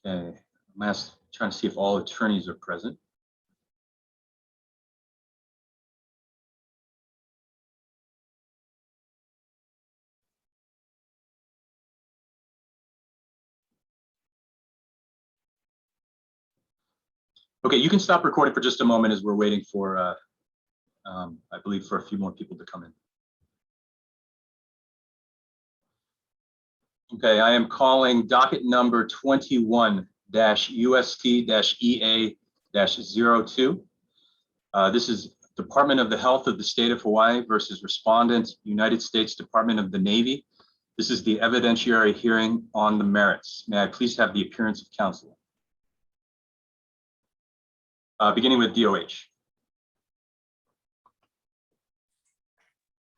Okay, I'm trying to see if all attorneys are present. Okay, you can stop recording for just a moment as we're waiting for, I believe, for a few more people to come in. Okay, I am calling docket number 21-UST-EA-02. This is Department of the Health of the State of Hawaii versus Respondent, United States Department of the Navy. This is the evidentiary hearing on the merits. May I please have the appearance of counsel? Beginning with DOH.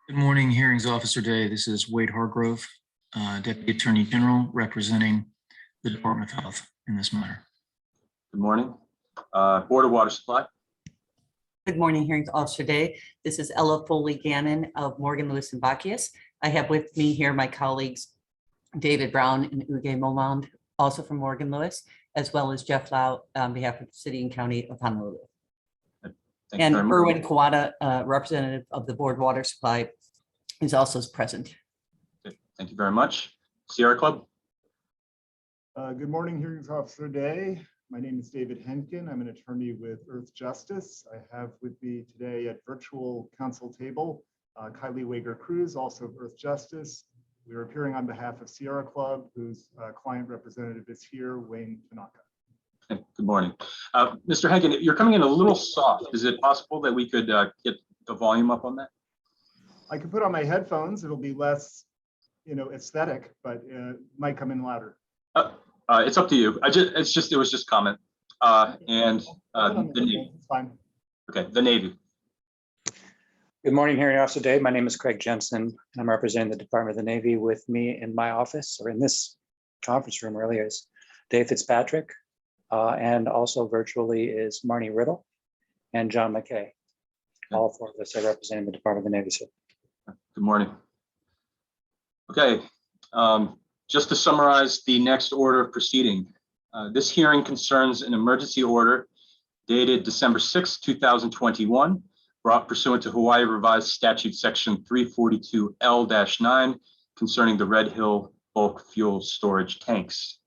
Good morning, Hearings Officer Day. This is Wade Hargrove, Deputy Attorney General, representing the Department of Health in this matter. Good morning. Board of Water Supply. Good morning, Hearings Officer Day. This is Ella Foley-Gannon of Morgan, Lewis & Bockius. I have with me here my colleagues, David Brown and Uge Momond, also from Morgan Lewis, as well as Jeff Lau on behalf of the City and County of Honolulu. And Erwin Kawada, representative of the Board of Water Supply, is also present. Okay. Thank you very much. Sierra Club. Good morning, Hearings Officer Day. My name is David Henkin. I'm an attorney with Earth Justice. I have with me today at virtual council table, Kylie Wager-Cruz, also of Earth Justice. We are appearing on behalf of Sierra Club, whose client representative is here, Wayne Tanaka. Okay. Good morning. Mr. Henkin, you're coming in a little soft. Is it possible that we could get the volume up on that? I can put on my headphones. It'll be less, aesthetic, but might come in louder. It's up to you. It was just comment. The Navy. It's fine. Okay, the Navy. Good morning, Hearing Officer Day. My name is Craig Jensen, and I'm representing the Department of the Navy. With me in my office, or in this conference room really, is Dave Fitzpatrick, and also virtually is Marnie Riddle and John McKay. All four of us are representing the Department of the Navy. So. Good morning. Okay, just to summarize the next order of proceeding, this hearing concerns an emergency order dated December 6, 2021, brought pursuant to Hawaii Revised Statute Section 342L-9 concerning the Red Hill bulk fuel storage tanks.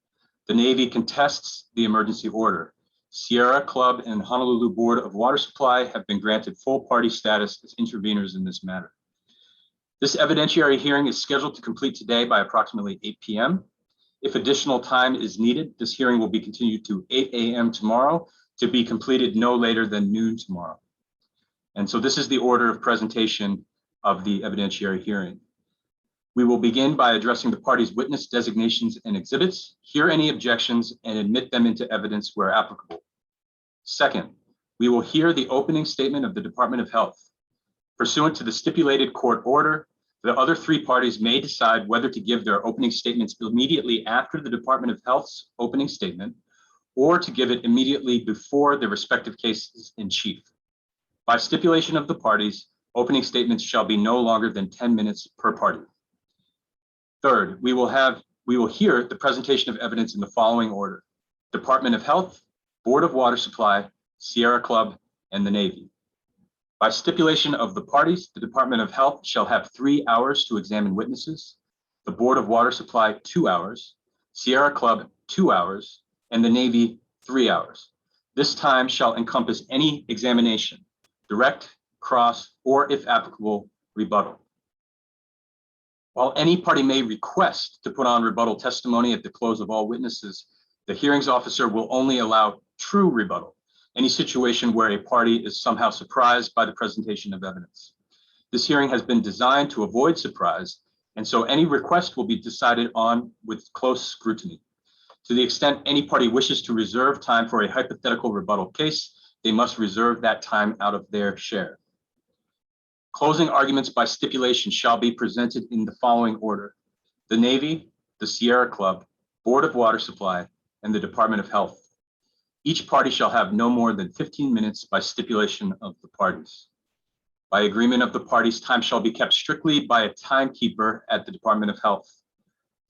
The Navy contests the emergency order. Sierra Club and Honolulu Board of Water Supply have been granted full party status as interveners in this matter. This evidentiary hearing is scheduled to complete today by approximately 8 p.m. If additional time is needed, this hearing will be continued to 8 a.m. tomorrow to be completed no later than noon tomorrow. And so this is the order of presentation of the evidentiary hearing. We will begin by addressing the parties' witness designations and exhibits, hear any objections, and admit them into evidence where applicable. Second, we will hear the opening statement of the Department of Health. Pursuant to the stipulated court order, the other three parties may decide whether to give their opening statements immediately after the Department of Health's opening statement, or to give it immediately before the respective cases in chief. By stipulation of the parties, opening statements shall be no longer than 10 minutes per party. Third, we will hear the presentation of evidence in the following order: Department of Health, Board of Water Supply, Sierra Club, and the Navy. By stipulation of the parties, the Department of Health shall have 3 hours to examine witnesses, the Board of Water Supply 2 hours, Sierra Club 2 hours, and the Navy 3 hours. This time shall encompass any examination, direct, cross, or if applicable, rebuttal. While any party may request to put on rebuttal testimony at the close of all witnesses, the hearings officer will only allow true rebuttal, any situation where a party is somehow surprised by the presentation of evidence. This hearing has been designed to avoid surprise, and so any request will be decided on with close scrutiny. To the extent any party wishes to reserve time for a hypothetical rebuttal case, they must reserve that time out of their share. Closing arguments by stipulation shall be presented in the following order: the Navy, the Sierra Club, Board of Water Supply, and the Department of Health. Each party shall have no more than 15 minutes by stipulation of the parties. By agreement of the parties, time shall be kept strictly by a timekeeper at the Department of Health.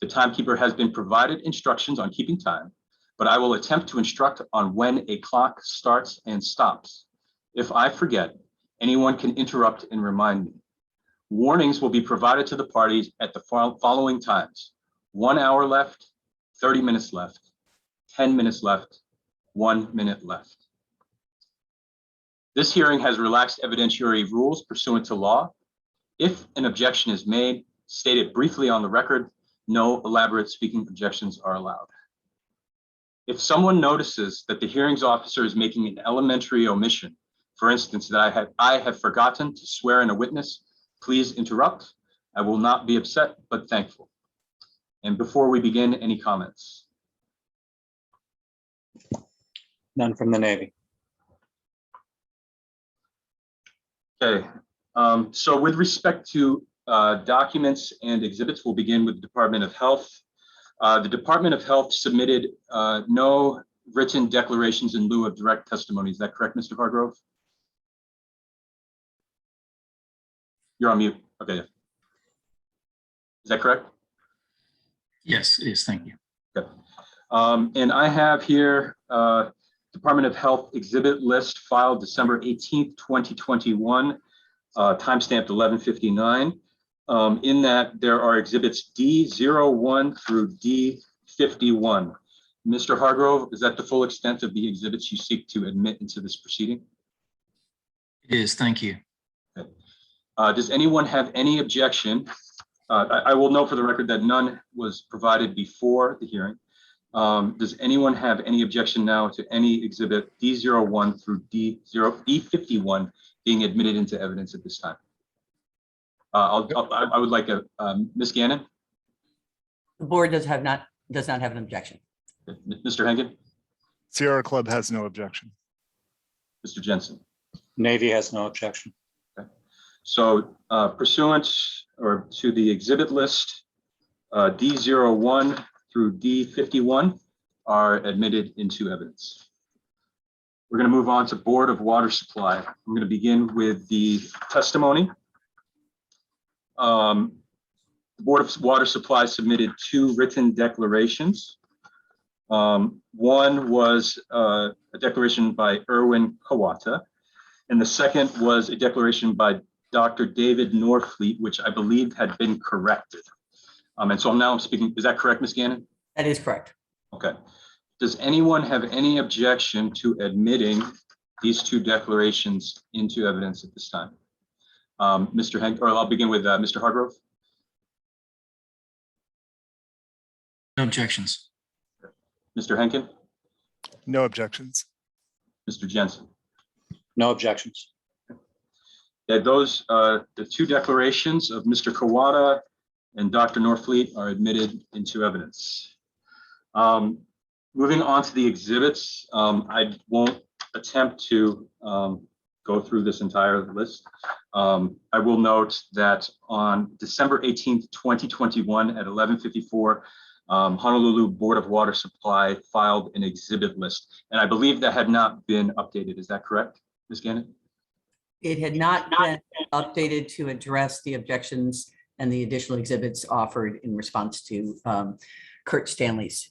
The timekeeper has been provided instructions on keeping time, but I will attempt to instruct on when a clock starts and stops. If I forget, anyone can interrupt and remind me. Warnings will be provided to the parties at the following times: 1 hour left, 30 minutes left, 10 minutes left, 1 minute left. This hearing has relaxed evidentiary rules pursuant to law. If an objection is made, state it briefly on the record. No elaborate speaking objections are allowed. If someone notices that the hearings officer is making an elementary omission, for instance, that I have forgotten to swear in a witness, please interrupt. I will not be upset, but thankful. And before we begin, any comments? None from the Navy. Okay, so with respect to documents and exhibits, we'll begin with the Department of Health. The Department of Health submitted no written declarations in lieu of direct testimony. Is that correct, Mr. Hargrove? You're on mute. Okay. Is that correct? Yes, it is. Thank you. Okay. And I have here Department of Health exhibit list filed December 18th, 2021, timestamped 11:59. In that there are exhibits D01 through D51. Mr. Hargrove, is that the full extent of the exhibits you seek to admit into this proceeding? It is. Thank you. Okay. Does anyone have any objection? I will note for the record that none was provided before the hearing. Does anyone have any objection now to any exhibit D01 through D51 being admitted into evidence at this time? I would like Ms. Gannon. The board does not have an objection. Mr. Henkin, Sierra Club has no objection. Mr. Jensen. Navy has no objection. Okay. So pursuant or to the exhibit list, D01 through D51 are admitted into evidence. We're going to move on to Board of Water Supply. I'm going to begin with the testimony. The Board of Water Supply submitted 2 written declarations. One was a declaration by Erwin Kawata, and the second was a declaration by Dr. David Norfleet, which I believe had been corrected. And so I'm speaking, is that correct, Ms. Gannon? That is correct. Okay. Does anyone have any objection to admitting these 2 declarations into evidence at this time? Mr. Henk, or I'll begin with Mr. Hargrove. No objections. Mr. Henkin, No objections. Mr. Jensen. No objections. Yeah, those the 2 declarations of Mr. Kawata and Dr. Norfleet are admitted into evidence. Moving on to the exhibits, I won't attempt to go through this entire list. I will note that on December 18th, 2021 at 11:54, Honolulu Board of Water Supply filed an exhibit list, and I believe that had not been updated. Is that correct, Ms. Gannon? It had not been updated to address the objections and the additional exhibits offered in response to Kurt Stanley's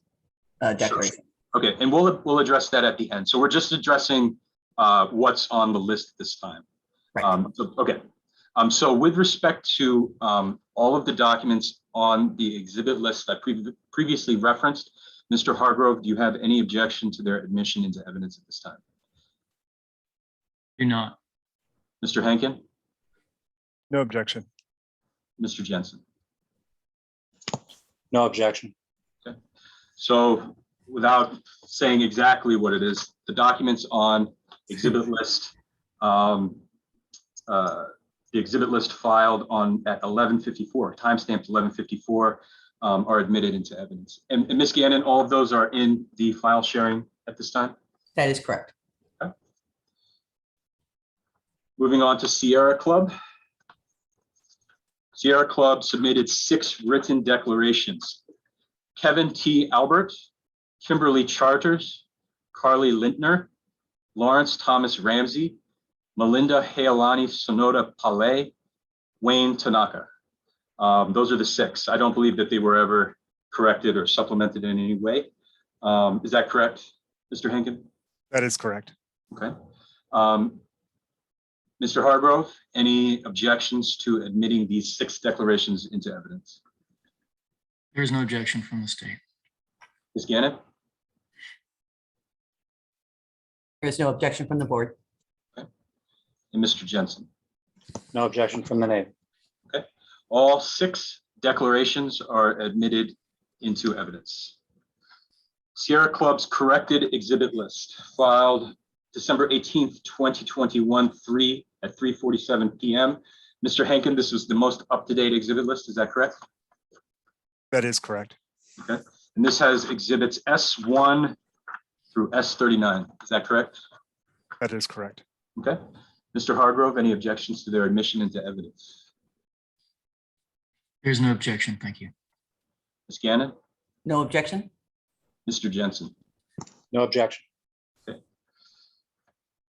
declaration. Okay, and we'll address that at the end. So we're just addressing what's on the list this time. Right. So with respect to all of the documents on the exhibit list I previously referenced, Mr. Hargrove, do you have any objection to their admission into evidence at this time? Do not. Mr. Henkin, No objection. Mr. Jensen. No objection. So without saying exactly what it is, the documents on exhibit list, the exhibit list filed at 11:54, timestamped 11:54, are admitted into evidence. And Ms. Gannon, all of those are in the file sharing at this time? That is correct. Okay. Moving on to Sierra Club. Sierra Club submitted 6 written declarations. Kevin T. Albert, Kimberly Charters, Carly Lintner, Lawrence Thomas Ramsey, Melinda Healani Sonoda Palais, Wayne Tanaka. Those are the 6. I don't believe that they were ever corrected or supplemented in any way. Is that correct, Mr. Henkin? That is correct. Okay. Mr. Hargrove, any objections to admitting these 6 declarations into evidence? There is no objection from the state. Ms. Gannett? There is no objection from the board. And Mr. Jensen? No objection from the Navy. All 6 declarations are admitted into evidence. Sierra Club's corrected exhibit list filed December 18th, 2021, at 3:47 p.m. Mr. Henkin, this was the most up-to-date exhibit list, is that correct? That is correct. Okay. And this has exhibits S1 through S39, is that correct? That is correct. Okay. Mr. Hargrove, any objections to their admission into evidence? There's no objection. Thank you. Ms. Gannon? No objection. Mr. Jensen? No objection.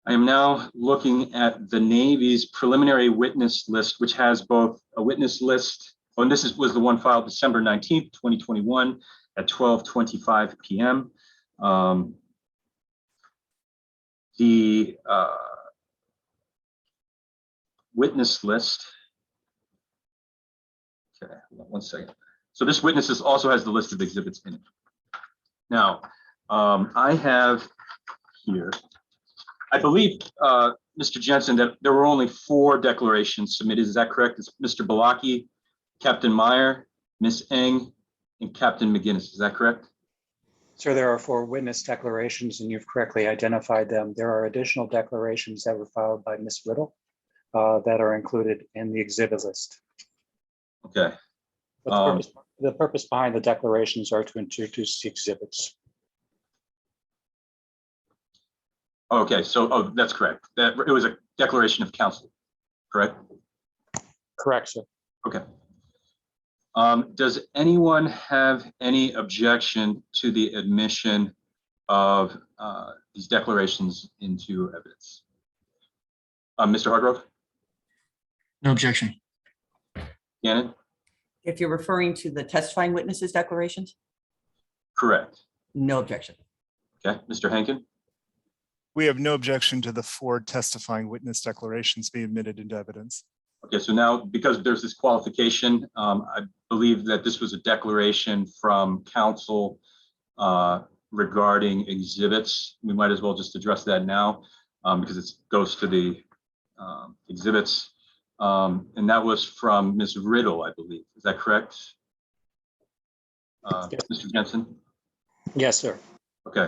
I am now looking at the Navy's preliminary witness list, which has both a witness list, and this was the one filed December 19th, 2021 at 12:25 p.m. The witness list. Okay, hold on one second. So this witness list also has the list of exhibits in it. Now, I have here, I believe, Mr. Jensen, that there were only 4 declarations submitted. Is that correct? It's Mr. Balaki, Captain Meyer, Ms. Eng, and Captain McGinnis. Is that correct? Sir, there are 4 witness declarations and you've correctly identified them. There are additional declarations that were filed by Ms. Riddle that are included in the exhibit list. Okay. But the purpose behind the declarations are to introduce the exhibits. Okay, so that's correct. That it was a declaration of counsel, correct? Correct, sir. Okay. Does anyone have any objection to the admission of these declarations into evidence? Mr. Hargrove? No objection. Gannon? If you're referring to the testifying witnesses declarations, Correct. no objection. Okay, Mr. Henkin? We have no objection to the 4 testifying witness declarations being admitted into evidence. Okay, so now because there's this qualification, I believe that this was a declaration from counsel regarding exhibits. We might as well just address that now because it goes to the exhibits. And that was from Ms. Riddle, I believe. Is that correct? Mr. Jensen? Yes, sir. Okay.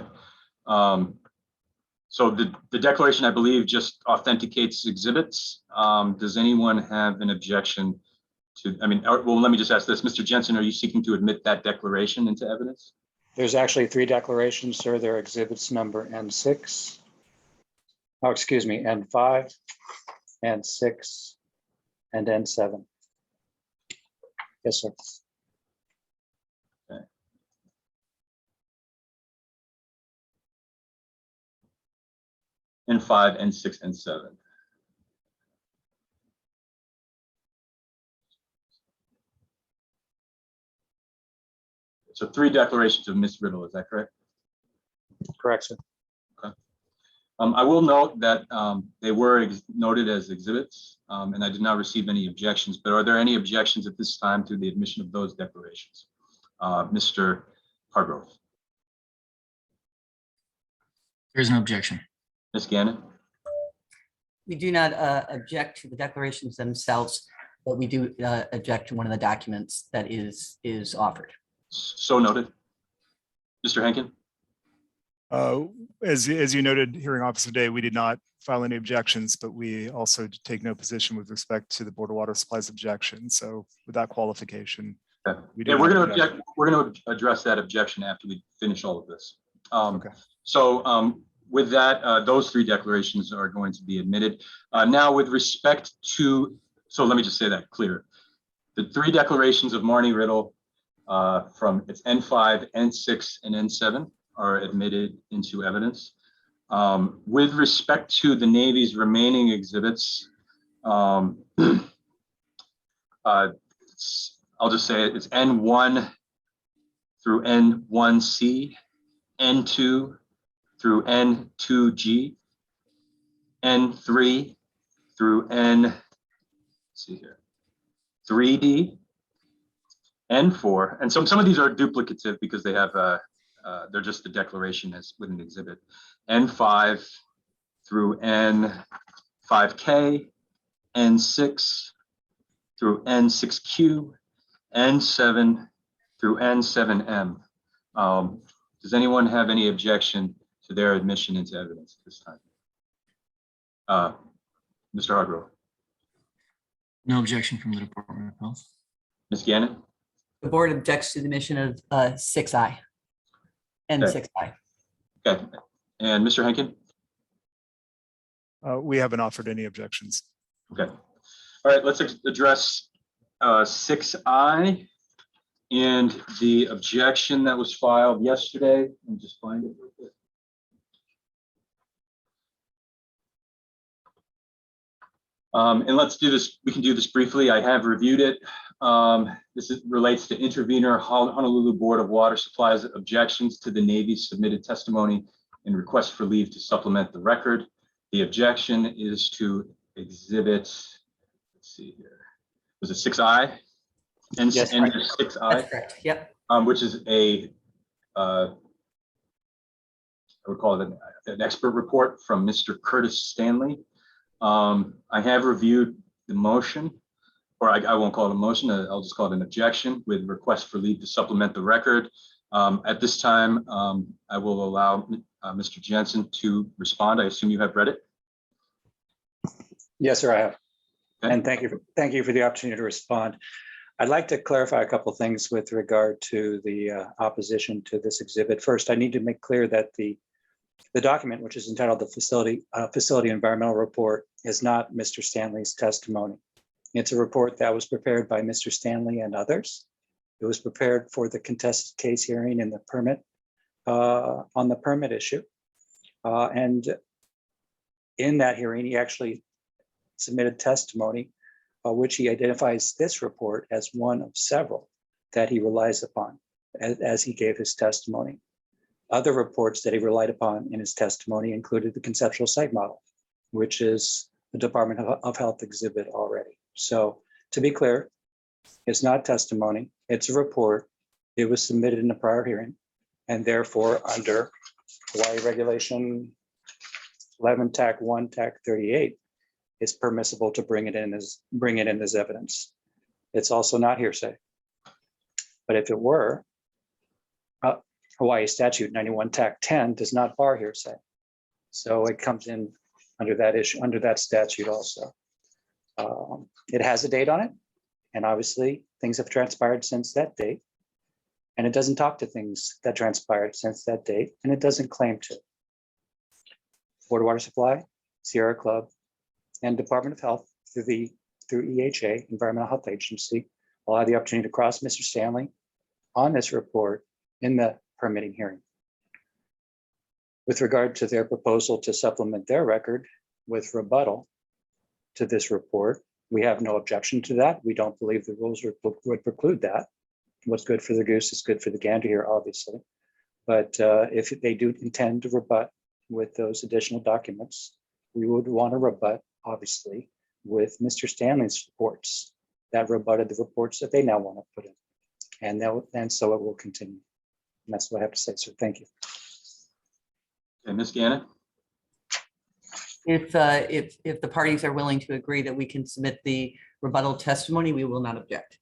So the declaration, I believe, just authenticates exhibits. Does anyone have an objection to, well, let me just ask this. Mr. Jensen, are you seeking to admit that declaration into evidence? There's actually 3 declarations, sir. They're exhibits number N6. Oh, excuse me, N5, N6, and N7. Yes, sir. N5, N6, N7. So 3 declarations of Ms. Riddle, is that correct? Correct, sir. I will note that they were noted as exhibits, and I did not receive any objections, but are there any objections at this time to the admission of those declarations? Mr. Hargrove. There's no objection. Ms. Gannon? We do not object to the declarations themselves, but we do object to one of the documents that is offered. So noted. Mr. Henkin? As you noted, hearing officer today, we did not file any objections, but we also take no position with respect to the Board of Water Supplies objection. So with that qualification, Okay. we do Yeah, not we're going object. to object. We're going to address that objection after we finish all of this. Okay. So with that, those 3 declarations are going to be admitted. Now, with respect to, so let me just say that clear. The 3 declarations of Marnie Riddle from its N5, N6, and N7 are admitted into evidence. With respect to the Navy's remaining exhibits, I'll just say it's N1 through N1C, N2 through N2G, N3 through let's see here, 3D, N4, and some of these are duplicative because they have they're just the declaration as with an exhibit. N5 through N5K, N6 through N6Q, N7 through N7M. Does anyone have any objection to their admission into evidence at this time? Mr. Hargrove. No objection from the Department of Health. Ms. Gannon? The board objects to the admission of 6I and Okay. 6I. Okay. And Mr. Henkin? We haven't offered any objections. Okay. All right, let's address 6I and the objection that was filed yesterday. Let me just find it real quick. And let's do this. We can do this briefly. I have reviewed it. Relates to intervenor Honolulu Board of Water Supplies objections to the Navy's submitted testimony and request for leave to supplement the record. The objection is to exhibit, let's see here, was it 6I? And Yes, and right. 6I, That's correct. Yep. which is I would call it an expert report from Mr. Curtis Stanley. I have reviewed the motion, or I won't call it a motion, I'll just call it an objection with request for leave to supplement the record. At this time, I will allow Mr. Jensen to respond. I assume you have read it? Yes, sir, I have. Okay. And thank you for the opportunity to respond. I'd like to clarify a couple of things with regard to the opposition to this exhibit. First, I need to make clear that the document, which is entitled the Facility Environmental Report, is not Mr. Stanley's testimony. It's a report that was prepared by Mr. Stanley and others. It was prepared for the contested case hearing in the permit, on the permit issue. And in that hearing, he actually submitted testimony, which he identifies this report as one of several that he relies upon as he gave his testimony. Other reports that he relied upon in his testimony included the conceptual site model, which is the Department of Health exhibit already. So to be clear, it's not testimony, it's a report. It was submitted in a prior hearing, and therefore under Hawaiʻi Regulation 11 TAC 1 TAC 38, it's permissible to bring it in as evidence. It's also not hearsay. But if it were, Hawaii Statute 91 TAC 10 does not bar hearsay. So it comes in under that issue, under that statute also. It has a date on it, and obviously things have transpired since that date. And it doesn't talk to things that transpired since that date, and it doesn't claim to. Board of Water Supply, Sierra Club, and Department of Health through EHA, Environmental Health Agency, will have the opportunity to cross Mr. Stanley on this report in the permitting hearing. With regard to their proposal to supplement their record with rebuttal to this report, we have no objection to that. We don't believe the rules would preclude that. What's good for the goose is good for the gander here, obviously. But if they do intend to rebut with those additional documents, we would want to rebut, obviously, with Mr. Stanley's reports that rebutted the reports that they now want to put in. And so it will continue. And that's what I have to say, sir. Thank you. Okay, Ms. Gannon? If the parties are willing to agree that we can submit the rebuttal testimony, we will not object.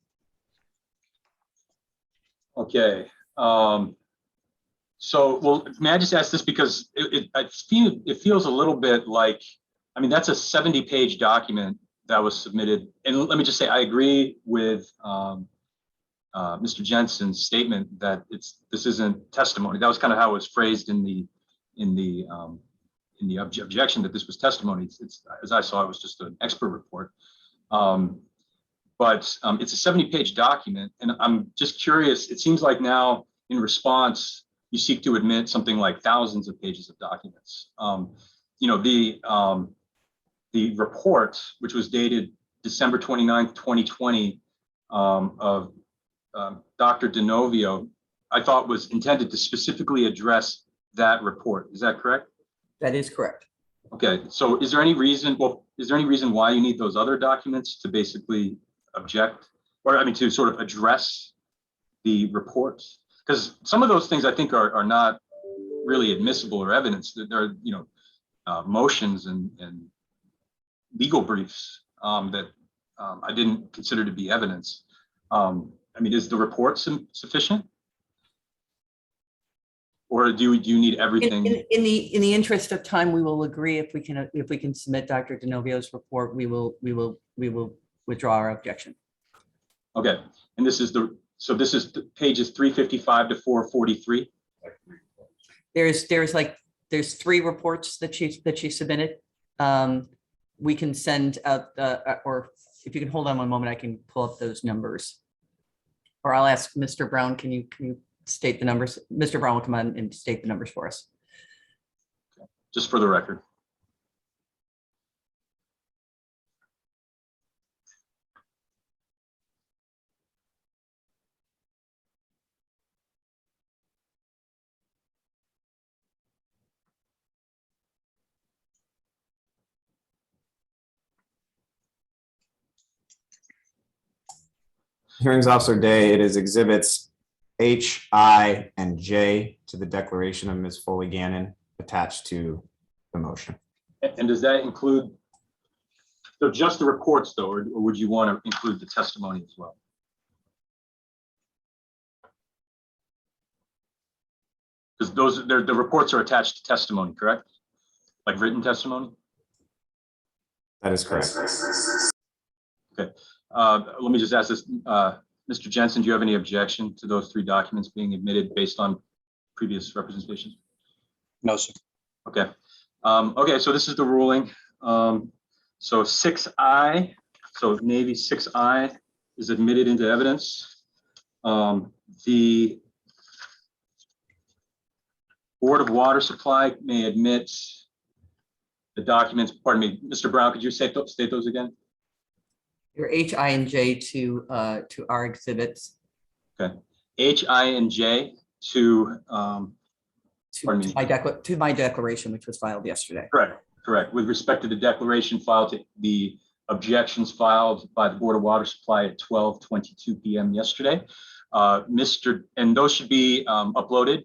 Okay. So, well, may I just ask this because it feels a little bit like, I mean, that's a 70-page document that was submitted. And let me just say, I agree with Mr. Jensen's statement that this isn't testimony. That was kind of how it was phrased in the objection, that this was testimony. It's as I saw, it was just an expert report. But it's a 70-page document, and I'm just curious. It seems like now, in response, you seek to admit something like thousands of pages of documents. You know, the report, which was dated December 29th, 2020, of Dr. DeNovio, I thought was intended to specifically address that report. Is that correct? That is correct. Okay, so is there any reason, why you need those other documents to basically object? Or I mean, to sort of address the reports? Because some of those things I think are not really admissible or evidence. That they're, motions and legal briefs that I didn't consider to be evidence. I mean, is the report sufficient? Or do you need everything? In the interest of time, we will agree if we can submit Dr. DeNovio's report, we will withdraw our objection. Okay, and this is the pages 355 to 443. There's three reports that she submitted. We can send out or if you can hold on one moment, I can pull up those numbers. Or I'll ask Mr. Brown, can you state the numbers? Mr. Brown will come on and state the numbers for us. Just for the record. Hearings Officer Day, it is exhibits H, I, and J to the declaration of Ms. Foley Gannon attached to the motion. And does that include, so just the reports though, or would you want to include the testimony as well? Because the reports are attached to testimony, correct? Like written testimony? That is correct. Okay. Let me just ask this, Mr. Jensen, do you have any objection to those three documents being admitted based on previous representation? No, sir. Okay. Okay, so this is the ruling. So 6I, so Navy 6I is admitted into evidence. The Board of Water Supply may admit the documents, pardon me, Mr. Brown, could you state those again? Your H, I, and J to our exhibits. Okay. H, I, and J to To my declaration, which was filed yesterday. Correct. With respect to the declaration filed, to the objections filed by the Board of Water Supply at 12:22 p.m. yesterday. And those should be uploaded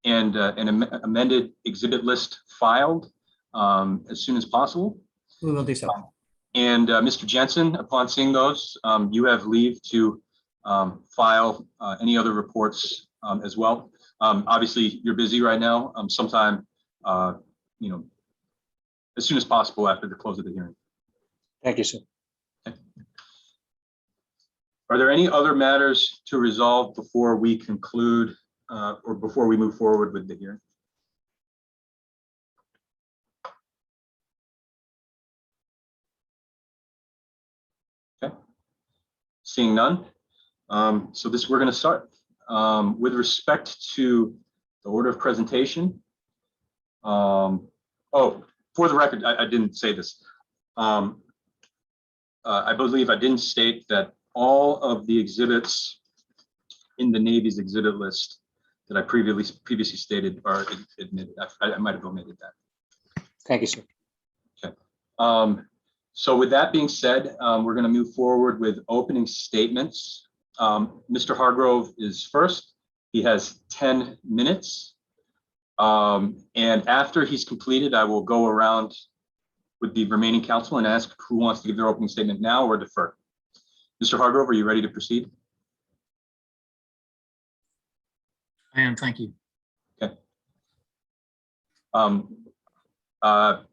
and an amended exhibit list filed as soon as possible. We will do so. And Mr. Jensen, upon seeing those, you have leave to file any other reports as well. Obviously, you're busy right now. Sometime, as soon as possible after the close of the hearing. Thank you, sir. Okay. Are there any other matters to resolve before we conclude or before we move forward with the hearing? Okay. Seeing none. So we're going to start. With respect to the order of presentation. For the record, I didn't say this. I believe I didn't state that all of the exhibits in the Navy's exhibit list that I previously stated are admitted. I might have omitted that. Thank you, sir. Okay. So with that being said, we're going to move forward with opening statements. Mr. Hargrove is first. He has 10 minutes. And after he's completed, I will go around with the remaining counsel and ask who wants to give their opening statement now or defer. Mr. Hargrove, are you ready to proceed? I am, thank you. Okay.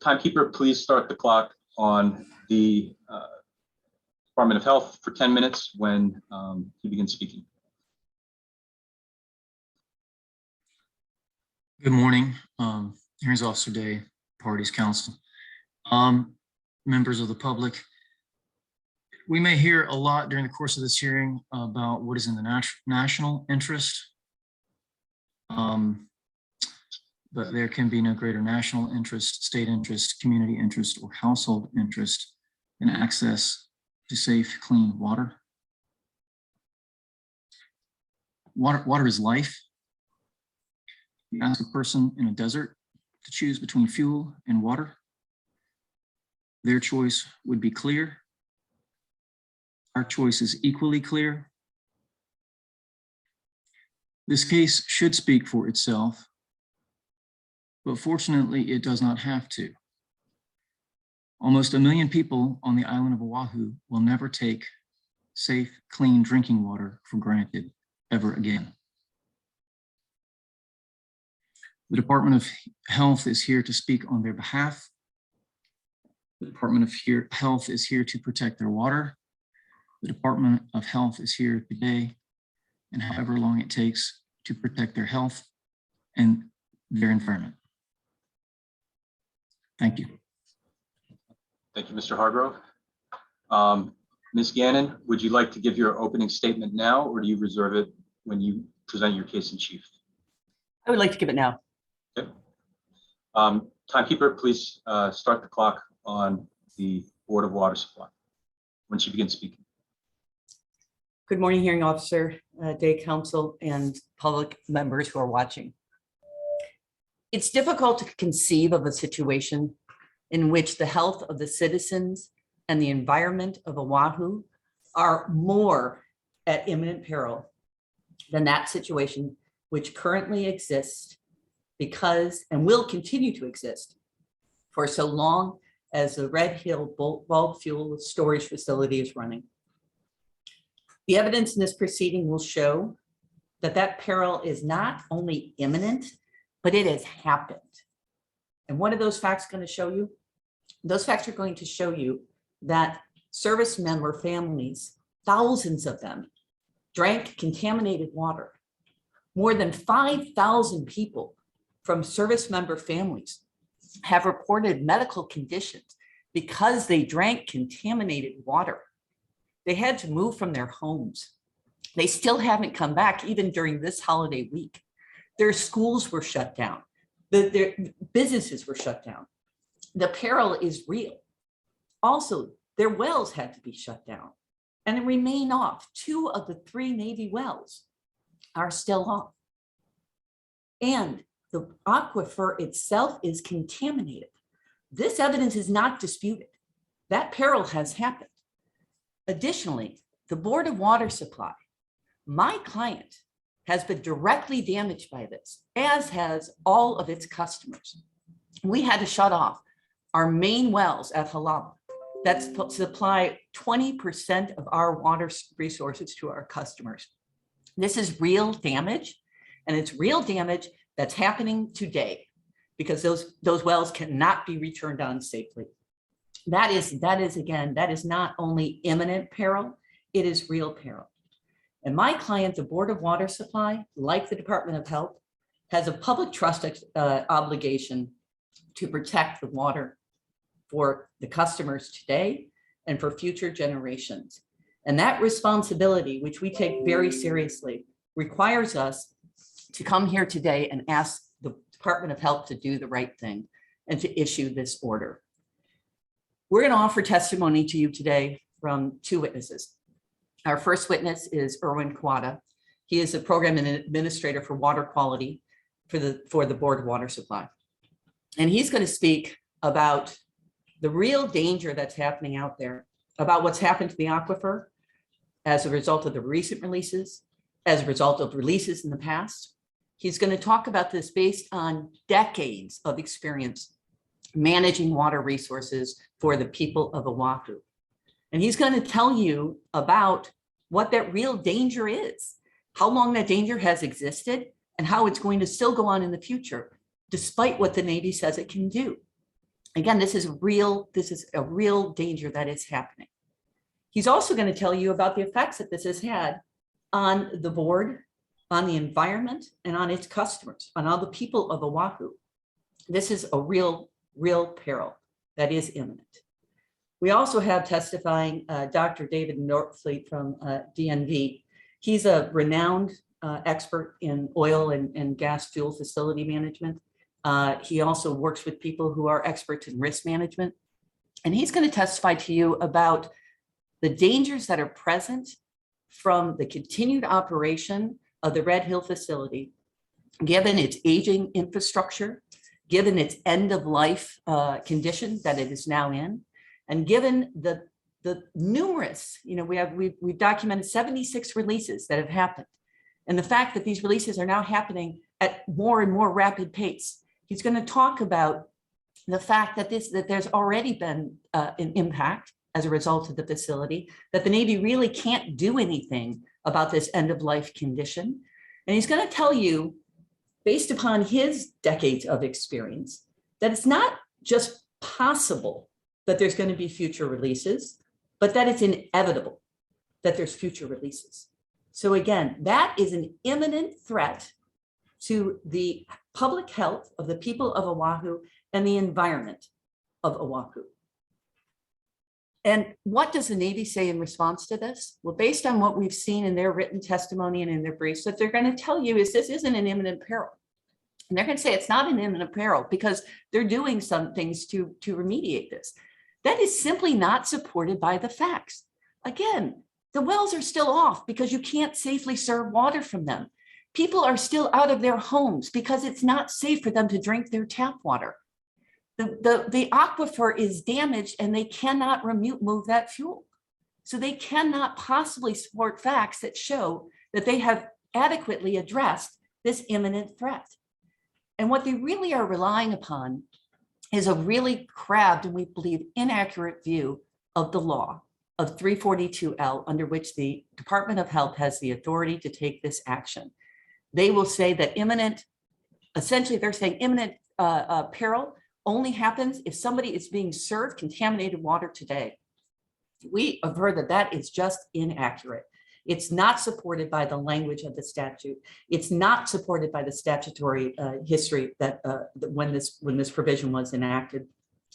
Timekeeper, please start the clock on the Department of Health for 10 minutes when he begins speaking. Good morning, Hearings Officer Day, parties, counsel, members of the public. We may hear a lot during the course of this hearing about what is in the national interest, but there can be no greater national interest, state interest, community interest, or household interest than access to safe, clean water. Water is life. You ask a person in a desert to choose between fuel and water. Their choice would be clear. Our choice is equally clear. This case should speak for itself, but fortunately it does not have to. Almost 1 million people on the island of Oahu will never take safe, clean drinking water for granted ever again. The Department of Health is here to speak on their behalf. The Department of Health is here to protect their water. The Department of Health is here today, and however long it takes, to protect their health and their environment. Thank you. Thank you, Mr. Hargrove. Ms. Gannon, would you like to give your opening statement now, or do you reserve it when you present your case in chief? I would like to give it now. Okay. Timekeeper, please start the clock on the Board of Water Supply when she begins speaking. Good morning, hearing officer, day counsel, and public members who are watching. It's difficult to conceive of a situation in which the health of the citizens and the environment of Oahu are more at imminent peril than that situation which currently exists because, and will continue to exist for so long as the Red Hill bulk fuel storage facility is running. The evidence in this proceeding will show that that peril is not only imminent, but it has happened. And what are those facts going to show you? Those facts are going to show you that service member families, thousands of them, drank contaminated water. More than 5,000 people from service member families have reported medical conditions because they drank contaminated water. They had to move from their homes. They still haven't come back even during this holiday week. Their schools were shut down. Their businesses were shut down. The peril is real. Also, their wells had to be shut down and remain off. 2 of the 3 Navy wells are still off. And the aquifer itself is contaminated. This evidence is not disputed. That peril has happened. Additionally, the Board of Water Supply, my client, has been directly damaged by this, as has all of its customers. We had to shut off our main wells at Halama that supply 20% of our water resources to our customers. This is real damage, and it's real damage that's happening today because those wells cannot be returned on safely. That is not only imminent peril, it is real peril. And my client, the Board of Water Supply, like the Department of Health, has a public trust obligation to protect the water for the customers today and for future generations. And that responsibility, which we take very seriously, requires us to come here today and ask the Department of Health to do the right thing and to issue this order. We're going to offer testimony to you today from 2 witnesses. Our first witness is Erwin Kawada. He is a program and administrator for water quality for the Board of Water Supply. And he's going to speak about the real danger that's happening out there, about what's happened to the aquifer as a result of the recent releases, as a result of releases in the past. He's going to talk about this based on decades of experience managing water resources for the people of Oahu. And he's going to tell you about what that real danger is, how long that danger has existed, and how it's going to still go on in the future, despite what the Navy says it can do. Again, this is a real danger that is happening. He's also going to tell you about the effects that this has had on the board, on the environment, and on its customers, on all the people of Oahu. This is a real peril that is imminent. We also have testifying Dr. David Norfleet from DNV. He's a renowned expert in oil and gas fuel facility management. He also works with people who are experts in risk management. And he's going to testify to you about the dangers that are present from the continued operation of the Red Hill facility given its aging infrastructure, given its end-of-life condition that it is now in, and given the numerous, we've documented 76 releases that have happened, and the fact that these releases are now happening at more and more rapid pace. He's going to talk about the fact that there's already been an impact as a result of the facility, that the Navy really can't do anything about this end-of-life condition. And he's going to tell you, based upon his decades of experience, that it's not just possible that there's going to be future releases, but that it's inevitable that there's future releases. So again, that is an imminent threat to the public health of the people of Oahu and the environment of Oahu. And what does the Navy say in response to this? Well, based on what we've seen in their written testimony and in their briefs, what they're going to tell you is this isn't an imminent peril. And they're going to say it's not an imminent peril because they're doing some things to remediate this. That is simply not supported by the facts. Again, the wells are still off because you can't safely serve water from them. People are still out of their homes because it's not safe for them to drink their tap water. The aquifer is damaged and they cannot move that fuel. So they cannot possibly support facts that show that they have adequately addressed this imminent threat. And what they really are relying upon is a really crabbed and we believe inaccurate view of the law of 342L, under which the Department of Health has the authority to take this action. They will say that essentially they're saying imminent peril only happens if somebody is being served contaminated water today. We have heard that that is just inaccurate. It's not supported by the language of the statute. It's not supported by the statutory history that when this provision was enacted,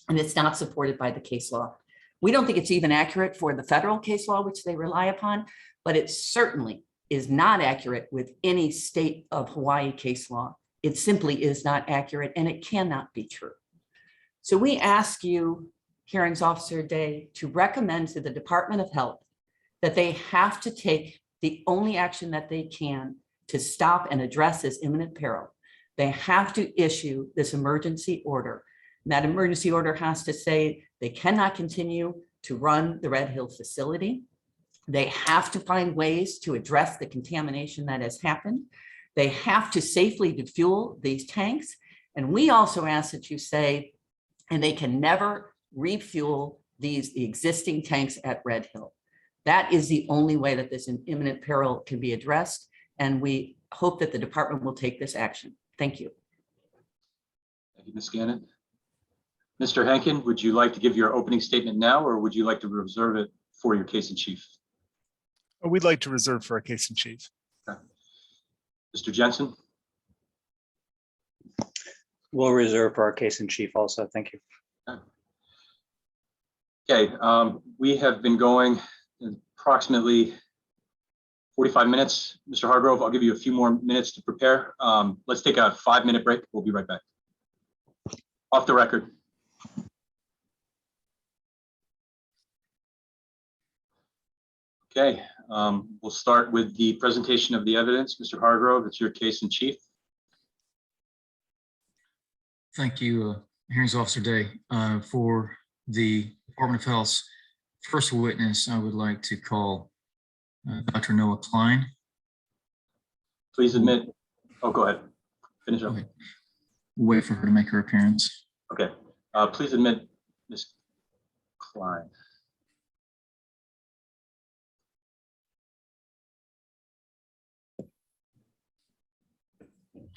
and it's not supported by the case law. We don't think it's even accurate for the federal case law, which they rely upon, but it certainly is not accurate with any state of Hawaii case law. It simply is not accurate and it cannot be true. So we ask you, Hearings Officer Day, to recommend to the Department of Health that they have to take the only action that they can to stop and address this imminent peril. They have to issue this emergency order. And that emergency order has to say they cannot continue to run the Red Hill facility. They have to find ways to address the contamination that has happened. They have to safely defuel these tanks. And we also ask that you say, and they can never refuel the existing tanks at Red Hill. That is the only way that this imminent peril can be addressed. And we hope that the department will take this action. Thank you. Thank you, Ms. Gannon. Mr. Henkin, would you like to give your opening statement now, or would you like to reserve it for your case in chief? We'd like to reserve for our case in chief. Okay. Mr. Jensen? We'll reserve for our case in chief also. Thank you. Okay, we have been going approximately 45 minutes. Mr. Hargrove, I'll give you a few more minutes to prepare. Let's take a 5-minute break. We'll be right back. Off the record. Okay, we'll start with the presentation of the evidence. Mr. Hargrove, it's your case in chief. Thank you, Hearings Officer Day. For the Department of Health's first witness, I would like to call Dr. Noah Klein. Please admit. Oh, go ahead. Finish up. Okay. We'll wait for her to make her appearance. Okay. Please admit Ms. Klein.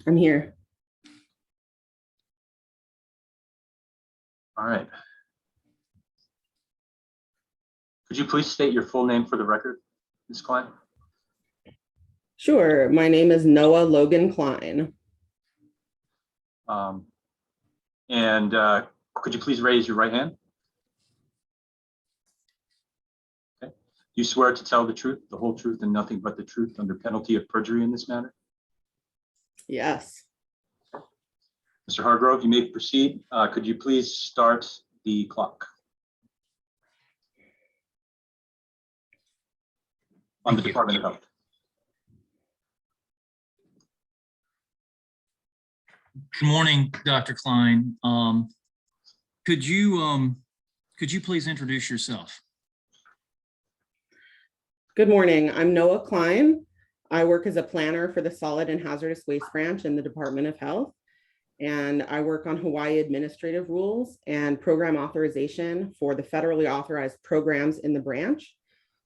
I'm here. All right. Could you please state your full name for the record, Ms. Klein? Sure. My name is Noah Logan Klein. Could you please raise your right hand? Okay. Do you swear to tell the truth, the whole truth, and nothing but the truth under penalty of perjury in this matter? Yes. Mr. Hargrove, you may proceed. Could you please start the clock on the Department of Health? Good morning, Dr. Klein. Could you please introduce yourself? Good morning. I'm Noah Klein. I work as a planner for the Solid and Hazardous Waste Branch in the Department of Health. And I work on Hawaiʻi administrative rules and program authorization for the federally authorized programs in the branch.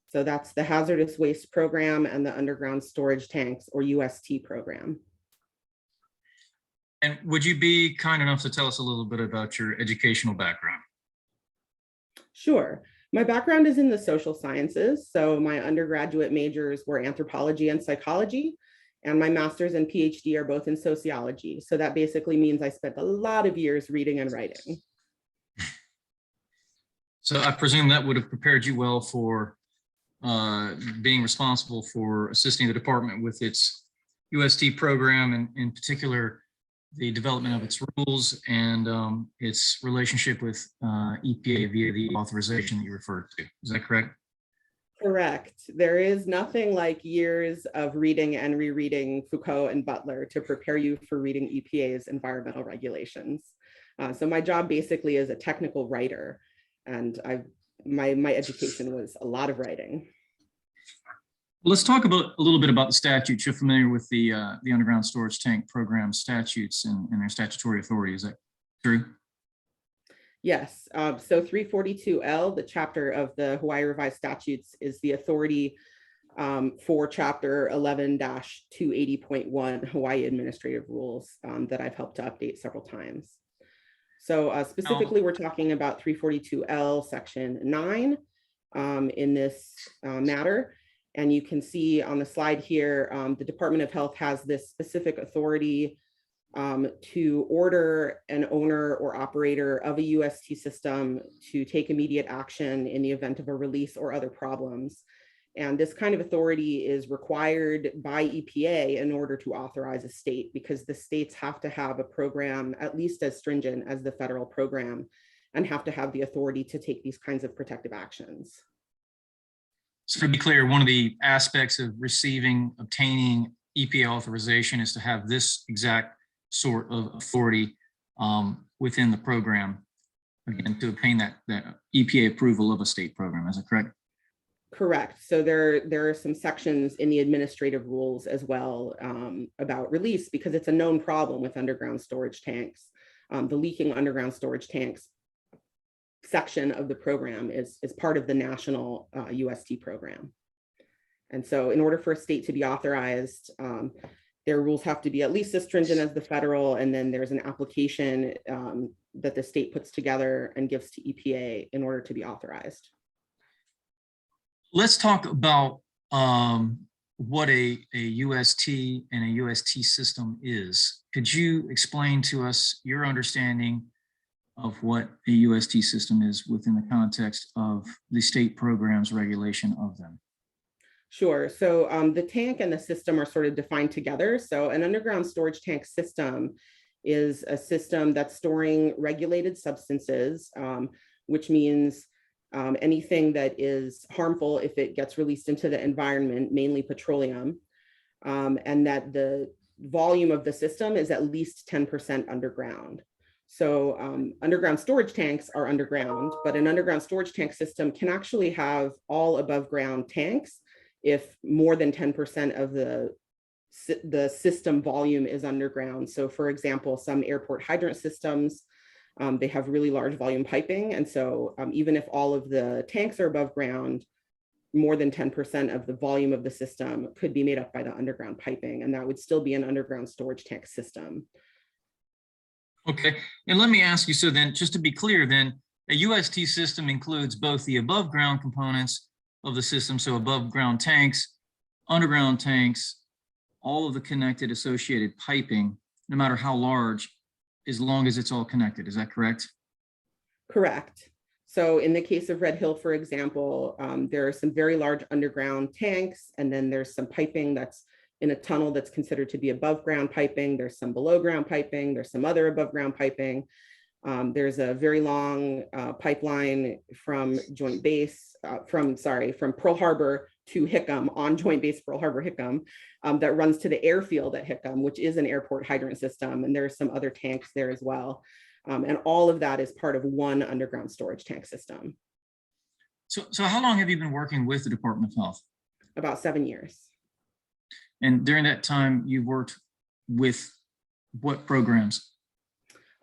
So that's the Hazardous Waste Program and the Underground Storage Tanks, or UST program. And would you be kind enough to tell us a little bit about your educational background? Sure. My background is in the social sciences. So my undergraduate majors were anthropology and psychology, and my master's and PhD are both in sociology. So that basically means I spent a lot of years reading and writing. So I presume that would have prepared you well for being responsible for assisting the department with its UST program, and in particular, the development of its rules and its relationship with EPA via the authorization that you referred to. Is that correct? Correct. There is nothing like years of reading and rereading Foucault and Butler to prepare you for reading EPA's environmental regulations. So my job basically is a technical writer, and my education was a lot of writing. Well, let's talk about a little bit about the statutes. You're familiar with the Underground Storage Tank Program statutes and their statutory authority. Is that true? Yes. So 342L, the chapter of the Hawaii Revised Statutes, is the authority for Chapter 11-280.1 Hawaii Administrative Rules that I've helped to update several times. So specifically, we're talking about 342L Section 9 in this matter. And you can see on the slide here, the Department of Health has this specific authority to order an owner or operator of a UST system to take immediate action in the event of a release or other problems. And this kind of authority is required by EPA in order to authorize a state, because the states have to have a program at least as stringent as the federal program and have to have the authority to take these kinds of protective actions. So to be clear, one of the aspects of obtaining EPA authorization is to have this exact sort of authority within the program, again, to obtain that EPA approval of a state program. Is that correct? Correct. So there are some sections in the administrative rules as well about release, because it's a known problem with underground storage tanks. The leaking underground storage tanks section of the program is part of the national UST program. And so in order for a state to be authorized, their rules have to be at least as stringent as the federal, and then there's an application that the state puts together and gives to EPA in order to be authorized. Let's talk about what a UST and a UST system is. Could you explain to us your understanding of what a UST system is within the context of the state program's regulation of them? Sure. So the tank and the system are sort of defined together. So an underground storage tank system is a system that's storing regulated substances, which means anything that is harmful if it gets released into the environment, mainly petroleum, and that the volume of the system is at least 10% underground. So underground storage tanks are underground, but an underground storage tank system can actually have all above ground tanks if more than 10% of the system volume is underground. So for example, some airport hydrant systems, they have really large volume piping. And so even if all of the tanks are above ground, more than 10% of the volume of the system could be made up by the underground piping, and that would still be an underground storage tank system. Okay, and let me ask you, so then, just to be clear then, a UST system includes both the above ground components of the system, so above ground tanks, underground tanks, all of the connected associated piping, no matter how large, as long as it's all connected. Is that correct? Correct. So in the case of Red Hill, for example, there are some very large underground tanks, and then there's some piping that's in a tunnel that's considered to be above ground piping. There's some below ground piping. There's some other above ground piping. There's a very long pipeline from Joint Base, from Pearl Harbor to Hickam on Joint Base Pearl Harbor Hickam that runs to the airfield at Hickam, which is an airport hydrant system. And there's some other tanks there as well. And all of that is part of one underground storage tank system. So how long have you been working with the Department of Health? About 7 years. And during that time, you worked with what programs?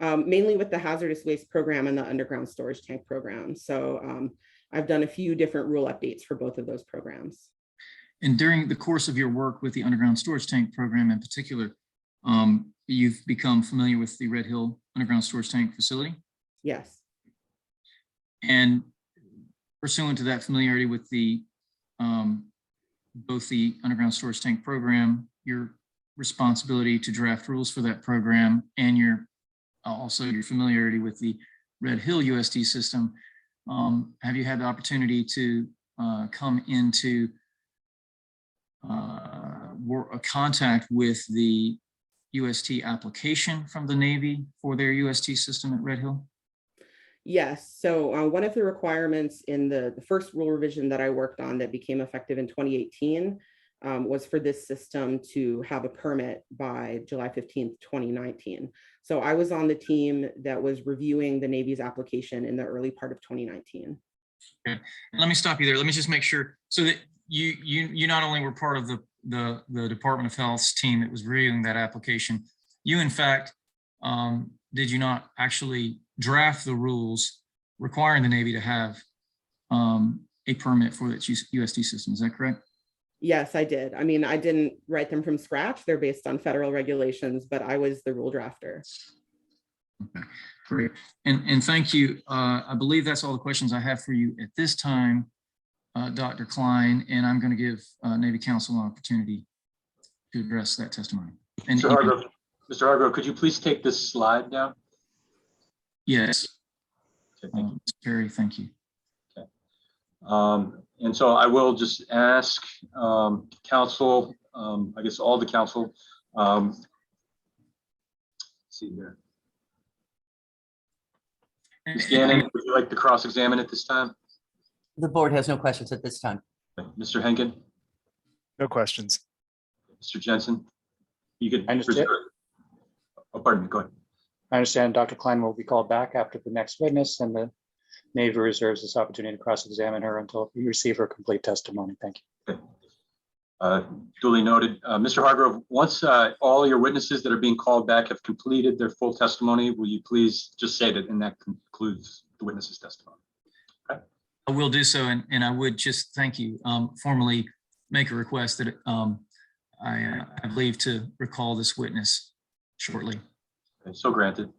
Mainly with the hazardous waste program and the underground storage tank program. So I've done a few different rule updates for both of those programs. And during the course of your work with the underground storage tank program in particular, you've become familiar with the Red Hill underground storage tank facility? Yes. And pursuant to that familiarity with the both the underground storage tank program, your responsibility to draft rules for that program, and your also your familiarity with the Red Hill UST system, have you had the opportunity to come into a contact with the UST application from the Navy for their UST system at Red Hill? Yes. So one of the requirements in the first rule revision that I worked on that became effective in 2018 was for this system to have a permit by July 15th, 2019. So I was on the team that was reviewing the Navy's application in the early part of 2019. Okay. Let me stop you there. Let me just make sure so that you not only were part of the Department of Health's team that was reviewing that application, you in fact, did you not actually draft the rules requiring the Navy to have a permit for its UST system? Is that correct? Yes, I did. I mean, I didn't write them from scratch. They're based on federal regulations, but I was the rule drafter. Okay, great. And thank you. I believe that's all the questions I have for you at this time, Dr. Klein, and I'm going to give Navy Counsel an opportunity to address that testimony. And Mr. Hargrove, could you please take this slide down? Yes. Okay, thank you. Terry, thank you. Okay. And so I will just ask counsel, I guess all the counsel, let's see here. Ms. Gannon, would you like to cross-examine at this time? The board has no questions at this time. Okay. Mr. Henkin, No questions. Mr. Jensen, you could. I understand. Oh, pardon me, go ahead. I understand Dr. Klein will be called back after the next witness, and the Navy reserves this opportunity to cross-examine her until we receive her complete testimony. Thank you. Okay. Duly noted. Mr. Hargrove, once all your witnesses that are being called back have completed their full testimony, will you please just say that, and that concludes the witness's testimony? Okay. I will do so, and I would just thank you, formally make a request that I believe to recall this witness shortly. Okay, so granted.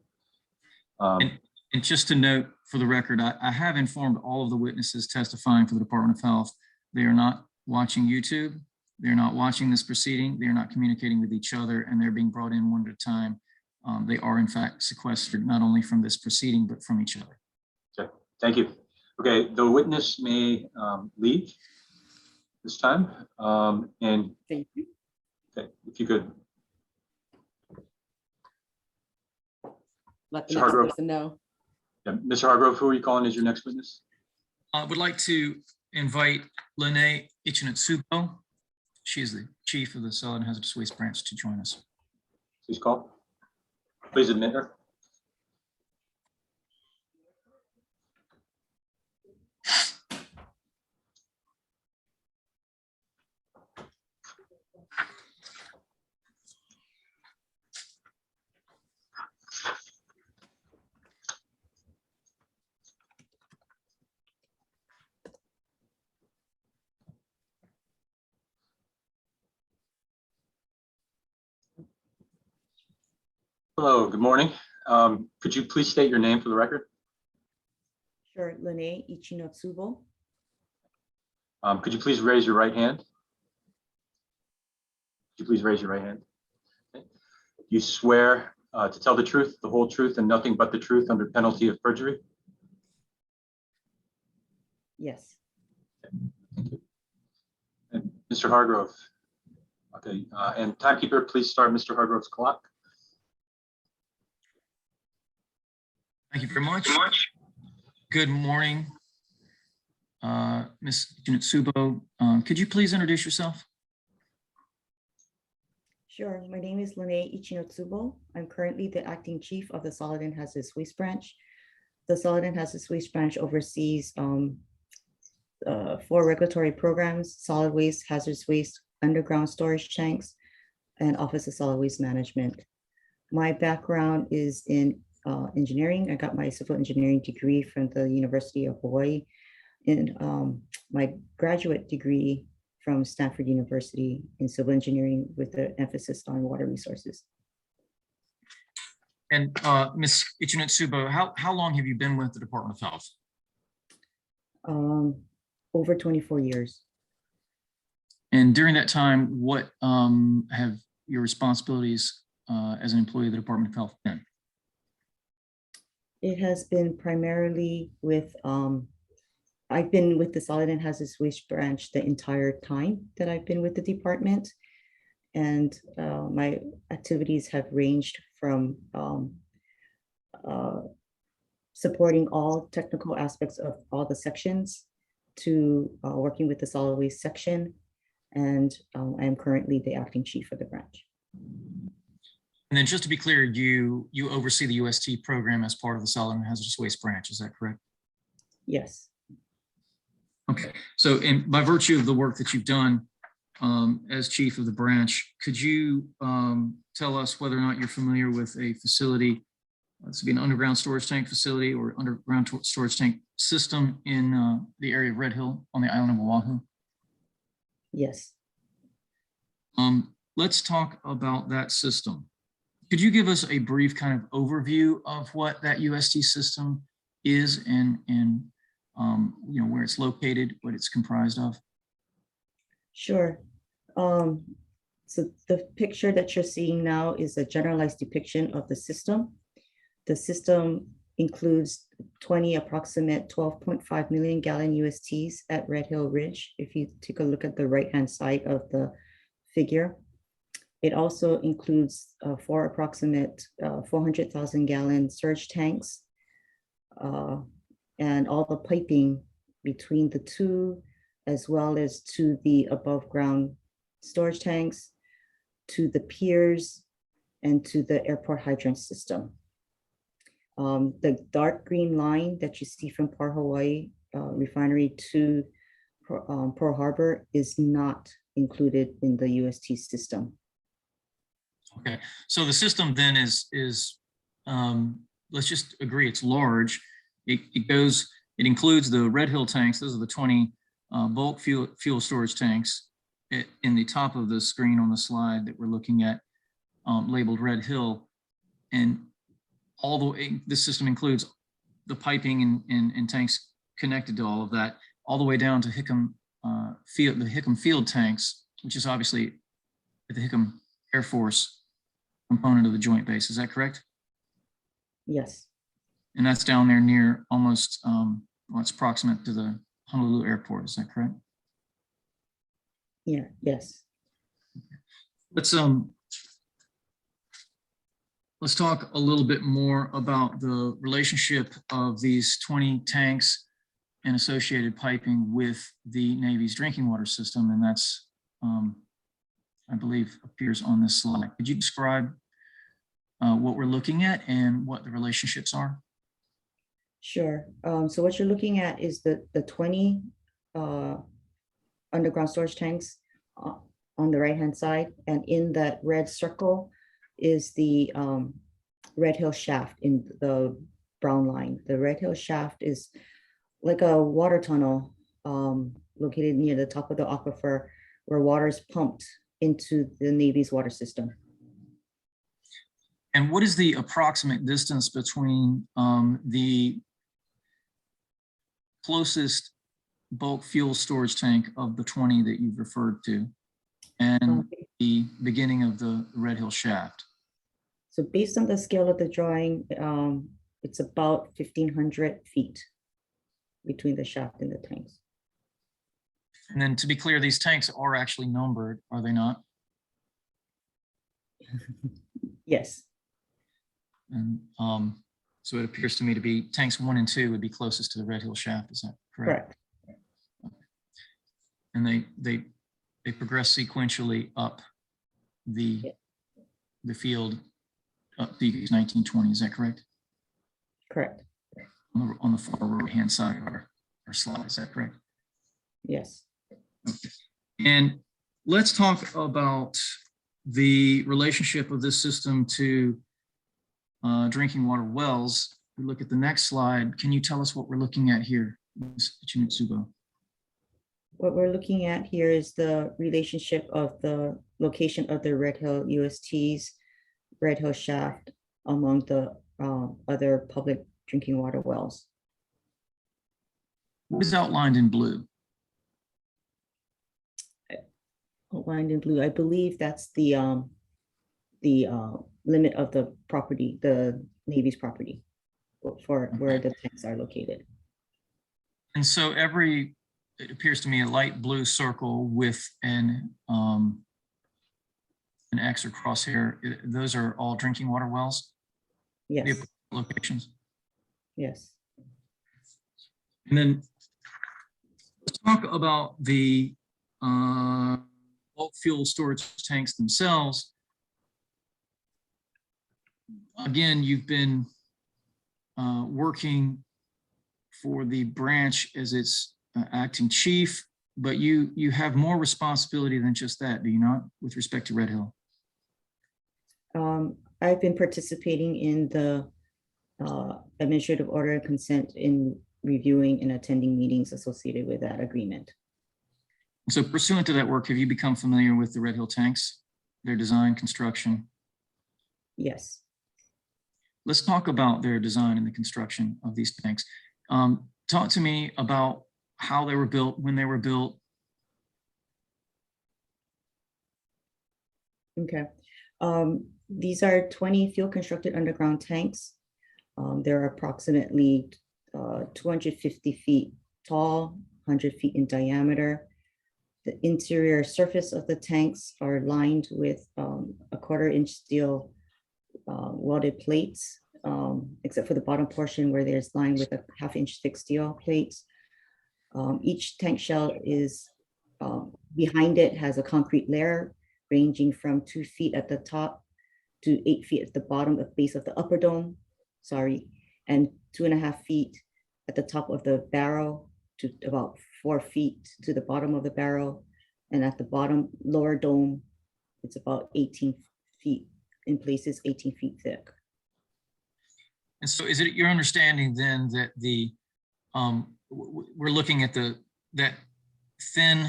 And just to note for the record, I have informed all of the witnesses testifying for the Department of Health. They are not watching YouTube. They're not watching this proceeding. They're not communicating with each other, and they're being brought in one at a time. They are in fact sequestered, not only from this proceeding, but from each other. Okay, thank you. Okay, the witness may leave this time. And Thank you. okay, if you could. Let the Mr. next Hargrove. person know. Yeah, Mr. Hargrove, who are you calling as your next witness? I would like to invite Lene Ichinatsubo. She is the chief of the Solid Hazardous Waste Branch to join us. Please call. Please admit her. Hello, good morning. Could you please state your name for the record? Sure, Lene Ichinatsubo. Could you please raise your right hand? Could you please raise your right hand? Okay. You swear to tell the truth, the whole truth, and nothing but the truth under penalty of perjury? Yes. Thank you. And Mr. Hargrove. Okay, and timekeeper, please start Mr. Hargrove's clock. Thank you very much. Good morning, Ms. Junitsubo, could you please introduce yourself? Sure. My name is Lene Ichinotsubo. I'm currently the acting chief of the Solid and Hazardous Waste Branch. The Solid and Hazardous Waste Branch oversees 4 regulatory programs: solid waste, hazardous waste, underground storage tanks, and Office of Solid Waste Management. My background is in engineering. I got my civil engineering degree from the University of Hawaii, and my graduate degree from Stanford University in civil engineering with an emphasis on water resources. And Ms. Ichinotsubo, how long have you been with the Department of Health? Over 24 years. And during that time, what have your responsibilities as an employee of the Department of Health been? It has been primarily with, I've been with the Solid and Hazardous Waste Branch the entire time that I've been with the department. And my activities have ranged from supporting all technical aspects of all the sections to working with the solid waste section. And I am currently the acting chief of the branch. And then just to be clear, you oversee the UST program as part of the Solid and Hazardous Waste Branch, is that correct? Yes. Okay, so by virtue of the work that you've done as chief of the branch, could you tell us whether or not you're familiar with a facility, this would be an underground storage tank facility or underground storage tank system in the area of Red Hill on the island of Oahu? Yes. Let's talk about that system. Could you give us a brief kind of overview of what that UST system is and you know, where it's located, what it's comprised of? Sure. So the picture that you're seeing now is a generalized depiction of the system. The system includes 20 approximate 12.5 million gallon USTs at Red Hill Ridge. If you take a look at the right-hand side of the figure, it also includes 4 approximate 400,000 gallon surge tanks and all the piping between the two, as well as to the above ground storage tanks, to the piers, and to the airport hydrant system. The dark green line that you see from Port Hawaii refinery to Pearl Harbor is not included in the UST system. Okay, so the system then is let's just agree it's large. It includes the Red Hill tanks. Those are the 20 bulk fuel storage tanks in the top of the screen on the slide that we're looking at, labeled Red Hill. And all the way, this system includes the piping and tanks connected to all of that, all the way down to Hickam Field, the Hickam Field tanks, which is obviously the Hickam Air Force component of the Joint Base. Is that correct? Yes. And that's down there near almost, well, it's proximate to the Honolulu Airport. Is that correct? Yeah. Yes. Let's talk a little bit more about the relationship of these 20 tanks and associated piping with the Navy's drinking water system. And that's, I believe, appears on this slide. Could you describe what we're looking at and what the relationships are? Sure. So what you're looking at is the 20 underground storage tanks on the right-hand side. And in that red circle is the Red Hill shaft in the brown line. The Red Hill shaft is like a water tunnel located near the top of the aquifer where water is pumped into the Navy's water system. And what is the approximate distance between the closest bulk fuel storage tank of the 20 that you've referred to and the beginning of the Red Hill shaft? So based on the scale of the drawing, it's about 1,500 feet between the shaft and the tanks. And then to be clear, these tanks are actually numbered, are they not? Yes. And so it appears to me to be tanks 1 and 2 would be closest to the Red Hill shaft. Is that correct? Correct. and they progress sequentially up the field up the 1920. Is that correct? Correct. On the far right-hand side of our slide, is that correct? Yes. Okay. And let's talk about the relationship of this system to drinking water wells. We look at the next slide. Can you tell us what we're looking at here, Ms. Ichimutsubo? What we're looking at here is the relationship of the location of the Red Hill UST's Red Hill shaft among the other public drinking water wells. What is outlined in blue? Outlined in blue, I believe that's the limit of the property, the Navy's property for where the tanks are located. And so it appears to me, a light blue circle with an X or crosshair, those are all drinking water wells? Yes, The locations. yes. And then let's talk about the bulk fuel storage tanks themselves. Again, you've been working for the branch as its acting chief, but you have more responsibility than just that, do you not, with respect to Red Hill? I've been participating in the administrative order and consent in reviewing and attending meetings associated with that agreement. So pursuant to that work, have you become familiar with the Red Hill tanks, their design, construction? Yes. Let's talk about their design and the construction of these tanks. Talk to me about how they were built, when they were built. Okay. These are 20 field constructed underground tanks. They're approximately 250 feet tall, 100 feet in diameter. The interior surface of the tanks are lined with a 1/4-inch steel welded plates, except for the bottom portion where there's lined with a 1/2-inch thick steel plates. Each tank shell is behind it has a concrete layer ranging from 2 feet at the top to 8 feet at the bottom of base of the upper dome, and 2.5 feet at the top of the barrel to about 4 feet to the bottom of the barrel. And at the bottom lower dome, it's about 18 feet, in places 18 feet thick. And so is it your understanding then that the we're looking at that thin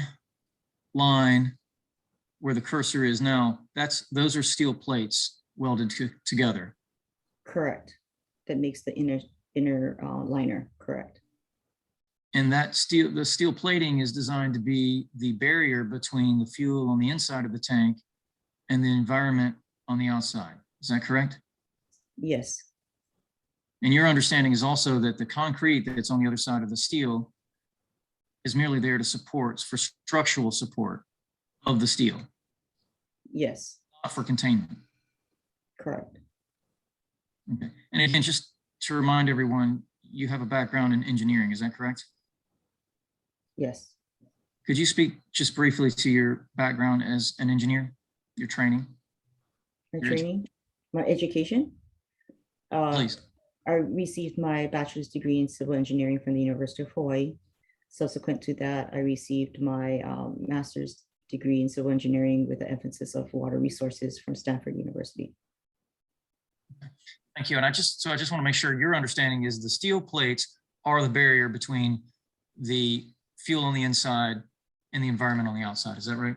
line where the cursor is now, those are steel plates welded together? Correct. That makes the inner liner, correct. And the steel plating is designed to be the barrier between the fuel on the inside of the tank and the environment on the outside. Is that correct? Yes, And your understanding is also that the concrete that's on the other side of the steel is merely there to support, for structural support of the steel, yes, not for containment. correct. Okay. And again, just to remind everyone, you have a background in engineering, is that correct? Yes. Could you speak just briefly to your background as an engineer, your training? My Your edu- training, my education. Please. I received my bachelor's degree in civil engineering from the University of Hawaii. Subsequent to that, I received my master's degree in civil engineering with the emphasis of water resources from Stanford University. Thank you. And I just want to make sure your understanding is the steel plates are the barrier between the fuel on the inside and the environment on the outside. Is that right?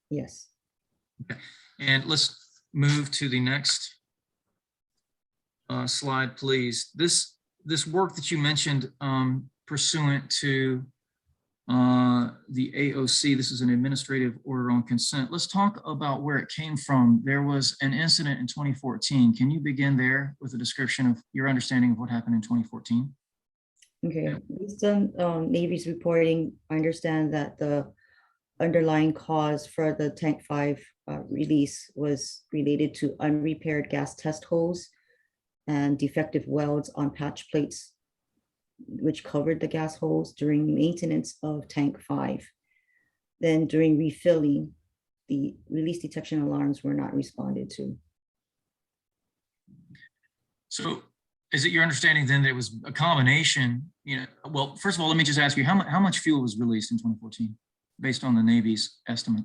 Yes. Okay. And let's move to the next slide, please. This work that you mentioned pursuant to the AOC, this is an administrative order on consent. Let's talk about where it came from. There was an incident in 2014. Can you begin there with a description of your understanding of what happened in 2014? Okay, based on Navy's reporting, I understand that the underlying cause for the Tank 5 release was related to unrepaired gas test hose and defective welds on patch plates, which covered the gas hose during maintenance of Tank 5. Then during refilling, the release detection alarms were not responded to. So is it your understanding then that it was a combination, well, first of all, let me just ask you, how much fuel was released in 2014 based on the Navy's estimate?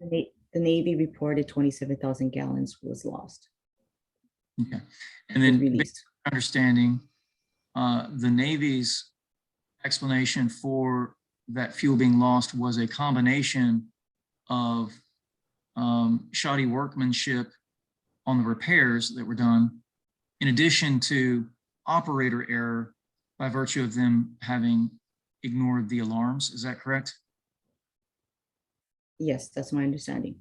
The Navy reported 27,000 gallons was lost. Okay. And then Released. based on understanding, the Navy's explanation for that fuel being lost was a combination of shoddy workmanship on the repairs that were done, in addition to operator error by virtue of them having ignored the alarms. Is that correct? Yes, that's my understanding.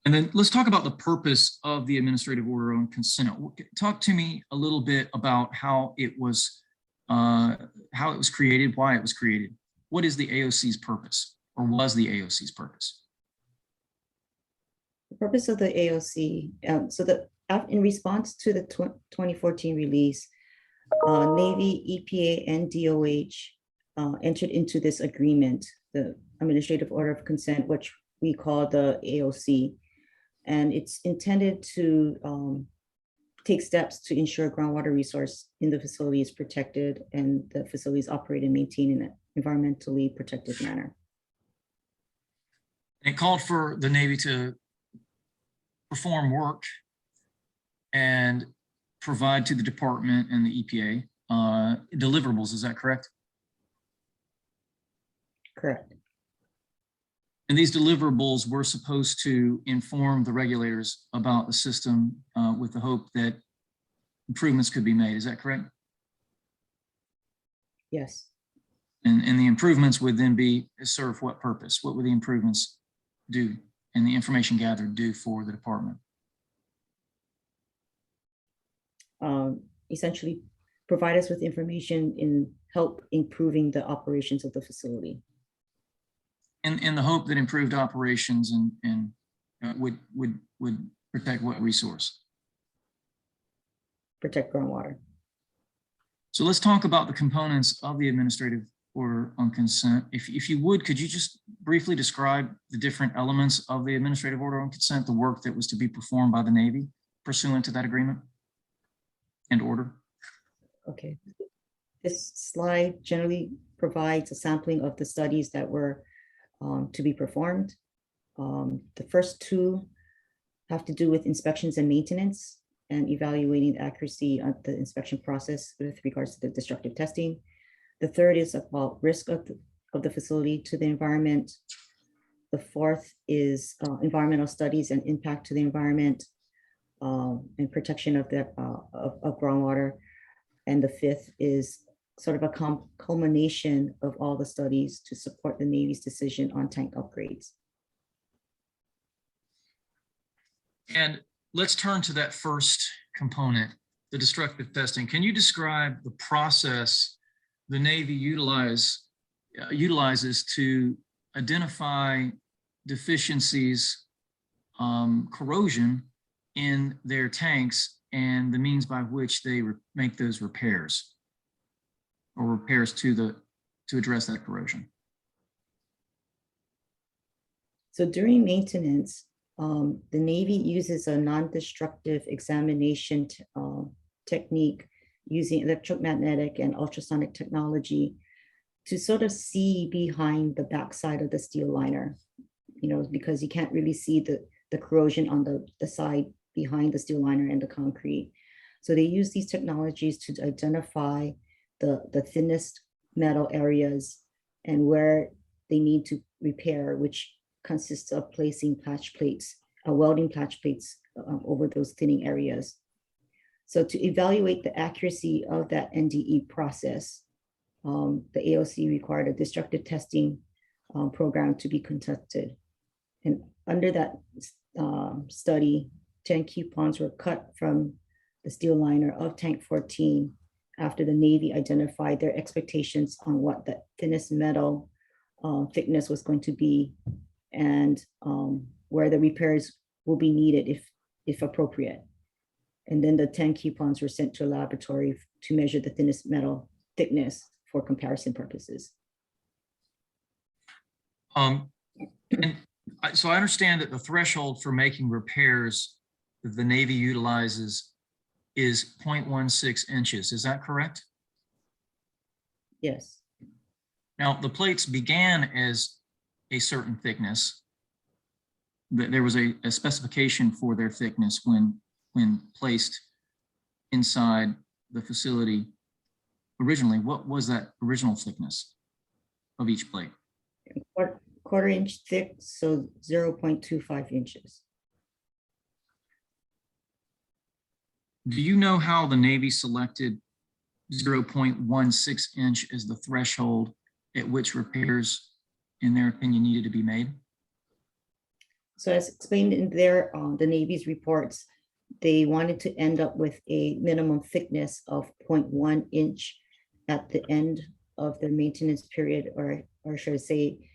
And then let's talk about the purpose of the administrative order on consent. Talk to me a little bit about how it was created, why it was created. What is the AOC's purpose, or was the AOC's purpose? The purpose of the AOC, in response to the 2014 release, Navy, EPA, and DOH entered into this agreement, the Administrative Order of Consent, which we call the AOC. And it's intended to take steps to ensure groundwater resource in the facility is protected and the facilities operate and maintain in an environmentally protected manner. It called for the Navy to perform work and provide to the department and the EPA deliverables. Is that correct? Correct. And these deliverables were supposed to inform the regulators about the system with the hope that improvements could be made. Is that correct? Yes. And the improvements would then be serve what purpose? What would the improvements do and the information gathered do for the department? Essentially provide us with information in help improving the operations of the facility. In the hope that improved operations and would protect what resource? Protect groundwater. So let's talk about the components of the administrative order on consent. If you would, could you just briefly describe the different elements of the administrative order on consent, the work that was to be performed by the Navy pursuant to that agreement and order? Okay. This slide generally provides a sampling of the studies that were to be performed. The first two have to do with inspections and maintenance and evaluating the accuracy of the inspection process with regards to the destructive testing. The third is about risk of the facility to the environment. The fourth is environmental studies and impact to the environment and protection of groundwater. And the fifth is sort of a culmination of all the studies to support the Navy's decision on tank upgrades. And let's turn to that first component, the destructive testing. Can you describe the process the Navy utilizes to identify deficiencies, corrosion in their tanks and the means by which they make those repairs or repairs to address that corrosion? So during maintenance, the Navy uses a non-destructive examination technique using electromagnetic and ultrasonic technology to sort of see behind the backside of the steel liner, because you can't really see the corrosion on the side behind the steel liner and the concrete. So they use these technologies to identify the thinnest metal areas and where they need to repair, which consists of placing patch plates, welding patch plates over those thinning areas. So to evaluate the accuracy of that NDE process, the AOC required a destructive testing program to be conducted. And under that study, 10 coupons were cut from the steel liner of tank 14 after the Navy identified their expectations on what the thinnest metal thickness was going to be and where the repairs will be needed if appropriate. And then the 10 coupons were sent to a laboratory to measure the thinnest metal thickness for comparison purposes. So I understand that the threshold for making repairs that the Navy utilizes is 0.16 inches. Is that correct? Yes, Now, the plates began as a certain thickness. There was a specification for their thickness when placed inside the facility originally. What was that original thickness of each plate? quarter inch thick, so 0.25 inches. Do you know how the Navy selected 0.16 inch as the threshold at which repairs, in their opinion, needed to be made? So as explained in their, the Navy's reports, they wanted to end up with a minimum thickness of 0.1 inch at the end of their maintenance period, or should I say,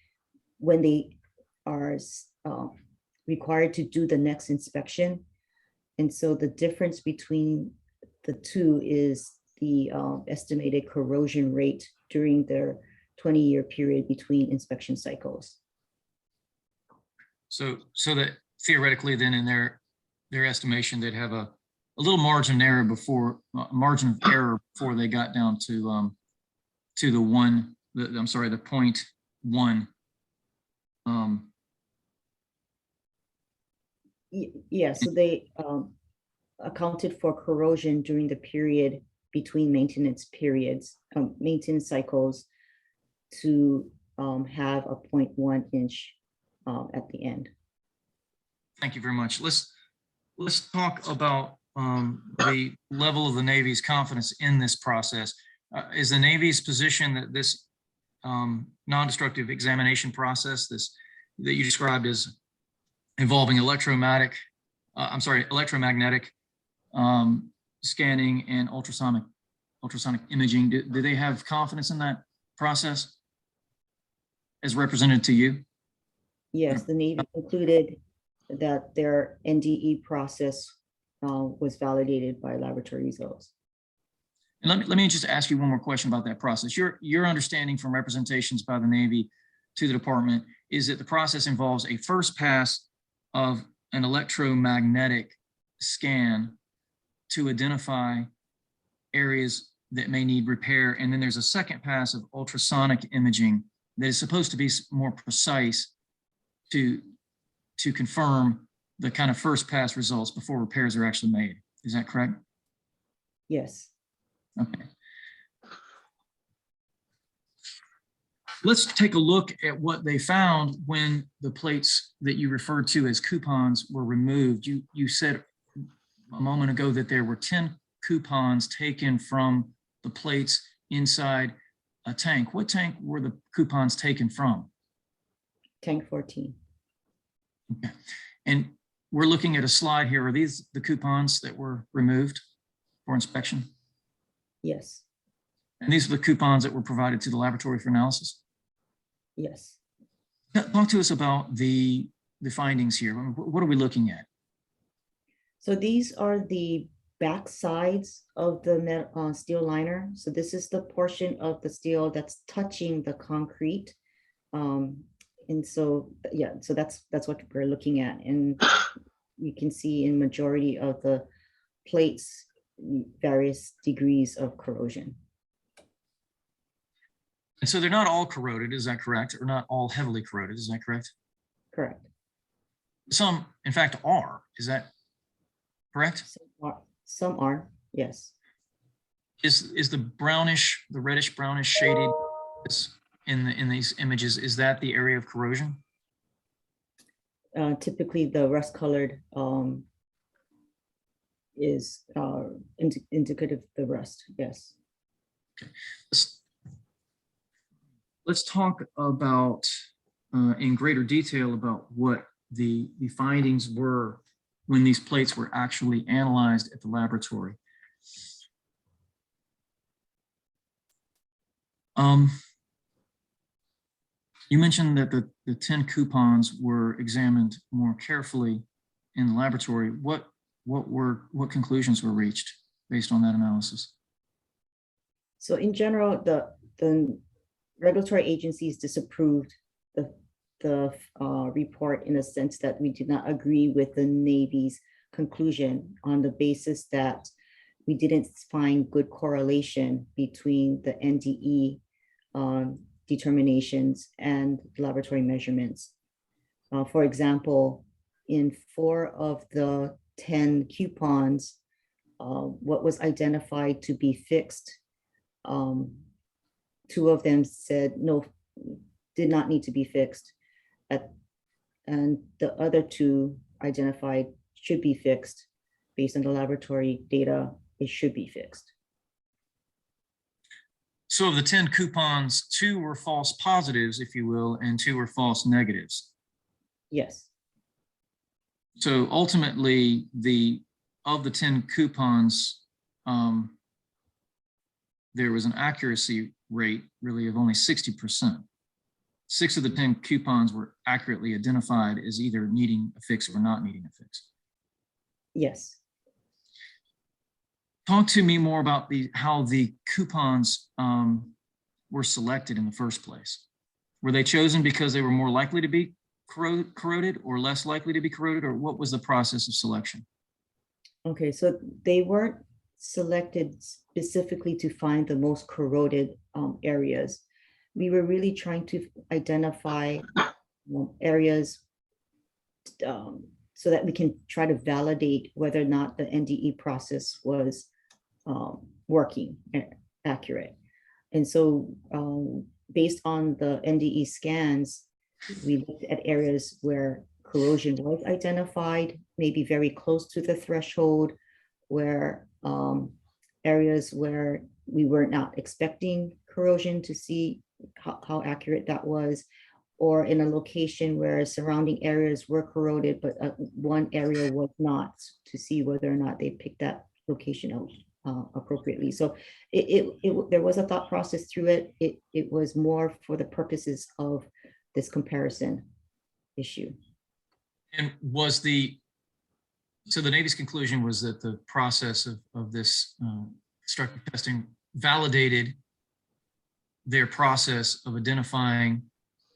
when they are required to do the next inspection. And so the difference between the two is the estimated corrosion rate during their 20-year period between inspection cycles. So that theoretically, then in their estimation, they'd have a little margin of error before they got down to the 0.1. Yeah, so they accounted for corrosion during the period between maintenance periods, maintenance cycles, to have a 0.1 inch at the end. Thank you very much. Let's talk about the level of the Navy's confidence in this process. Is the Navy's position that this non-destructive examination process, that you described as involving electromagnetic scanning and ultrasonic imaging, do they have confidence in that process as represented to you? Yes, the Navy concluded that their NDE process was validated by laboratory results. And let me just ask you one more question about that process. Your understanding from representations by the Navy to the department is that the process involves a first pass of an electromagnetic scan to identify areas that may need repair, and then there's a second pass of ultrasonic imaging that is supposed to be more precise to confirm the kind of first pass results before repairs are actually made. Is that correct? Yes. Okay. Let's take a look at what they found when the plates that you referred to as coupons were removed. You said a moment ago that there were 10 coupons taken from the plates inside a tank. What tank were the coupons taken from? Tank 14. Okay. And we're looking at a slide here. Are these the coupons that were removed for inspection? Yes. And these are the coupons that were provided to the laboratory for analysis? Yes. Talk to us about the findings here. What are we looking at? So these are the back sides of the steel liner. So this is the portion of the steel that's touching the concrete. And so, yeah, so that's what we're looking at. And you can see in majority of the plates, various degrees of corrosion. And so they're not all corroded, is that correct? Or not all heavily corroded, is that correct? Correct. Some, in fact, are. Is that correct? Some are, yes. Is the brownish, the reddish brownish shaded in these images, is that the area of corrosion? Typically the rust colored is indicative of the rust, yes. Okay. Let's talk about in greater detail about what the findings were when these plates were actually analyzed at the laboratory. You mentioned that the 10 coupons were examined more carefully in the laboratory. What conclusions were reached based on that analysis? So in general, the regulatory agencies disapproved the report in a sense that we did not agree with the Navy's conclusion on the basis that we didn't find good correlation between the NDE determinations and laboratory measurements. For example, in 4 of the 10 coupons, what was identified to be fixed, 2 of them said no, did not need to be fixed. And the other 2 identified should be fixed. Based on the laboratory data, it should be fixed. So of the 10 coupons, 2 were false positives, if you will, and 2 were false negatives. Yes, So ultimately, of the 10 coupons, there was an accuracy rate really of only 60%. 6 of the 10 coupons were accurately identified as either needing a fix or not needing a fix. yes. Talk to me more about how the coupons were selected in the first place. Were they chosen because they were more likely to be corroded or less likely to be corroded, or what was the process of selection? Okay, so they weren't selected specifically to find the most corroded areas. We were really trying to identify areas so that we can try to validate whether or not the NDE process was working accurate. And so based on the NDE scans, we looked at areas where corrosion was identified, maybe very close to the threshold, where areas where we were not expecting corrosion to see how accurate that was, or in a location where surrounding areas were corroded, but one area was not, to see whether or not they picked that location out appropriately. So there was a thought process through it. It was more for the purposes of this comparison issue. And so the Navy's conclusion was that the process of this destructive testing validated their process of identifying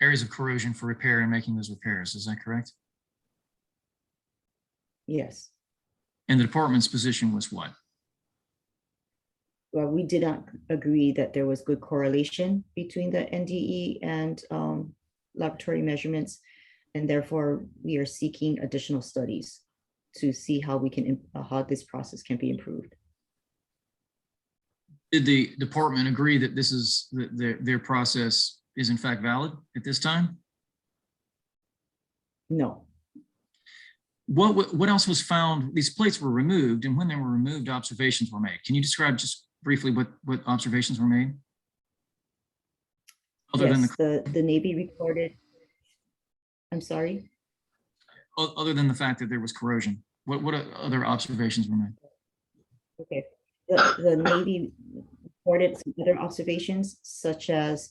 areas of corrosion for repair and making those repairs. Is that correct? Yes. And the department's position was what? Well, we did not agree that there was good correlation between the NDE and laboratory measurements, and therefore we are seeking additional studies to see how we can how this process can be improved. Did the department agree that this is their process is in fact valid at this time? No. What else was found? These plates were removed, and when they were removed, observations were made. Can you describe just briefly what observations were made? Other than the Navy recorded. I'm sorry. Other than the fact that there was corrosion, what other observations were made? Okay, the Navy reported some other observations, such as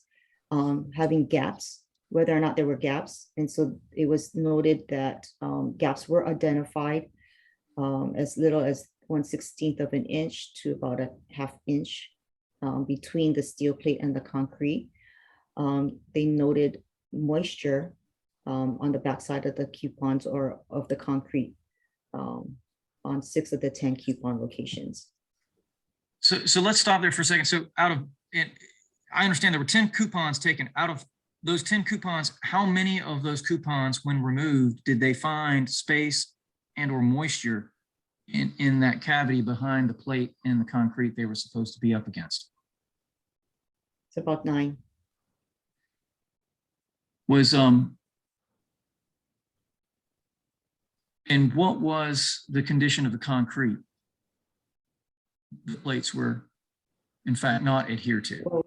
having gaps, whether or not there were gaps. And so it was noted that gaps were identified as little as 1/16 of an inch to about a ½ inch between the steel plate and the concrete. They noted moisture on the backside of the coupons or of the concrete on 6 of the 10 coupon locations. So let's stop there for a second. So I understand there were 10 coupons taken. Out of those 10 coupons, how many of those coupons, when removed, did they find space and or moisture in that cavity behind the plate and the concrete they were supposed to be up against? It's about 9. And what was the condition of the concrete? The plates were, in fact, not adhered to.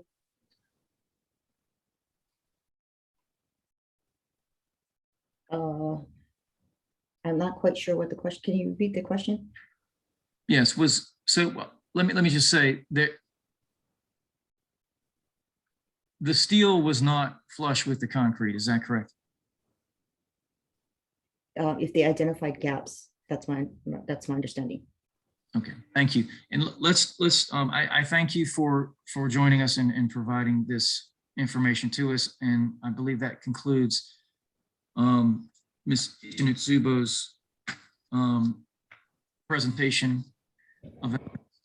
I'm not quite sure what the question. Can you repeat the question? Yes, let me just say that the steel was not flush with the concrete. Is that correct? If they identified gaps, that's my understanding. Okay, thank you. And I thank you for joining us and providing this information to us. And I believe that concludes Ms. Ichinozubo's presentation of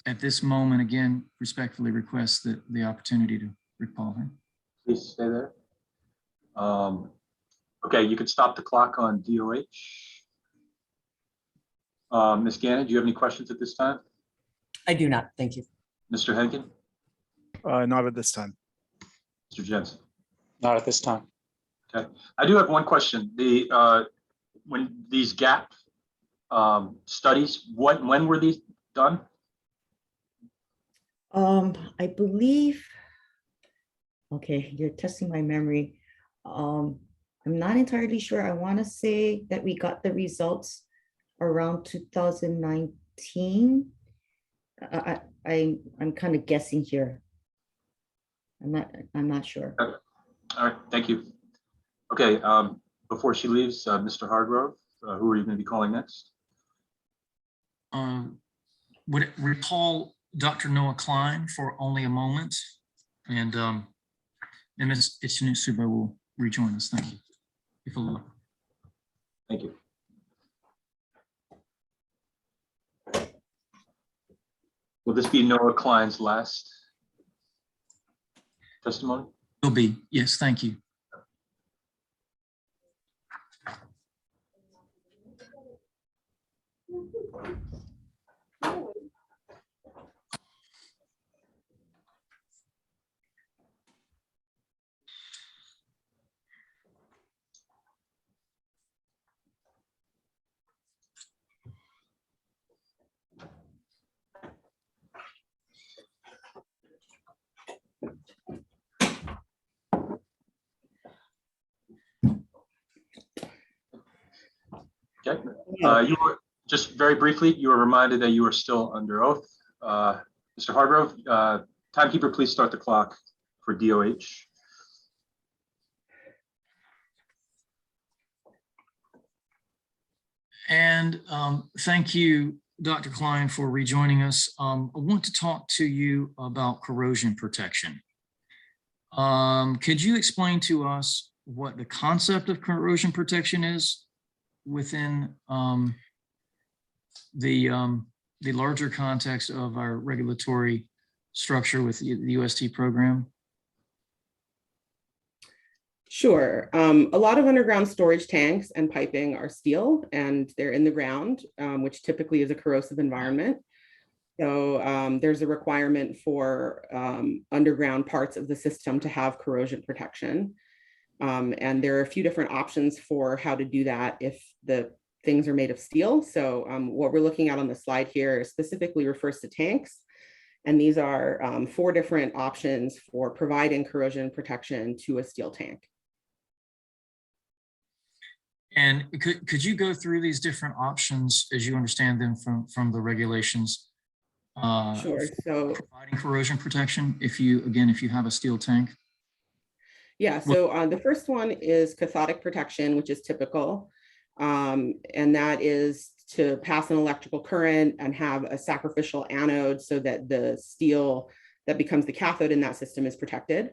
at this moment, again, respectfully request the opportunity to recall her. Please stay there. Okay, you could stop the clock on DOH. Ms. Gannon, do you have any questions at this time? I do not. Thank you. Mr. Henkin? Not at this time. Mr. Jensen? Not at this time. I do have one question. When these gap studies, when were these done? I believe, okay, you're testing my memory. I'm not entirely sure. I want to say that we got the results around 2019. I'm kind of guessing here. I'm not sure. All right, thank you. Okay, before she leaves, Mr. Hargrove, who are you going to be calling next? Would it recall Dr. Noah Klein for only a moment, and Ms. Ichinozubo will rejoin us. Thank you. If allowed. Thank you. Will this be Noah Klein's last testimony? Will be, yes, thank you. Okay, you were just very briefly, you were reminded that you are still under oath. Mr. Hargrove, timekeeper, please start the clock for DOH. And thank you, Dr. Klein, for rejoining us. I want to talk to you about corrosion protection. Could you explain to us what the concept of corrosion protection is within the larger context of our regulatory structure with the UST program? Sure. A lot of underground storage tanks and piping are steel and they're in the ground, which typically is a corrosive environment. So there's a requirement for underground parts of the system to have corrosion protection. And there are a few different options for how to do that if the things are made of steel. So what we're looking at on the slide here specifically refers to tanks. And these are 4 different options for providing corrosion protection to a steel tank. And could you go through these different options as you understand them from the regulations? Sure. So providing corrosion protection, if you have a steel tank. Yeah, so the first one is cathodic protection, which is typical. And that is to pass an electrical current and have a sacrificial anode so that the steel that becomes the cathode in that system is protected.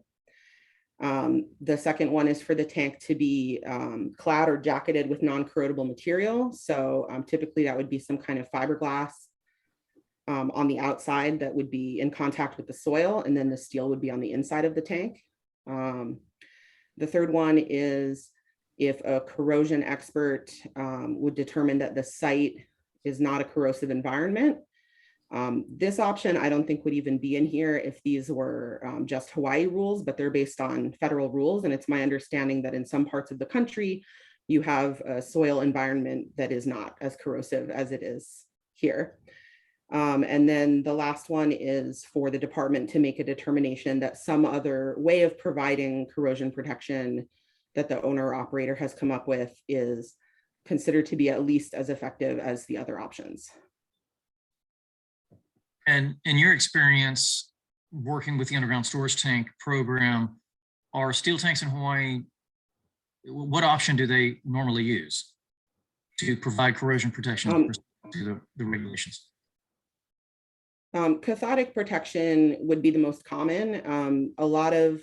The second one is for the tank to be clad or jacketed with non-corrodable material. So typically that would be some kind of fiberglass on the outside that would be in contact with the soil, and then the steel would be on the inside of the tank. The third one is if a corrosion expert would determine that the site is not a corrosive environment. This option I don't think would even be in here if these were just Hawaii rules, but they're based on federal rules. And it's my understanding that in some parts of the country, you have a soil environment that is not as corrosive as it is here. And then the last one is for the department to make a determination that some other way of providing corrosion protection that the owner or operator has come up with is considered to be at least as effective as the other options. And in your experience working with the underground storage tank program, are steel tanks in Hawaii, what option do they normally use to provide corrosion protection to the regulations? Cathodic protection would be the most common. A lot of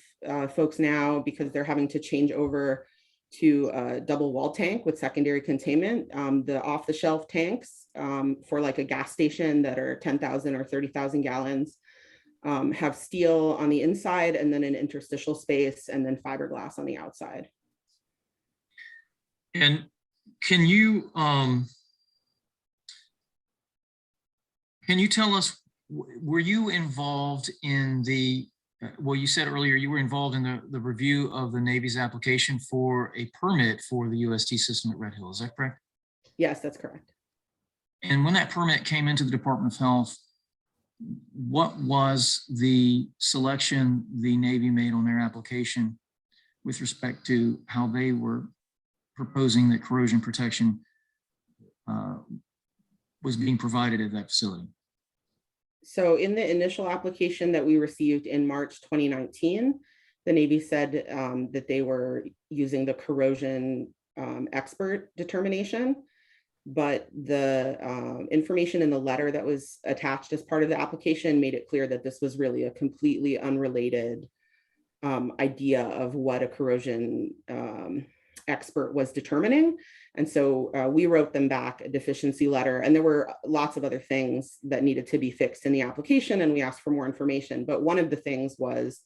folks now, because they're having to change over to a double wall tank with secondary containment. The off-the-shelf tanks for like a gas station that are 10,000 or 30,000 gallons have steel on the inside and then an interstitial space and then fiberglass on the outside. And can you tell us, were you involved in the, well, you said earlier you were involved in the review of the Navy's application for a permit for the UST system at Red Hill, is that correct? Yes, that's correct. And when that permit came into the Department of Health, what was the selection the Navy made on their application with respect to how they were proposing that corrosion protection was being provided at that facility? So in the initial application that we received in March 2019, the Navy said that they were using the corrosion expert determination, but the information in the letter that was attached as part of the application made it clear that this was really a completely unrelated idea of what a corrosion expert was determining. And so we wrote them back a deficiency letter, and there were lots of other things that needed to be fixed in the application, and we asked for more information. But one of the things was,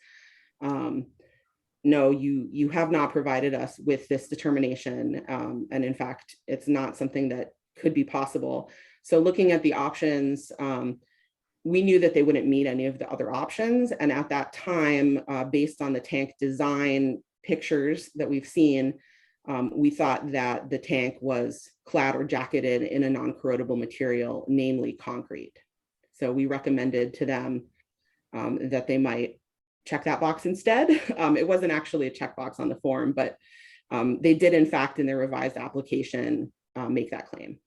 no, you have not provided us with this determination. And in fact, it's not something that could be possible. So looking at the options, we knew that they wouldn't meet any of the other options. And at that time, based on the tank design pictures that we've seen, we thought that the tank was clad or jacketed in a non-corrodable material, namely concrete. So we recommended to them that they might check that box instead. It wasn't actually a checkbox on the form, but they did in fact in their revised application make that claim.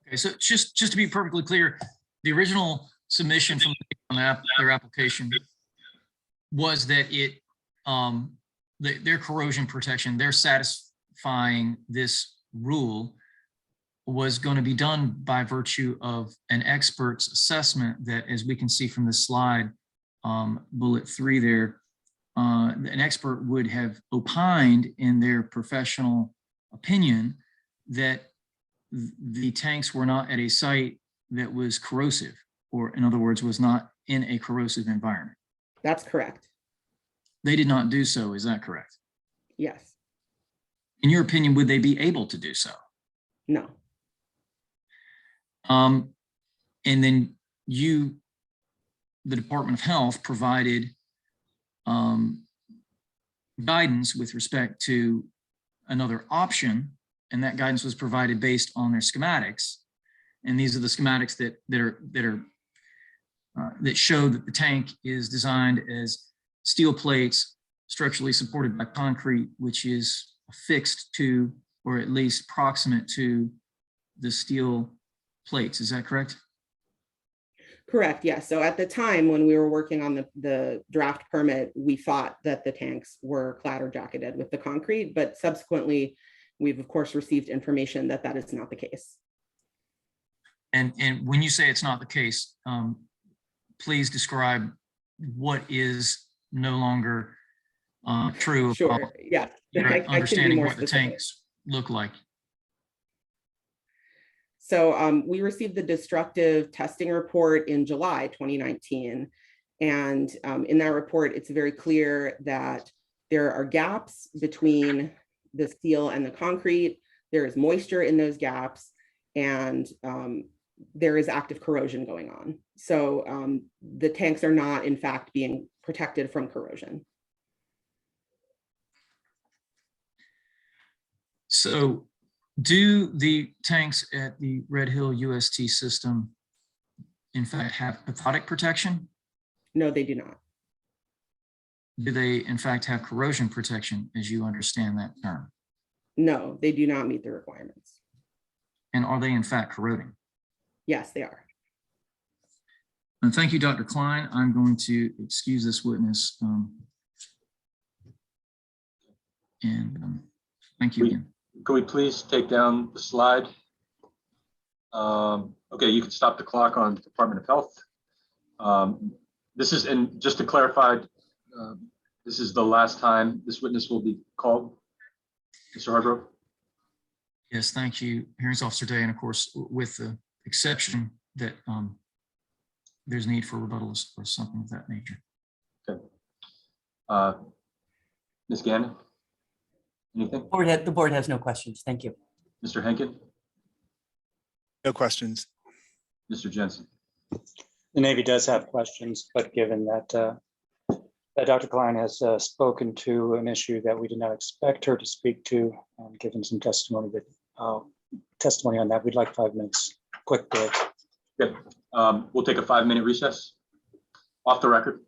Okay, so just to be perfectly clear, the original submission from their application was that it their corrosion protection, their satisfying this rule was going to be done by virtue of an expert's assessment that, as we can see from this slide, bullet 3 there, an expert would have opined in their professional opinion that the tanks were not at a site that was corrosive, or in other words, was not in a corrosive environment. That's correct. They did not do so, is that correct? Yes. In your opinion, would they be able to do so? No. And then you, the Department of Health, provided guidance with respect to another option, and that guidance was provided based on their schematics. And these are the schematics that show that the tank is designed as steel plates structurally supported by concrete, which is affixed to, or at least proximate to, the steel plates. Is that correct? Correct, yes. So at the time when we were working on the draft permit, we thought that the tanks were clad or jacketed with the concrete, but subsequently, we've of course received information that that is not the case. And when you say it's not the case, please describe what is no longer true Sure, about yeah. your I can be understanding more what the specific. tanks look like. So we received the destructive testing report in July 2019. And in that report, it's very clear that there are gaps between the steel and the concrete. There is moisture in those gaps, and there is active corrosion going on. So the tanks are not, in fact, being protected from corrosion. So do the tanks at the Red Hill UST system, in fact, have cathodic protection? No, they do not. Do they, in fact, have corrosion protection, as you understand that term? No, they do not meet the requirements. And are they, in fact, corroding? Yes, they are. And thank you, Dr. Klein. I'm going to excuse this witness. Thank you again. Can we please take down the slide? Okay, you can stop the clock on Department of Health. This is, and just to clarify, this is the last time this witness will be called. Mr. Hargrove? Yes, thank you, Hearings Officer Day. And of course, with the exception that there's need for rebuttals or something of that nature. Okay. Ms. Gannon? Anything? The board has no questions. Thank you. Mr. Henkin? No questions. Mr. Jensen? The Navy does have questions, but given that that Dr. Klein has spoken to an issue that we did not expect her to speak to, given some testimony on that, we'd like 5 minutes, quick break. Good. We'll take a 5-minute recess. Off the record.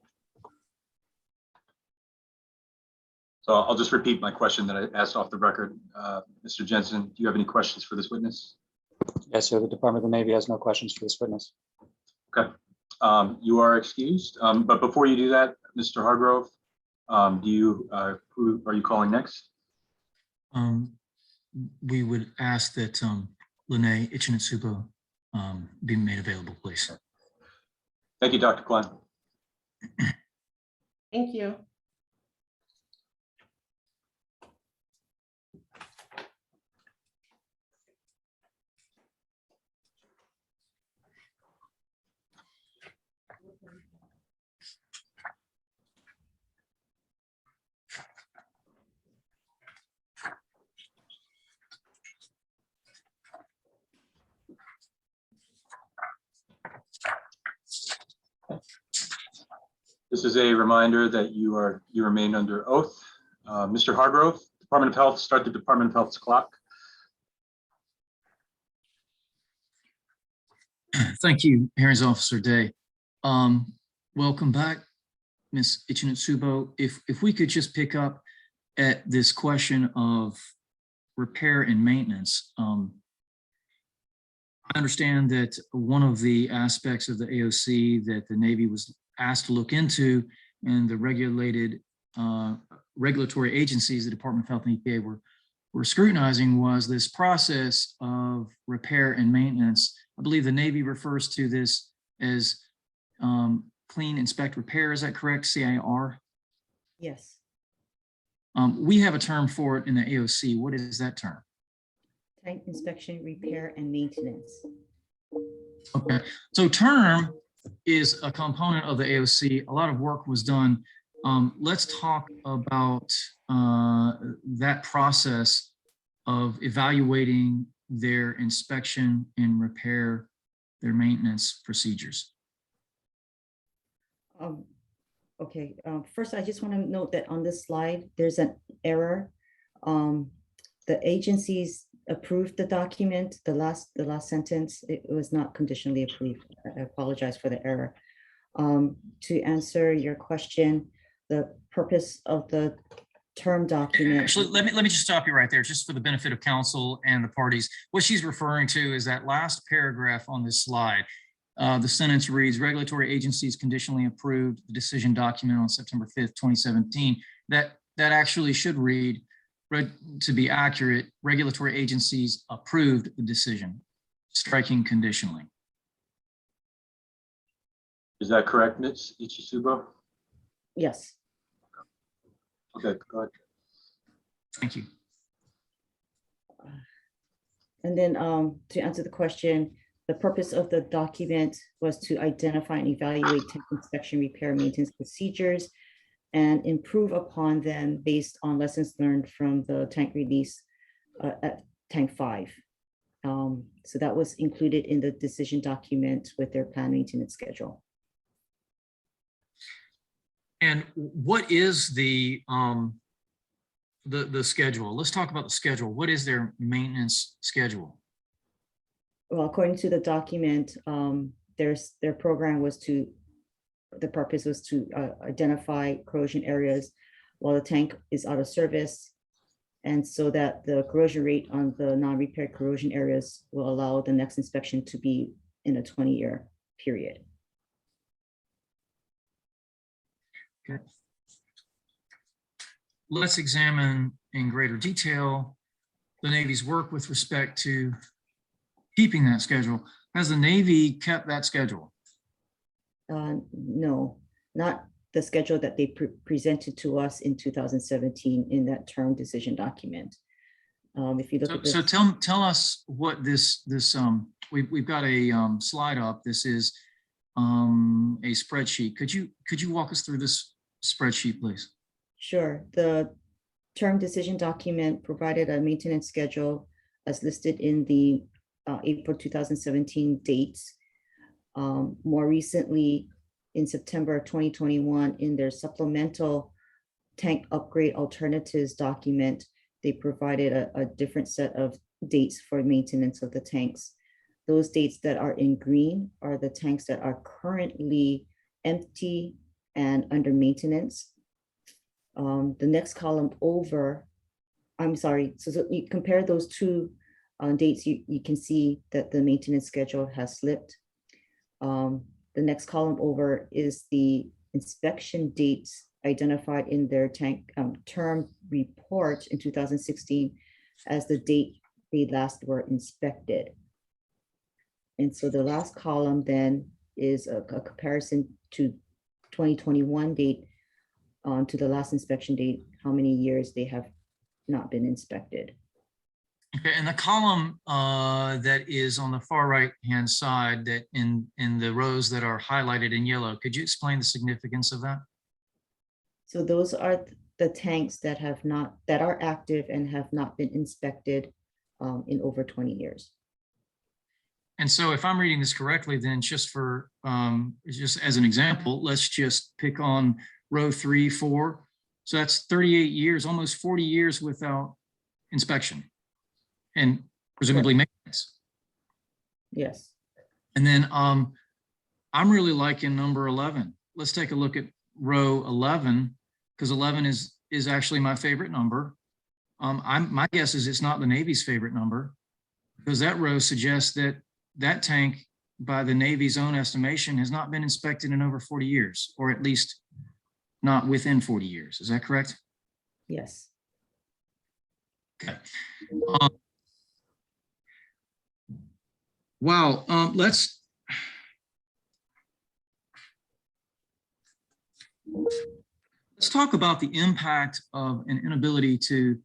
So I'll just repeat my question that I asked off the record. Mr. Jensen, do you have any questions for this witness? Yes, sir. The Department of the Navy has no questions for this witness. Okay. You are excused. But before you do that, Mr. Hargrove, who are you calling next? We would ask that Lene Ichinatsubo be made available, please. Thank you, Dr. Klein. Thank you. This is a reminder that you remain under oath. Mr. Hargrove, Department of Health, start the Department of Health's clock. Thank you, Hearings Officer Day. Welcome back, Ms. Ichinatsubo. If we could just pick up at this question of repair and maintenance. I understand that one of the aspects of the AOC that the Navy was asked to look into, and the regulated regulatory agencies, the Department of Health and EPA were scrutinizing, was this process of repair and maintenance. I believe the Navy refers to this as clean, inspect, repair. Is that correct? CIR? Yes. We have a term for it in the AOC. What is that term? Tank inspection, repair, and maintenance. Okay, so term is a component of the AOC. A lot of work was done. Let's talk about that process of evaluating their inspection and repair, their maintenance procedures. Okay, first I just want to note that on this slide, there's an error. The agencies approved the document, the last sentence, it was not conditionally approved. I apologize for the error. To answer your question, the purpose of the term document. Actually, let me just stop you right there, just for the benefit of counsel and the parties. What she's referring to is that last paragraph on this slide. The sentence reads, regulatory agencies conditionally approved the decision document on September 5th, 2017. That actually should read, to be accurate, regulatory agencies approved the decision, striking conditionally. Is that correct, Ms. Ichinatsubo? Yes. Okay, go ahead. Thank you. And then to answer the question, the purpose of the document was to identify and evaluate tank inspection, repair, maintenance procedures, and improve upon them based on lessons learned from the tank release at Tank 5. So that was included in the decision document with their plan maintenance schedule. And what is the schedule? Let's talk about the schedule. What is their maintenance schedule? Well, according to the document, their program was to, the purpose was to identify corrosion areas while the tank is out of service, and so that the corrosion rate on the non-repair corrosion areas will allow the next inspection to be in a 20-year period. Okay. Let's examine in greater detail the Navy's work with respect to keeping that schedule. Has the Navy kept that schedule? No, not the schedule that they presented to us in 2017 in that term decision document. If you look at So this, tell us what we've got a slide up. This is a spreadsheet. Could you walk us through this spreadsheet, please? sure, the term decision document provided a maintenance schedule as listed in the April 2017 dates. More recently, in September 2021, in their supplemental tank upgrade alternatives document, they provided a different set of dates for maintenance of the tanks. Those dates that are in green are the tanks that are currently empty and under maintenance. The next column over, I'm sorry, so you compare those two dates, you can see that the maintenance schedule has slipped. The next column over is the inspection dates identified in their tank term report in 2016 as the date they last were inspected. And so the last column then is a comparison to 2021 date to the last inspection date, how many years they have not been inspected. Okay, and the column that is on the far right-hand side, that in the rows that are highlighted in yellow, could you explain the significance of that? So those are the tanks that are active and have not been inspected in over 20 years. And so if I'm reading this correctly, then just as an example, let's just pick on row 3, 4. So that's 38 years, almost 40 years without inspection and presumably maintenance. Yes. And then I'm really liking number 11. Let's take a look at row 11, because 11 is actually my favorite number. My guess is it's not the Navy's favorite number, because that row suggests that tank, by the Navy's own estimation, has not been inspected in over 40 years, or at least not within 40 years. Is that correct? Yes. Okay. Wow. Let's talk about the impact of an inability to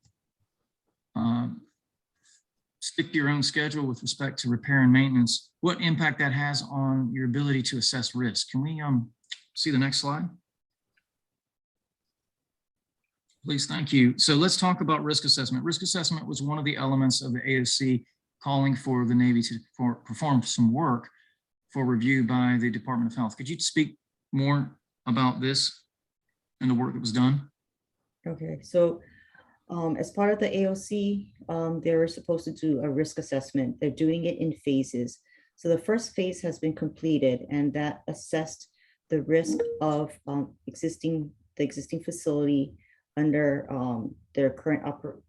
stick to your own schedule with respect to repair and maintenance, what impact that has on your ability to assess risk. Can we see the next slide? Please, thank you. So let's talk about risk assessment. Risk assessment was one of the elements of the AOC calling for the Navy to perform some work for review by the Department of Health. Could you speak more about this and the work that was done? Okay, so as part of the AOC, they were supposed to do a risk assessment. They're doing it in phases. So the first phase has been completed, and that assessed the risk of the existing facility under their current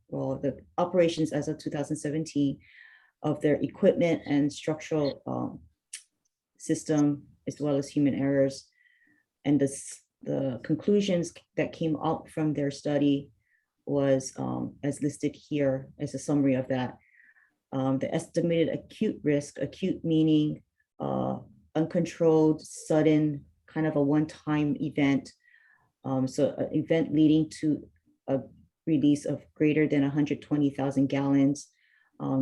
the operations as of 2017 of their equipment and structural system, as well as human errors. And the conclusions that came out from their study was as listed here as a summary of that. The estimated acute risk, acute meaning uncontrolled, sudden, kind of a one-time event. So an event leading to a release of greater than 120,000 gallons,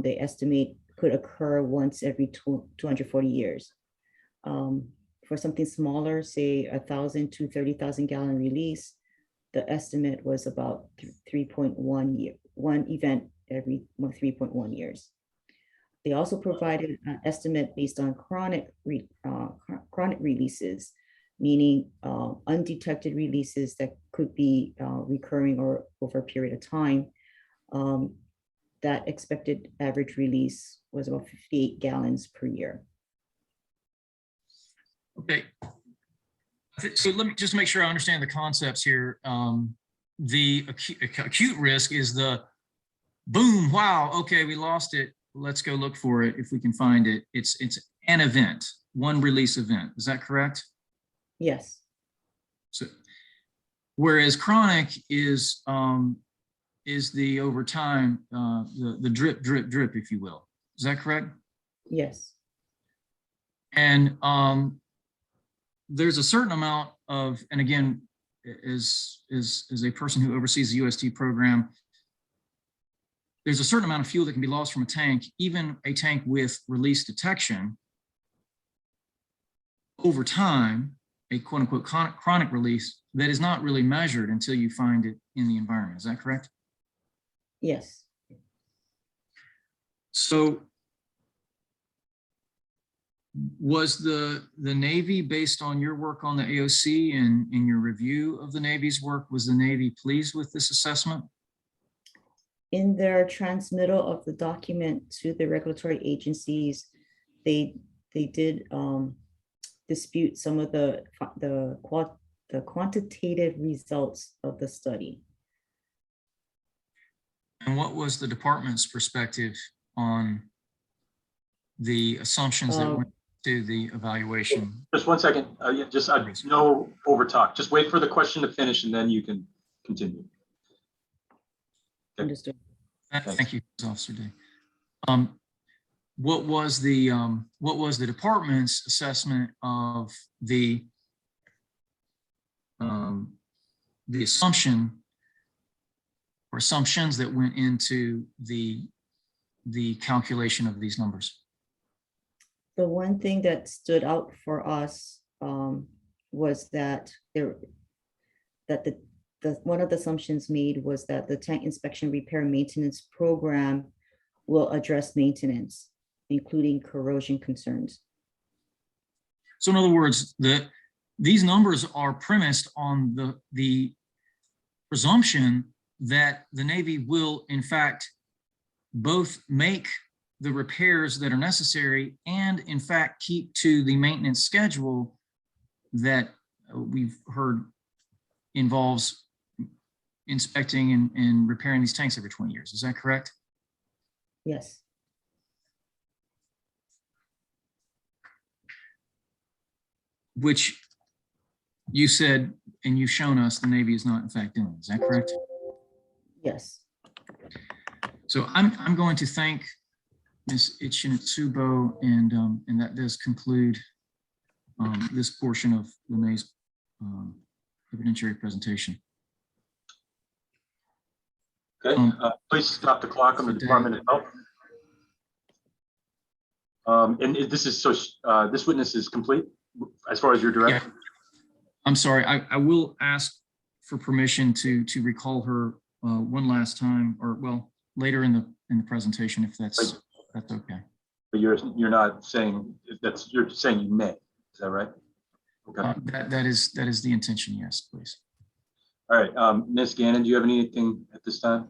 they estimate could occur once every 240 years. For something smaller, say 1,000 to 30,000 gallon release, the estimate was about 3.1 year, one event every 3.1 years. They also provided an estimate based on chronic releases, meaning undetected releases that could be recurring or over a period of time. That expected average release was about 58 gallons per year. Okay. So let me just make sure I understand the concepts here. The acute risk is the boom, wow, okay, we lost it. Let's go look for it if we can find it. It's an event, one release event. Is that correct? Yes. So, whereas chronic is the over time, the drip, drip, drip, if you will. Is that correct? Yes. And there's a certain amount of, and again, as a person who oversees the UST program, there's a certain amount of fuel that can be lost from a tank, even a tank with release detection. Over time, a quote unquote chronic release that is not really measured until you find it in the environment. Is that correct? Yes. So was the Navy, based on your work on the AOC and in your review of the Navy's work, was the Navy pleased with this assessment? In their transmittal of the document to the regulatory agencies, they did dispute some of the quantitative results of the study. And what was the department's perspective on the assumptions that went to the evaluation? Just one second. No over talk. Just wait for the question to finish and then you can continue. Understood. Thank you, Officer Day. What was the department's assessment of the assumption or assumptions that went into the calculation of these numbers? The one thing that stood out for us was that one of the assumptions made was that the tank inspection repair maintenance program will address maintenance, including corrosion concerns. So in other words, these numbers are premised on the presumption that the Navy will, in fact, both make the repairs that are necessary and, in fact, keep to the maintenance schedule that we've heard involves inspecting and repairing these tanks every 20 years. Is that correct? Yes. Which you said, and you've shown us the Navy is not in fact doing. Is that correct? Yes. So I'm going to thank Ms. Ichinitsubo, and that does conclude this portion of Renee's evidentiary presentation. Okay, please stop the clock on the Department of Health. And this is this witness is complete as far as your direction. Yeah. I'm sorry. I will ask for permission to recall her one last time, or well, later in the presentation, if that's okay. But you're not saying you're saying you may. Is that right? Okay. That is the intention. Yes, please. All right, Ms. Gannon, do you have anything at this time?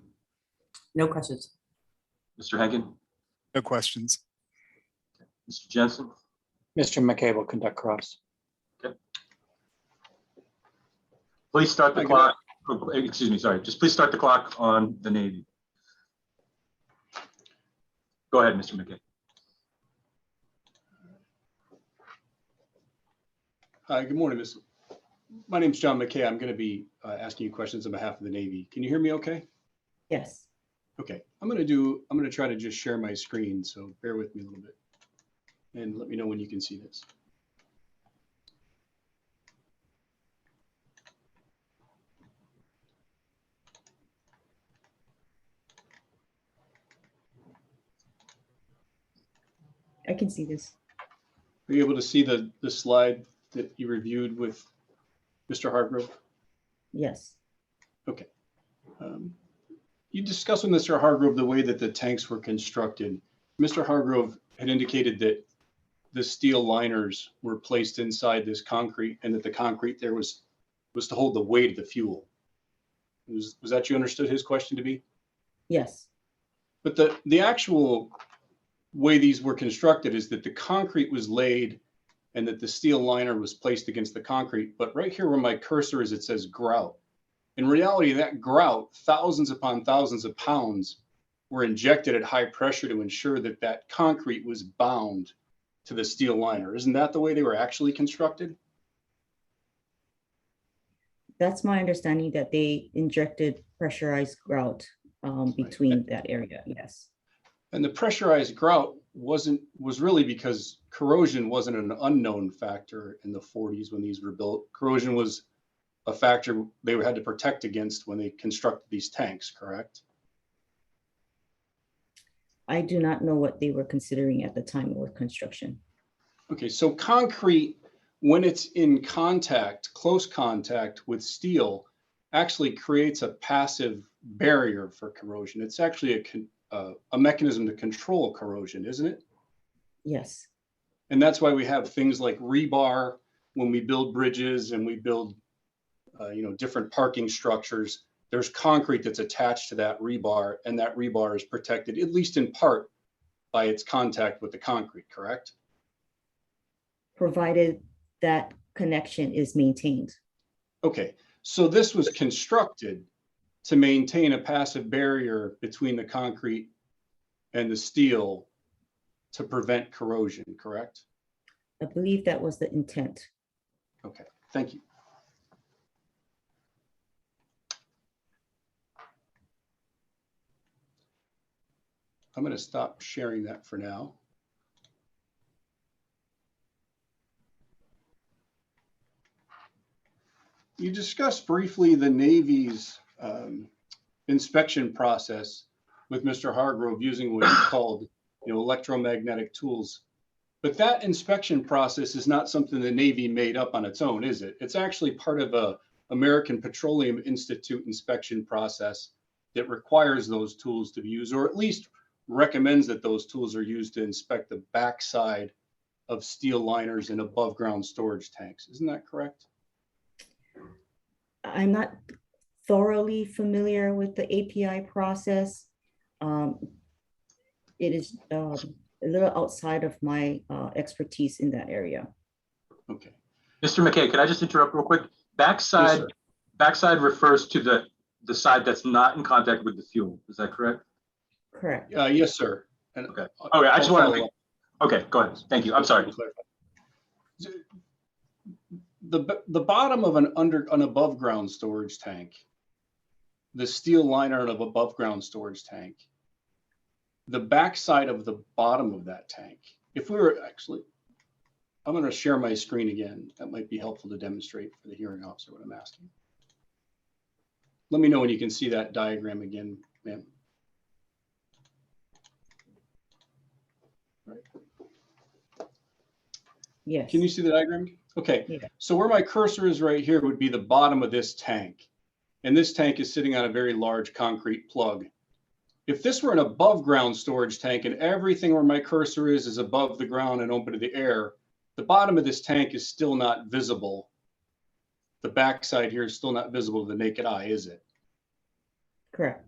No questions. Mr. Henkin, No questions. Mr. Jensen? Mr. McKay will conduct cross. Okay. Please start the clock. Excuse me, sorry. Just please start the clock on the Navy. Go ahead, Mr. McKay. Hi, good morning, Miss. My name is John McKay. I'm going to be asking you questions on behalf of the Navy. Can you hear me okay? Yes. Okay, I'm going to try to just share my screen, so bear with me a little bit and let me know when you can see this. I can see this. Are you able to see the slide that you reviewed with Mr. Hargrove? Yes. Okay. You discussed with Mr. Hargrove the way that the tanks were constructed. Mr. Hargrove had indicated that the steel liners were placed inside this concrete and that the concrete there was to hold the weight of the fuel. Was that you understood his question to be? Yes. But the actual way these were constructed is that the concrete was laid and that the steel liner was placed against the concrete. But right here where my cursor is, it says grout. In reality, that grout, thousands upon thousands of pounds, were injected at high pressure to ensure that that concrete was bound to the steel liner. Isn't that the way they were actually constructed? That's my understanding, that they injected pressurized grout between that area. Yes. And the pressurized grout was really because corrosion wasn't an unknown factor in the 40s when these were built. Corrosion was a factor they had to protect against when they constructed these tanks, correct? I do not know what they were considering at the time of construction. Okay, so concrete, when it's in contact, close contact with steel, actually creates a passive barrier for corrosion. It's actually a mechanism to control corrosion, isn't it? Yes, And that's why we have things like rebar when we build bridges and we build, different parking structures. There's concrete that's attached to that rebar, and that rebar is protected, at least in part, by its contact with the concrete, correct? provided that connection is maintained. Okay, so this was constructed to maintain a passive barrier between the concrete and the steel to prevent corrosion, correct? I believe that was the intent. Okay, thank you. I'm going to stop sharing that for now. You discussed briefly the Navy's inspection process with Mr. Hargrove using what he called, electromagnetic tools. But that inspection process is not something the Navy made up on its own, is it? It's actually part of a American Petroleum Institute inspection process that requires those tools to be used, or at least recommends that those tools are used to inspect the backside of steel liners and above ground storage tanks. Isn't that correct? I'm not thoroughly familiar with the API process. It is a little outside of my expertise in that area. Okay. Mr. McKay, could I just interrupt real quick? Backside, Yes, backside refers to the side that's not in contact with the fuel. Is that correct? Correct. Yes, sir. And Okay. Okay, I just I'll want follow to. up. Okay, go ahead. Thank you. I'm sorry. The bottom of an above ground storage tank, the steel liner of above ground storage tank, the backside of the bottom of that tank, if we were actually, I'm going to share my screen again. That might be helpful to demonstrate for the hearing officer what I'm asking. Let me know when you can see that diagram again, ma'am. Right. Yes. Can you see the diagram? Okay, Yeah. so where my cursor is right here would be the bottom of this tank. And this tank is sitting on a very large concrete plug. If this were an above ground storage tank and everything where my cursor is above the ground and open to the air, the bottom of this tank is still not visible. The backside here is still not visible to the naked eye, is it? Correct.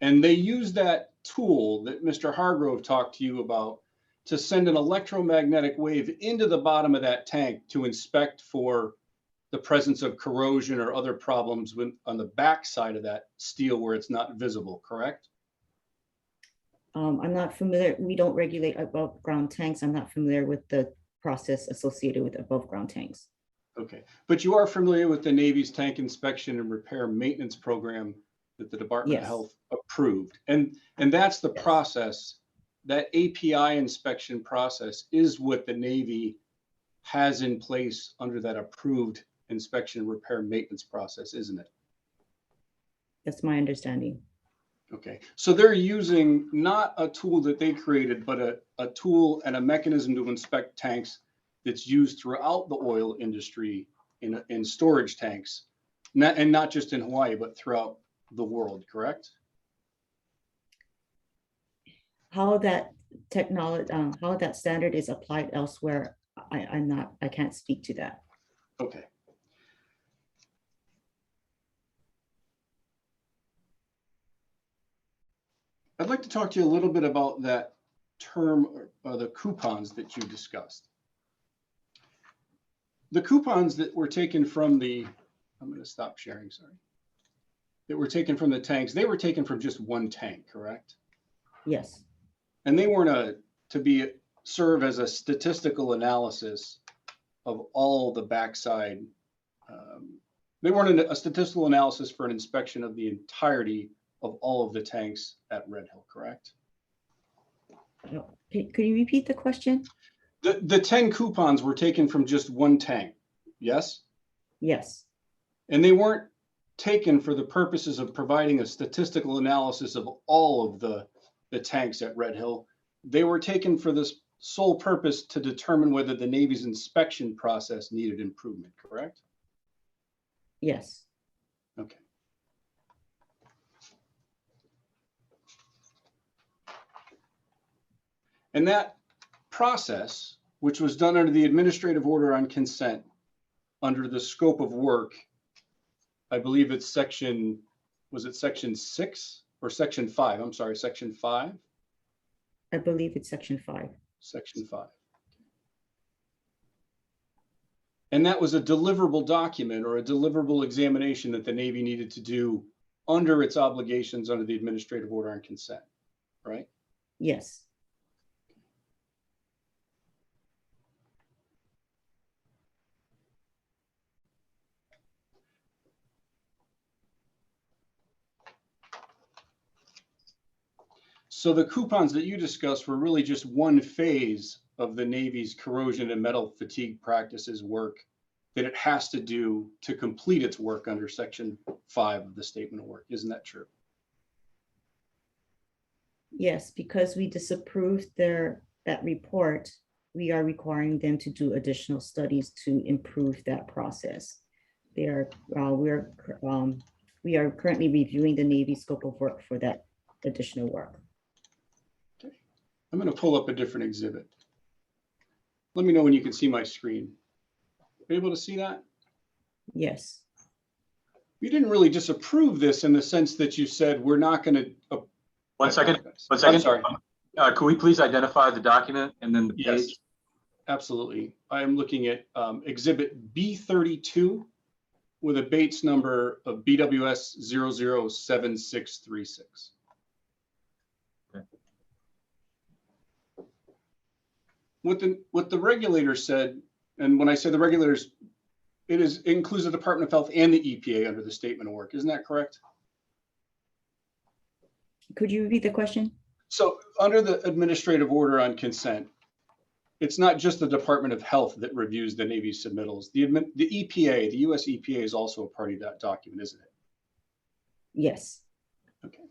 And they use that tool that Mr. Hargrove talked to you about to send an electromagnetic wave into the bottom of that tank to inspect for the presence of corrosion or other problems on the back side of that steel where it's not visible, correct? I'm not familiar. We don't regulate above ground tanks. I'm not familiar with the process associated with above ground tanks. Okay, but you are familiar with the Navy's tank inspection and repair maintenance program that the Department of Yes. Health approved. And that's the Yes. process. That API inspection process is what the Navy has in place under that approved inspection, repair, maintenance process, isn't it? That's my understanding. Okay, so they're using not a tool that they created, but a tool and a mechanism to inspect tanks that's used throughout the oil industry in storage tanks, not just in Hawaii, but throughout the world, correct? How that technology, how that standard is applied elsewhere, I can't speak to that. Okay. I'd like to talk to you a little bit about that term, or the coupons that you discussed. The coupons that were taken from I'm going to stop sharing, sorry. That were taken from the tanks, they were taken from just one tank, correct? Yes. And they weren't serve as a statistical analysis of all the backside. They weren't a statistical analysis for an inspection of the entirety of all of the tanks at Red Hill, correct? Could you repeat the question? The 10 coupons were taken from just one tank, yes? Yes. And they weren't taken for the purposes of providing a statistical analysis of all of the the tanks at Red Hill, they were taken for this sole purpose to determine whether the Navy's inspection process needed improvement, correct? Yes, Okay. And that process, which was done under the administrative order on consent, under the scope of work, I believe it's section, was it section 6 or section 5? I'm sorry, section 5? I believe it's section 5. Section 5. And that was a deliverable document or a deliverable examination that the Navy needed to do under its obligations under the administrative order on consent, right? Yes, So the coupons that you discussed were really just one phase of the Navy's corrosion and metal fatigue practices work that it has to do to complete its work under section 5 of the statement of work. Isn't that true? yes, because we disapproved that report, we are requiring them to do additional studies to improve that process. We are currently reviewing the Navy scope of work for that additional work. Okay. I'm going to pull up a different exhibit. Let me know when you can see my screen. Are you able to see that? Yes, You didn't really disapprove this in the sense that you said we're not going to. One second. I'm 1 second. sorry. Could we please identify the document and then the Yes, page? absolutely. I am looking at exhibit B32 with a Bates number of BWS 007636. Okay. What the regulator said, and when I say the regulators, it includes the Department of Health and the EPA under the statement of work. Isn't that correct? could you repeat the question? So under the administrative order on consent, it's not just the Department of Health that reviews the Navy's submittals. The EPA, the US EPA is also a party to that document, isn't it? Yes, Okay.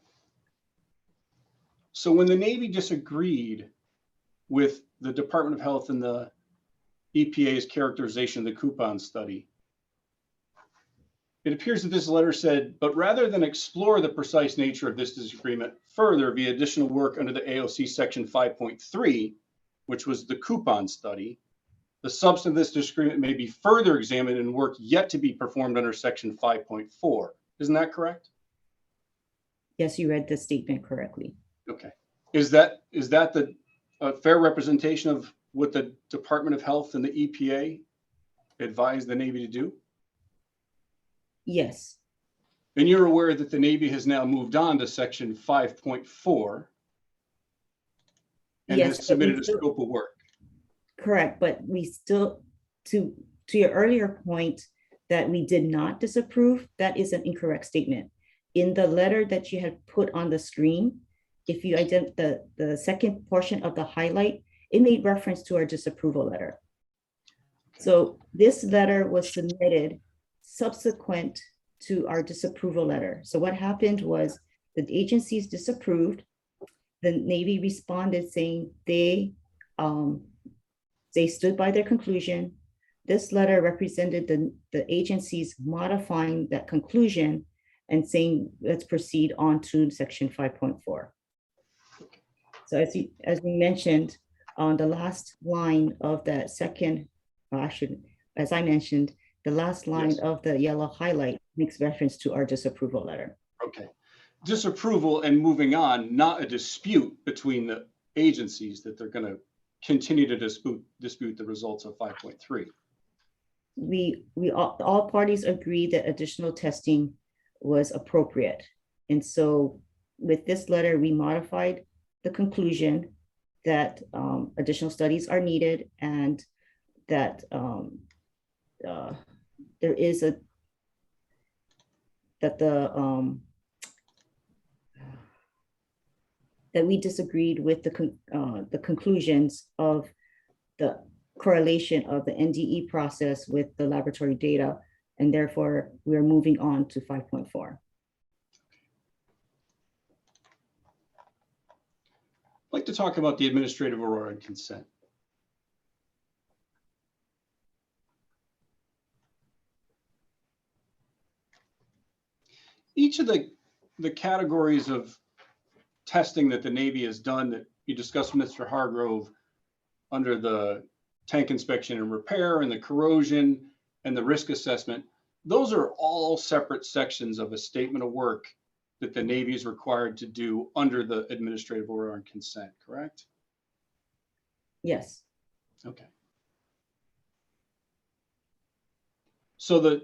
So when the Navy disagreed with the Department of Health and the EPA's characterization of the coupon study, it appears that this letter said, but rather than explore the precise nature of this disagreement further via additional work under the AOC section 5.3, which was the coupon study, the substance of this disagreement may be further examined in work yet to be performed under section 5.4. Isn't that correct? yes, you read the statement correctly. Okay. Is that the fair representation of what the Department of Health and the EPA advised the Navy to do? Yes, And you're aware that the Navy has now moved on to section 5.4 and Yes, has but we submitted a still- scope of work. correct, but we still, to your earlier point that we did not disapprove, that is an incorrect statement. In the letter that you had put on the screen, if you identify the second portion of the highlight, it made reference to our disapproval letter. So this letter was submitted subsequent to our disapproval letter. So what happened was the agencies disapproved. The Navy responded saying they stood by their conclusion. This letter represented the agencies modifying that conclusion and saying, let's proceed on to section 5.4. So as we mentioned, on the last line of that second, as I mentioned, the last line Yes. of the yellow highlight makes reference to our disapproval letter. Okay. Disapproval and moving on, not a dispute between the agencies that they're going to continue to dispute the results of 5.3. All parties agree that additional testing was appropriate. And so with this letter, we modified the conclusion that additional studies are needed and that there is that we disagreed with the conclusions of the correlation of the NDE process with the laboratory data, and therefore we're moving on to 5.4. I'd like to talk about the administrative order on consent. Each of the categories of testing that the Navy has done that you discussed with Mr. Hargrove under the tank inspection and repair and the corrosion and the risk assessment, those are all separate sections of a statement of work that the Navy is required to do under the administrative order on consent, correct? Yes. Okay. So the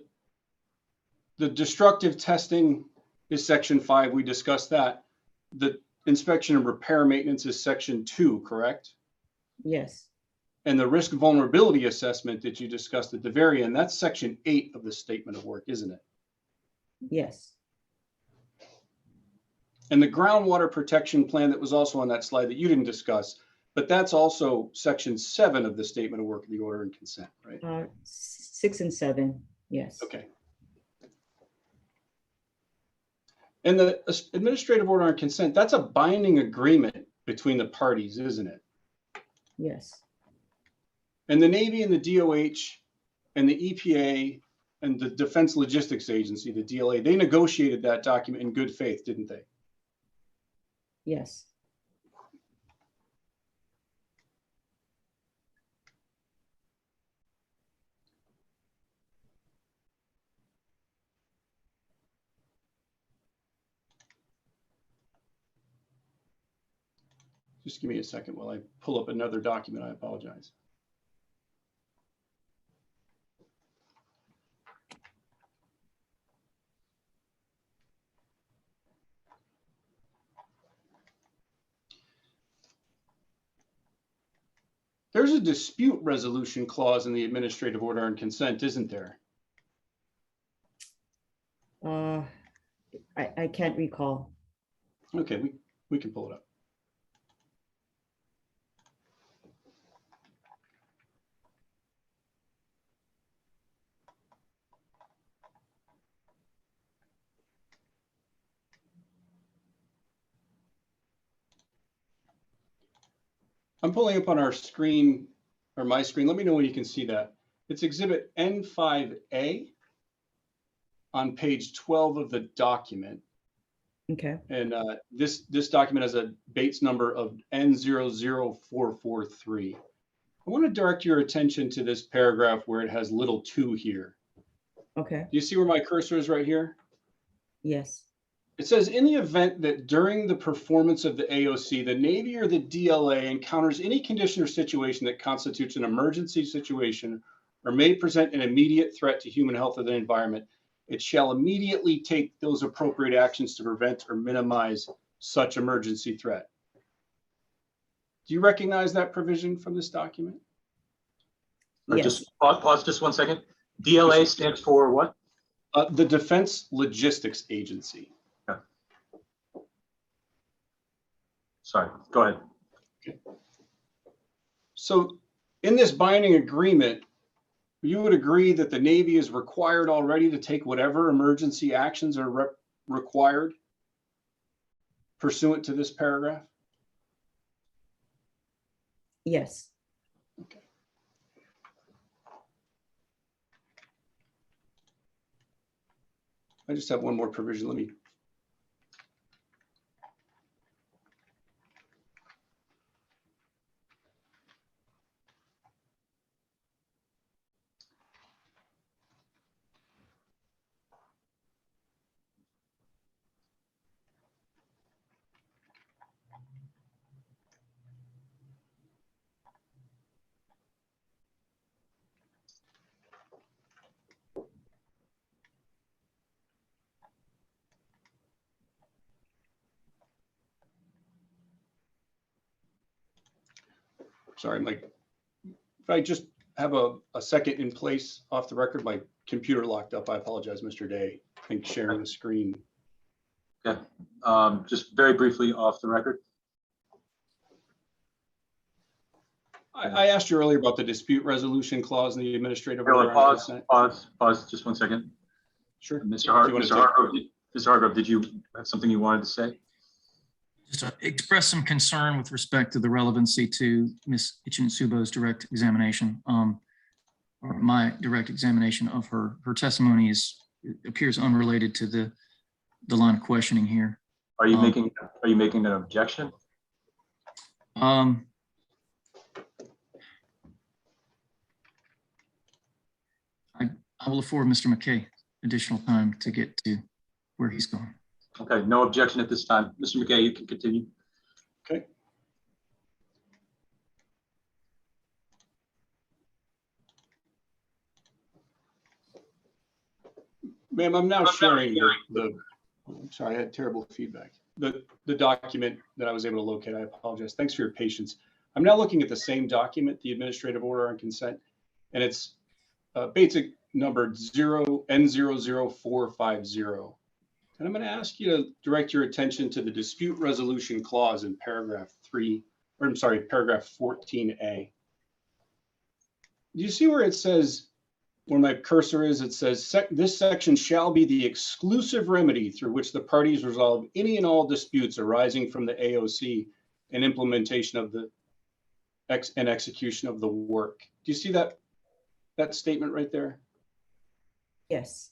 destructive testing is section 5. We discussed that. The inspection and repair maintenance is section 2, correct? Yes. And the risk vulnerability assessment that you discussed at the very end, that's section 8 of the statement of work, isn't it? Yes. And the groundwater protection plan that was also on that slide that you didn't discuss, but that's also section 7 of the statement of work of the order and consent, right? 6 and 7. Yes. Okay. And the administrative order on consent, that's a binding agreement between the parties, isn't it? Yes. And the Navy and the DOH and the EPA and the Defense Logistics Agency, the DLA, they negotiated that document in good faith, didn't they? Yes. Just give me a second while I pull up another document. I apologize. There's a dispute resolution clause in the administrative order on consent, isn't there? I can't recall. Okay, we can pull it up. I'm pulling up on our screen, or my screen. Let me know when you can see that. It's exhibit N5A on page 12 of the document. Okay. And this document has a Bates number of N00443. I want to direct your attention to this paragraph where it has little 2 here. Okay. Do you see where my cursor is right here? Yes. It says, in the event that during the performance of the AOC, the Navy or the DLA encounters any condition or situation that constitutes an emergency situation or may present an immediate threat to human health or the environment, it shall immediately take those appropriate actions to prevent or minimize such emergency threat. Do you recognize that provision from this document? Or Yes. just pause just 1 second. DLA stands for what? The Defense Logistics Agency. Okay. Sorry, go ahead. Okay. So in this binding agreement, you would agree that the Navy is required already to take whatever emergency actions are required pursuant to this paragraph? Yes. Okay. I just have one more provision. Let me. Sorry, Mike. If I just have a second in place off the record, my computer locked up. I apologize, Mr. Day. I think sharing the screen. Okay. Just very briefly off the record. I asked you earlier about the dispute resolution clause in the administrative Really, order on consent. pause just 1 second. Sure. Mr. Hargrove, did you have something you wanted to say? Just to express some concern with respect to the relevancy to Ms. Ichinsubo's direct examination, or my direct examination of her. Her testimony appears unrelated to the line of questioning here. Are you making an objection? I will afford Mr. McKay additional time to get to where he's going. Okay, no objection at this time. Mr. McKay, you can continue. Okay. Ma'am, I'm now sharing I'm sorry, I had terrible feedback. The document that I was able to locate, I apologize. Thanks for your patience. I'm now looking at the same document, the administrative order on consent, and it's basic number N00450. And I'm going to ask you to direct your attention to the dispute resolution clause in paragraph 14A. Do you see where it says, where my cursor is, it says, this section shall be the exclusive remedy through which the parties resolve any and all disputes arising from the AOC and implementation of the execution of the work. Do you see that statement right there? Yes.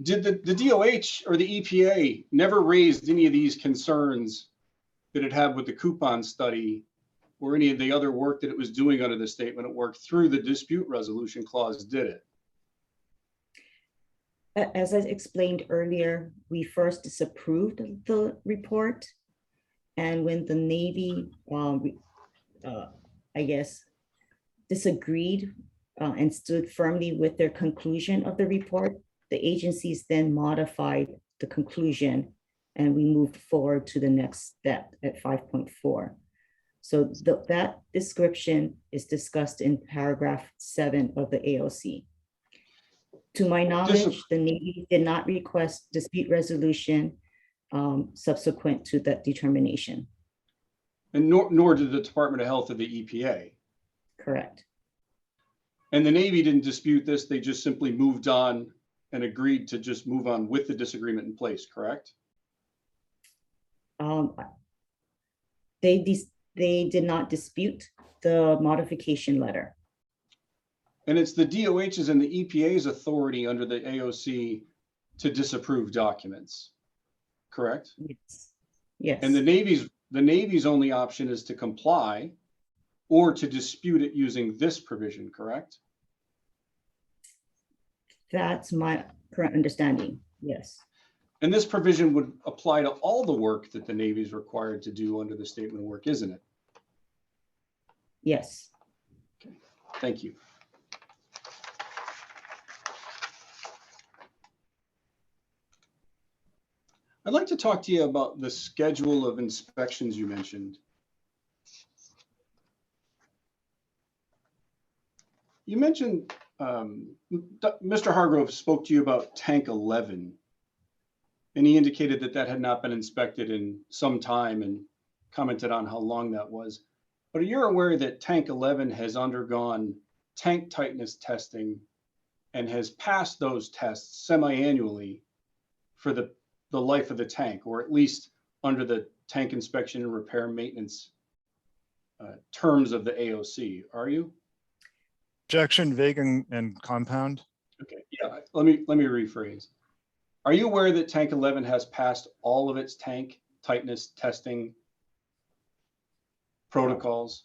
Did the DOH or the EPA never raised any of these concerns that it had with the coupon study or any of the other work that it was doing under the statement of work through the dispute resolution clause, did it? As I explained earlier, we first disapproved the report. And when the Navy, I guess, disagreed and stood firmly with their conclusion of the report, the agencies then modified the conclusion and we moved forward to the next step at 5.4. So that description is discussed in paragraph 7 of the AOC. To my knowledge, the Navy did not request dispute resolution subsequent to that determination. And nor did the Department of Health or the EPA. Correct. And the Navy didn't dispute this. They just simply moved on and agreed to just move on with the disagreement in place, correct? They did not dispute the modification letter. And it's the DOH's and the EPA's authority under the AOC to disapprove documents, correct? Yes. Yes. And the Navy's only option is to comply or to dispute it using this provision, correct? That's my current understanding. Yes. And this provision would apply to all the work that the Navy is required to do under the statement of work, isn't it? Yes. Okay. Thank you. I'd like to talk to you about the schedule of inspections you mentioned. You mentioned, Mr. Hargrove spoke to you about tank 11, and he indicated that that had not been inspected in some time and commented on how long that was. But you're aware that tank 11 has undergone tank tightness testing and has passed those tests semi-annually for the life of the tank, or at least under the tank inspection and repair maintenance terms of the AOC, are you? Objection, vague and compound. Okay, yeah, let me rephrase. Are you aware that tank 11 has passed all of its tank tightness testing protocols?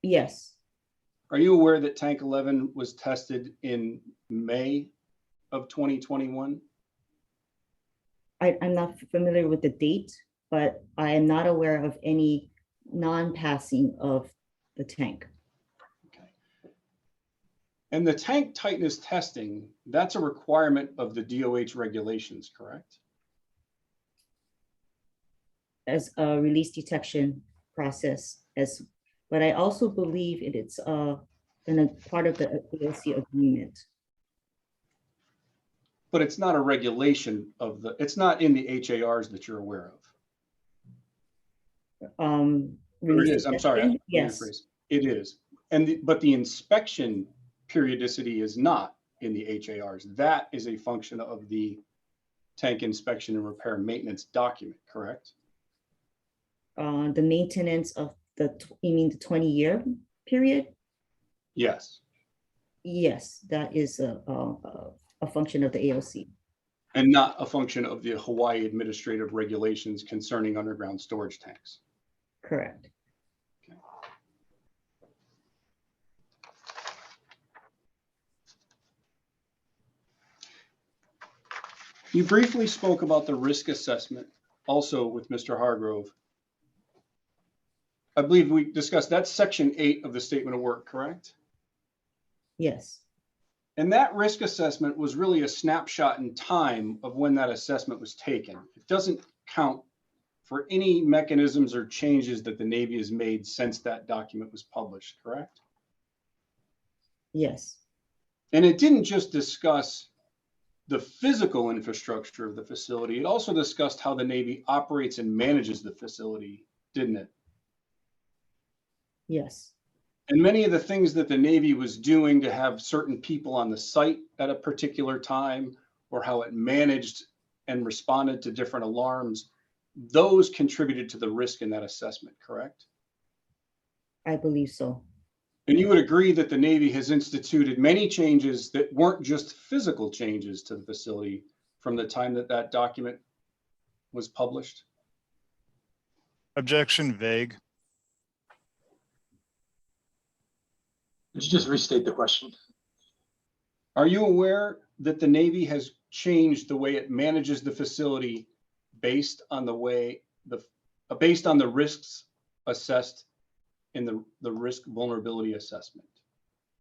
Yes. Are you aware that tank 11 was tested in May of 2021? I'm not familiar with the date, but I am not aware of any non-passing of the tank. Okay. And the tank tightness testing, that's a requirement of the DOH regulations, correct? As a release detection process, but I also believe it's in a part of the AOC agreement. But it's not a regulation of it's not in the HARs that you're aware of. It is, I'm sorry. Yes. It is. But the inspection periodicity is not in the HARs. That is a function of the tank inspection and repair maintenance document, correct? the maintenance of you mean the 20-year period? Yes. Yes, that is a function of the AOC. And not a function of the Hawaii administrative regulations concerning underground storage tanks. Correct. You briefly spoke about the risk assessment also with Mr. Hargrove. I believe we discussed that's section 8 of the statement of work, correct? Yes. And that risk assessment was really a snapshot in time of when that assessment was taken. It doesn't count for any mechanisms or changes that the Navy has made since that document was published, correct? Yes. And it didn't just discuss the physical infrastructure of the facility. It also discussed how the Navy operates and manages the facility, didn't it? Yes. And many of the things that the Navy was doing to have certain people on the site at a particular time, or how it managed and responded to different alarms, those contributed to the risk in that assessment, correct? I believe so. And you would agree that the Navy has instituted many changes that weren't just physical changes to the facility from the time that that document was published? Objection vague. Could you just restate the question? Are you aware that the Navy has changed the way it manages the facility based on the way based on the risks assessed in the risk vulnerability assessment?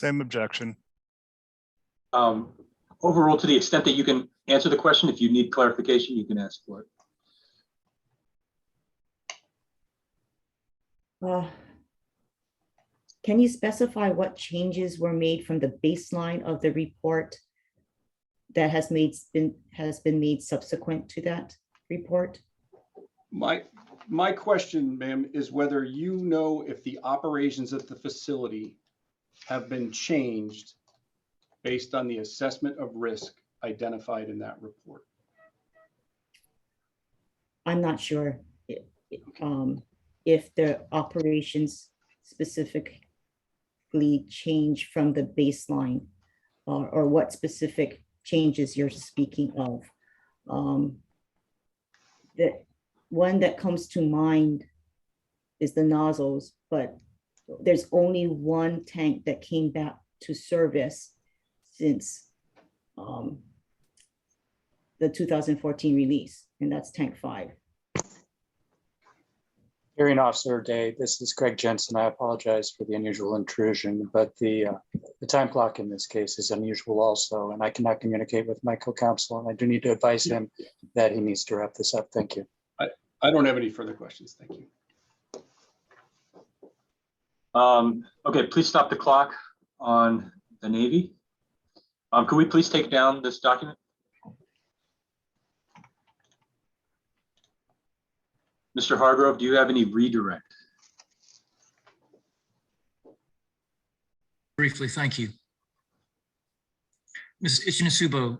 Same objection. Overall, to the extent that you can answer the question, if you need clarification, you can ask for it. Can you specify what changes were made from the baseline of the report that has been made subsequent to that report? My question, ma'am, is whether you know if the operations at the facility have been changed based on the assessment of risk identified in that report. I'm not sure if the operations specifically change from the baseline or what specific changes you're speaking of. The one that comes to mind is the nozzles, but there's only one tank that came back to service since the 2014 release, and that's tank 5. Hearing Officer Day, this is Craig Jensen. I apologize for the unusual intrusion, but the time clock in this case is unusual also, and I cannot communicate with my co-counsel, and I do need to advise him that he needs to wrap this up. Thank you. I don't have any further questions. Thank you. Okay, please stop the clock on the Navy. Could we please take down this document? Mr. Hargrove, do you have any redirect? Briefly, thank you. Ms. Ichinasubo,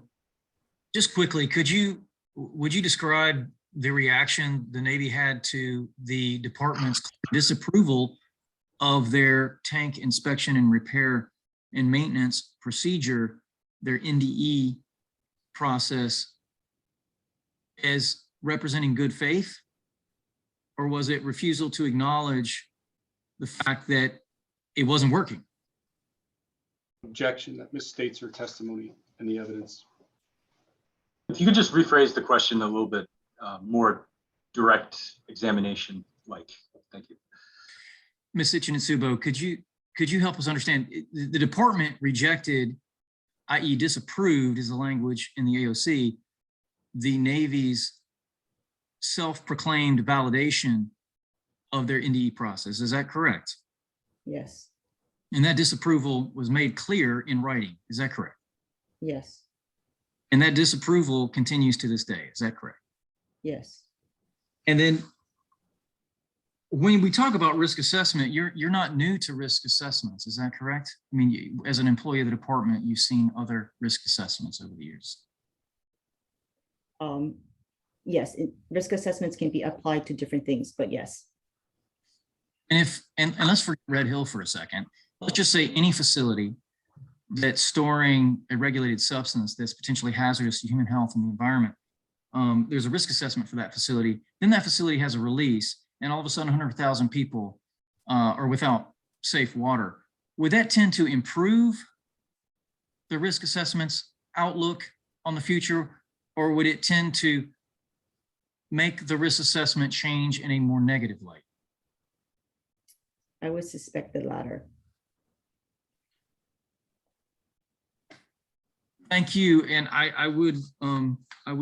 just quickly, would you describe the reaction the Navy had to the department's disapproval of their tank inspection and repair and maintenance procedure, their NDE process, as representing good faith? Or was it refusal to acknowledge the fact that it wasn't working? Objection, that misstates her testimony and the evidence. If you could just rephrase the question a little bit more direct examination, like, thank you. Ms. Ichinasubo, could you help us understand? The department rejected, i.e. disapproved is the language in the AOC, the Navy's self-proclaimed validation of their NDE process. Is that correct? Yes. And that disapproval was made clear in writing. Is that correct? Yes. And that disapproval continues to this day. Is that correct? Yes. And then when we talk about risk assessment, you're not new to risk assessments. Is that correct? I mean, as an employee of the department, you've seen other risk assessments over the years. Yes, risk assessments can be applied to different things, but yes, And let's forget Red Hill for a second. Let's just say any facility that's storing a regulated substance that's potentially hazardous to human health and the environment. There's a risk assessment for that facility. Then that facility has a release, and all of a sudden 100,000 people are without safe water. Would that tend to improve the risk assessment's outlook on the future, or would it tend to make the risk assessment change in a more negative light? I would suspect the latter. Thank you. And I would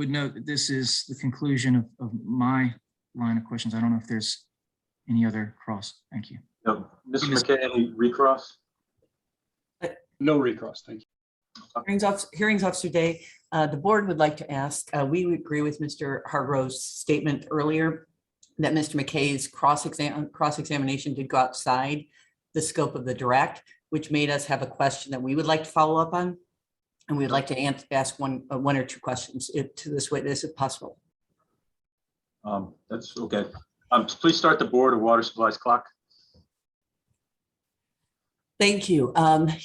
note that this is the conclusion of my line of questions. I don't know if there's any other cross. Thank you. No, Mr. McKay, any recross? No recross, thank you. Hearings Officer Day, the board would like to ask, we agree with Mr. Hargrove's statement earlier that Mr. McKay's cross-examination did go outside the scope of the direct, which made us have a question that we would like to follow up on. And we'd like to ask one or two questions to this witness if possible. That's okay. Please start the board of water supplies clock. Thank you.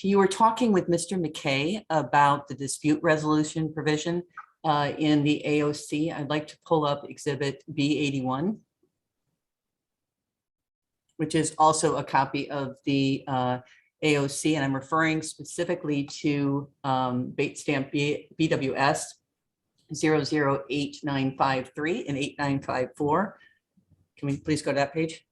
You were talking with Mr. McKay about the dispute resolution provision in the AOC. I'd like to pull up exhibit B81, which is also a copy of the AOC, and I'm referring specifically to bait stamp BWS 008953 and 8954. Can we please go to that page?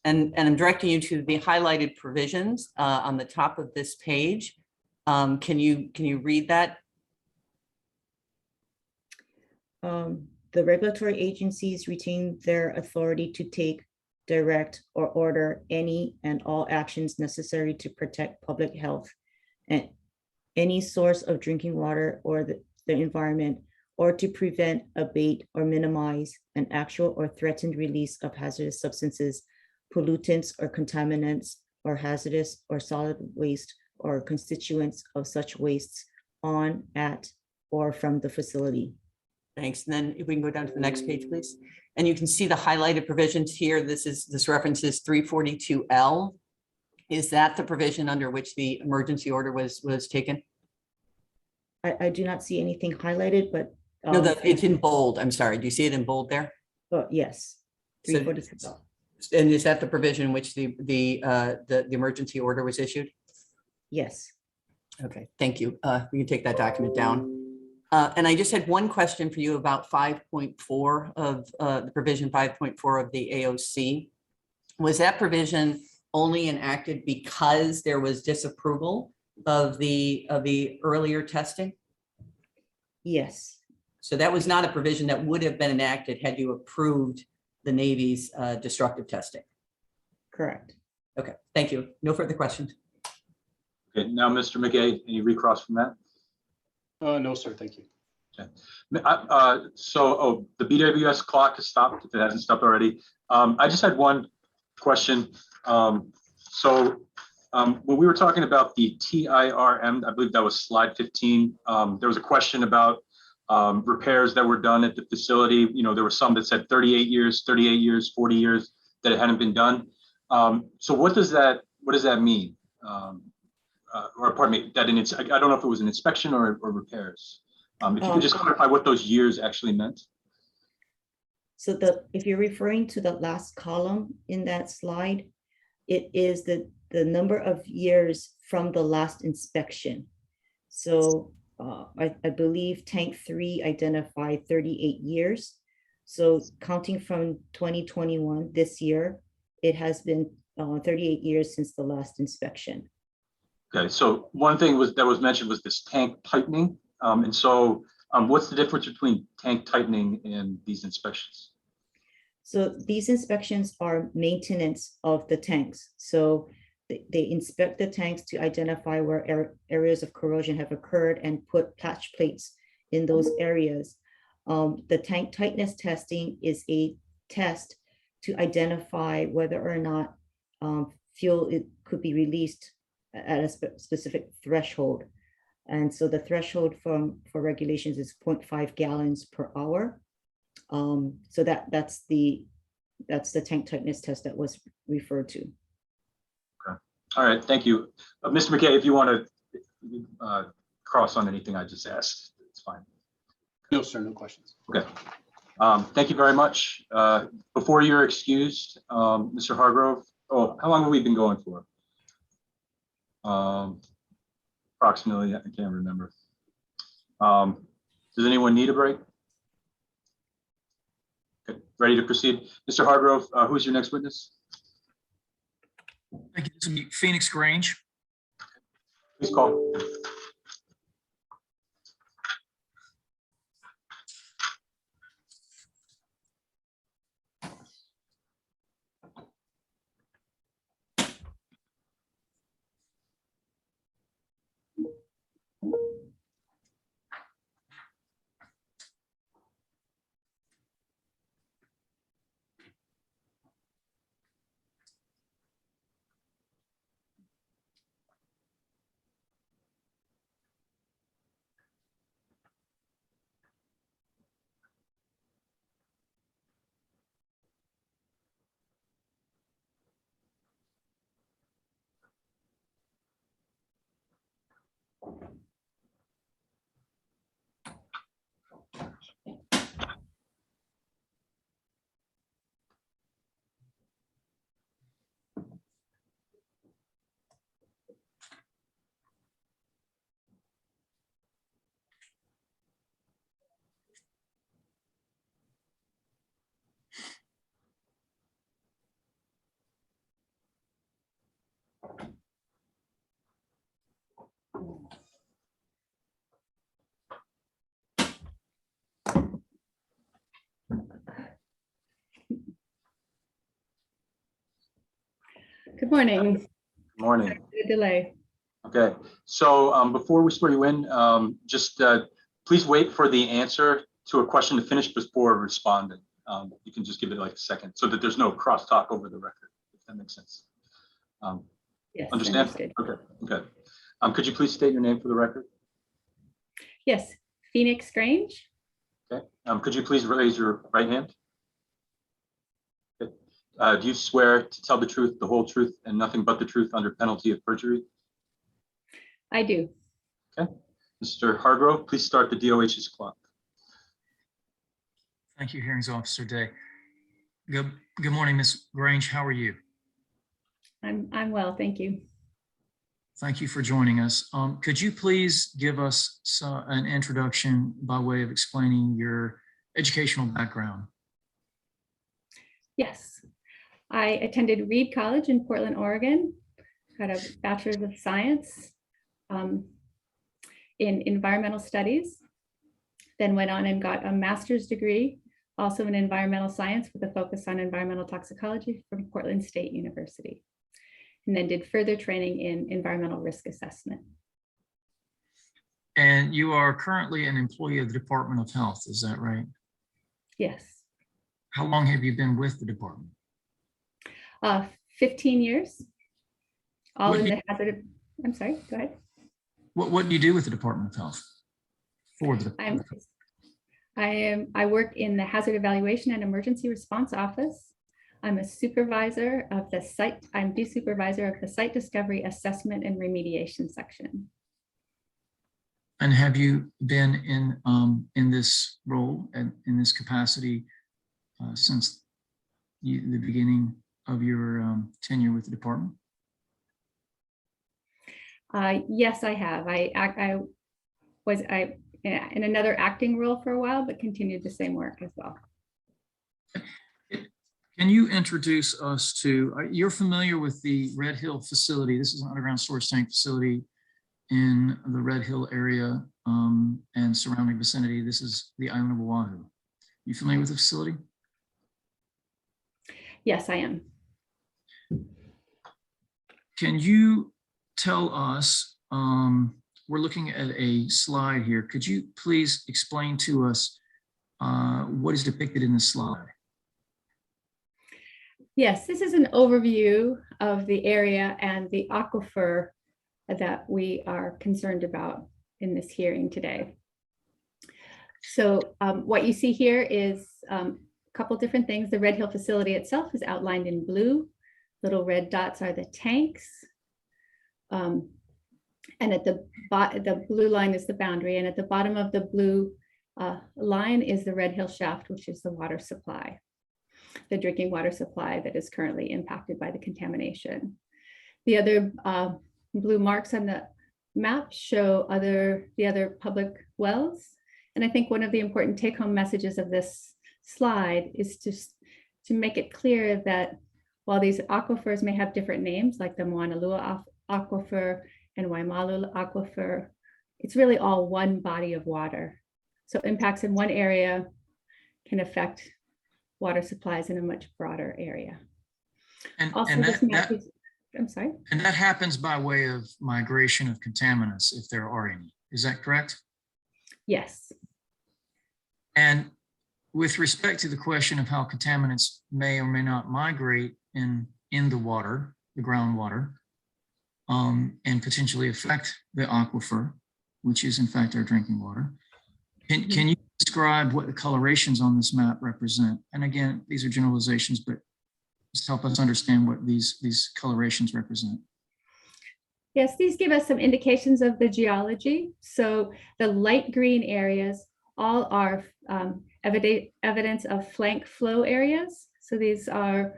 And I'm directing you to the highlighted provisions on the top of this page. Can you read that? The regulatory agencies retain their authority to take, direct, or order any and all actions necessary to protect public health and any source of drinking water or the environment, or to prevent, abate, or minimize an actual or threatened release of hazardous substances, pollutants, or contaminants, or hazardous or solid waste, or constituents of such wastes on, at, or from the facility. Thanks. And then if we can go down to the next page, please. And you can see the highlighted provisions here. This references 342L. Is that the provision under which the emergency order was taken? I do not see anything highlighted, but No, it's in bold. I'm sorry. Do you see it in bold there? yes. So- 346. And is that the provision in which the emergency order was issued? Yes. Okay, thank you. We can take that document down. And I just had one question for you about 5.4 of the provision 5.4 of the AOC. Was that provision only enacted because there was disapproval of the earlier testing? Yes. So that was not a provision that would have been enacted had you approved the Navy's destructive testing. Correct. Okay, thank you. No further questions. Okay, now, Mr. McKay, any recross from that? No, sir, thank you. Okay. The BWS clock has stopped, if it hasn't stopped already. I just had one question. When we were talking about the TIRM, I believe that was slide 15, there was a question about repairs that were done at the facility. You know, there were some that said 38 years, 40 years that it hadn't been done. So what does that mean? Or pardon me, I don't know if it was an inspection or repairs. If you could just clarify what those years actually meant. So if you're referring to the last column in that slide, it is the number of years from the last inspection. So I believe tank 3 identified 38 years. So counting from 2021, this year, it has been 38 years since the last inspection. Okay, so one thing that was mentioned was this tank tightening. What's the difference between tank tightening and these inspections? So these inspections are maintenance of the tanks. So they inspect the tanks to identify where areas of corrosion have occurred and put patch plates in those areas. The tank tightness testing is a test to identify whether or not fuel could be released at a specific threshold. And so the threshold for regulations is 0.5 gallons per hour. So that's the tank tightness test that was referred to. All right, thank you. Mr. McKay, if you want to cross on anything I just asked, it's fine. No, sir, no questions. Okay. Thank you very much. Before you're excused, Mr. Hargrove, oh, how long have we been going for? Approximately, I can't remember. Does anyone need a break? Okay, ready to proceed? Mr. Hargrove, who's your next witness? Thank you. This will be Phoenix Grange. Please call. Good morning. Good morning. The delay. Okay, so before we swear you in, just please wait for the answer to a question to finish before responding. You can just give it like a second so that there's no crosstalk over the record, if that makes sense. Yes, Understand? understood. Okay, okay. Could you please state your name for the record? Yes, Phoenix Grange. Okay. Could you please raise your right hand? Okay. Do you swear to tell the truth, the whole truth, and nothing but the truth under penalty of perjury? I do. Okay. Mr. Hargrove, please start the DOH's clock. Thank you, Hearings Officer Day. Good morning, Ms. Grange. How are you? I'm well, thank you. Thank you for joining us. Could you please give us an introduction by way of explaining your educational background? Yes, I attended Reed College in Portland, Oregon, got a Bachelor's of Science in Environmental Studies, then went on and got a master's degree, also in Environmental Science with a focus on environmental toxicology from Portland State University, and then did further training in environmental risk assessment. And you are currently an employee of the Department of Health, is that right? Yes. How long have you been with the department? 15 years, all What in do the hazard. I'm sorry, go ahead. What do you do with the Department of Health? For the Department of Health? I work in the Hazard Evaluation and Emergency Response Office. I'm a supervisor of the site. I'm the supervisor of the Site Discovery Assessment and Remediation section. And have you been in this role and in this capacity since the beginning of your tenure with the department? Yes, I have. I was in another acting role for a while, but continued the same work as well. Can you introduce us to, you're familiar with the Red Hill facility. This is an underground storage tank facility in the Red Hill area and surrounding vicinity. This is the island of Oahu. You familiar with the facility? Yes, I am. Can you tell us, we're looking at a slide here. Could you please explain to us what is depicted in the slide? Yes, this is an overview of the area and the aquifer that we are concerned about in this hearing today. So what you see here is a couple different things. The Red Hill facility itself is outlined in blue. Little red dots are the tanks. And at the blue line is the boundary. And at the bottom of the blue line is the Red Hill shaft, which is the water supply, the drinking water supply that is currently impacted by the contamination. The other blue marks on the map show the other public wells. And I think one of the important take-home messages of this slide is to make it clear that while these aquifers may have different names, like the Moanalua aquifer and Waimalu aquifer, it's really all one body of water. So impacts in one area can affect water supplies in a much broader area. Also, this map is, I'm sorry? And that happens by way of migration of contaminants, if there are any. Is that correct? Yes. And with respect to the question of how contaminants may or may not migrate in the water, the groundwater, and potentially affect the aquifer, which is in fact our drinking water. Can you describe what the colorations on this map represent? And again, these are generalizations, but just help us understand what these colorations represent. Yes, these give us some indications of the geology. So the light green areas all are evidence of flank flow areas. So these are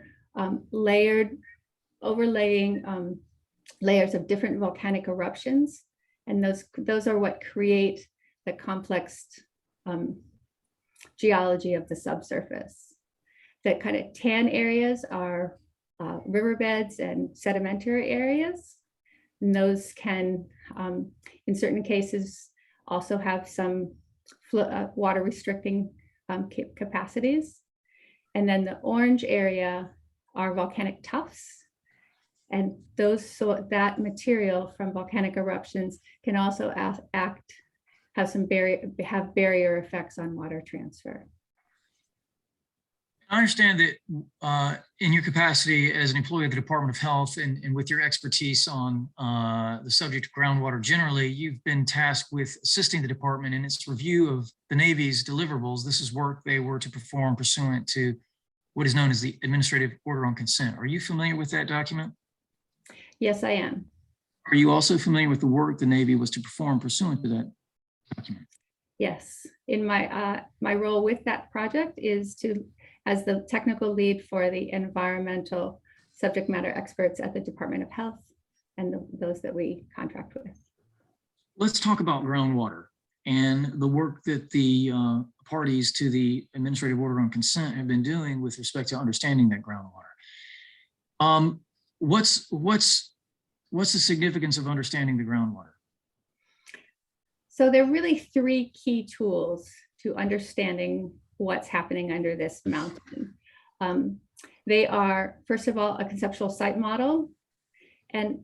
layered, overlaying layers of different volcanic eruptions. And those are what create the complex geology of the subsurface. The kind of tan areas are riverbeds and sedimentary areas. And those can, in certain cases, also have some water restricting capacities. And then the orange area are volcanic tuffs. And that material from volcanic eruptions can also have barrier effects on water transfer. I understand that in your capacity as an employee of the Department of Health and with your expertise on the subject of groundwater generally, you've been tasked with assisting the department in its review of the Navy's deliverables. This is work they were to perform pursuant to what is known as the Administrative Order on Consent. Are you familiar with that document? Yes, I am. Are you also familiar with the work the Navy was to perform pursuant to that document? Yes. In my role with that project is as the technical lead for the environmental subject matter experts at the Department of Health and those that we contract with. Let's talk about groundwater and the work that the parties to the Administrative Order on Consent have been doing with respect to understanding that groundwater. What's the significance of understanding the groundwater? So there are really three key tools to understanding what's happening under this mountain. They are, first of all, a conceptual site model. And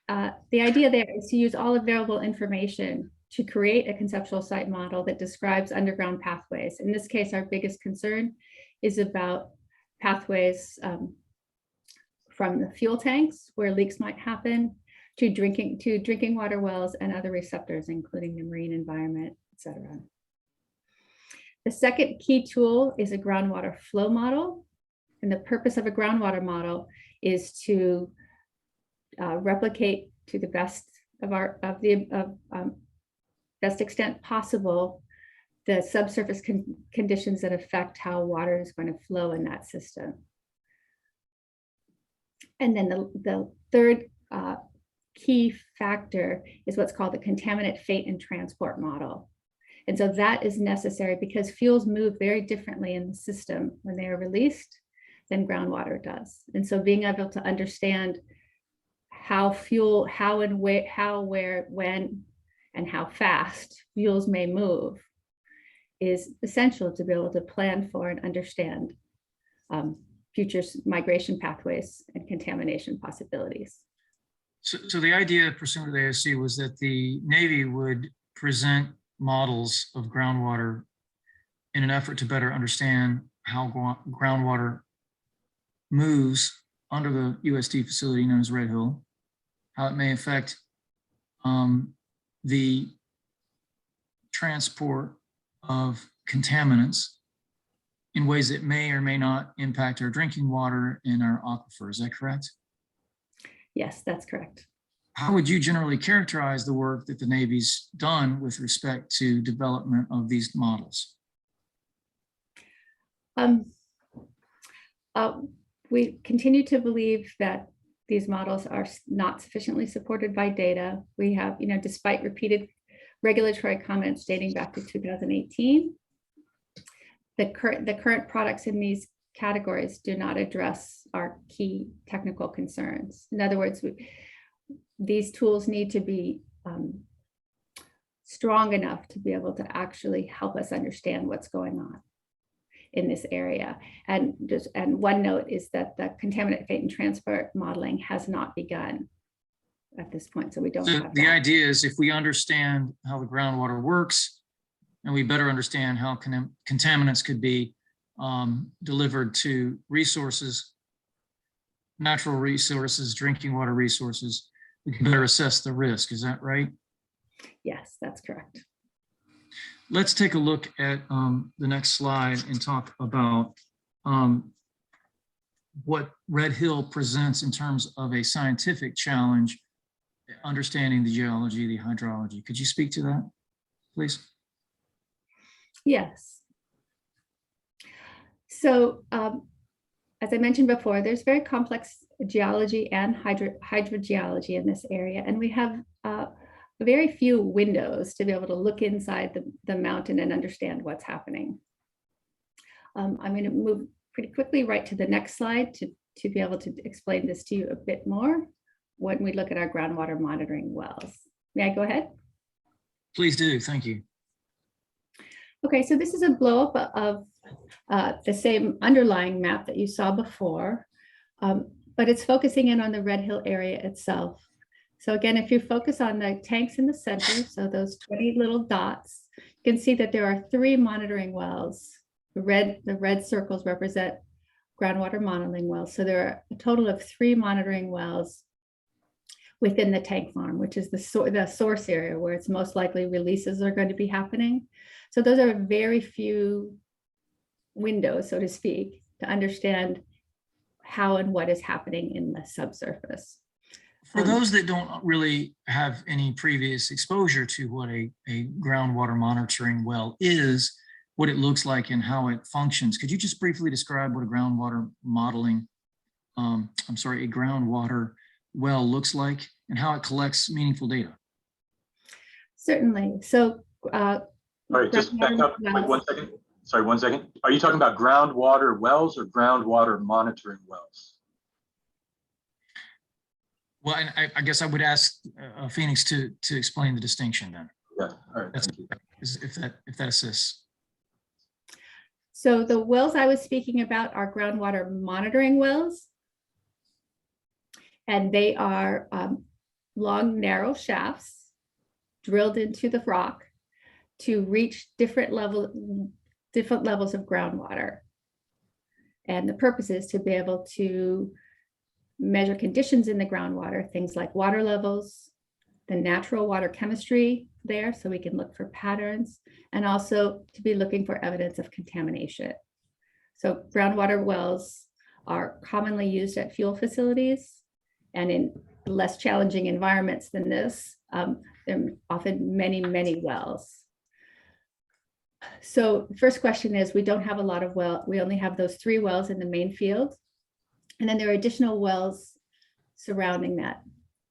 the idea there is to use all available information to create a conceptual site model that describes underground pathways. In this case, our biggest concern is about pathways from the fuel tanks where leaks might happen to drinking water wells and other receptors, including the marine environment, et cetera. The second key tool is a groundwater flow model. And the purpose of a groundwater model is to replicate to the best best extent possible the subsurface conditions that affect how water is going to flow in that system. And then the third key factor is what's called the contaminant fate and transport model. And so that is necessary because fuels move very differently in the system when they are released than groundwater does. And so being able to understand how and where, when, and how fast fuels may move is essential to be able to plan for and understand future migration pathways and contamination possibilities. So the idea pursuant to the ASC was that the Navy would present models of groundwater in an effort to better understand how groundwater moves under the UST facility known as Red Hill, how it may affect the transport of contaminants in ways that may or may not impact our drinking water and our aquifer. Is that correct? Yes, that's correct. How would you generally characterize the work that the Navy's done with respect to development of these models? We continue to believe that these models are not sufficiently supported by data. We have, despite repeated regulatory comments dating back to 2018, the current products in these categories do not address our key technical concerns. In other words, these tools need to be strong enough to be able to actually help us understand what's going on in this area. And one note is that the contaminant fate and transport modeling has not begun at this point, so we don't have The that. idea is if we understand how the groundwater works, and we better understand how contaminants could be delivered to resources, natural resources, drinking water resources, we can better assess the risk. Is that right? Yes, that's correct. Let's take a look at the next slide and talk about what Red Hill presents in terms of a scientific challenge, understanding the geology, the hydrology. Could you speak to that, please? Yes. So as I mentioned before, there's very complex geology and hydrogeology in this area, and we have very few windows to be able to look inside the mountain and understand what's happening. I'm going to move pretty quickly right to the next slide to be able to explain this to you a bit more when we look at our groundwater monitoring wells. May I go ahead? Please do, thank you. Okay, so this is a blow up of the same underlying map that you saw before, but it's focusing in on the Red Hill area itself. So again, if you focus on the tanks in the center, so those 20 little dots, you can see that there are 3 monitoring wells. The red circles represent groundwater modeling wells. So there are a total of 3 monitoring wells within the tank farm, which is the source area where it's most likely releases are going to be happening. So those are very few windows, so to speak, to understand how and what is happening in the subsurface. For those that don't really have any previous exposure to what a groundwater monitoring well is, what it looks like and how it functions, could you just briefly describe what a groundwater a groundwater well looks like and how it collects meaningful data? Certainly. So, All right, just back up. Wait, 1 second. Sorry, 1 second. Are you talking about groundwater wells or groundwater monitoring wells? Well, and I guess I would ask Phoenix to explain the distinction then. Yeah, all right, thank you. If that assists. So the wells I was speaking about are groundwater monitoring wells. And they are long, narrow shafts drilled into the rock to reach different levels of groundwater. And the purpose is to be able to measure conditions in the groundwater, things like water levels, the natural water chemistry there, so we can look for patterns, and also to be looking for evidence of contamination. So groundwater wells are commonly used at fuel facilities, and in less challenging environments than this, there are often many, many wells. So the first question is, we don't have a lot of wells. We only have those 3 wells in the main field. And then there are additional wells surrounding that.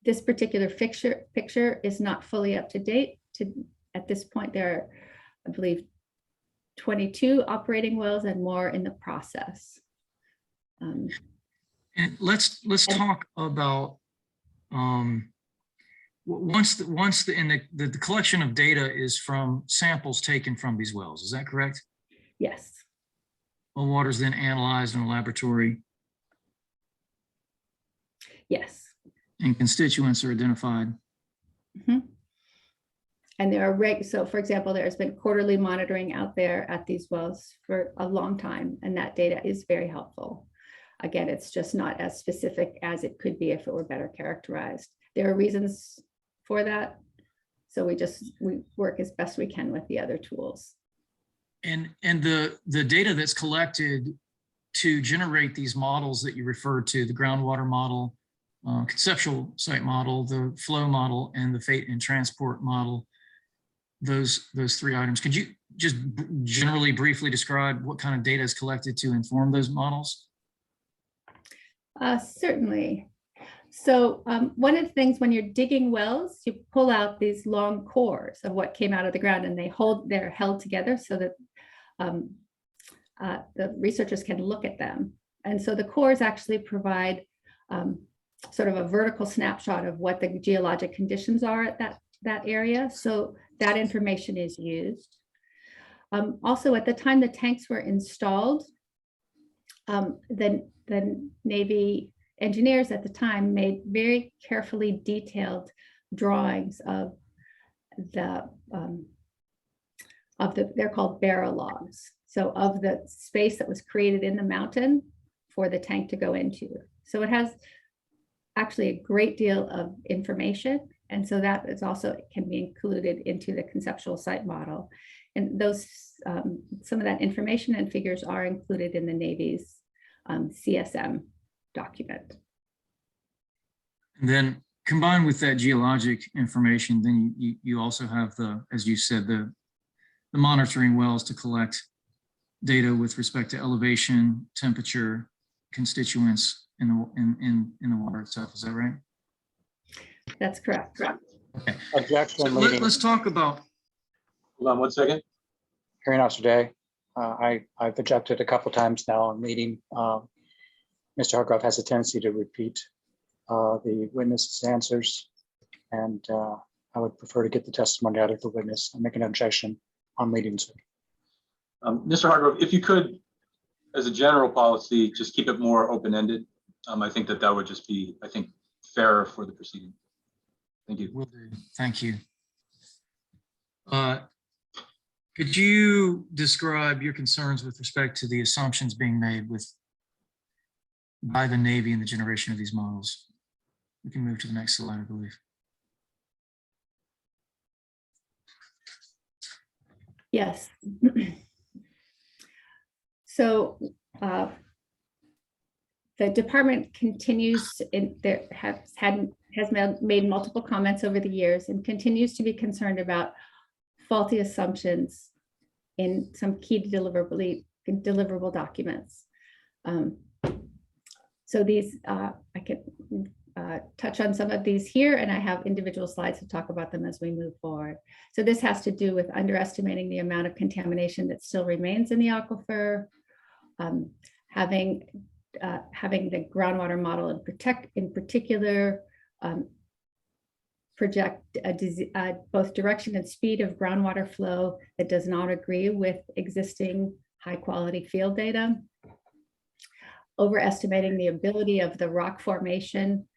This particular picture is not fully up to date. At this point, there are, I believe, 22 operating wells and more in the process. And let's talk about once the collection of data is from samples taken from these wells. Is that correct? Yes. Well, water is then analyzed in a laboratory. Yes. And constituents are identified. Mm-hmm. And there are so for example, there has been quarterly monitoring out there at these wells for a long time, and that data is very helpful. Again, it's just not as specific as it could be if it were better characterized. There are reasons for that. So we work as best we can with the other tools. And the data that's collected to generate these models that you referred to, the groundwater model, conceptual site model, the flow model, and the fate and transport model, those three items. Could you just generally briefly describe what kind of data is collected to inform those models? Certainly. So one of the things when you're digging wells, you pull out these long cores of what came out of the ground, and they're held together so that the researchers can look at them. And so the cores actually provide sort of a vertical snapshot of what the geologic conditions are at that area. So that information is used. Also, at the time the tanks were installed, the Navy engineers at the time made very carefully detailed drawings of they're called barrel logs. So of the space that was created in the mountain for the tank to go into. So it has actually a great deal of information. And so that is also can be included into the conceptual site model. And those, some of that information and figures are included in the Navy's CSM document. And then combined with that geologic information, then you also have as you said, the monitoring wells to collect data with respect to elevation, temperature, constituents in the water itself. Is that right? That's correct. Okay. Objection. So let's talk about. Hold on one second. Hearing officer Day. I've objected a couple times now in meeting. Mr. Hargrove has a tendency to repeat the witness's answers, and I would prefer to get the testimony out of the witness and make an objection on meetings. Mr. Hargrove, if you could, as a general policy, just keep it more open-ended. I think that would just be, I think, fairer for the proceeding. Thank you. Will do. Thank you. Could you describe your concerns with respect to the assumptions being made by the Navy in the generation of these models? We can move to the next slide, I believe. Yes. So the department continues has made multiple comments over the years and continues to be concerned about faulty assumptions in some key deliverable documents. So these, I can touch on some of these here, and I have individual slides to talk about them as we move forward. So this has to do with underestimating the amount of contamination that still remains in the aquifer, having the groundwater model in particular project both direction and speed of groundwater flow that does not agree with existing high quality field data, overestimating the ability of the rock formation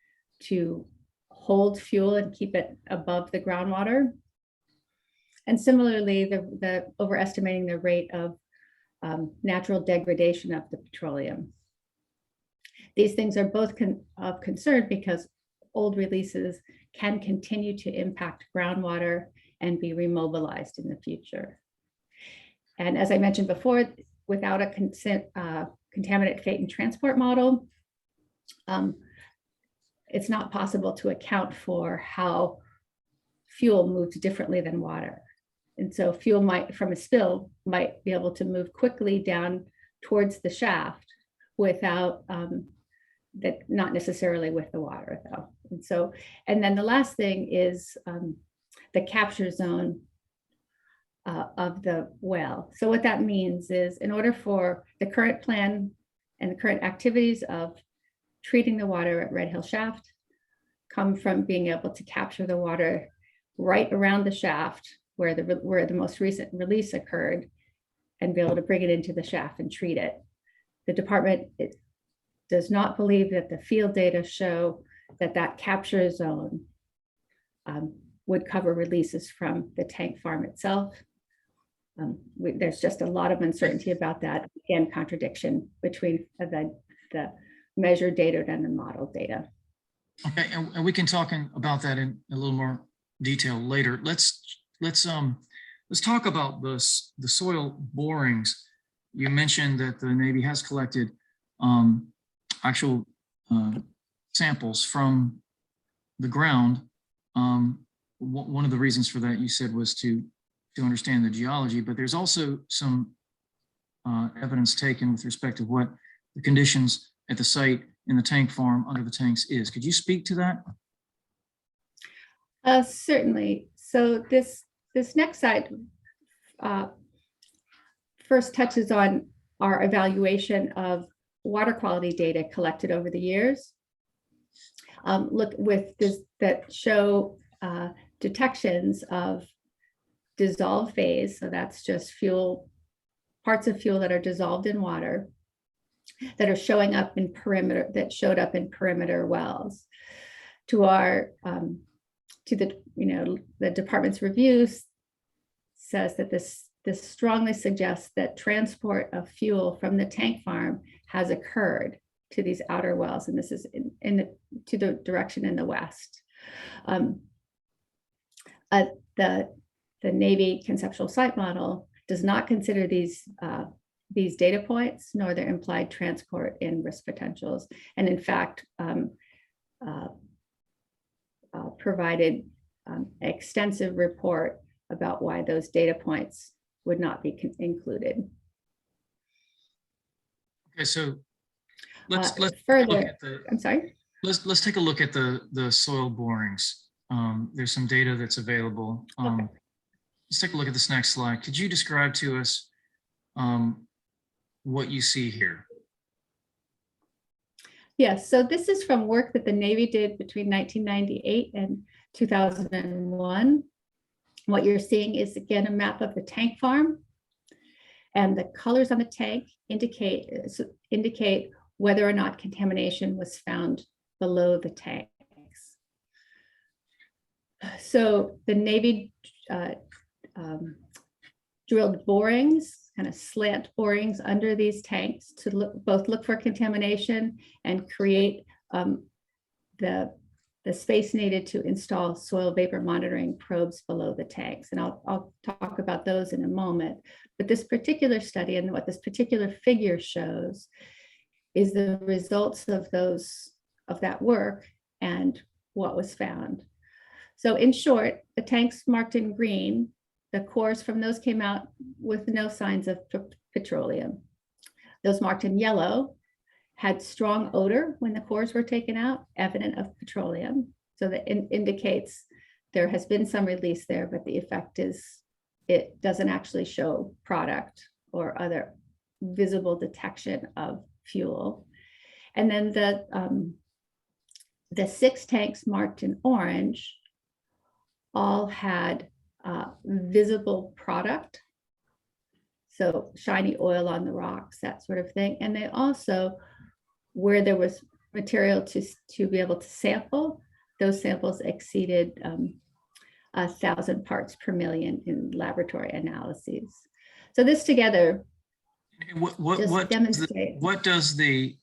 to hold fuel and keep it above the groundwater. And similarly, the overestimating the rate of natural degradation of the petroleum. These things are both of concern because old releases can continue to impact groundwater and be remobilized in the future. And as I mentioned before, without a contaminant fate and transport model, it's not possible to account for how fuel moves differently than water. And so fuel from a spill might be able to move quickly down towards the shaft without not necessarily with the water though. And so, and then the last thing is the capture zone of the well. So what that means is in order for the current plan and the current activities of treating the water at Red Hill Shaft come from being able to capture the water right around the shaft where the most recent release occurred and be able to bring it into the shaft and treat it. The department does not believe that the field data show that capture zone would cover releases from the tank farm itself. There's just a lot of uncertainty about that, and contradiction between the measured data and the model data. Okay, and we can talk about that in a little more detail later. Let's let's talk about the soil borings. You mentioned that the Navy has collected actual samples from the ground. One of the reasons for that, you said, was to understand the geology, but there's also some evidence taken with respect to what the conditions at the site in the tank farm under the tanks is. Could you speak to that? Certainly. So this next slide first touches on our evaluation of water quality data collected over the years. Look with this that show detections of dissolved phase. So that's just fuel, parts of fuel that are dissolved in water that are showing up in perimeter, that showed up in perimeter wells. To our to the, the department's reviews says that this strongly suggests that transport of fuel from the tank farm has occurred to these outer wells, and this is to the direction in the west. The Navy conceptual site model does not consider these data points nor their implied transport in risk potentials, and in fact provided extensive report about why those data points would not be included. Okay, so let's further look at the, I'm sorry. Let's take a look at the soil borings. There's some data that's available. Okay. Let's take a look at this next slide. Could you describe to us what you see here? Yes, so this is from work that the Navy did between 1998 and 2001. What you're seeing is, again, a map of the tank farm, and the colors on the tank indicate whether or not contamination was found below the tanks. So the Navy drilled borings, kind of slant borings under these tanks to both look for contamination and create the space needed to install soil vapor monitoring probes below the tanks. And I'll talk about those in a moment. But this particular study and what this particular figure shows is the results of that work and what was found. So in short, the tanks marked in green, the cores from those came out with no signs of petroleum. Those marked in yellow had strong odor when the cores were taken out, evident of petroleum. So that indicates there has been some release there, but the effect is it doesn't actually show product or other visible detection of fuel. And then the 6 tanks marked in orange all had visible product. So shiny oil on the rocks, that sort of thing. And they also, where there was material to be able to sample, those samples exceeded 1,000 parts per million in laboratory analyses. So this together what demonstrates. What does the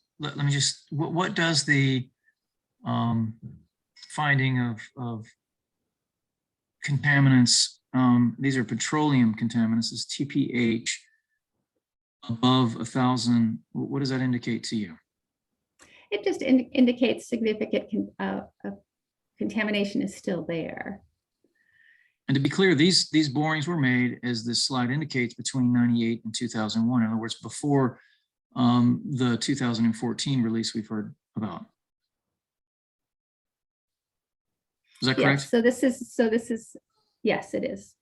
finding of contaminants, these are petroleum contaminants, is TPH, above 1,000, what does that indicate to you? It just indicates significant contamination is still there. And to be clear, these borings were made, as this slide indicates, between 98 and 2001. In other words, before the 2014 release we've heard about. Is that correct? Yes, so this is, yes, it is.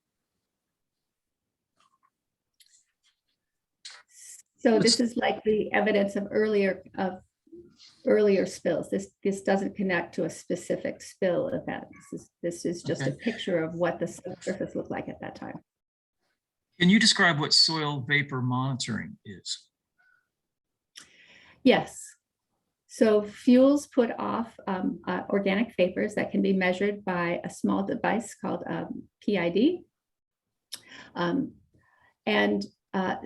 So this is like the evidence of earlier spills. This doesn't connect to a specific spill event. This is just a picture of what the surface looked like at that time. Can you describe what soil vapor monitoring is? Yes. So fuels put off organic vapors that can be measured by a small device called PID.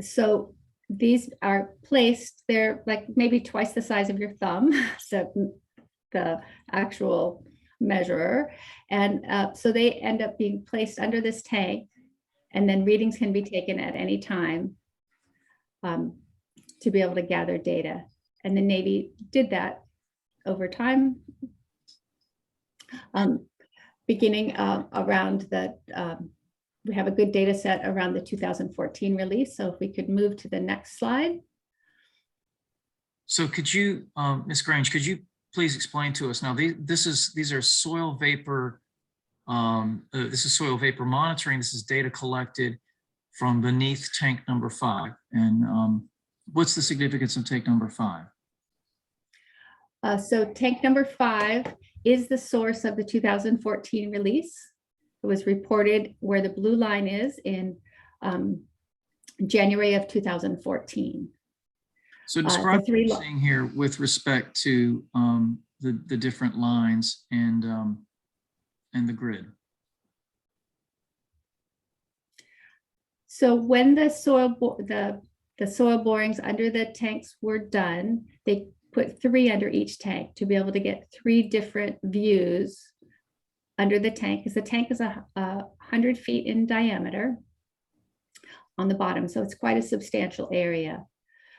So these are placed, they're like maybe twice the size of your thumb, so the actual measurer. And so they end up being placed under this tank And then readings can be taken at any time to be able to gather data. And the Navy did that over time, beginning around the, we have a good data set around the 2014 release. So if we could move to the next slide. So could you, Ms. Grange, could you please explain to us now, these are soil vapor, this is soil vapor monitoring. This is data collected from beneath tank number 5. And what's the significance of tank number 5? So tank number 5 is the source of the 2014 release. It was reported where the blue line is in January of 2014. So describe what you're seeing here with respect to the different lines and the grid. So when the soil borings under the tanks were done, they put 3 under each tank to be able to get 3 different views under the tank, because the tank is 100 feet in diameter on the bottom. So it's quite a substantial area.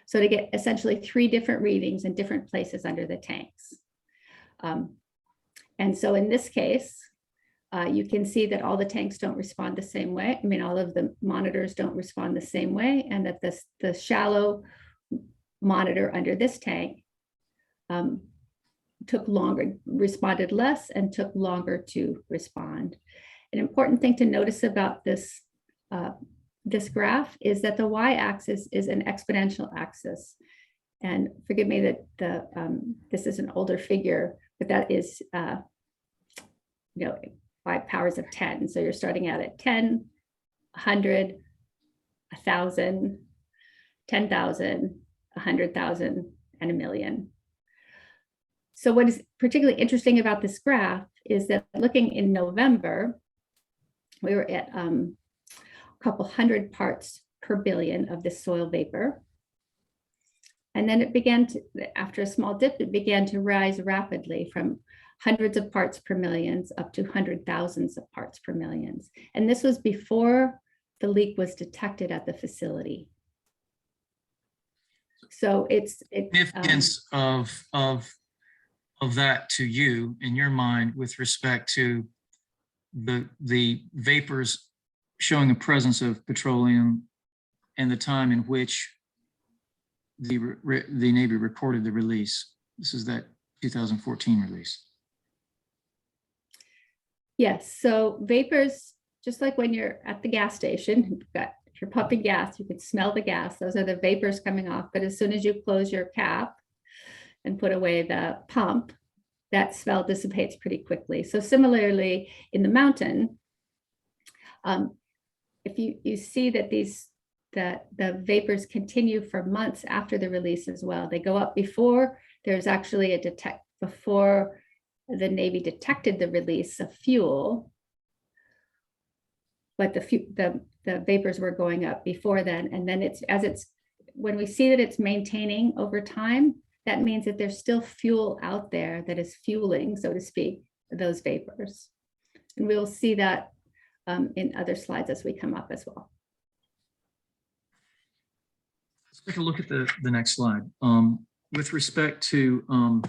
So to get essentially 3 different readings in different places under the tanks. And so in this case, you can see that all the tanks don't respond the same way. I mean, all of the monitors don't respond the same way, and that the shallow monitor under this tank took longer, responded less, and took longer to respond. An important thing to notice about this this graph is that the y-axis is an exponential axis. And forgive me that this is an older figure, but that is 5 powers of 10. So you're starting out at 10, 100, 1,000, 10,000, 100,000, and 1,000,000. So what is particularly interesting about this graph is that looking in November, we were at a couple hundred parts per billion of this soil vapor. And then it began to, after a small dip, it began to rise rapidly from hundreds of parts per millions up to 100,000s of parts per millions. And this was before the leak was detected at the facility. So it's significance of that to you in your mind with respect to the vapors showing a presence of petroleum and the time in which the Navy reported the release. This is that 2014 release. Yes, so vapors, just like when you're at the gas station, if you're pumping gas, you can smell the gas. Those are the vapors coming off. But as soon as you close your cap and put away the pump, that smell dissipates pretty quickly. So similarly, in the mountain, if you see that the vapors continue for months after the release as well. They go up before there's actually before the Navy detected the release of fuel, but the vapors were going up before then. And then when we see that it's maintaining over time, that means that there's still fuel out there that is fueling, so to speak, those vapors. And we'll see that in other slides as we come up as well. Let's take a look at the next slide. With respect to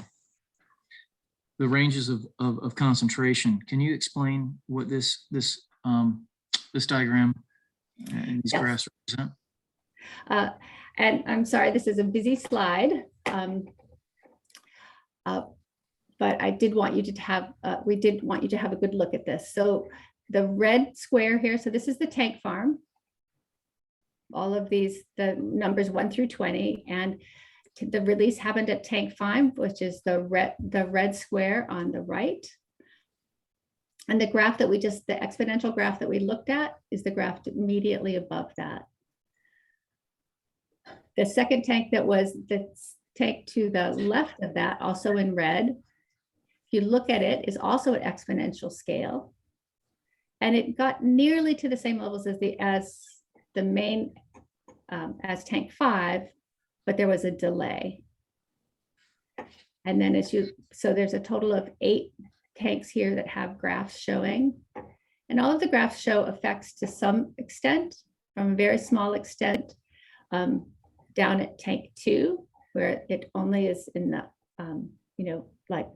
the ranges of concentration, can you explain what this diagram and these graphs represent? And I'm sorry, this is a busy slide, but I did want you to have, we did want you to have a good look at this. So the red square here, so this is the tank farm. All of these, the numbers 1 through 20, and the release happened at tank 5, which is the red square on the right. And the graph that the exponential graph that we looked at is the graph immediately above that. The second tank that was the tank to the left of that, also in red, if you look at it, is also at exponential scale. And it got nearly to the same levels as the main, as tank 5, but there was a delay. And then so there's a total of 8 tanks here that have graphs showing. And all of the graphs show effects to some extent, from a very small extent, down at tank 2, where it only is in the, like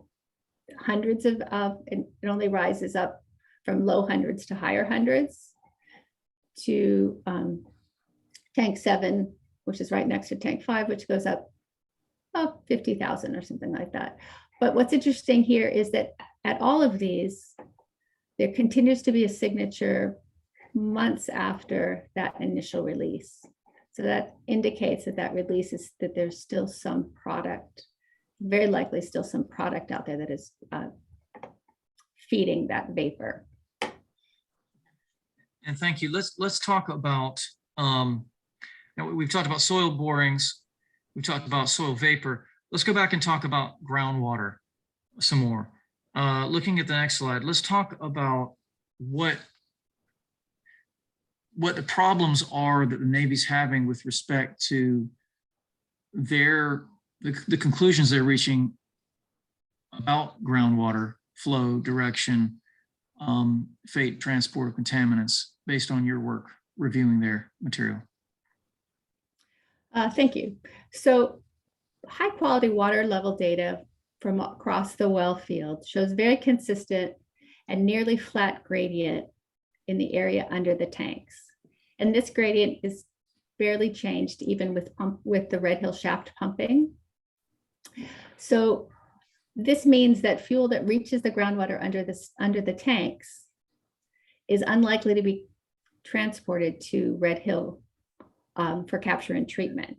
hundreds of, it only rises up from low hundreds to higher hundreds, to tank 7, which is right next to tank 5, which goes up 50,000 or something like that. But what's interesting here is that at all of these, there continues to be a signature months after that initial release. So that indicates that that release is that there's still some product, very likely still some product out there that is feeding that vapor. And thank you. Let's talk about, we've talked about soil borings. We've talked about soil vapor. Let's go back and talk about groundwater some more. Looking at the next slide, let's talk about what the problems are that the Navy's having with respect to the conclusions they're reaching about groundwater flow, direction, fate, transport of contaminants, based on your work reviewing their material. Thank you. So high quality water level data from across the well field shows very consistent and nearly flat gradient in the area under the tanks. And this gradient is barely changed even with the Red Hill shaft pumping. So this means that fuel that reaches the groundwater under the tanks is unlikely to be transported to Red Hill for capture and treatment.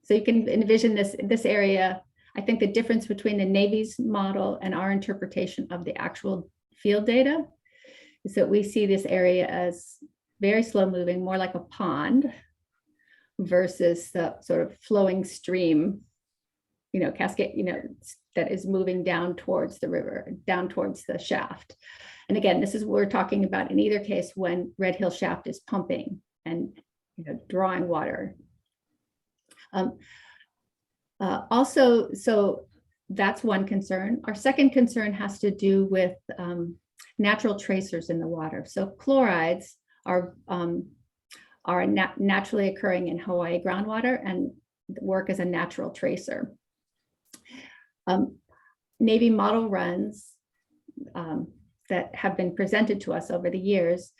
So you can envision this area. I think the difference between the Navy's model and our interpretation of the actual field data is that we see this area as very slow moving, more like a pond, versus the sort of flowing stream, cascade, that is moving down towards the river, down towards the shaft. And again, this is what we're talking about in either case when Red Hill shaft is pumping and drawing water. Also, so that's one concern. Our second concern has to do with natural tracers in the water. So chlorides are naturally occurring in Hawaii groundwater and work as a natural tracer. Navy model runs that have been presented to us over the years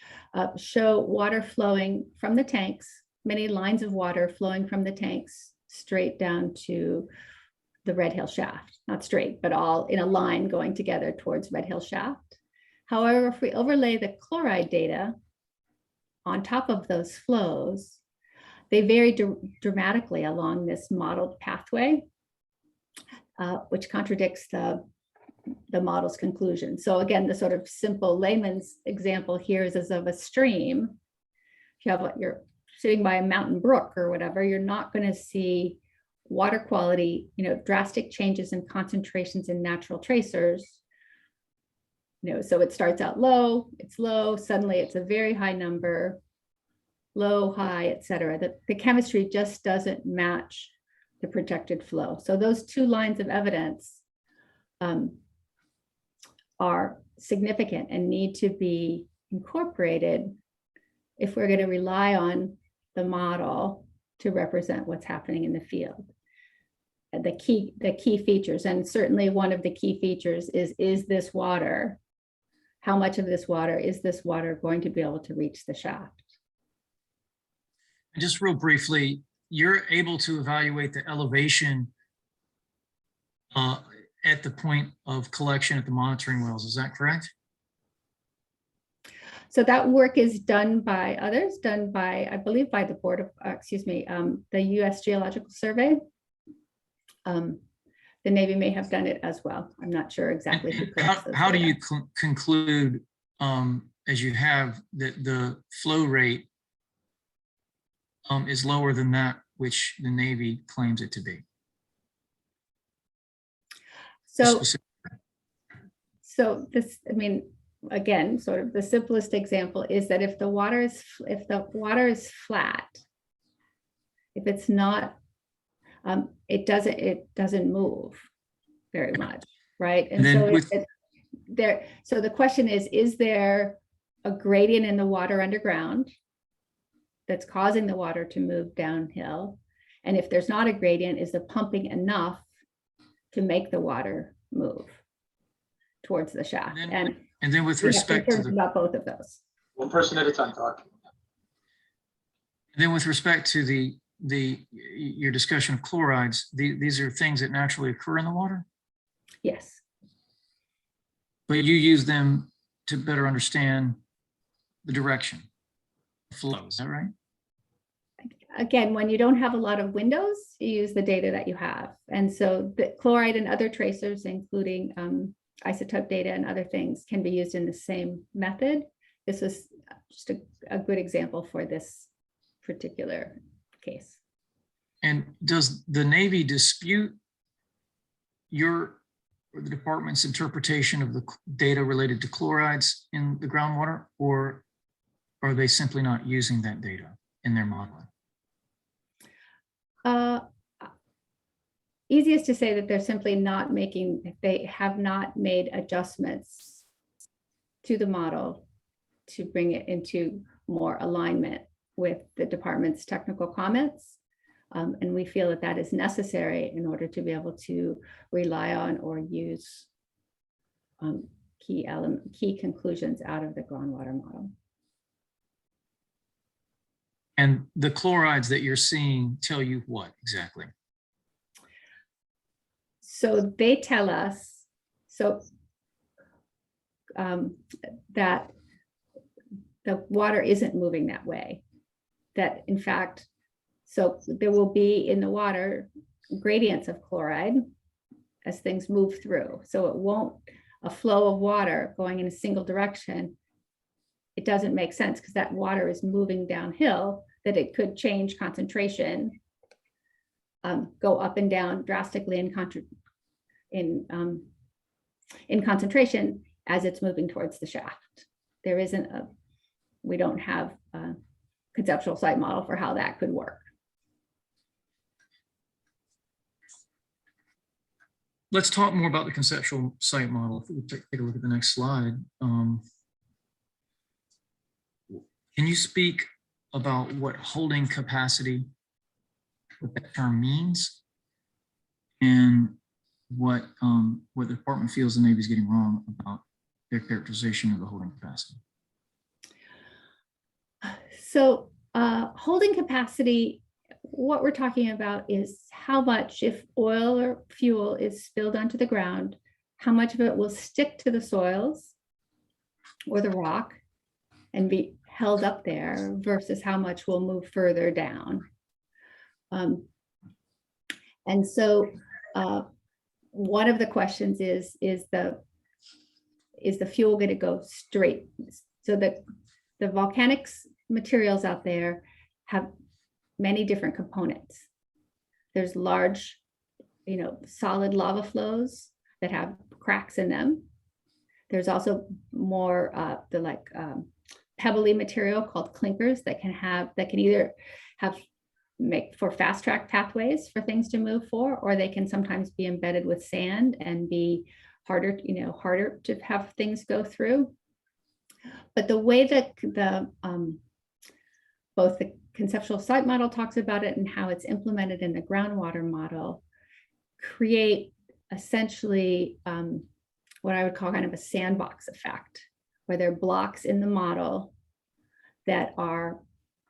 show water flowing from the tanks, many lines of water flowing from the tanks straight down to the Red Hill shaft, not straight, but all in a line going together towards Red Hill shaft. However, if we overlay the chloride data on top of those flows, they vary dramatically along this modeled pathway, which contradicts the model's conclusion. So again, the sort of simple layman's example here is as of a stream. If you're sitting by a mountain brook or whatever, you're not going to see water quality, drastic changes in concentrations in natural tracers. So it starts out low, it's low, suddenly it's a very high number, low, high, et cetera. The chemistry just doesn't match the projected flow. So those two lines of evidence are significant and need to be incorporated if we're going to rely on the model to represent what's happening in the field. The key features, and certainly one of the key features is this water, how much of this water is this water going to be able to reach the shaft? And just real briefly, you're able to evaluate the elevation at the point of collection at the monitoring wells, is that correct? So that work is done by others, done by, I believe, by the board of, the US Geological Survey. The Navy may have done it as well. I'm not sure exactly who collects those how do data. you conclude, as you have, that the flow rate is lower than that which the Navy claims it to be? So this, again, sort of the simplest example is that if the water is flat, if it's not, it doesn't move very much, right? And so so the question is there a gradient in the water underground that's causing the water to move downhill? And if there's not a gradient, is the pumping enough to make the water move towards the shaft? And then with we have respect to concerns about both of those. One person at a time, talk. then with respect to your discussion of chlorides, these are things that naturally occur in the water, Yes. but you use them to better understand the direction, flow. Is that right? Again, when you don't have a lot of windows, you use the data that you have. And so the chloride and other tracers, including isotope data and other things, can be used in the same method. This was just a good example for this particular case. And does the Navy dispute the department's interpretation of the data related to chlorides in the groundwater, or are they simply not using that data in their modeling? Easiest to say that they're simply not they have not made adjustments to the model to bring it into more alignment with the department's technical comments. And we feel that that is necessary in order to be able to rely on or use key conclusions out of the groundwater model. And the chlorides that you're seeing tell you what exactly? So they tell us that the water isn't moving that way. That in fact, so there will be in the water gradients of chloride as things move through. So it won't, a flow of water going in a single direction, it doesn't make sense because that water is moving downhill, that it could change concentration, go up and down drastically in concentration as it's moving towards the shaft. There isn't we don't have a conceptual site model for how that could work. Let's talk more about the conceptual site model. If we take a look at the next slide. Can you speak about what holding capacity, what that term means, and what the department feels the Navy is getting wrong about their characterization of the holding capacity? So holding capacity, what we're talking about is how much, if oil or fuel is spilled onto the ground, how much of it will stick to the soils or the rock and be held up there versus how much will move further down. And so one of the questions is the fuel going to go straight? So the volcanics materials out there have many different components. There's large, solid lava flows that have cracks in them. There's also more pebbly material called clinkers that can either make for fast track pathways for things to move for, or they can sometimes be embedded with sand and be harder to have things go through. But the way that both the conceptual site model talks about it and how it's implemented in the groundwater model create essentially what I would call kind of a sandbox effect, where there are blocks in the model that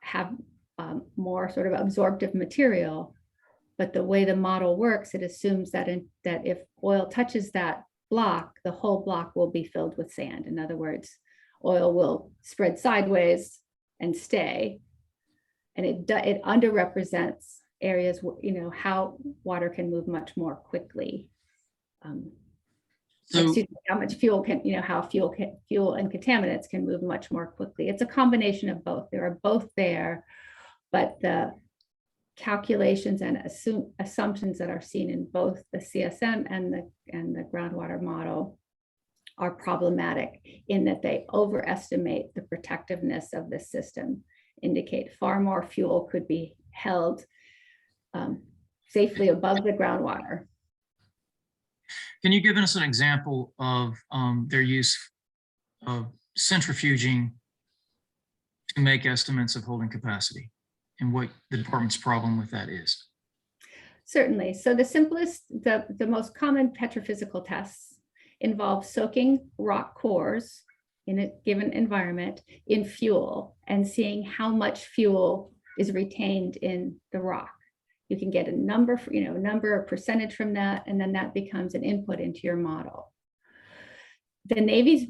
have more sort of absorptive material. But the way the model works, it assumes that if oil touches that block, the whole block will be filled with sand. In other words, oil will spread sideways and stay. And it underrepresents areas, how water can move much more quickly. How much fuel can, how fuel and contaminants can move much more quickly. It's a combination of both. There are both there, but the calculations and assumptions that are seen in both the CSM and the groundwater model are problematic in that they overestimate the protectiveness of the system, indicate far more fuel could be held safely above the groundwater. Can you give us an example of their use of centrifuging to make estimates of holding capacity and what the department's problem with that is? Certainly. So the simplest, the most common petrophysical tests involve soaking rock cores in a given environment in fuel and seeing how much fuel is retained in the rock. You can get a number, number or percentage from that, and then that becomes an input into your model. The Navy's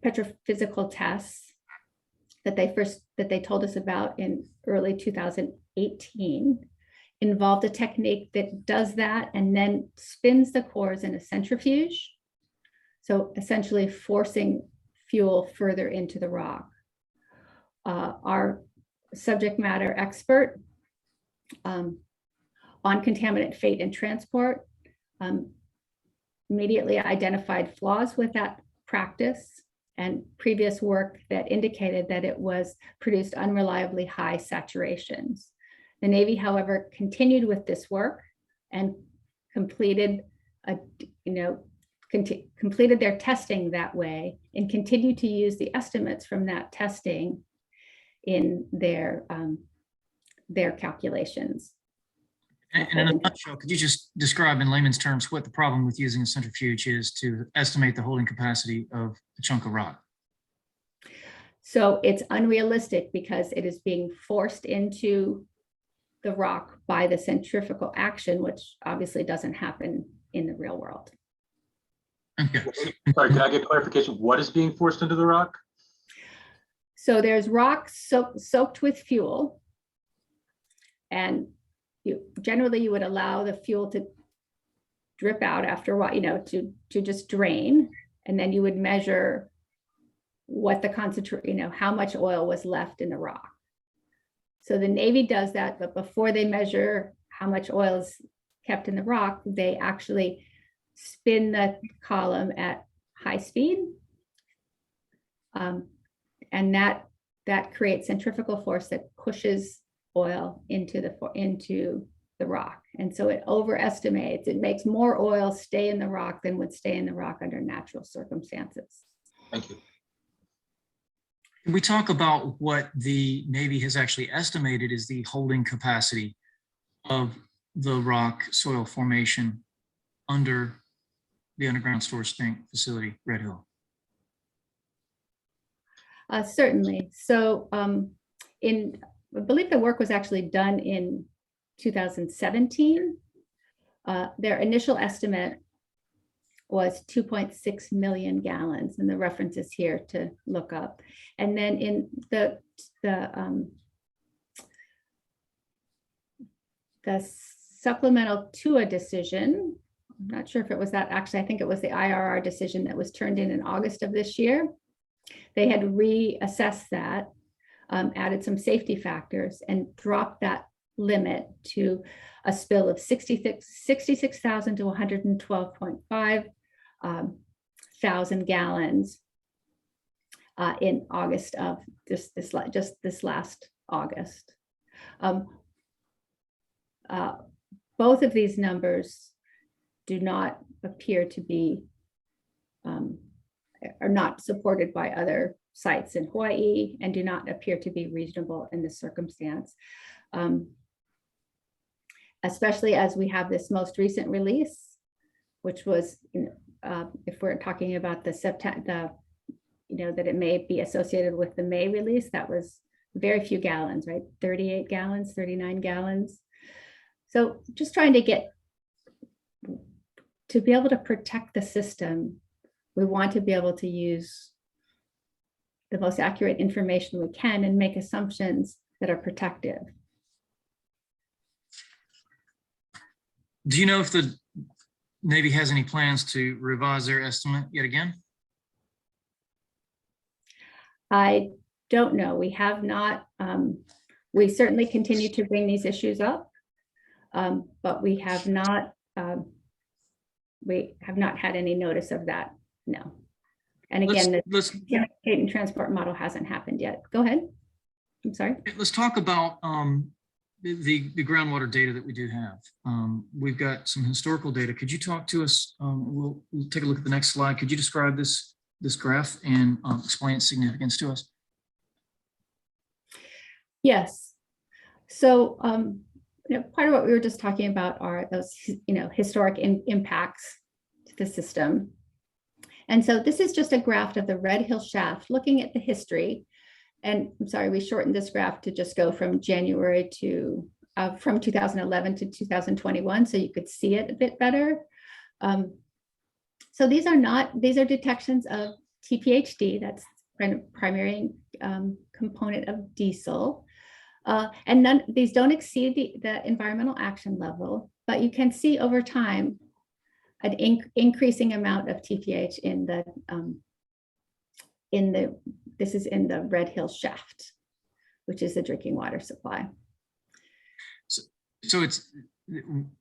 petrophysical tests that they told us about in early 2018 involved a technique that does that and then spins the cores in a centrifuge. So essentially forcing fuel further into the rock. Our subject matter expert on contaminant fate and transport immediately identified flaws with that practice and previous work that indicated that it was produced unreliably high saturations. The Navy, however, continued with this work and completed completed their testing that way and continued to use the estimates from that testing in their calculations. And in a nutshell, could you just describe in layman's terms what the problem with using a centrifuge is to estimate the holding capacity of a chunk of rock? So it's unrealistic because it is being forced into the rock by the centrifugal action, which obviously doesn't happen in the real world. Okay. Sorry, can I get clarification? What is being forced into the rock? So there's rock soaked with fuel, and generally you would allow the fuel to drip out after a while, to just drain, and then you would measure what the concentration, how much oil was left in the rock. So the Navy does that, but before they measure how much oil is kept in the rock, they actually spin the column at high speed. And that creates centrifugal force that pushes oil into the rock. And so it overestimates, it makes more oil stay in the rock than would stay in the rock under natural circumstances. Thank you. Can we talk about what the Navy has actually estimated is the holding capacity of the rock soil formation under the underground storage tank facility, Red Hill? Certainly. So I believe the work was actually done in 2017. Their initial estimate was 2.6 million gallons, and the reference is here to look up. And then in the supplemental to a decision, I'm not sure if it was that, actually, I think it was the IRR decision that was turned in August of this year. They had reassessed that, added some safety factors, and dropped that limit to a spill of 66,000 to 112.5 thousand gallons in August of this last August. Both of these numbers do not appear to be are not supported by other sites in Hawaii and do not appear to be reasonable in this circumstance. Especially as we have this most recent release, which was, if we're talking about the September, that it may be associated with the May release, that was very few gallons, right? 38 gallons, 39 gallons. So just trying to be able to protect the system, we want to be able to use the most accurate information we can and make assumptions that are protective. Do you know if the Navy has any plans to revise their estimate yet again? I don't know. We have not. We certainly continue to bring these issues up, but we have not had any notice of that. No. And again, the fate and transport model hasn't happened yet. Go ahead. I'm sorry. Let's talk about the groundwater data that we do have. We've got some historical data. Could you talk to us? We'll take a look at the next slide. Could you describe this graph and explain its significance to us? Yes. So, part of what we were just talking about are those, historic impacts to the system. And so this is just a graph of the Red Hill shaft looking at the history. And I'm sorry, we shortened this graph to just go from January to, from 2011 to 2021, so you could see it a bit better. So these are detections of TPHD, that's primary component of diesel. And these don't exceed the environmental action level, but you can see over time an increasing amount of TPH this is in the Red Hill shaft, which is the drinking water supply. So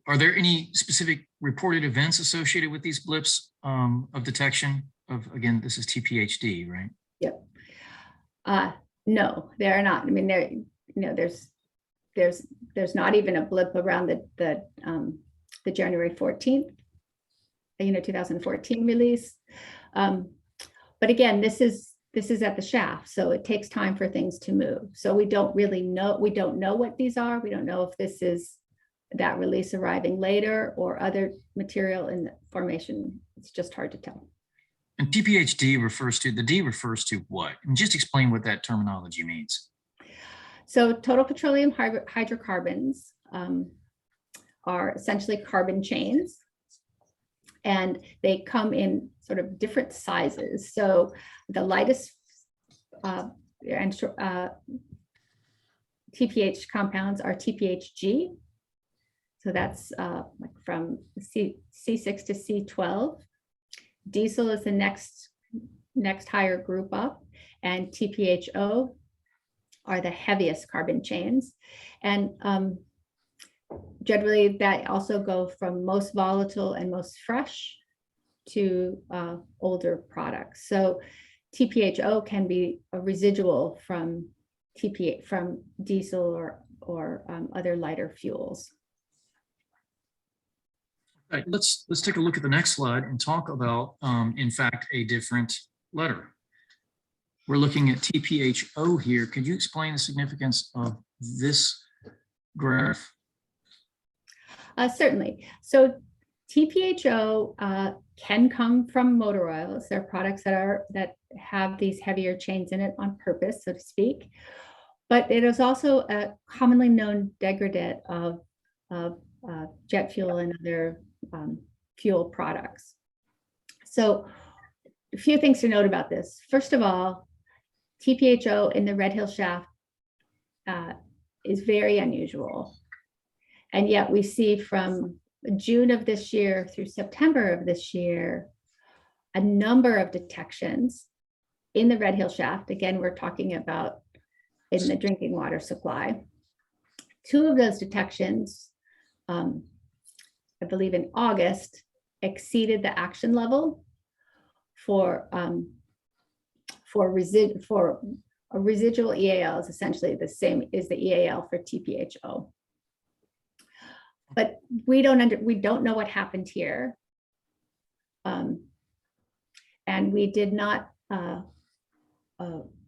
are there any specific reported events associated with these blips of detection of, again, this is TPHD, right? Yep. No, there are not. I mean, there's not even a blip around the January 14th, 2014 release. But again, this is at the shaft, so it takes time for things to move. So we don't really know. We don't know what these are. We don't know if this is that release arriving later or other material in the formation. It's just hard to tell. And TPHD refers to what? And just explain what that terminology means. So total petroleum hydrocarbons are essentially carbon chains, and they come in sort of different sizes. So the lightest TPH compounds are TPHG. So that's from C6 to C12. Diesel is the next higher group up, and TPHO are the heaviest carbon chains. And generally that also go from most volatile and most fresh to older products. So TPHO can be a residual from diesel or other lighter fuels. All right, let's take a look at the next slide and talk about, in fact, a different letter. We're looking at TPHO here. Could you explain the significance of this graph? Certainly. So TPHO can come from motor oils. They're products that have these heavier chains in it on purpose, so to speak. But it is also a commonly known degradant of jet fuel and other fuel products. So a few things to note about this. First of all, TPHO in the Red Hill shaft is very unusual. And yet we see from June of this year through September of this year, a number of detections in the Red Hill shaft. Again, we're talking about in the drinking water supply. Two of those detections, I believe in August, exceeded the action level for a residual EAL is essentially the same as the EAL for TPHO. But we don't know what happened here. And we did not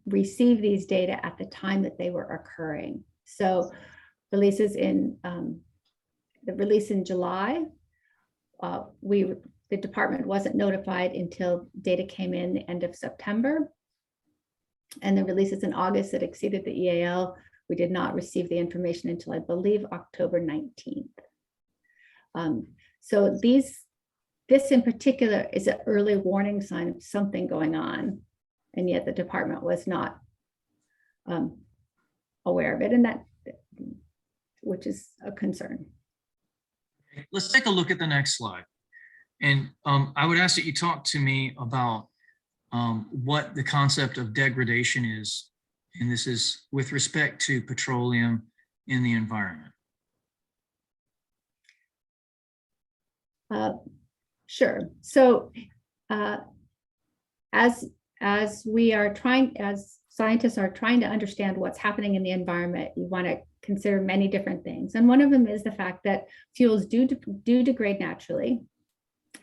receive these data at the time that they were occurring. So the release in July, the department wasn't notified until data came in the end of September. And the releases in August that exceeded the EAL, we did not receive the information until I believe October 19th. So this in particular is an early warning sign of something going on, and yet the department was not aware of it, and which is a concern. Let's take a look at the next slide. And I would ask that you talk to me about what the concept of degradation is, and this is with respect to petroleum in the environment. Sure. So as scientists are trying to understand what's happening in the environment, you want to consider many different things. And one of them is the fact that fuels do degrade naturally.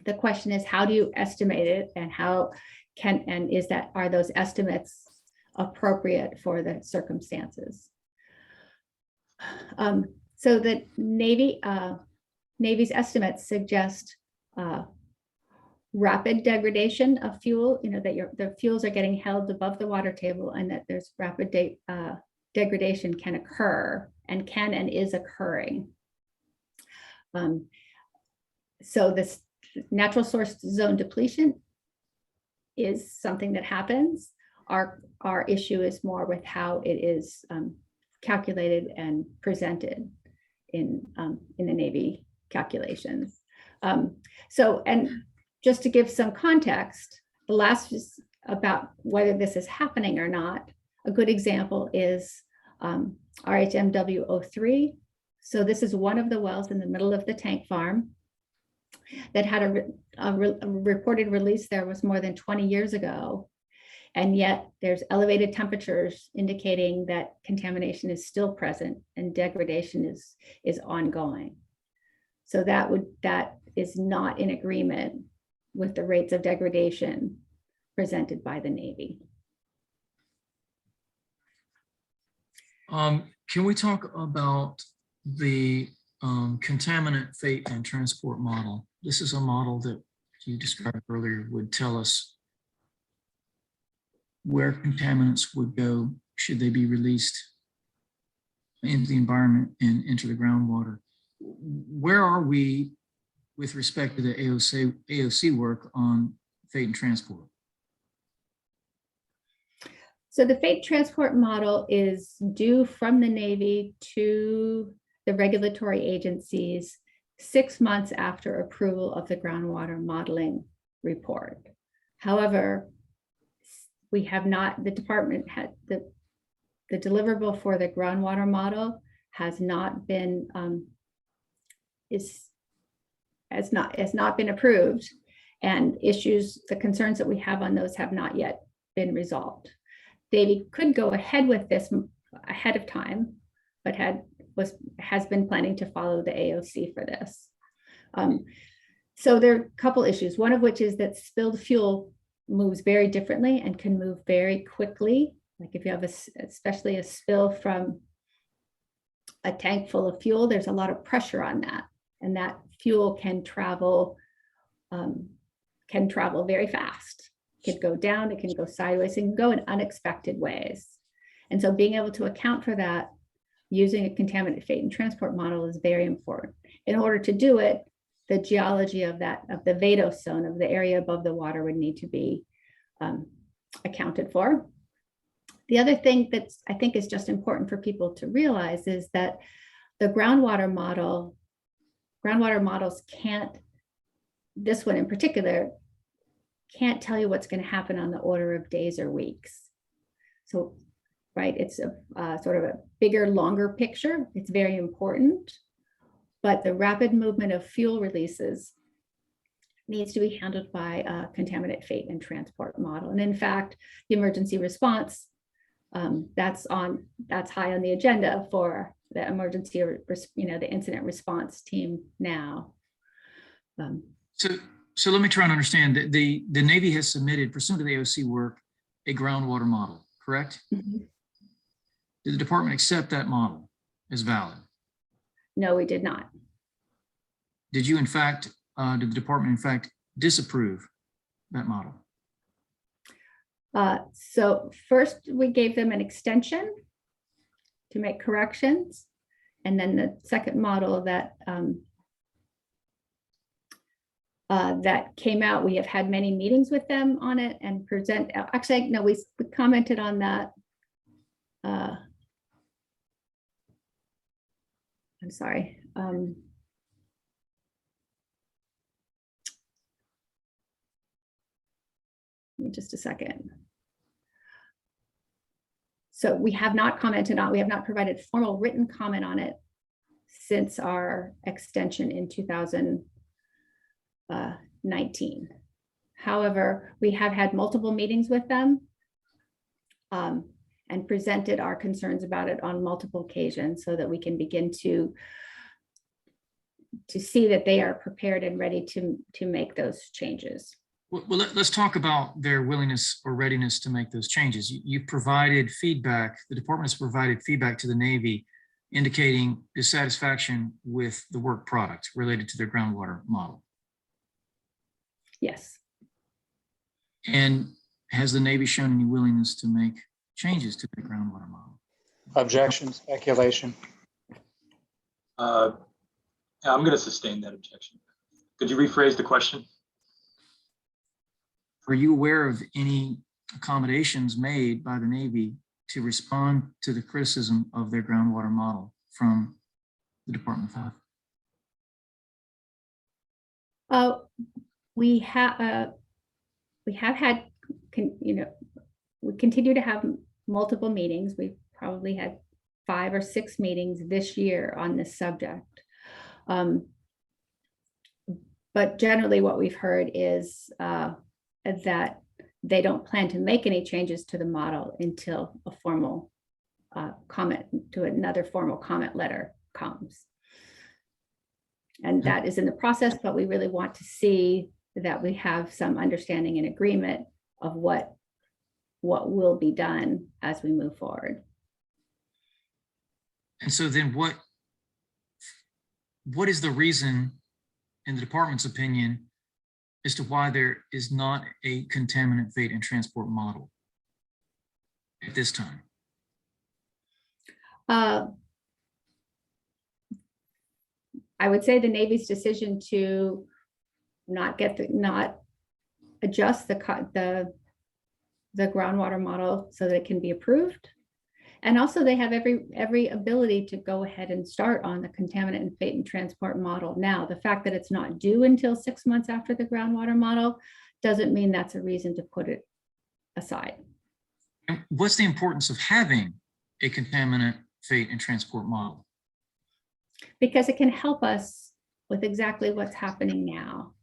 The question is, how do you estimate it, and are those estimates appropriate for the circumstances? So the Navy's estimates suggest rapid degradation of fuel, that the fuels are getting held above the water table, and that there's rapid degradation can occur and is occurring. So this natural source zone depletion is something that happens. Our issue is more with how it is calculated and presented in the Navy calculations. So, and just to give some context, the last is about whether this is happening or not. A good example is RHMW 03. So this is one of the wells in the middle of the tank farm that had a reported release there was more than 20 years ago. And yet there's elevated temperatures indicating that contamination is still present and degradation is ongoing. So that is not in agreement with the rates of degradation presented by the Navy. Can we talk about the contaminant fate and transport model? This is a model that you described earlier would tell us where contaminants would go should they be released into the environment and into the groundwater. Where are we with respect to the AOC work on fate and transport? So the fate transport model is due from the Navy to the regulatory agencies 6 months after approval of the groundwater modeling report. However, we have not, the department had the deliverable for the groundwater model has not been has not been approved, and the concerns that we have on those have not yet been resolved. Navy could go ahead with this ahead of time, but has been planning to follow the AOC for this. So there are a couple issues, one of which is that spilled fuel moves very differently and can move very quickly. Like if you have especially a spill from a tank full of fuel, there's a lot of pressure on that, and that fuel can travel very fast. It can go down, it can go sideways, it can go in unexpected ways. And so being able to account for that using a contaminant fate and transport model is very important. In order to do it, the geology of the vadose zone, of the area above the water, would need to be accounted for. The other thing that I think is just important for people to realize is that the groundwater models can't, this one in particular, can't tell you what's going to happen on the order of days or weeks. So, right, it's a sort of a bigger, longer picture. It's very important, but the rapid movement of fuel releases needs to be handled by a contaminant fate and transport model. And in fact, the emergency response, that's high on the agenda for the emergency, the incident response team now. So let me try and understand that the Navy has submitted, pursuant to the AOC work, a groundwater model, correct? Mm-hmm. Did the department accept that model as valid? No, we did not. Did you, in fact, did the department, in fact, disapprove that model? So first we gave them an extension to make corrections. And then the second model that that came out, we have had many meetings with them on it and actually, no, we commented on that. I'm sorry. Give me just a second. So we have not commented on, we have not provided formal written comment on it since our extension in 2019. However, we have had multiple meetings with them and presented our concerns about it on multiple occasions so that we can begin to see that they are prepared and ready to make those changes. Well, let's talk about their willingness or readiness to make those changes. You provided feedback, the department has provided feedback to the Navy indicating dissatisfaction with the work product related to their groundwater model. Yes. And has the Navy shown any willingness to make changes to the groundwater model? Objection, speculation. I'm going to sustain that objection. Could you rephrase the question? Are you aware of any accommodations made by the Navy to respond to the criticism of their groundwater model from the Department of Health? We have had, we continue to have multiple meetings. We've probably had 5 or 6 meetings this year on this subject. But generally what we've heard is that they don't plan to make any changes to the model until a formal comment to another formal comment letter comes. And that is in the process, but we really want to see that we have some understanding and agreement of what will be done as we move forward. And so then what is the reason, in the department's opinion, as to why there is not a contaminant fate and transport model at this time? I would say the Navy's decision to not adjust the groundwater model so that it can be approved. And also they have every ability to go ahead and start on the contaminant and fate and transport model now. The fact that it's not due until 6 months after the groundwater model doesn't mean that's a reason to put it aside. And what's the importance of having a contaminant fate and transport model? Because it can help us with exactly what's happening now,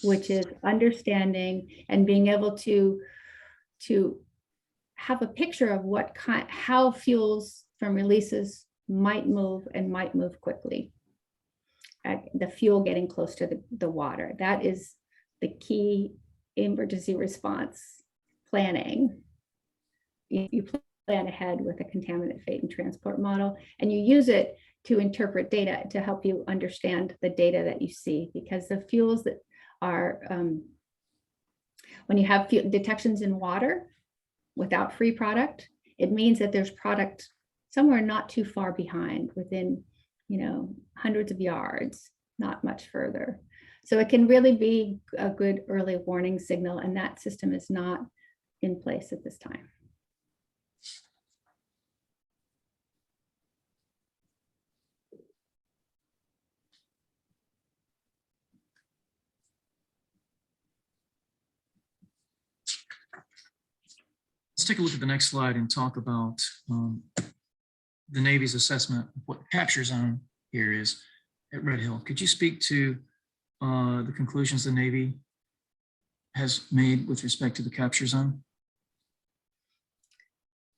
which is understanding and being able to have a picture of how fuels from releases might move and might move quickly. The fuel getting close to the water. That is the key emergency response planning. You plan ahead with a contaminant fate and transport model, and you use it to interpret data to help you understand the data that you see, because the fuels that are, when you have detections in water without free product, it means that there's product somewhere not too far behind, within, hundreds of yards, not much further. So it can really be a good early warning signal, and that system is not in place at this time. Let's take a look at the next slide and talk about the Navy's assessment of what capture zone here is at Red Hill. Could you speak to the conclusions the Navy has made with respect to the capture zone?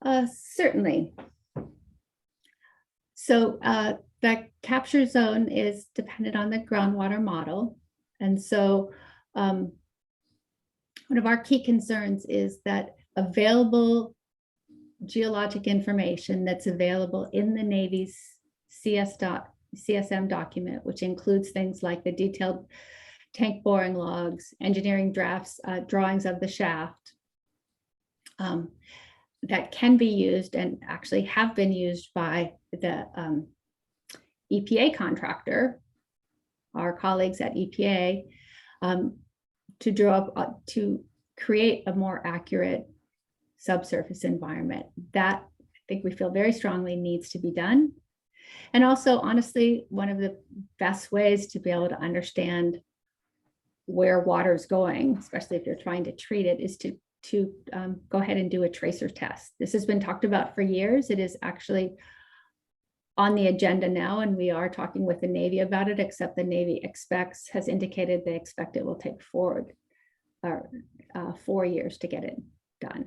Certainly. So the capture zone is dependent on the groundwater model. And so one of our key concerns is that available geologic information that's available in the Navy's CSM document, which includes things like the detailed tank boring logs, engineering drafts, drawings of the shaft, that can be used and actually have been used by the EPA contractor, our colleagues at EPA, to draw up, to create a more accurate subsurface environment. That, I think we feel very strongly, needs to be done. And also, honestly, one of the best ways to be able to understand where water is going, especially if you're trying to treat it, is to go ahead and do a tracer test. This has been talked about for years. It is actually on the agenda now, and we are talking with the Navy about it, except the Navy has indicated they expect it will take 4 years to get it done.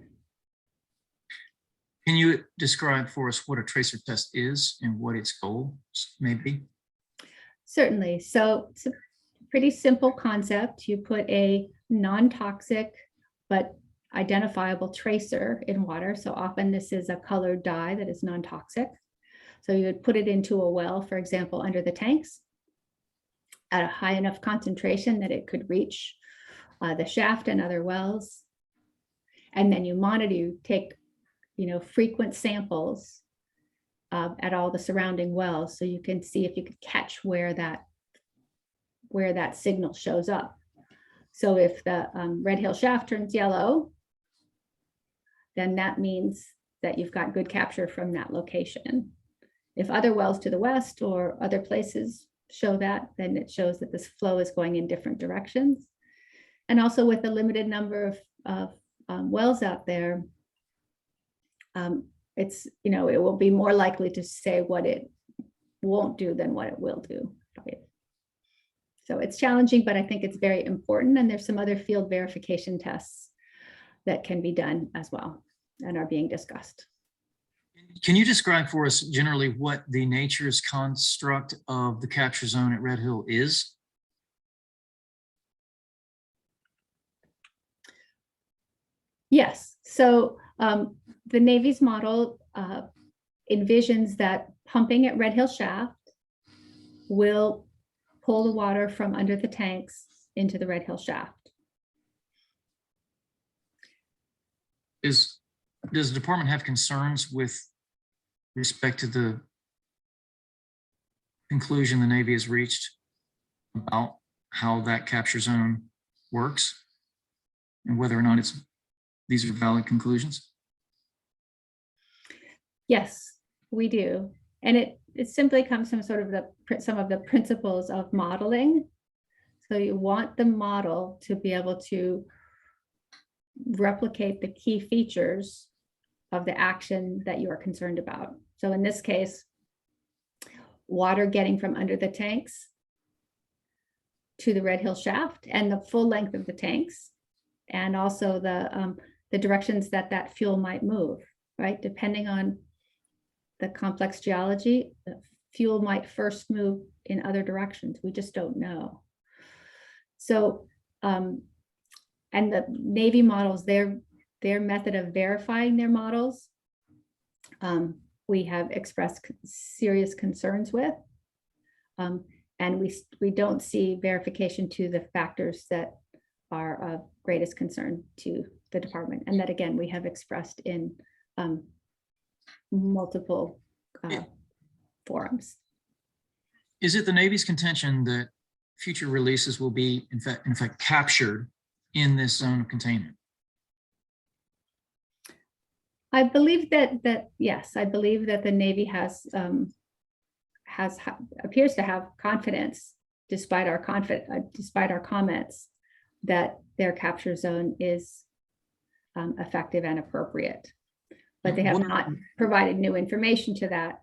Can you describe for us what a tracer test is and what its goal may be? Certainly. So it's a pretty simple concept. You put a non-toxic but identifiable tracer in water. So often this is a colored dye that is non-toxic. So you would put it into a well, for example, under the tanks at a high enough concentration that it could reach the shaft and other wells. And then you monitor, you take, frequent samples at all the surrounding wells, so you can see if you could catch where that signal shows up. So if the Red Hill shaft turns yellow, then that means that you've got good capture from that location. If other wells to the west or other places show that, then it shows that this flow is going in different directions. And also with the limited number of wells out there, it's, it will be more likely to say what it won't do than what it will do. Right? So it's challenging, but I think it's very important. And there's some other field verification tests that can be done as well and are being discussed. Can you describe for us generally what the nature's construct of the capture zone at Red Hill is? Yes, so the Navy's model envisions that pumping at Red Hill shaft will pull the water from under the tanks into the Red Hill shaft. Does the department have concerns with respect to the conclusion the Navy has reached about how that capture zone works and whether or not these are valid conclusions? Yes, we do. And it simply comes from sort of some of the principles of modeling. So you want the model to be able to replicate the key features of the action that you are concerned about. So in this case, water getting from under the tanks to the Red Hill shaft and the full length of the tanks, and also the directions that fuel might move, right? Depending on the complex geology, the fuel might first move in other directions. We just don't know. So, and the Navy models, their method of verifying their models, we have expressed serious concerns with, and we don't see verification to the factors that are of greatest concern to the department, and that again we have expressed in multiple forums. Is it the Navy's contention that future releases will be in fact captured in this zone of containment? I believe that yes, I believe that the Navy appears to have confidence, despite our comments, that their capture zone is effective and appropriate, but they have not provided new information to that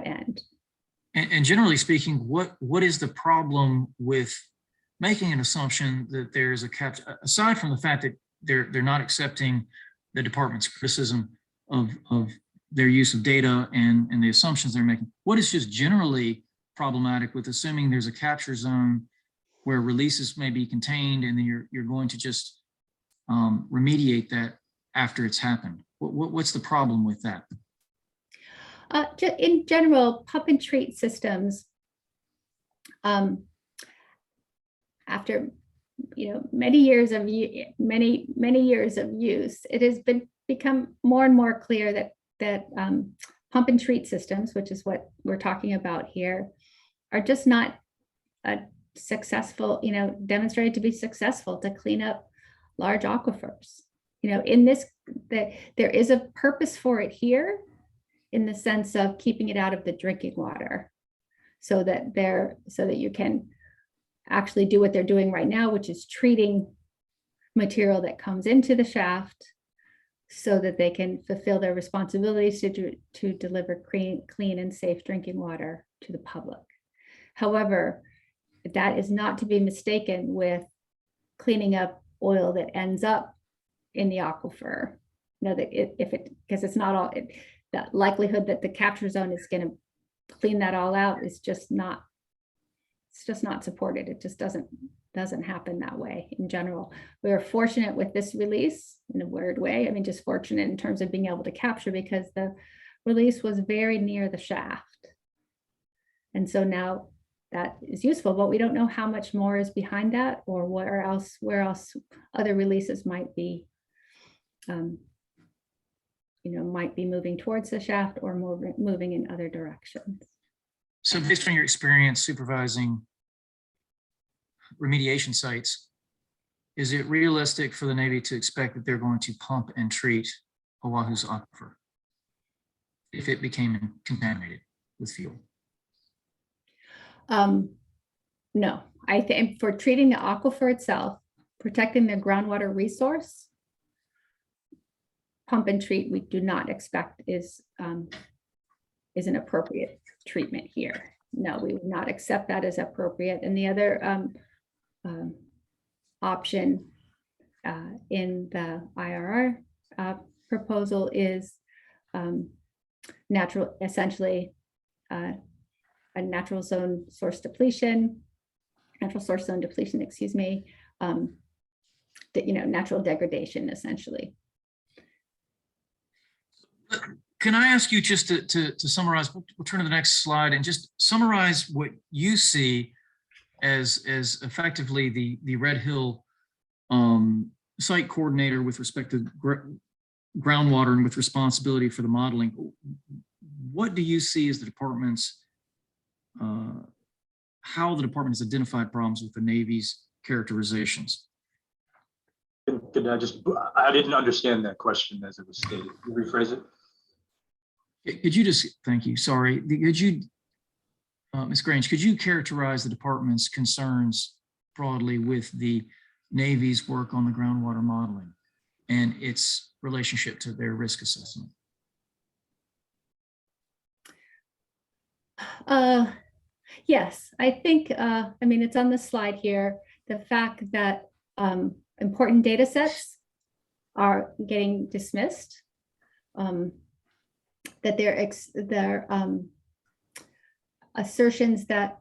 end. And generally speaking, what is the problem with making an assumption that there's a capture, aside from the fact that they're not accepting the department's criticism of their use of data and the assumptions they're making? What is just generally problematic with assuming there's a capture zone where releases may be contained and then you're going to just remediate that after it's happened? What's the problem with that? In general, pump and treat systems, after many years of use, it has become more and more clear that pump and treat systems, which is what we're talking about here, are just not successful, demonstrated to be successful to clean up large aquifers. In this, there is a purpose for it here, in the sense of keeping it out of the drinking water, so that you can actually do what they're doing right now, which is treating material that comes into the shaft so that they can fulfill their responsibilities to deliver clean and safe drinking water to the public. Because it's not all, the likelihood that the capture zone is going to clean that all out is just not, it's just not supported. It just doesn't happen that way in general. We are fortunate with this release in a weird way. I mean, just fortunate in terms of being able to capture, because the release was very near the shaft. And so now that is useful, but we don't know how much more is behind that or where else other releases might be, might be moving towards the shaft or moving in other directions. So based on your experience supervising remediation sites, is it realistic for the Navy to expect that they're going to pump and treat Oahu's aquifer if it became contaminated with fuel? No, I think for treating the aquifer itself, protecting the groundwater resource, pump and treat, we do not expect is an appropriate treatment here. No, we would not accept that as appropriate. And the other option in the IRR proposal is essentially a natural source zone depletion, excuse me, natural degradation essentially. Can I ask you just to summarize, we'll turn to the next slide and just summarize what you see as effectively the Red Hill site coordinator with respect to groundwater and with responsibility for the modeling. What do you see as the department's, how the department has identified problems with the Navy's characterizations? Can I didn't understand that question as it was stated. Can you rephrase it? Could you just, thank you, sorry. Could you, Ms. Grange, could you characterize the department's concerns broadly with the Navy's work on the groundwater modeling and its relationship to their risk assessment? Yes, I think, it's on the slide here, the fact that important data sets are getting dismissed, that their assertions that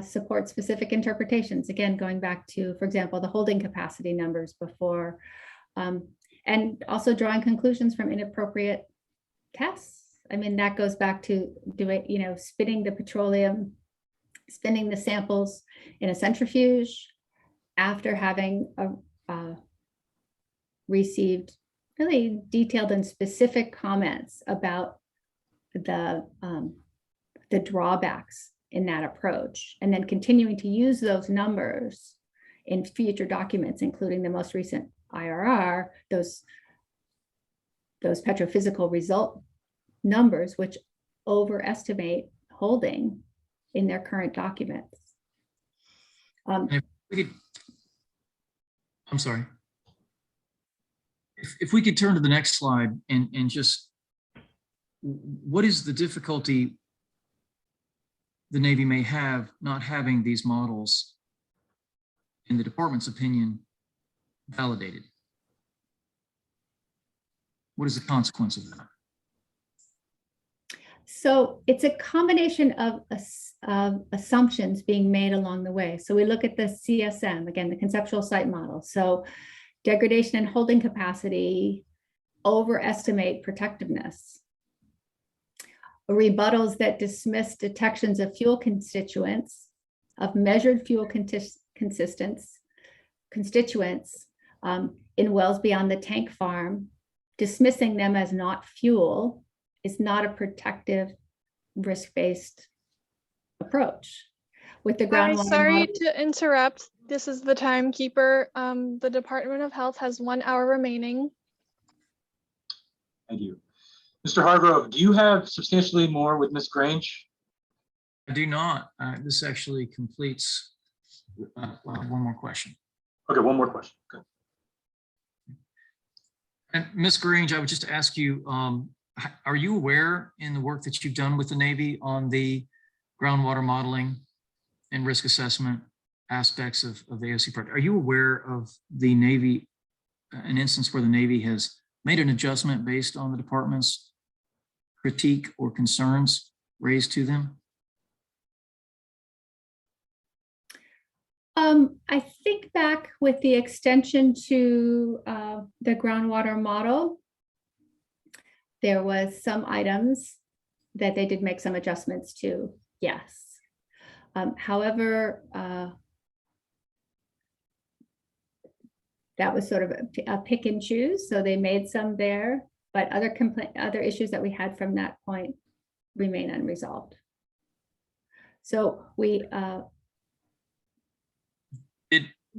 support specific interpretations, again, going back to, for example, the holding capacity numbers before, and also drawing conclusions from inappropriate tests. That goes back to spinning the petroleum, spinning the samples in a centrifuge after having received really detailed and specific comments about the drawbacks in that approach, and then continuing to use those numbers in future documents, including the most recent IRR, those petrophysical result numbers, which overestimate holding in their current documents. I'm sorry. If we could turn to the next slide and just, what is the difficulty the Navy may have not having these models, in the department's opinion, validated? What is the consequence of that? So it's a combination of assumptions being made along the way. So we look at the CSM, again, the conceptual site model. So degradation and holding capacity overestimate protectiveness. Rebuttals that dismiss detections of fuel constituents, of measured fuel constituents in wells beyond the tank farm, dismissing them as not fuel, is not a protective risk-based approach. With the groundwater sorry model, to interrupt. This is the timekeeper. The Department of Health has 1 hour remaining. Thank you. Mr. Hargrove, do you have substantially more with Ms. Grange? I do not. This actually completes one more question. Okay, one more question. Good. And Ms. Grange, I would just ask you, are you aware in the work that you've done with the Navy on the groundwater modeling and risk assessment aspects of the AOC project, are you aware of the Navy, an instance where the Navy has made an adjustment based on the department's critique or concerns raised to them? I think back with the extension to the groundwater model, There was some items that they did make some adjustments to, yes. However, that was sort of a pick and choose, so they made some there, but other issues that we had from that point remain unresolved. So we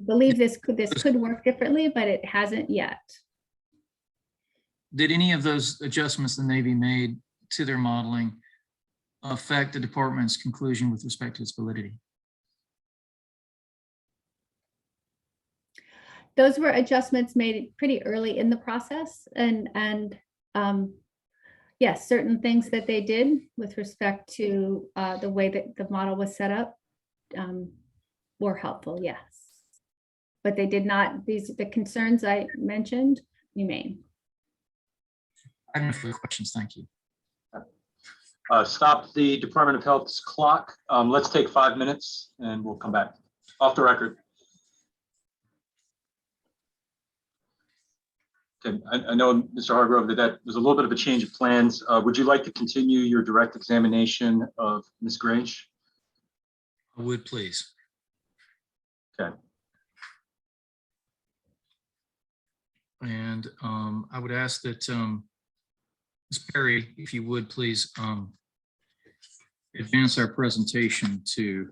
believe this could work differently, but it hasn't yet. Did any of those adjustments the Navy made to their modeling affect the department's conclusion with respect to its validity? Those were adjustments made pretty early in the process, and yes, certain things that they did with respect to the way that the model was set up were helpful, yes. But they did not, the concerns I mentioned remain. I have no further questions, thank you. Stop the Department of Health's clock. Let's take 5 minutes and we'll come back. Off the record. Okay, I know, Mr. Hargrove, that was a little bit of a change of plans. Would you like to continue your direct examination of Ms. Grange? I would, please. Okay. And I would ask that Ms. Perry, if you would, please advance our presentation to,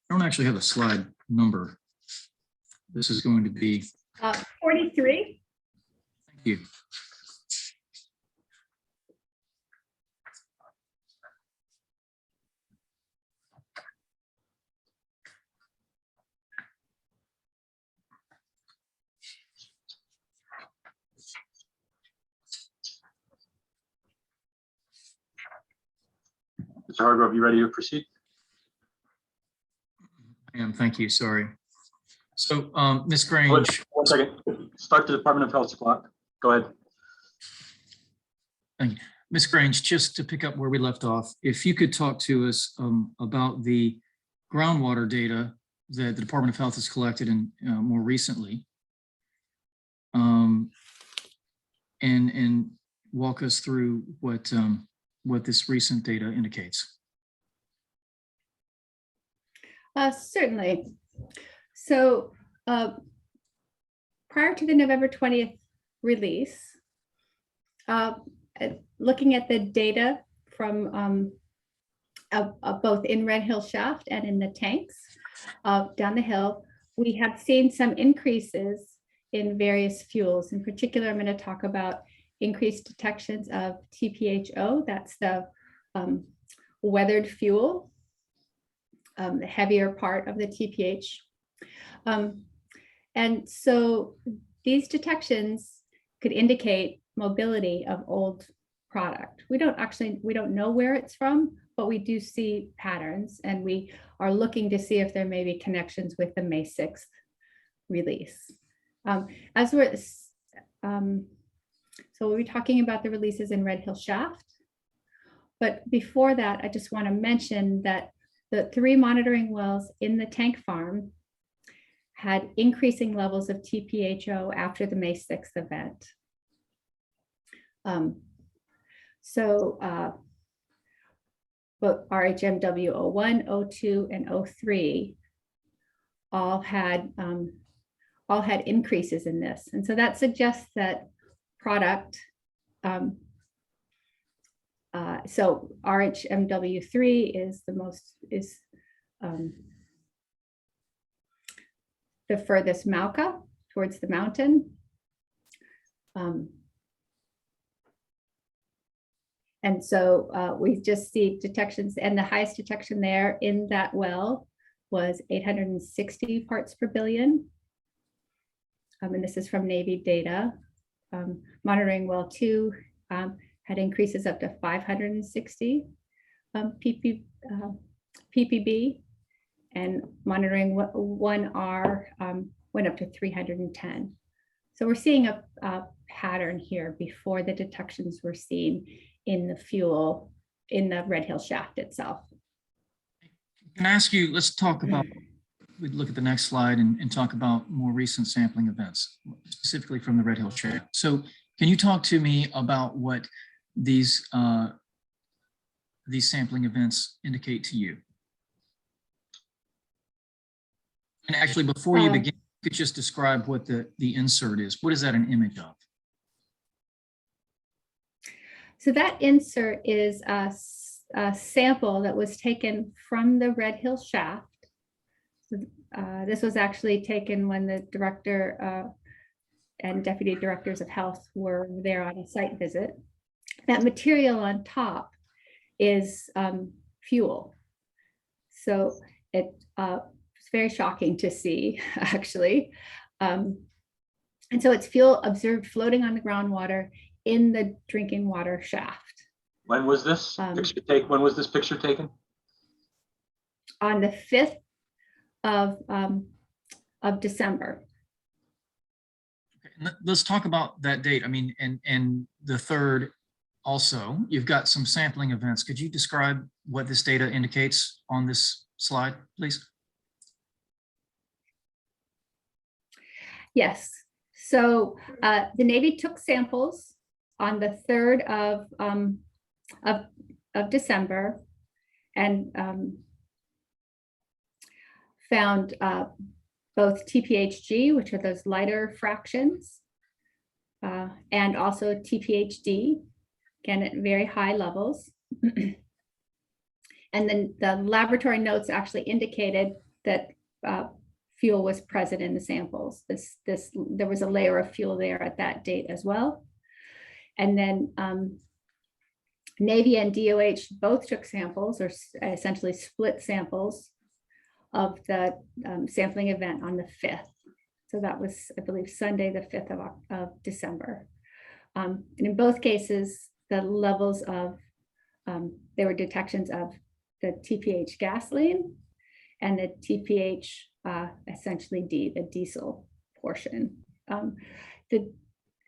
I don't actually have a slide number. This is going to be 43. Thank you. Mr. Hargrove, you ready to proceed? I am, thank you, sorry. So Ms. Grange. One second, start the Department of Health's clock. Go ahead. Thank you. Ms. Grange, just to pick up where we left off, if you could talk to us about the groundwater data that the Department of Health has collected in, more recently, and walk us through what this recent data indicates. Certainly. So prior to the November 20th release, looking at the data from both in Red Hill Shaft and in the tanks down the hill, we have seen some increases in various fuels. In particular, I'm going to talk about increased detections of TPHO, that's the weathered fuel, the heavier part of the TPH. And so these detections could indicate mobility of old product. We don't know where it's from, but we do see patterns, and we are looking to see if there may be connections with the May 6th release. So we'll be talking about the releases in Red Hill Shaft. But before that, I just want to mention that the 3 monitoring wells in the tank farm had increasing levels of TPHO after the May 6th event. But RHMW 01, 02, and 03 all had increases in this. And so that suggests that product, so RHMW3 is the furthest Mauka towards the mountain. And so we just see detections, and the highest detection there in that well was 860 parts per billion. And this is from Navy data. Monitoring well 2 had increases up to 560 ppb, and monitoring 1R went up to 310. So we're seeing a pattern here before the detections were seen in the fuel in the Red Hill Shaft itself. Can I ask you, let's talk about, we look at the next slide and talk about more recent sampling events, specifically from the Red Hill Shaft. So can you talk to me about what these sampling events indicate to you? And actually, before you begin, you could just describe what the insert is. What is that an image of? So that insert is a sample that was taken from the Red Hill shaft. So, this was actually taken when the director and deputy directors of health were there on a site visit. That material on top is fuel. So it's very shocking to see, actually. And so it's fuel observed floating on the groundwater in the drinking water shaft. When was this picture taken? When was this picture taken? On the 5th of December. Let's talk about that date. I mean, and the 3rd also, you've got some sampling events. Could you describe what this data indicates on this slide, please? Yes. So the Navy took samples on the 3rd of December and found both TPHG, which are those lighter fractions, and also TPHD, again at very high levels. And then the laboratory notes actually indicated that fuel was present in the samples. There was a layer of fuel there at that date as well. And then Navy and DOH both took samples, or essentially split samples, of the sampling event on the 5th. So that was, I believe, Sunday, the 5th of December. And in both cases, the levels of, there were detections of the TPH gasoline and the TPH, essentially the diesel portion. The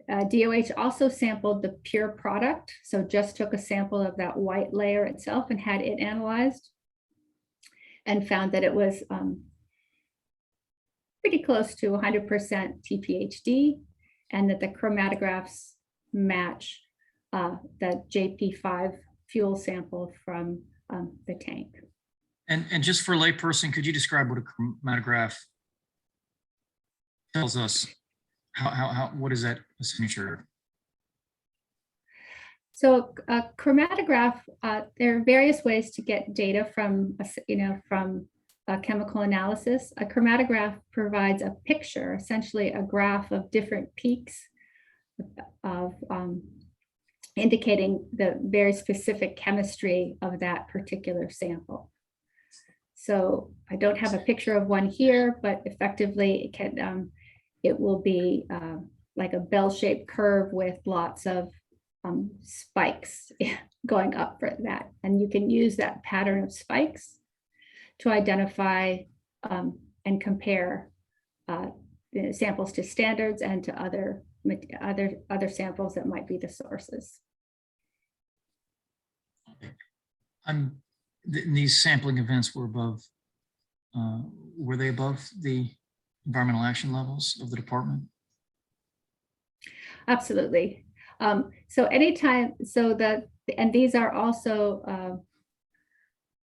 DOH also sampled the pure product. So just took a sample of that white layer itself and had it analyzed, and found that it was pretty close to 100% TPHD, and that the chromatographs match the JP5 fuel sample from the tank. And just for a layperson, could you describe what a chromatograph tells us? What is that a signature? So a chromatograph, there are various ways to get data from, from a chemical analysis. A chromatograph provides a picture, essentially a graph of different peaks of indicating the very specific chemistry of that particular sample. So I don't have a picture of one here, but effectively it will be like a bell-shaped curve with lots of spikes going up for that. And you can use that pattern of spikes to identify and compare the samples to standards and to other samples that might be the sources. These sampling events were above, were they above the environmental action levels of the department? Absolutely. So anytime, and these are also,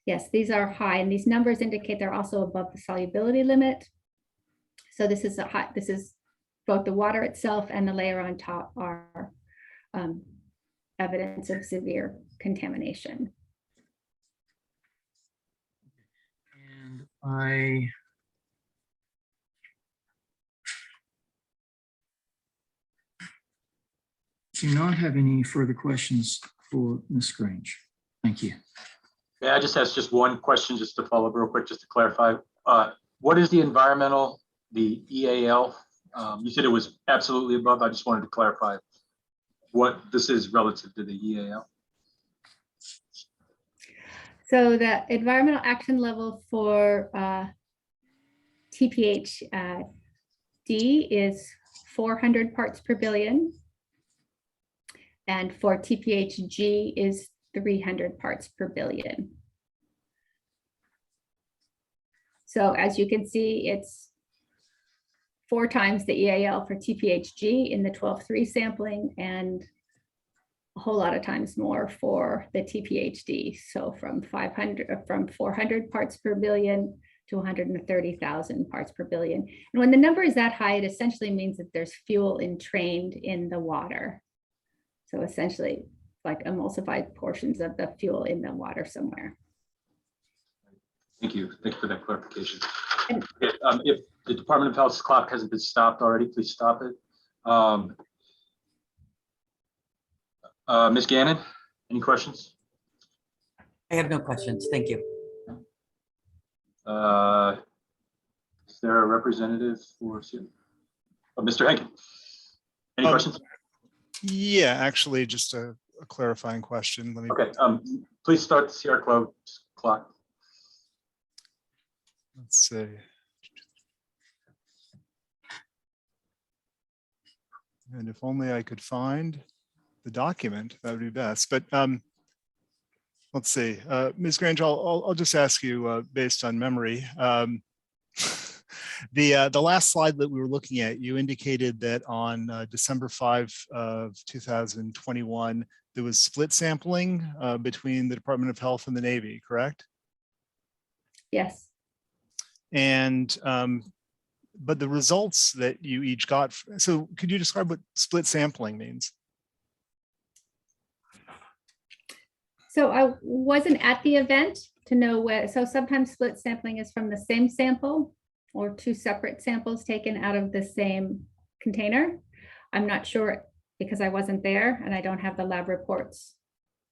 yes, these are high, and these numbers indicate they're also above the solubility limit. So this is both the water itself and the layer on top are evidence of severe contamination. And I do not have any further questions for Ms. Grange. Thank you. Yeah, I just asked just one question, just to follow up real quick, just to clarify. What is the environmental, the EAL? You said it was absolutely above. I just wanted to clarify what this is relative to the EAL. So the environmental action level for TPHD is 400 parts per billion. And for TPHG is 300 parts per billion. So as you can see, it's 4 times the EAL for TPHG in the 12.3 sampling, and a whole lot of times more for the TPHD. So from 400 parts per billion to 130,000 parts per billion. And when the number is that high, it essentially means that there's fuel entrained in the water. So essentially like emulsified portions of the fuel in the water somewhere. Thank you. Thank you for that clarification. And- If the Department of Health's clock hasn't been stopped already, please stop it. Ms. Gannon, any questions? I have no questions. Thank you. Is there a representative for Mr. Henkin? Any questions? Yeah, actually, just a clarifying question. Let me. Okay, please start the CR clock. Let's see. And if only I could find the document, that would be best. But let's see, Ms. Grange, I'll just ask you based on memory. The last slide that we were looking at, you indicated that on December 5 of 2021, there was split sampling between the Department of Health and the Navy, correct? Yes. And but the results that you each got, so could you describe what split sampling means? So I wasn't at the event to know where, so sometimes split sampling is from the same sample or two separate samples taken out of the same container. I'm not sure because I wasn't there and I don't have the lab reports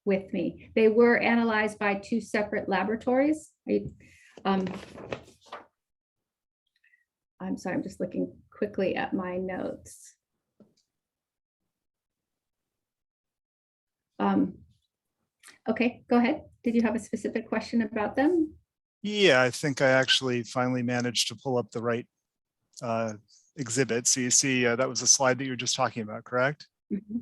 with me. They were analyzed by two separate laboratories. I'm sorry, I'm just looking quickly at my notes. Okay, go ahead. Did you have a specific question about them? Yeah, I think I actually finally managed to pull up the right exhibit. So you see that was a slide that you were just talking about, correct? Mm-hmm.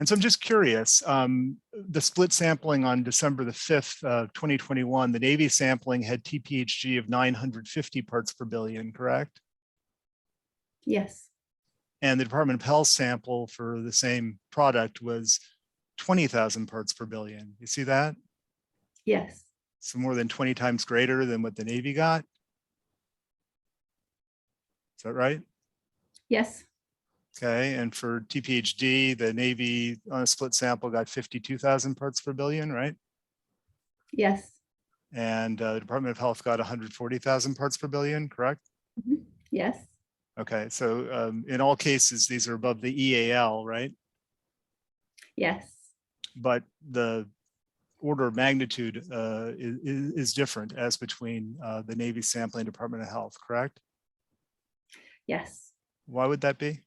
And so I'm just curious, the split sampling on December the 5th, 2021, the Navy sampling had TPHG of 950 parts per billion, correct? Yes. And the Department of Health sample for the same product was 20,000 parts per billion. You see that? Yes. So more than 20 times greater than what the Navy got. Is that right? Yes. Okay, and for TPHD, the Navy on a split sample got 52,000 parts per billion, right? Yes. And the Department of Health got 140,000 parts per billion, correct? Mm-hmm. Yes. Okay, so in all cases, these are above the EAL, right? Yes. But the order of magnitude is different as between the Navy sampling and Department of Health, correct? Yes. Why would that be?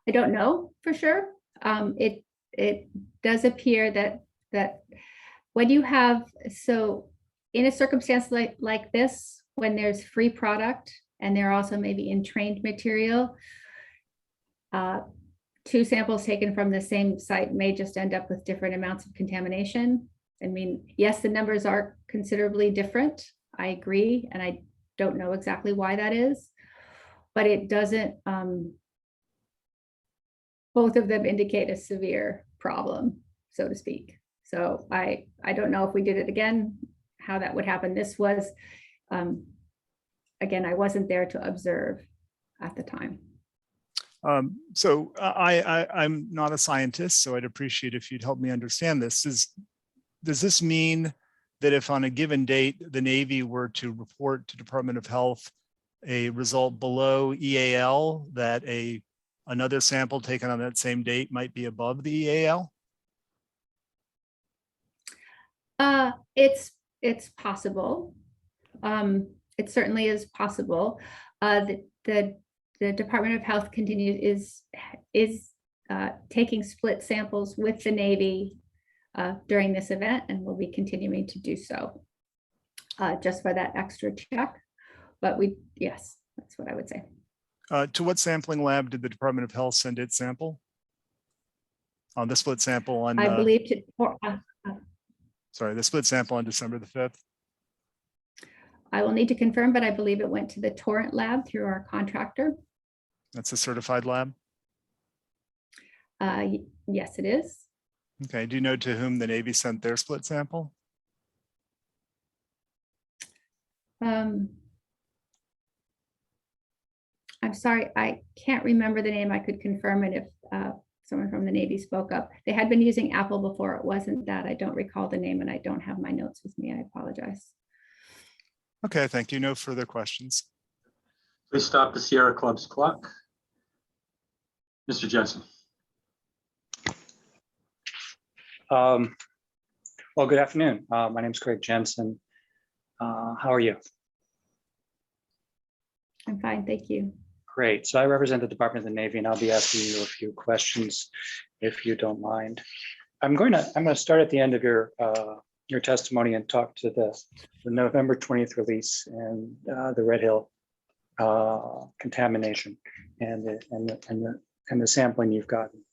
I don't know for sure. It does appear that when you have, so in a circumstance like this, when there's free product and there also maybe entrained material, two samples taken from the same site may just end up with different amounts of contamination. I mean, yes, the numbers are considerably different. I agree, and I don't know exactly why that is, but it doesn't, both of them indicate a severe problem, so to speak. So I don't know if we did it again, how that would happen. This was, again, I wasn't there to observe at the time. So I'm not a scientist, so I'd appreciate if you'd help me understand this. Does this mean that if on a given date, the Navy were to report to Department of Health a result below EAL, that another sample taken on that same date might be above the EAL? It's possible. It certainly is possible. The Department of Health is taking split samples with the Navy during this event, and will be continuing to do so just for that extra check. But yes, that's what I would say. To what sampling lab did the Department of Health send its sample? On the split sample on, I believe sorry, the split sample on December the 5th? I will need to confirm, but I believe it went to the Torrent lab through our contractor. That's a certified lab? Yes, it is. Okay, do you know to whom the Navy sent their split sample? I'm sorry, I can't remember the name. I could confirm it if someone from the Navy spoke up. They had been using Apple before. It wasn't that. I don't recall the name and I don't have my notes with me. I apologize. Okay, thank you. No further questions. Please stop the Sierra Club's clock. Mr. Jensen. Well, good afternoon. My name is Craig Jensen. How are you? I'm fine, thank you. Great. So I represent the Department of the Navy, and I'll be asking you a few questions, if you don't mind. I'm going to start at the end of your testimony and talk to the November 20th release and the Red Hill contamination and the sampling you've gotten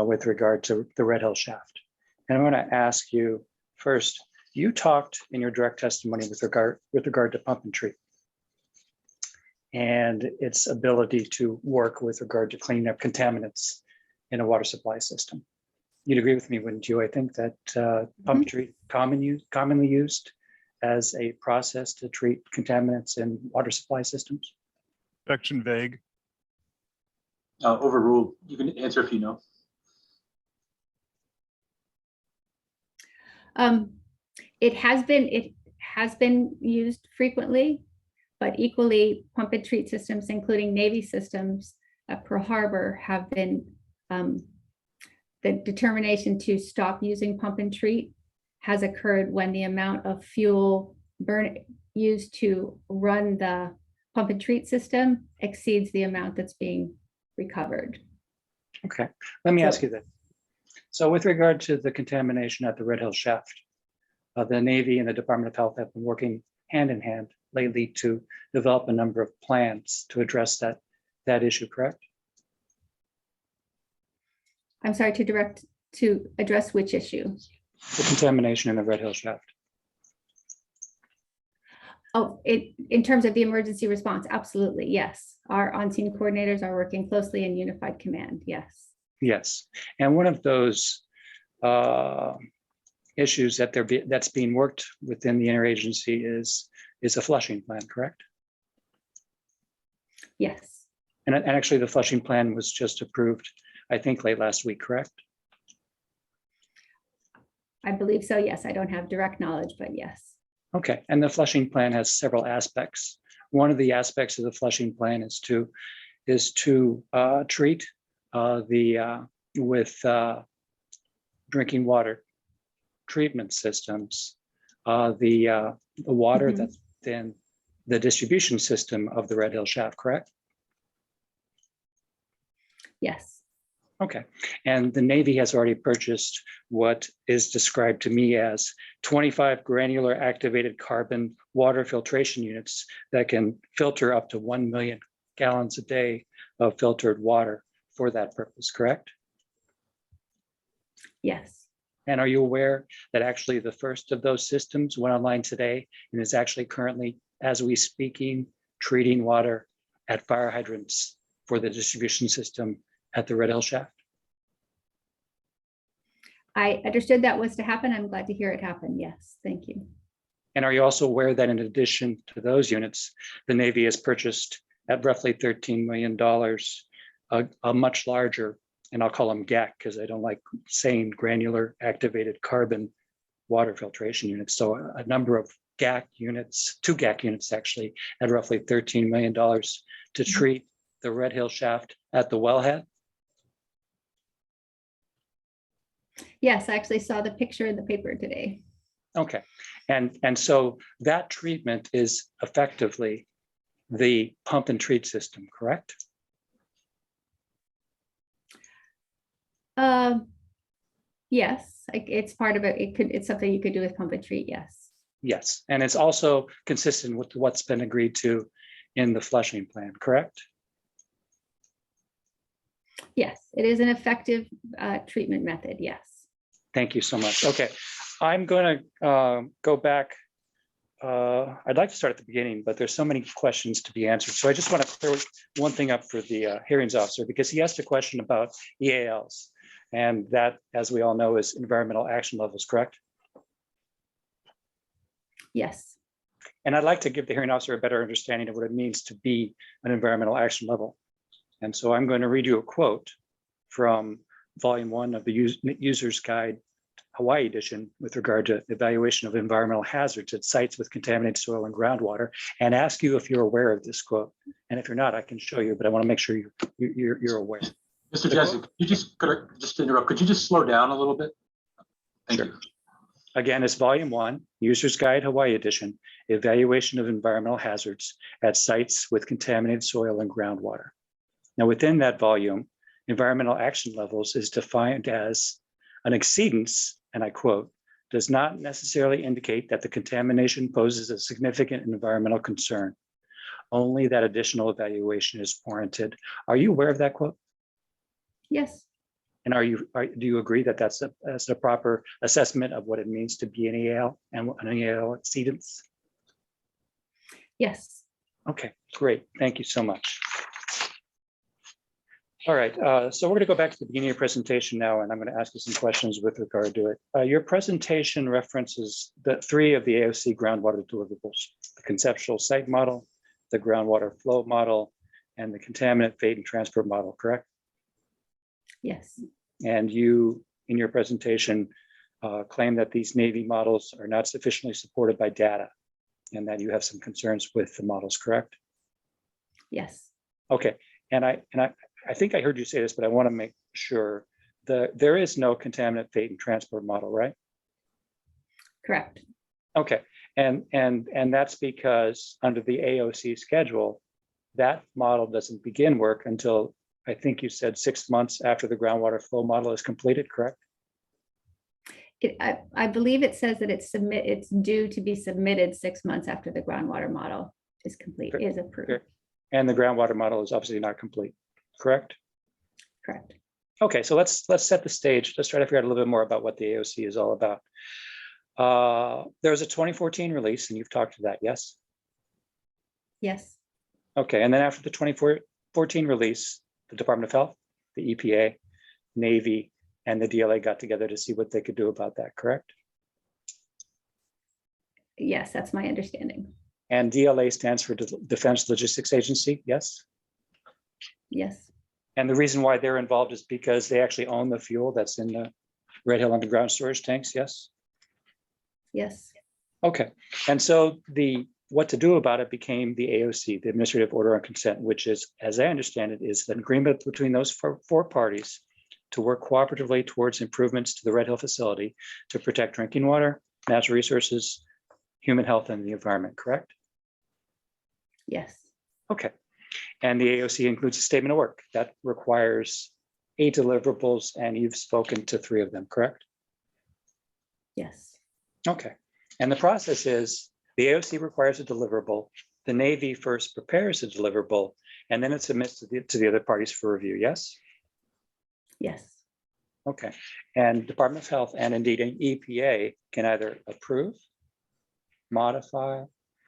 with regard to the Red Hill shaft. And I'm going to ask you first. You talked in your direct testimony with regard to pump and treat and its ability to work with regard to cleaning up contaminants in a water supply system. You'd agree with me, wouldn't you? I think that pump and treat commonly used as a process to treat contaminants in water supply systems. Objection vague. Overruled. You can answer if you know. It has been used frequently, but equally pump and treat systems, including Navy systems at Pearl Harbor, have been the determination to stop using pump and treat has occurred when the amount of fuel used to run the pump and treat system exceeds the amount that's being recovered. Okay, let me ask you this. So with regard to the contamination at the Red Hill shaft, the Navy and the Department of Health have been working hand in hand lately to develop a number of plans to address that issue, correct? I'm sorry, to address which issue? The contamination in the Red Hill shaft. Oh, in terms of the emergency response, absolutely, yes. Our on-scene coordinators are working closely in unified command, yes. Yes, and one of those issues that's being worked within the interagency is a flushing plan, correct? Yes. And actually the flushing plan was just approved, I think, late last week, correct? I believe so, yes. I don't have direct knowledge, but yes. Okay, and the flushing plan has several aspects. One of the aspects of the flushing plan is to treat with drinking water treatment systems, the water that's in the distribution system of the Red Hill shaft, correct? Yes. Okay, and the Navy has already purchased what is described to me as 25 granular activated carbon water filtration units that can filter up to 1 million gallons a day of filtered water for that purpose, correct? Yes. And are you aware that actually the first of those systems went online today and is actually currently, as we speaking, treating water at fire hydrants for the distribution system at the Red Hill shaft? I understood that was to happen. I'm glad to hear it happen. Yes, thank you. And are you also aware that in addition to those units, the Navy has purchased at roughly $13 million, a much larger, and I'll call them GAC because I don't like saying granular activated carbon water filtration units. So a number of GAC units, 2 GAC units actually, at roughly $13 million to treat the Red Hill shaft at the wellhead. Yes, I actually saw the picture in the paper today. Okay, and so that treatment is effectively the pump and treat system, correct? Yes, it's part of it. It's something you could do with pump and treat. Yes. Yes, and it's also consistent with what's been agreed to in the flushing plan, correct? Yes, it is an effective treatment method. Yes. Thank you so much. Okay, I'm going to go back. I'd like to start at the beginning, but there's so many questions to be answered. So I just want to clear one thing up for the hearings officer, because he asked a question about EALs. And that, as we all know, is environmental action levels, correct? Yes. And I'd like to give the hearing officer a better understanding of what it means to be an environmental action level. And so I'm going to read you a quote from volume 1 of the User's Guide Hawaii edition with regard to evaluation of environmental hazards at sites with contaminated soil and groundwater, and ask you if you're aware of this quote. And if you're not, I can show you, but I want to make sure you're aware. Mr. Jensen, could you just interrupt? Could you just slow down a little bit? Thank you. Again, it's volume 1, User's Guide Hawaii edition, evaluation of environmental hazards at sites with contaminated soil and groundwater. Now, within that volume, environmental action levels is defined as an exceedance, and I quote, does not necessarily indicate that the contamination poses a significant environmental concern, only that additional evaluation is warranted. Are you aware of that quote? Yes. And do you agree that that's a proper assessment of what it means to be an EAL and an EAL exceedance? Yes. Okay, great. Thank you so much. All right, so we're going to go back to the beginning of your presentation now, and I'm going to ask you some questions with regard to it. Your presentation references the 3 of the AOC groundwater deliverables: the conceptual site model, the groundwater flow model, and the contaminant fate and transfer model, correct? Yes. And you, in your presentation, claim that these Navy models are not sufficiently supported by data, and that you have some concerns with the models, correct? Yes. Okay, and I think I heard you say this, but I want to make sure that there is no contaminant fate and transport model, right? Correct. Okay, and that's because under the AOC schedule, that model doesn't begin work until, I think you said, 6 months after the groundwater flow model is completed, correct? I believe it says that it's due to be submitted 6 months after the groundwater model is complete, is approved. Okay. And the groundwater model is obviously not complete, correct? Correct. Okay, so let's set the stage. Let's try to figure out a little bit more about what the AOC is all about. There was a 2014 release, and you've talked to that, yes? Yes. Okay, and then after the 2014 release, the Department of Health, the EPA, Navy, and the DLA got together to see what they could do about that, correct? Yes, that's my understanding. And DLA stands for Defense Logistics Agency, yes? Yes. And the reason why they're involved is because they actually own the fuel that's in the Red Hill underground storage tanks, yes? Yes. Okay, and so what to do about it became the AOC, the Administrative Order on Consent, which is, as I understand it, is an agreement between those four parties to work cooperatively towards improvements to the Red Hill facility to protect drinking water, natural resources, human health, and the environment, correct? Yes. Okay, and the AOC includes a statement of work that requires 8 deliverables, and you've spoken to 3 of them, correct? Yes. Okay, and the process is the AOC requires a deliverable, the Navy first prepares a deliverable, and then it submits to the other parties for review, yes? Yes. Okay, and Department of Health and indeed an EPA can either approve, modify,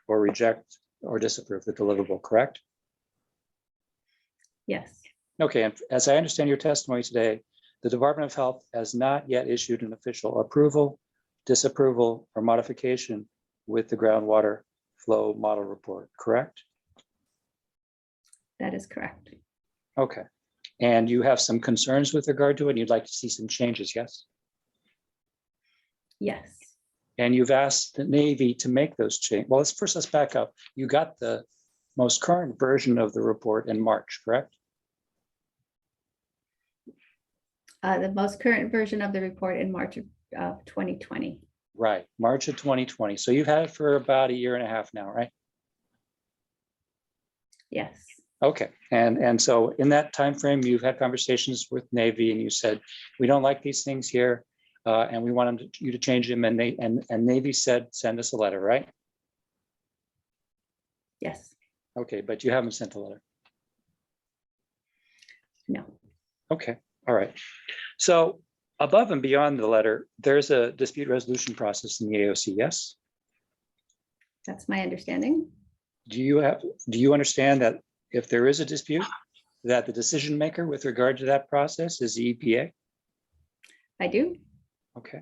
or reject or disapprove the deliverable, correct? Yes. Okay, and as I understand your testimony today, the Department of Health has not yet issued an official approval, disapproval, or modification with the groundwater flow model report, correct? That is correct. Okay, and you have some concerns with regard to it, and you'd like to see some changes, yes? Yes. And you've asked the Navy to make those changes. Well, let's back up. You got the most current version of the report in March, correct? The most current version of the report in March of 2020. Right, March of 2020. So you've had it for about 1.5 years now, right? Yes. Okay, and so in that time frame, you've had conversations with Navy, and you said, we don't like these things here, and we want you to change them, and Navy said, send us a letter, right? Yes. Okay, but you haven't sent a letter. No. Okay, all right. So above and beyond the letter, there's a dispute resolution process in the AOC, yes? That's my understanding. Do you understand that if there is a dispute, that the decision maker with regard to that process is the EPA? do. Okay.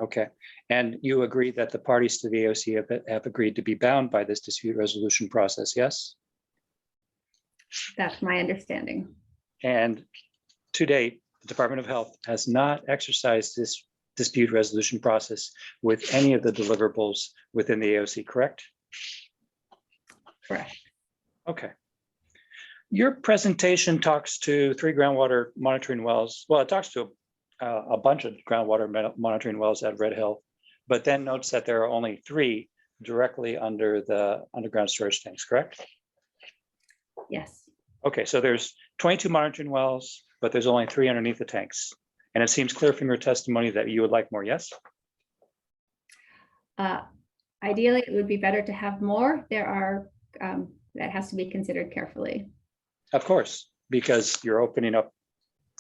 Okay. And you agree that the parties to the AOC have agreed to be bound by this dispute resolution process, yes? That's my understanding. And to date, the Department of Health has not exercised this dispute resolution process with any of the deliverables within the AOC, correct? Correct. Okay. Your presentation talks to 3 groundwater monitoring wells. Well, it talks to a bunch of groundwater monitoring wells at Red Hill, but then notes that there are only 3 directly under the underground storage tanks, correct? Yes. Okay, so there's 22 monitoring wells, but there's only 3 underneath the tanks. And it seems clear from your testimony that you would like more, yes? Ideally, it would be better to have more. There are, that has to be considered carefully. Of course, because you're opening up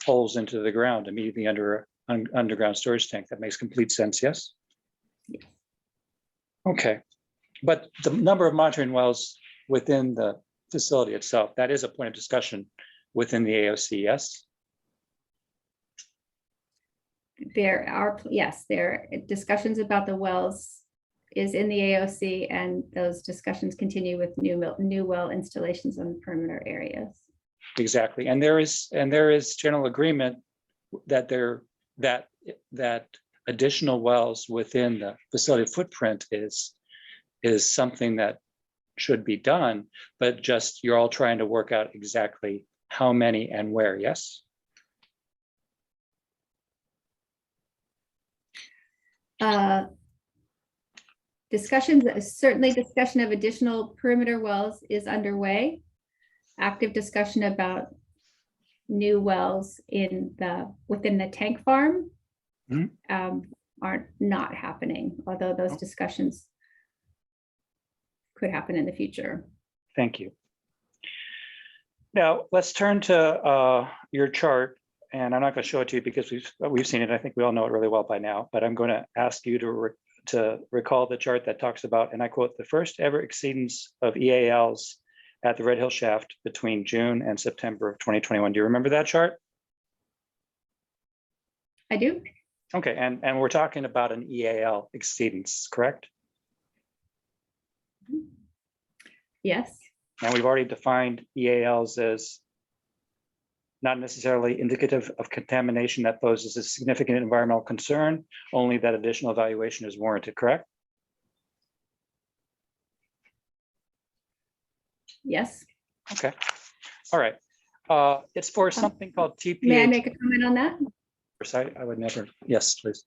holes into the ground immediately under an underground storage tank. That makes complete sense, yes? Yes. Okay, but the number of monitoring wells within the facility itself, that is a point of discussion within the AOC, yes? There are, yes, there are discussions about the wells is in the AOC, and those discussions continue with new well installations on the perimeter areas. Exactly, and there is general agreement that that additional wells within the facility footprint is something that should be done, but just you're all trying to work out exactly how many and where, yes? Certainly discussion of additional perimeter wells is underway. Active discussion about new wells within the tank farm are not happening, although those discussions could happen in the future. Thank you. Now let's turn to your chart, and I'm not going to show it to you because we've seen it. I think we all know it really well by now, but I'm going to ask you to recall the chart that talks about, and I quote, the first ever exceedance of EALs at the Red Hill shaft between June and September of 2021. Do you remember that chart? I do. Okay, and we're talking about an EAL exceedance, correct? Yes. And we've already defined EALs as not necessarily indicative of contamination that poses a significant environmental concern, only that additional evaluation is warranted, correct? Yes. Okay. All right. It's for something called TPH. May I make a comment on that? I would never. Yes, please.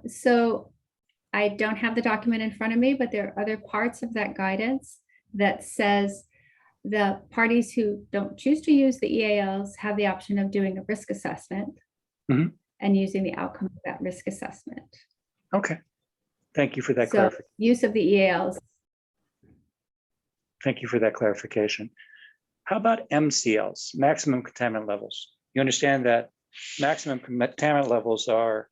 So I don't have the document in front of me, but there are other parts of that guidance that says the parties who don't choose to use the EALs have the option of doing a risk assessment and using the outcome of that risk assessment. Okay. Thank you for that So clarification. use of the EALs. Thank you for that clarification. How about MCLs, maximum contaminant levels? You understand that maximum contaminant levels are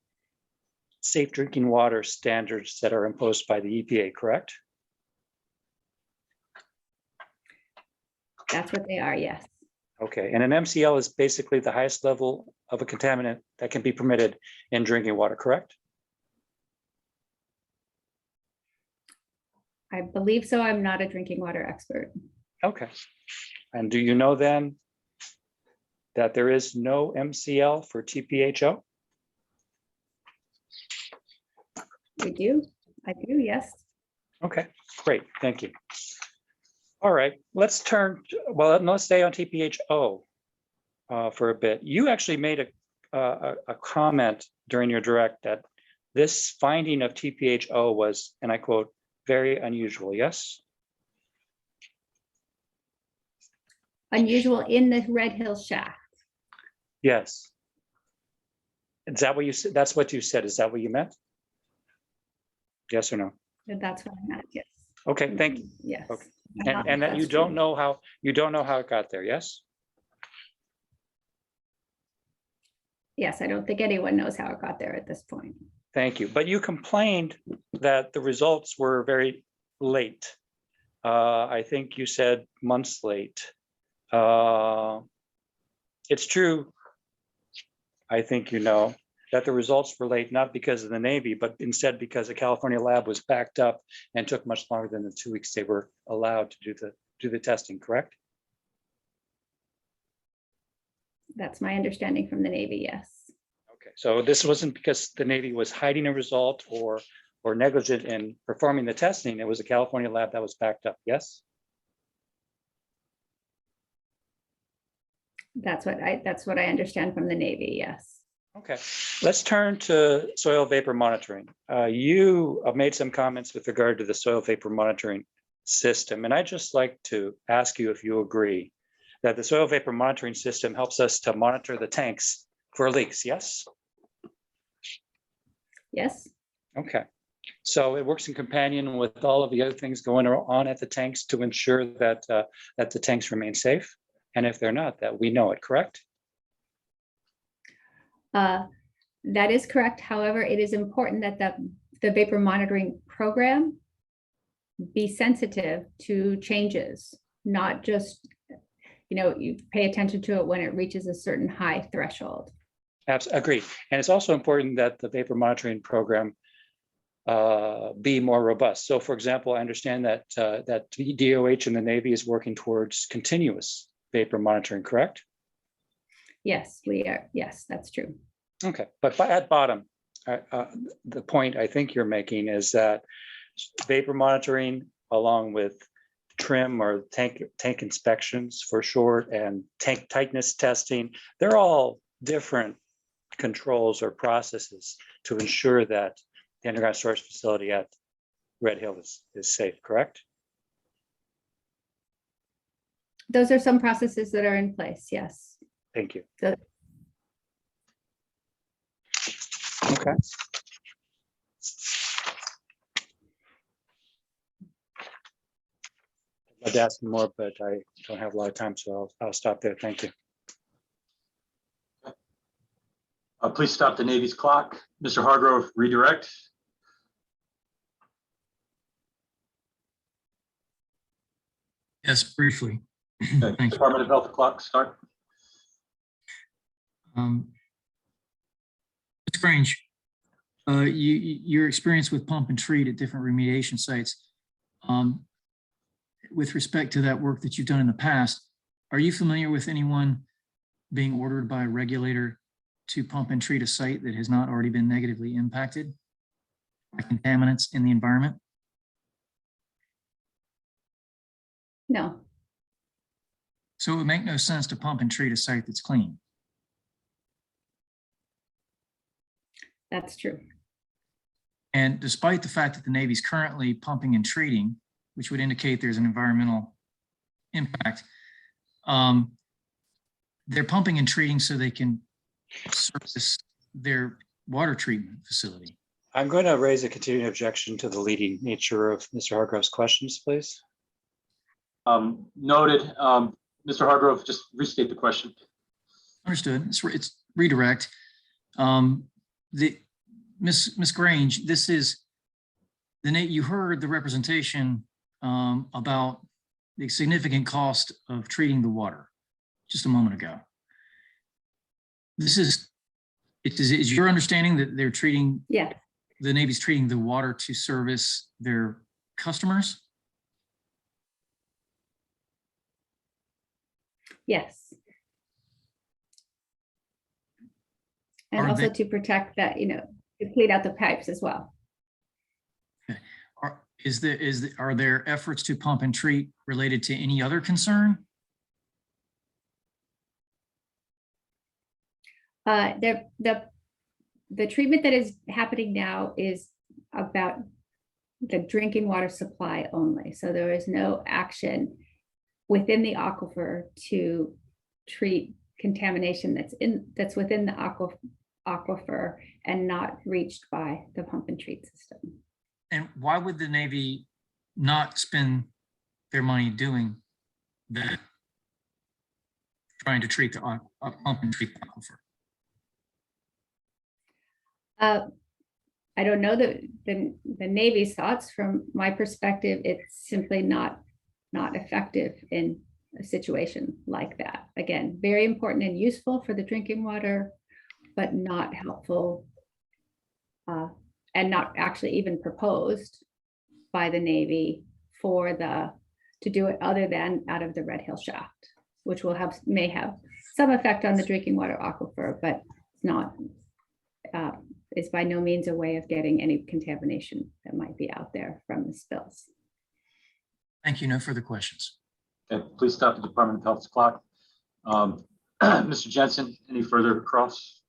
safe drinking water standards that are imposed by the EPA, correct? That's what they are, yes. Okay, and an MCL is basically the highest level of a contaminant that can be permitted in drinking water, correct? I believe so. I'm not a drinking water expert. Okay, and do you know then that there is no MCL for TPHO? We do. I do, yes. Okay, great, thank you. All right, let's stay on TPHO for a bit. You actually made a comment during your direct that this finding of TPHO was, and I quote, very unusual, yes? Unusual in the Red Hill shaft. Yes. Is that what you said? That's what you said. Is that what you meant? Yes or no? That's what I meant, yes. Okay, thank you. Yes. Okay. And that you don't know how it got there, yes? Yes, I don't think anyone knows how it got there at this point. Thank you. But you complained that the results were very late. I think you said months late. It's true I think you know, that the results were late not because of the Navy, but instead because the California lab was backed up and took much longer than the 2 weeks they were allowed to do the testing, correct? That's my understanding from the Navy, yes. Okay, so this wasn't because the Navy was hiding a result or negligent in performing the testing. It was a California lab that was backed up, yes? That's what I understand from the Navy, yes. Okay, let's turn to soil vapor monitoring. You have made some comments with regard to the soil vapor monitoring system, and I'd just like to ask you if you agree that the soil vapor monitoring system helps us to monitor the tanks for leaks, yes? Yes, Okay, so it works in companion with all of the other things going on at the tanks to ensure that that the tanks remain safe, and if they're not, that we know it, correct? that is correct. However, it is important that the vapor monitoring program be sensitive to changes, not just, you pay attention to it when it reaches a certain high threshold. Absolutely, agreed. And it's also important that the vapor monitoring program be more robust. So for example, I understand that that DOH and the Navy is working towards continuous vapor monitoring, correct? Yes, we are. Yes, that's true. Okay, but at bottom, the point I think you're making is that vapor monitoring along with trim or tank inspections for short and tank tightness testing, they're all different controls or processes to ensure that the underground storage facility at Red Hill is safe, correct? Those are some processes that are in place. Yes. Thank you. So, okay. I'd ask more, but I don't have a lot of time, so I'll stop there. Thank you. Please stop the Navy's clock. Mr. Hargrove, redirect. Yes, briefly. Okay. Thank you. Department of Health clock start. Ms. Grange, your experience with pump and treat at different remediation sites, with respect to that work that you've done in the past, are you familiar with anyone being ordered by a regulator to pump and treat a site that has not already been negatively impacted by contaminants in the environment? no, So it would make no sense to pump and treat a site that's clean. that's true. And despite the fact that the Navy's currently pumping and treating, which would indicate there's an environmental impact, they're pumping and treating so they can service their water treatment facility. I'm going to raise a continuing objection to the leading nature of Mr. Hargrove's questions, please. Noted. Mr. Hargrove, just restate the question. Understood. It's redirect. Ms. Grange, this is you heard the representation about the significant cost of treating the water just a moment ago. Is your understanding that they're treating, Yeah, the Navy's treating the water to service their customers? yes. And Are also they- to protect that, to clean out the pipes as well. Are there efforts to pump and treat related to any other concern? The treatment that is happening now is about the drinking water supply only. So there is no action within the aquifer to treat contamination that's within the aquifer and not reached by the pump and treat system. And why would the Navy not spend their money doing that, trying to treat the pump and treat the aquifer? I don't know the Navy's thoughts. From my perspective, it's simply not effective in a situation like that. Again, very important and useful for the drinking water but not helpful and not actually even proposed by the Navy to do it other than out of the Red Hill shaft, which may have some effect on the drinking water aquifer, but it's by no means a way of getting any contamination that might be out there from the spills. Thank you. No further questions. Okay, please stop the Department of Health's clock. Mr. Jensen, any further cross?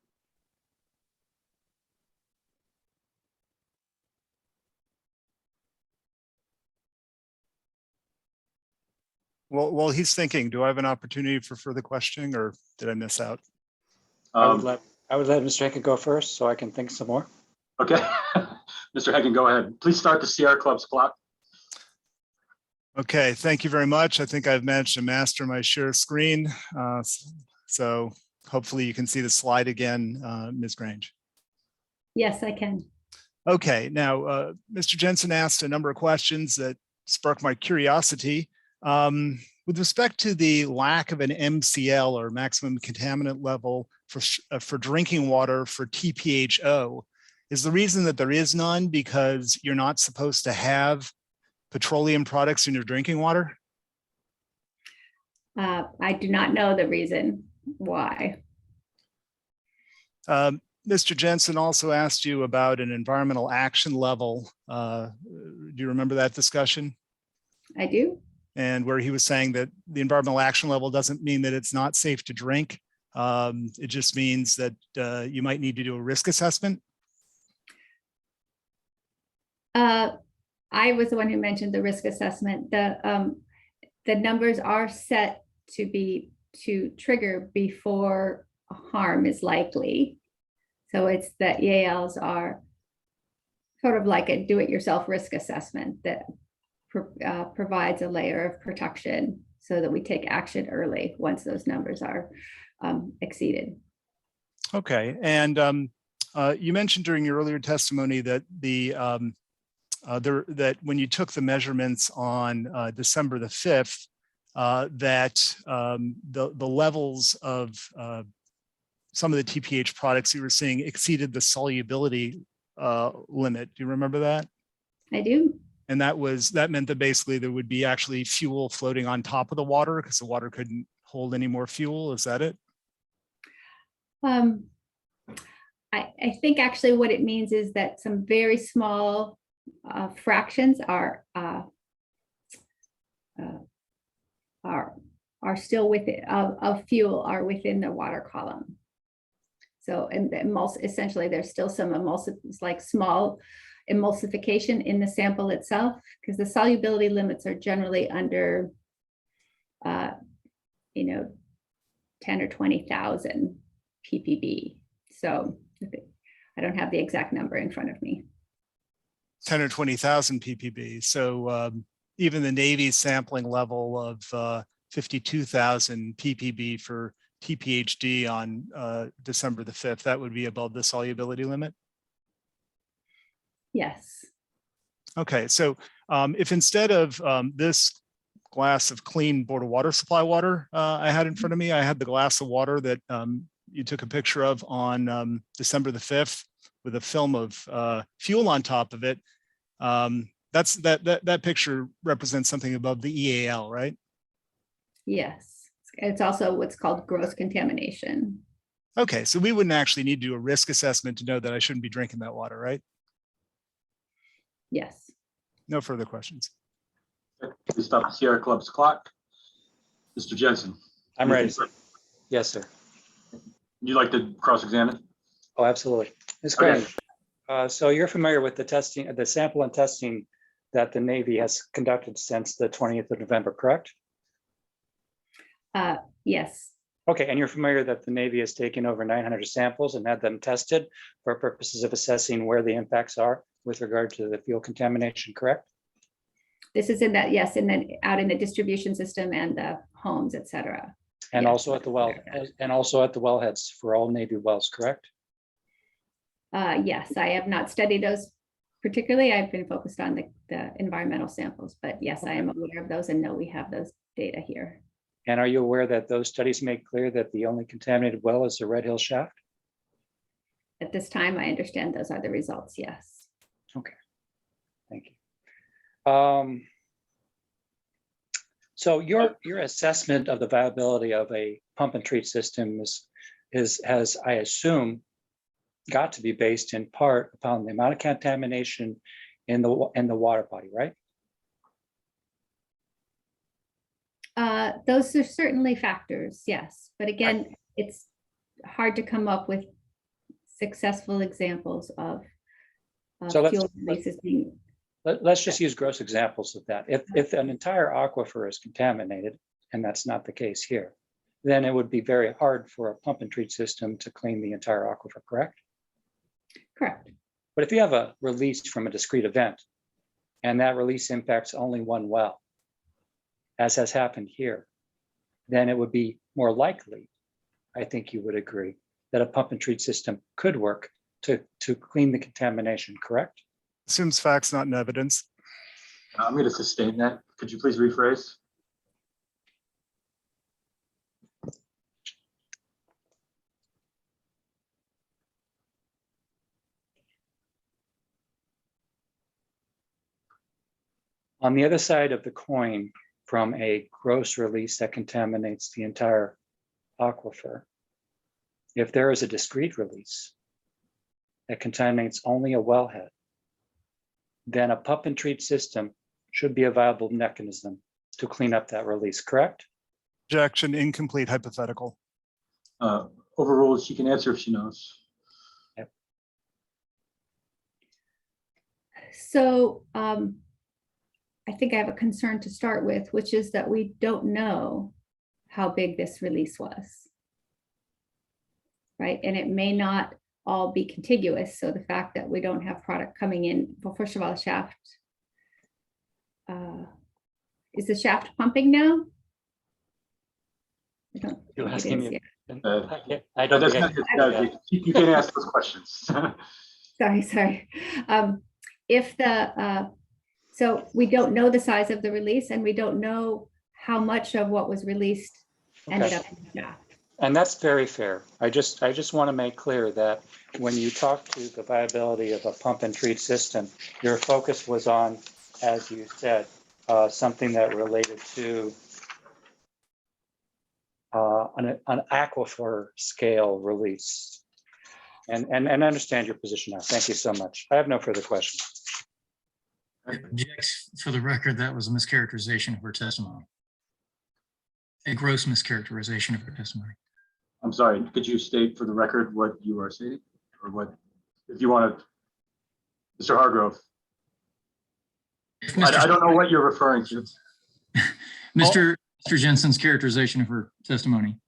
Well, while he's thinking, do I have an opportunity for further questioning, or did I miss out? I would let Mr. Hagan go first so I can think some more. Okay, Mr. Hagan, go ahead. Please start the Sierra Club's clock. Okay, thank you very much. I think I've managed to master my share screen. So hopefully you can see the slide again, Ms. Grange. Yes, I can. Okay, now, Mr. Jensen asked a number of questions that sparked my curiosity. With respect to the lack of an MCL or maximum contaminant level for drinking water for TPHO, is the reason that there is none because you're not supposed to have petroleum products in your drinking water? I do not know the reason why. Mr. Jensen also asked you about an environmental action level. Do you remember that discussion? I do. And where he was saying that the environmental action level doesn't mean that it's not safe to drink. It just means that you might need to do a risk assessment. I was the one who mentioned the risk assessment. The numbers are set to trigger before harm is likely. So it's that EALs are sort of like a do-it-yourself risk assessment that provides a layer of protection so that we take action early once those numbers are exceeded. Okay, and you mentioned during your earlier testimony that that when you took the measurements on December the 5th, that the levels of some of the TPH products you were seeing exceeded the solubility limit. Do you remember that? I do. And that meant that basically there would be actually fuel floating on top of the water because the water couldn't hold any more fuel. Is that it? I think actually what it means is that some very small fractions are still within of fuel are within the water column. So, and essentially there's still some small emulsification in the sample itself, because the solubility limits are generally under 10 or 20,000 ppb. So I don't have the exact number in front of me. 10 or 20,000 ppb. So even the Navy's sampling level of 52,000 ppb for TPHD on December the 5th, that would be above the solubility limit? Yes. Okay, so if instead of this glass of clean Board of Water supply water I had in front of me, I had the glass of water that you took a picture of on December the 5th with a film of fuel on top of it, that picture represents something above the EAL, right? Yes. It's also what's called gross contamination. Okay, so we wouldn't actually need to do a risk assessment to know that I shouldn't be drinking that water, right? Yes. No further questions. Please stop the Sierra Club's clock. Mr. Jensen. I'm ready. Yes, sir. Would you like to cross-examine? Oh, absolutely. Ms. Grange, so you're familiar with the testing, the sample and testing that the Navy has conducted since the 20th of November, correct? Yes. Okay, and you're familiar that the Navy has taken over 900 samples and had them tested for purposes of assessing where the impacts are with regard to the fuel contamination, correct? This is in that, yes, and then out in the distribution system and the homes, et cetera. And yes. also at the well, and also at the wellheads for all Navy wells, correct? Yes, I have not studied those particularly. I've been focused on the environmental samples, but yes, I am aware of those and know we have those data here. And are you aware that those studies make clear that the only contaminated well is the Red Hill shaft? at this time, I understand those are the results, yes. Okay, thank you. So your assessment of the viability of a pump and treat system has, I assume, got to be based in part upon the amount of contamination in the water body, right? Those are certainly factors, yes. But again, it's hard to come up with successful examples of So fuel releases being. let's just use gross examples of that. If an entire aquifer is contaminated, and that's not the case here, then it would be very hard for a pump and treat system to clean the entire aquifer, correct? Correct. But if you have a release from a discrete event, and that release impacts only one well, as has happened here, then it would be more likely, I think you would agree, that a pump and treat system could work to clean the contamination, correct? Assumes facts, not in evidence. I'm going to sustain that. Could you please rephrase? On the other side of the coin, from a gross release that contaminates the entire aquifer, if there is a discrete release that contaminates only a wellhead, then a pump and treat system should be a viable mechanism to clean up that release, correct? Objection, incomplete hypothetical. Overruled. She can answer if she knows. Yep. So I think I have a concern to start with, which is that we don't know how big this release was. Right, and it may not all be contiguous. So the fact that we don't have product coming in, well, first of all, the shaft, is the shaft pumping now? I don't You're think it asking is me. yet. I don't think You can ask those questions. Sorry. If the, so we don't know the size of the release and we don't know how much of what was released ended up in the shaft. And that's very fair. I just want to make clear that when you talk to the viability of a pump and treat system, your focus was on, as you said, something that related to an aquifer scale release. And I understand your position now. Thank you so much. I have no further questions. Object, for the record, that was a mischaracterization of her testimony. A gross mischaracterization of her testimony. I'm sorry, could you state for the record what you are stating, or what, if you want to, Mr. Hargrove? I don't know what you're referring to. Mr. Jensen's characterization of her testimony,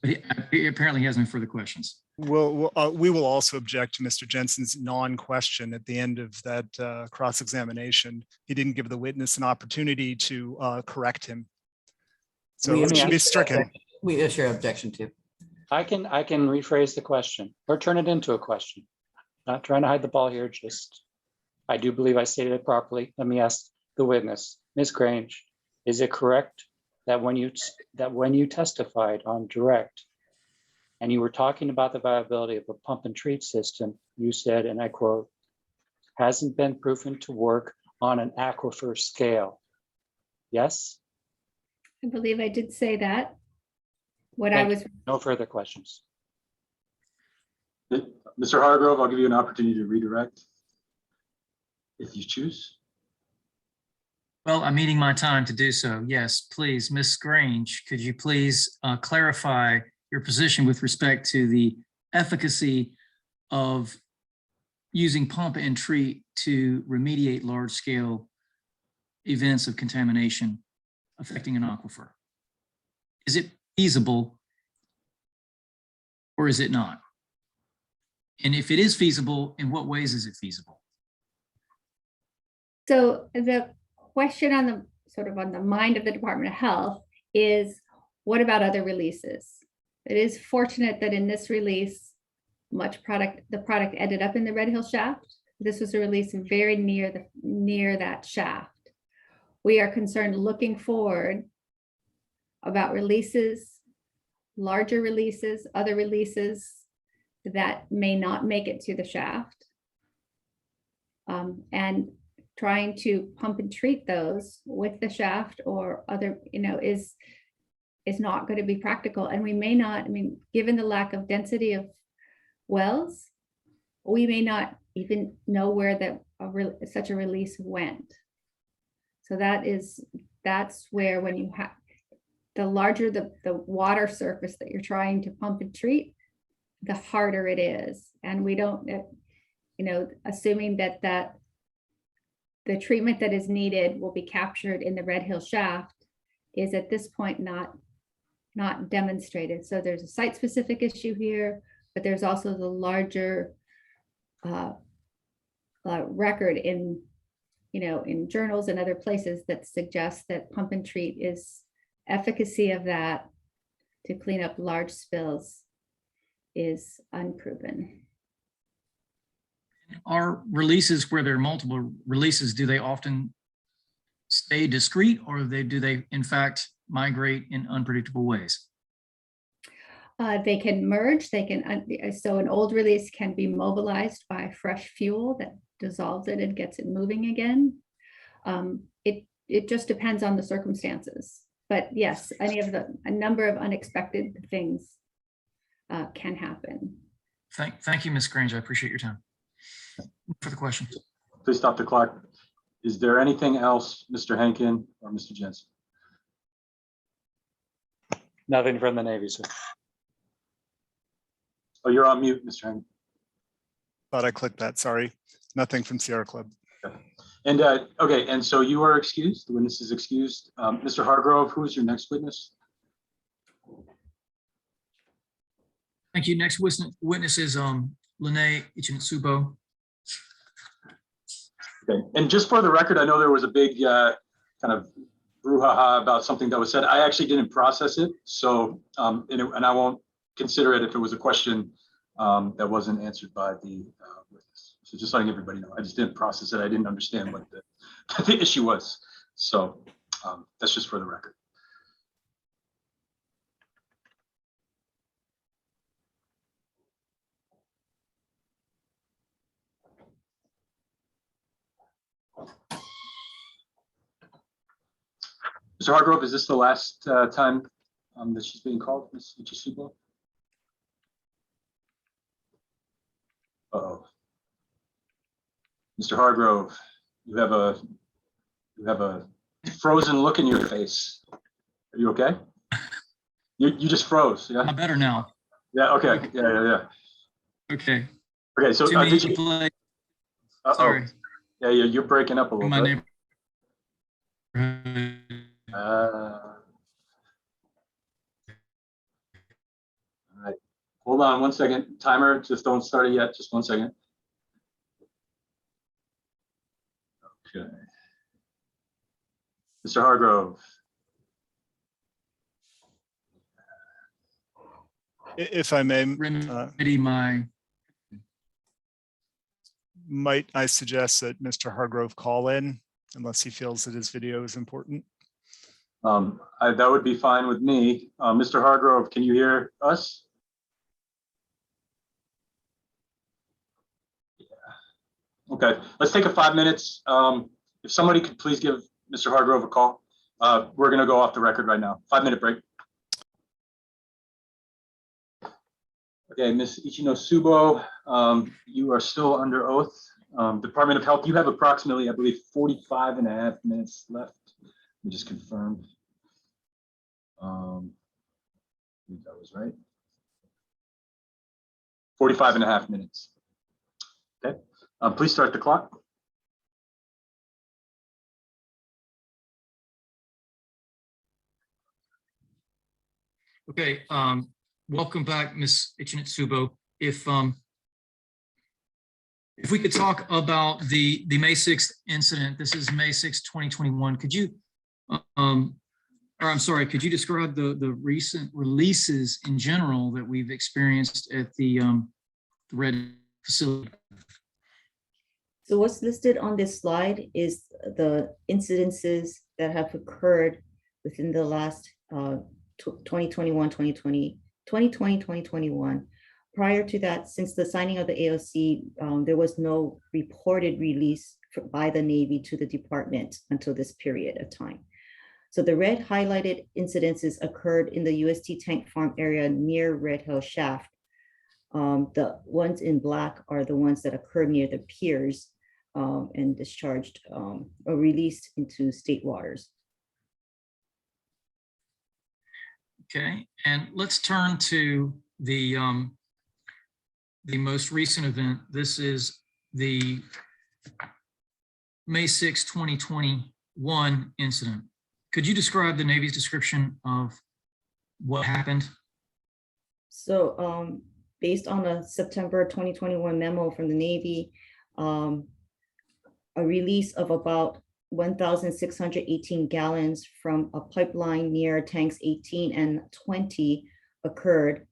but he apparently has no further questions. We will also object to Mr. Jensen's non-question at the end of that cross-examination. He didn't give the witness an opportunity to correct him. So it should be stricken. We issue an objection to. I can rephrase the question or turn it into a question. Not trying to hide the ball here, just, I do believe I stated it properly. Let me ask the witness, Ms. Grange, is it correct that when you testified on direct and you were talking about the viability of a pump and treat system, you said, and I quote, hasn't been proven to work on an aquifer scale? Yes? I believe I did say that. What Thank I was. you. No further questions. Mr. Hargrove, I'll give you an opportunity to redirect if you choose. Well, I'm meeting my time to do so. Yes, please, Ms. Grange, could you please clarify your position with respect to the efficacy of using pump and treat to remediate large-scale events of contamination affecting an aquifer? Is it feasible or is it not? And if it is feasible, in what ways is it feasible? So the question on the sort of on the mind of the Department of Health is, what about other releases? It is fortunate that in this release, the product ended up in the Red Hill shaft. This was a release very near that shaft. We are concerned looking forward about releases, larger releases, other releases that may not make it to the shaft. And trying to pump and treat those with the shaft or other, is not going to be practical. And we may not, given the lack of density of wells, we may not even know where such a release went. So that's where, when you have, the larger the water surface that you're trying to pump and treat, the harder it is. And we don't, assuming that the treatment that is needed will be captured in the Red Hill shaft is at this point not demonstrated. So there's a site-specific issue here, but there's also the larger record in journals and other places that suggest that pump and treat is efficacy of that to clean up large spills is unproven. Are releases, where there are multiple releases, do they often stay discrete, or do they in fact migrate in unpredictable ways? They can merge, so an old release can be mobilized by fresh fuel that dissolves it and gets it moving again. It just depends on the circumstances. But yes, a number of unexpected things can happen. Thank you, Ms. Grange. I appreciate your time. For the question. Please stop the clock. Is there anything else, Mr. Henkin or Mr. Jensen? Nothing from the Navy, sir. Oh, you're on mute, Mr. Henkin. Thought I clicked that, sorry. Nothing from Sierra Club. Okay. And okay, and so you are excused. The witness is excused. Mr. Hargrove, who is your next witness? Thank you. Next witness is Lene Ichinitsubo. Okay, and just for the record, I know there was a big kind of brouhaha about something that was said. I actually didn't process it, so and I won't consider it if it was a question that wasn't answered by the witness. So just letting everybody know, I just didn't process it. I didn't understand what the issue was. So that's just for the record. Mr. Hargrove, is this the last time that she's being called, Ms. Ichinitsubo? Uh-oh. Mr. Hargrove, you have a frozen look in your face. Are you okay? You just froze, yeah? I'm better now. Yeah, okay, yeah. Okay. Okay, so did you? Uh-oh. Sorry. Yeah, you're breaking up a little My bit. neighbor. All right, hold on 1 second. Timer, just don't start it yet. Just 1 second. Okay. Mr. Hargrove. If I may, might I suggest that Mr. Hargrove call in unless he feels that his video is important? That would be fine with me. Mr. Hargrove, can you hear us? Yeah. Okay, let's take a 5 minutes. If somebody could please give Mr. Hargrove a call. We're gonna go off the record right now. 5-minute break. Okay, Ms. Ichinitsubo, you are still under oath. Department of Health, you have approximately, I believe, 45.5 minutes left. Let me just confirm. I think that was right. 45.5 minutes. Okay, please start the clock. Okay, welcome back, Ms. Ichinitsubo. If we could talk about the May 6th incident, this is May 6th, 2021. Could you, could you describe the recent releases in general that we've experienced at the Red facility? So what's listed on this slide is the incidences that have occurred within the last 2021, prior to that, since the signing of the AOC, there was no reported release by the Navy to the department until this period of time. So the red highlighted incidences occurred in the UST tank farm area near Red Hill Shaft. The ones in black are the ones that occurred near the piers and discharged or released into state waters. Okay, and let's turn to the most recent event. This is the May 6, 2021 incident. Could you describe the Navy's description of what happened? So based on a September 2021 memo from the Navy, a release of about 1,618 gallons from a pipeline near tanks 18 and 20 occurred.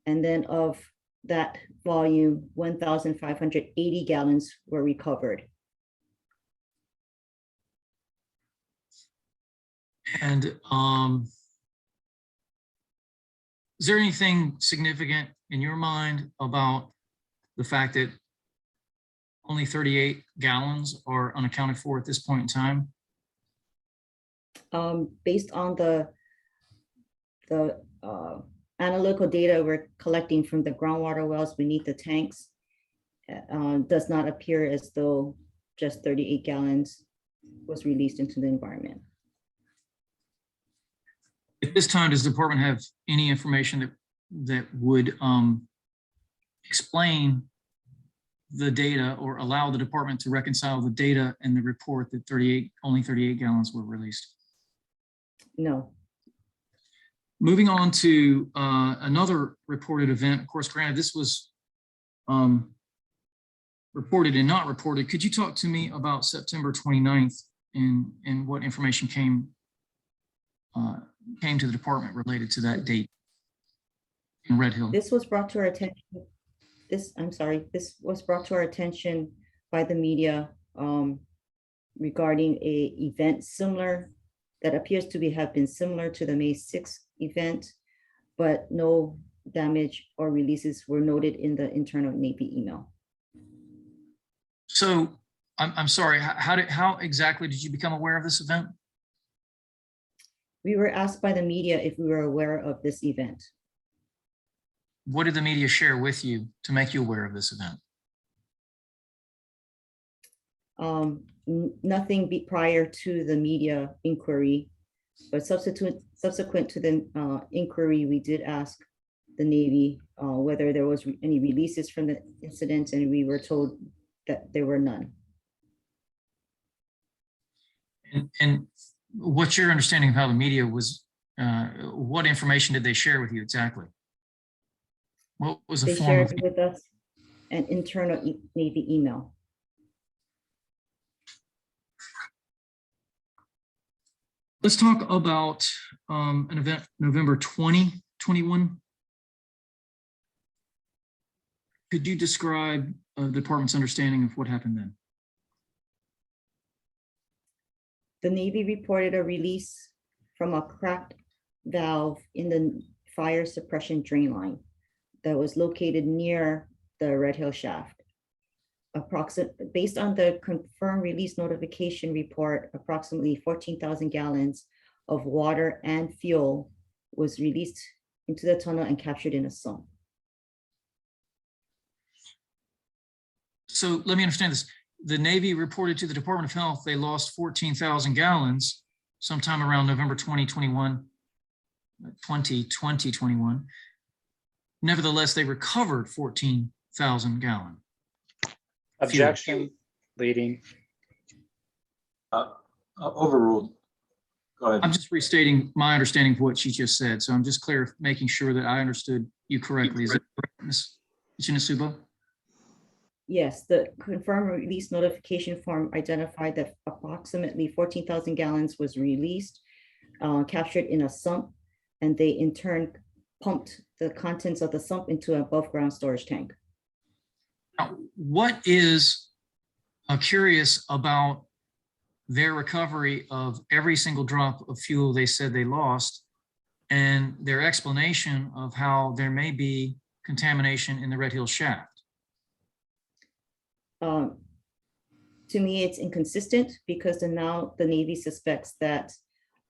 And then of that volume, 1,580 gallons were recovered. And is there anything significant in your mind about the fact that only 38 gallons are unaccounted for at this point in time? Based on the analytical data we're collecting from the groundwater wells beneath the tanks, does not appear as though just 38 gallons was released into the environment. At this time, does the department have any information that would explain the data or allow the department to reconcile the data and the report that only 38 gallons were released? No. Moving on to another reported event, of course, granted, this was reported and not reported. Could you talk to me about September 29th and what information came to the department related to that date in Red Hill? This was brought to our attention. This was brought to our attention by the media regarding a event similar that appears to have been similar to the May 6th event, but no damage or releases were noted in the internal Navy email. So I'm sorry, how exactly did you become aware of this event? We were asked by the media if we were aware of this event. What did the media share with you to make you aware of this event? Nothing prior to the media inquiry, but subsequent to the inquiry, we did ask the Navy whether there was any releases from the incident, and we were told that there were none. And what's your understanding of how the media was, what information did they share with you exactly? What was the They form of? shared with us an internal Navy email. Let's talk about an event November 2021. Could you describe the department's understanding of what happened then? The Navy reported a release from a cracked valve in the fire suppression drain line that was located near the Red Hill Shaft. Based on the confirmed release notification report, approximately 14,000 gallons of water and fuel was released into the tunnel and captured in a sump. So let me understand this. The Navy reported to the Department of Health they lost 14,000 gallons sometime around November 2021. Nevertheless, they recovered 14,000 gallons. Objection, leading. Overruled. Go ahead. I'm just restating my understanding of what she just said. So I'm just making sure that I understood you correctly. Is that correct, Ms. Ichinasubo? Yes, the confirmed release notification form identified that approximately 14,000 gallons was released, captured in a sump, and they in turn pumped the contents of the sump into an above ground storage tank. Now, what is curious about their recovery of every single drop of fuel they said they lost, and their explanation of how there may be contamination in the Red Hill shaft? To me, it's inconsistent because now the Navy suspects that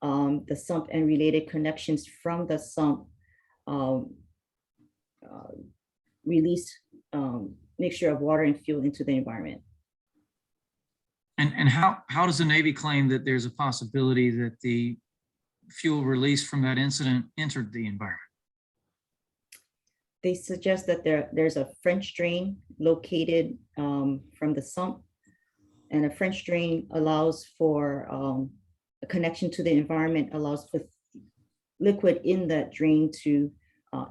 the sump and related connections from the sump released mixture of water and fuel into the environment. And how does the Navy claim that there's a possibility that the fuel released from that incident entered the environment? They suggest that there's a French drain located from the sump, and a French drain allows for a connection to the environment, allows for liquid in that drain to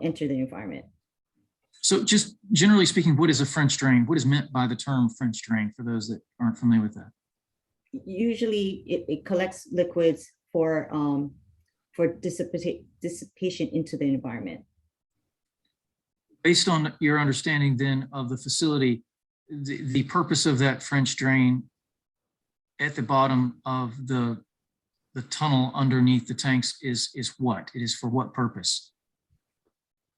enter the environment. So just generally speaking, what is a French drain? What is meant by the term French drain for those that aren't familiar with that? Usually it collects liquids for dissipation into the environment. Based on your understanding then of the facility, the purpose of that French drain at the bottom of the tunnel underneath the tanks is what? It is for what purpose?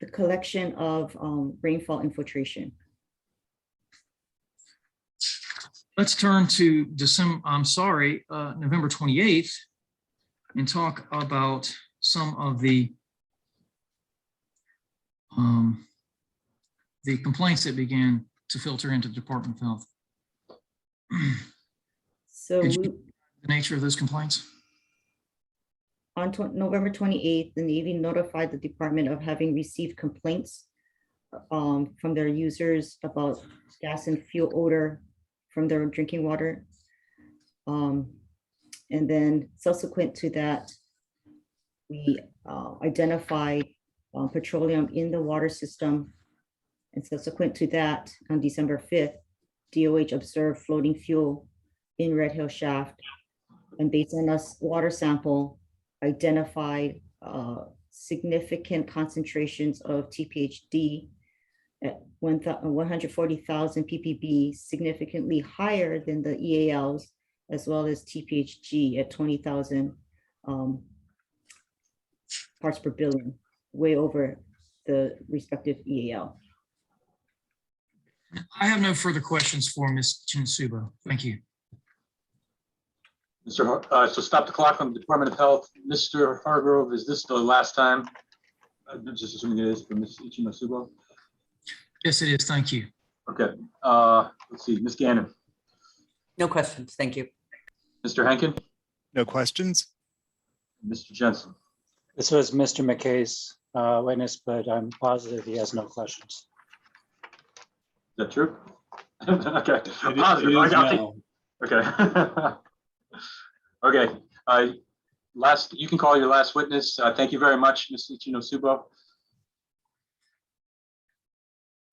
The collection of rainfall infiltration. Let's turn to November 28th and talk about some of the complaints that began to filter into the Department of Health. So the nature of those complaints? On November 28th, the Navy notified the department of having received complaints from their users about gas and fuel odor from their drinking water. And then subsequent to that, we identified petroleum in the water system. And subsequent to that, on December 5th, DOH observed floating fuel in Red Hill shaft, and based on a water sample, identified significant concentrations of TPHD at 140,000 ppb, significantly higher than the EALs, as well as TPHG at 20,000 parts per billion, way over the respective EAL. I have no further questions for Ms. Chinsuba. Thank you. So stop the clock on the Department of Health. Mr. Hargrove, is this the last time? I'm just assuming it is for Ms. Ichinosubo. Yes, it is. Thank you. Okay. Let's see, Ms. Gannon. No questions. Thank you. Mr. Henkin, No questions? Mr. Jensen. This was Mr. McKay's witness, but I'm positive he has no questions. Is that true? Okay. It is now. Okay. Okay. You can call your last witness. Thank you very much, Ms. Ichinosubo.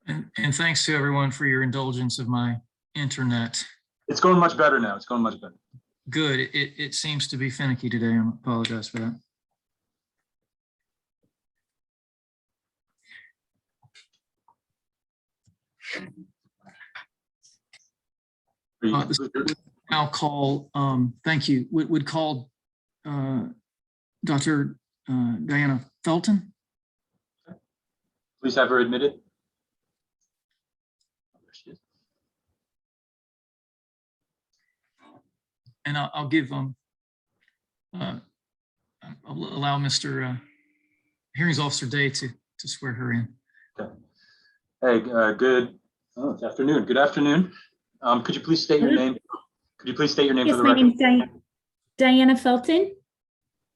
And thanks to everyone for your indulgence of my internet. It's going much better now. It's going much better. Good. It seems to be finicky today. I apologize for that. Now call, thank you, would call Dr. Diana Felton. Please have her admitted. There she is. And I'll give I'll allow Mr. Hearings Officer Day to swear her in. Okay. Hey, it's afternoon. Good afternoon. Could you please state your name? Could you please state your name for the record? Yes, my name's Diana Felton.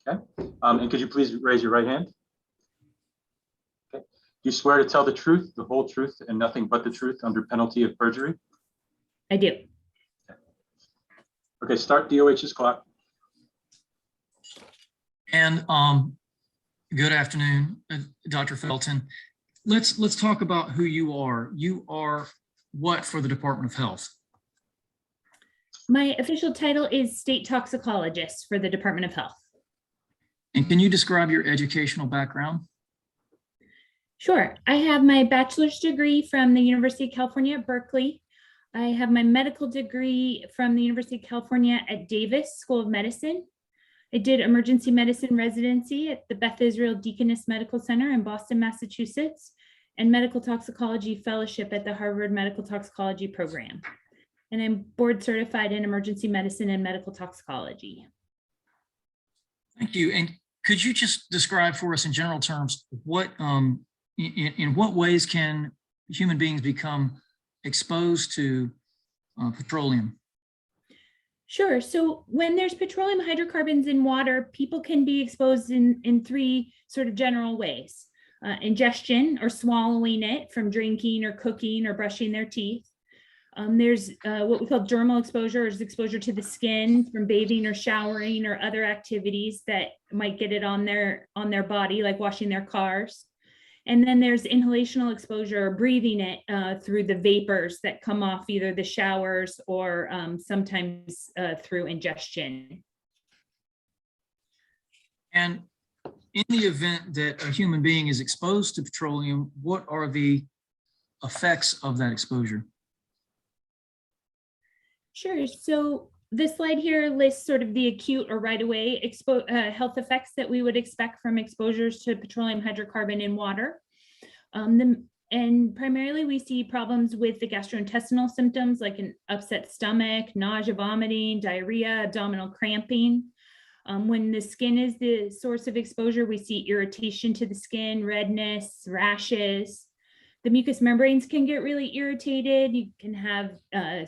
Okay. And could you please raise your right hand? Okay. Do you swear to tell the truth, the whole truth, and nothing but the truth under penalty of perjury? I do. Okay, start DOH's clock. And good afternoon, Dr. Felton. Let's talk about who you are. You are what for the Department of Health? My official title is State Toxicologist for the Department of Health. And can you describe your educational background? Sure. I have my bachelor's degree from the University of California at Berkeley. I have my medical degree from the University of California at Davis School of Medicine. I did emergency medicine residency at the Beth Israel Deaconess Medical Center in Boston, Massachusetts. and medical toxicology fellowship at the Harvard Medical Toxicology Program. And I'm board certified in emergency medicine and medical toxicology. Thank you. And could you just describe for us in general terms what in what ways can human beings become exposed to petroleum? Sure. So when there's petroleum hydrocarbons in water, people can be exposed in three sort of general ways. Ingestion or swallowing it from drinking or cooking or brushing their teeth. There's what we call dermal exposure, is exposure to the skin from bathing or showering or other activities that might get it on their body, like washing their cars. And then there's inhalational exposure, or breathing it through the vapors that come off either the showers or sometimes through ingestion. And in the event that a human being is exposed to petroleum, what are the effects of that exposure? Sure. So this slide here lists sort of the acute or right away health effects that we would expect from exposures to petroleum hydrocarbon in water. And primarily we see problems with the gastrointestinal symptoms like an upset stomach, nausea, vomiting, diarrhea, abdominal cramping. When the skin is the source of exposure, we see irritation to the skin, redness, rashes. The mucous membranes can get really irritated. You can have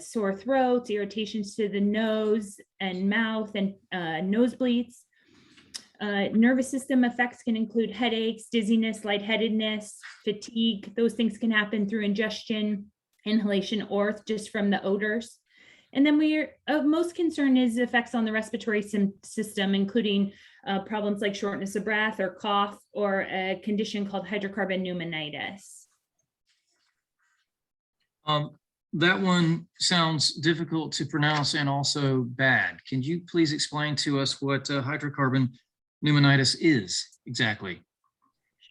sore throats, irritations to the nose and mouth, and nosebleeds. Nervous system effects can include headaches, dizziness, lightheadedness, fatigue. Those things can happen through ingestion, inhalation, or just from the odors. And then we are of most concern is effects on the respiratory system, including problems like shortness of breath or cough, or a condition called hydrocarbon pneumonitis. That one sounds difficult to pronounce and also bad. Can you please explain to us what hydrocarbon pneumonitis is exactly?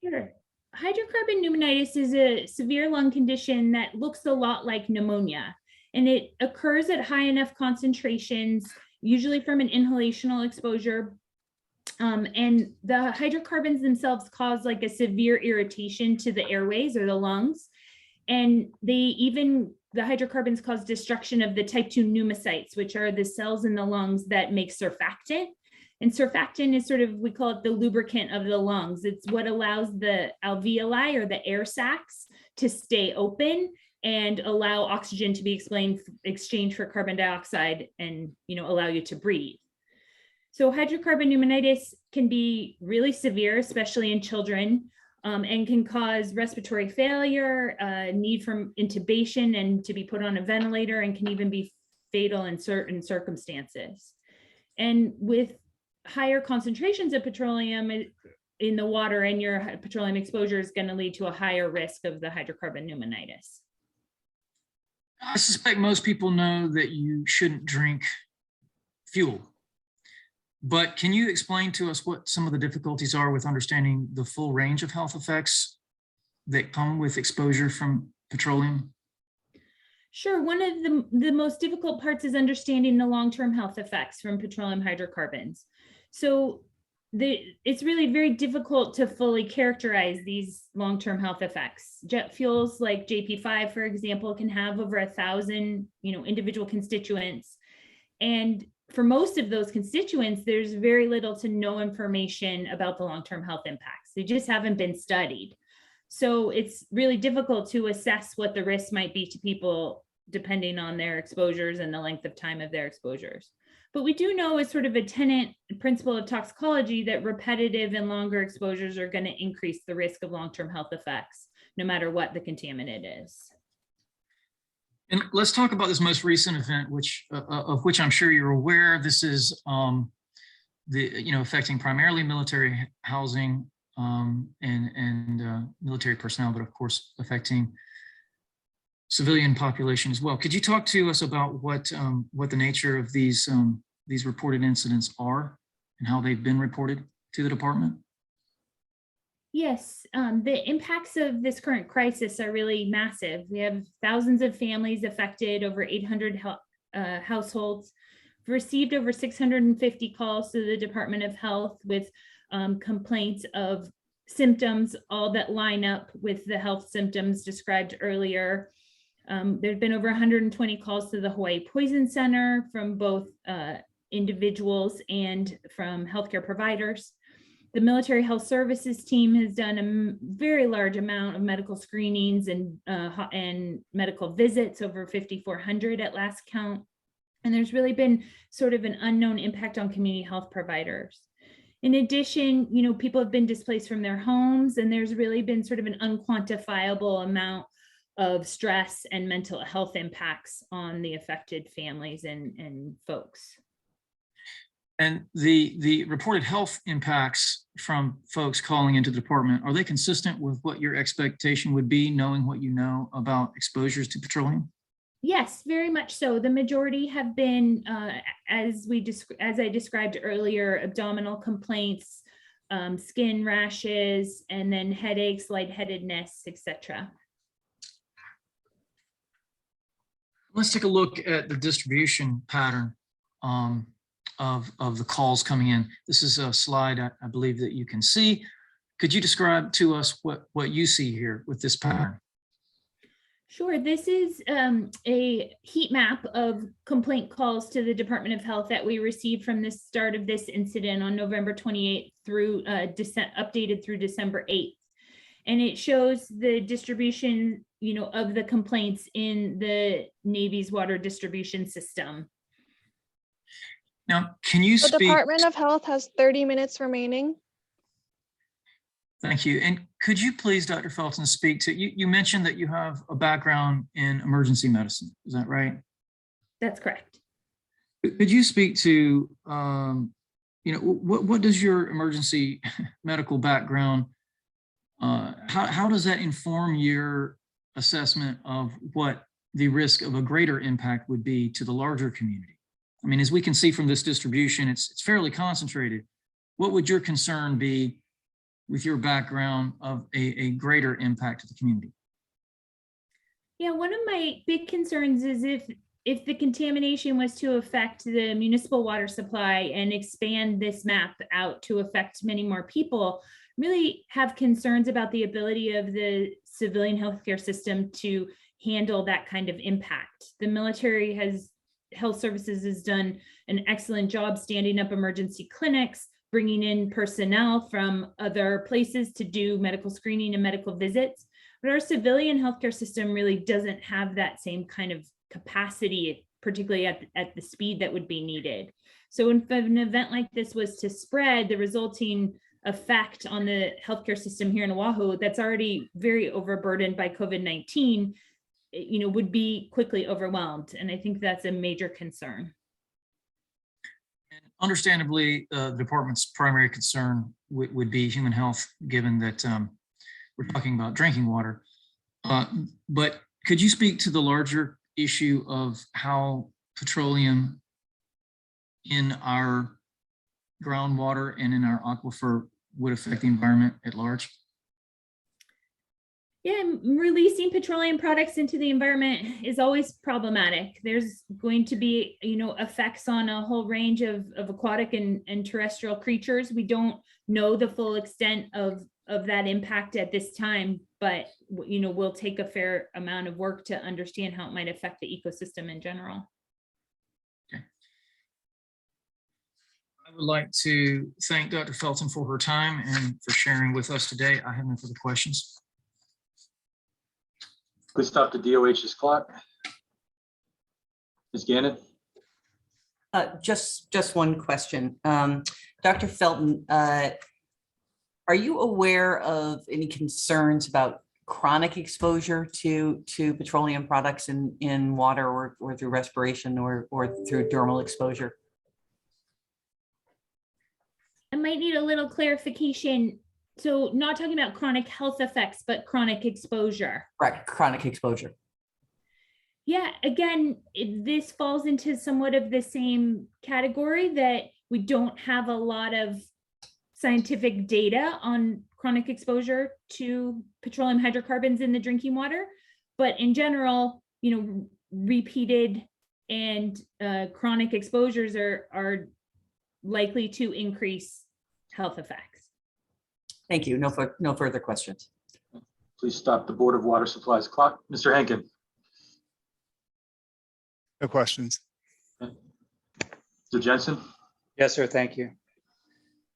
Sure. Hydrocarbon pneumonitis is a severe lung condition that looks a lot like pneumonia, and it occurs at high enough concentrations, usually from an inhalational exposure. And the hydrocarbons themselves cause like a severe irritation to the airways or the lungs. And the hydrocarbons cause destruction of the type 2 pneumocytes, which are the cells in the lungs that make surfactant. And surfactant is sort of, we call it the lubricant of the lungs. It's what allows the alveoli, or the air sacs, to stay open and allow oxygen to be exchanged for carbon dioxide and, allow you to breathe. So hydrocarbon pneumonitis can be really severe, especially in children. And can cause respiratory failure, need for intubation and to be put on a ventilator, and can even be fatal in certain circumstances. And with higher concentrations of petroleum in the water, and your petroleum exposure is going to lead to a higher risk of the hydrocarbon pneumonitis. I suspect most people know that you shouldn't drink fuel. But can you explain to us what some of the difficulties are with understanding the full range of health effects that come with exposure from petroleum? Sure. One of the most difficult parts is understanding the long-term health effects from petroleum hydrocarbons. So it's really very difficult to fully characterize these long-term health effects. Jet fuels like JP5, for example, can have over 1,000, individual constituents. And for most of those constituents, there's very little to no information about the long-term health impacts. They just haven't been studied. So it's really difficult to assess what the risks might be to people depending on their exposures and the length of time of their exposures. But we do know, as sort of a tenet principle of toxicology, that repetitive and longer exposures are going to increase the risk of long-term health effects, no matter what the contaminant is. And let's talk about this most recent event, of which I'm sure you're aware. This is affecting primarily military housing and military personnel, but of course affecting civilian population as well. Could you talk to us about what the nature of these reported incidents are and how they've been reported to the department? Yes, the impacts of this current crisis are really massive. We have thousands of families affected, over 800 households. We've received over 650 calls to the Department of Health with complaints of symptoms, all that line up with the health symptoms described earlier. There've been over 120 calls to the Hawaiʻi Poison Center from both individuals and from healthcare providers. The Military Health Services team has done a very large amount of medical screenings and medical visits, over 5,400 at last count. And there's really been sort of an unknown impact on community health providers. In addition, people have been displaced from their homes, and there's really been sort of an unquantifiable amount of stress and mental health impacts on the affected families and folks. And the reported health impacts from folks calling into the department, are they consistent with what your expectation would be, knowing what you know about exposures to petroleum? Yes, very much so. The majority have been, as I described earlier, abdominal complaints, skin rashes, and then headaches, lightheadedness, etc. Let's take a look at the distribution pattern of the calls coming in. This is a slide I believe that you can see. Could you describe to us what you see here with this pattern? Sure. This is a heat map of complaint calls to the Department of Health that we received from the start of this incident on November 28th through updated through December 8th. And it shows the distribution, of the complaints in the Navy's water distribution system. Now, can you The speak? Department of Health has 30 minutes remaining. Thank you. And could you please, Dr. Felton, speak to, you mentioned that you have a background in emergency medicine. Is that right? That's correct. Could you speak to, what does your emergency medical background, how does that inform your assessment of what the risk of a greater impact would be to the larger community? I mean, as we can see from this distribution, it's fairly concentrated. What would your concern be with your background of a greater impact to the community? Yeah, one of my big concerns is if the contamination was to affect the municipal water supply and expand this map out to affect many more people, really have concerns about the ability of the civilian healthcare system to handle that kind of impact. The military health services has done an excellent job standing up emergency clinics, bringing in personnel from other places to do medical screening and medical visits. But our civilian healthcare system really doesn't have that same kind of capacity, particularly at the speed that would be needed. So if an event like this was to spread, the resulting effect on the healthcare system here in Oahu, that's already very overburdened by COVID-19, would be quickly overwhelmed. And I think that's a major concern. Understandably, the department's primary concern would be human health, given that we're talking about drinking water. But could you speak to the larger issue of how petroleum in our groundwater and in our aquifer would affect the environment at large? Yeah, releasing petroleum products into the environment is always problematic. There's going to be, effects on a whole range of aquatic and terrestrial creatures. We don't know the full extent of that impact at this time, but, we'll take a fair amount of work to understand how it might affect the ecosystem in general. Okay. I would like to thank Dr. Felton for her time and for sharing with us today. I have no further questions. Please stop the DOH's clock. Ms. Gannon? Just one question. Dr. Felton, are you aware of any concerns about chronic exposure to petroleum products in water or through respiration or through dermal exposure? I might need a little clarification. So not talking about chronic health effects, but chronic exposure. Right, chronic exposure. Yeah, again, this falls into somewhat of the same category that we don't have a lot of scientific data on chronic exposure to petroleum hydrocarbons in the drinking water. But in general, repeated and chronic exposures are likely to increase health effects. Thank you. No further questions. Please stop the Board of Water Supplies clock. Mr. Henkin. No questions. Mr. Jensen. Yes, sir. Thank you.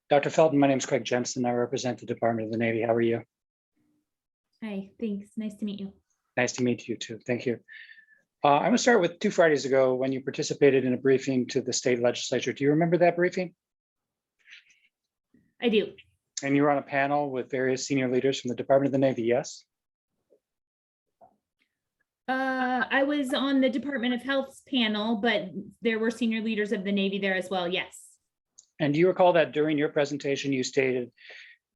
Dr. Felton, my name is Craig Jensen. I represent the Department of the Navy. How are you? Hi, thanks. Nice to meet you. Nice to meet you too. Thank you. I'm going to start with 2 Fridays ago when you participated in a briefing to the state legislature. Do you remember that briefing? I do. And you were on a panel with various senior leaders from the Department of the Navy, yes? I was on the Department of Health's panel, but there were senior leaders of the Navy there as well. Yes. And do you recall that during your presentation, you stated,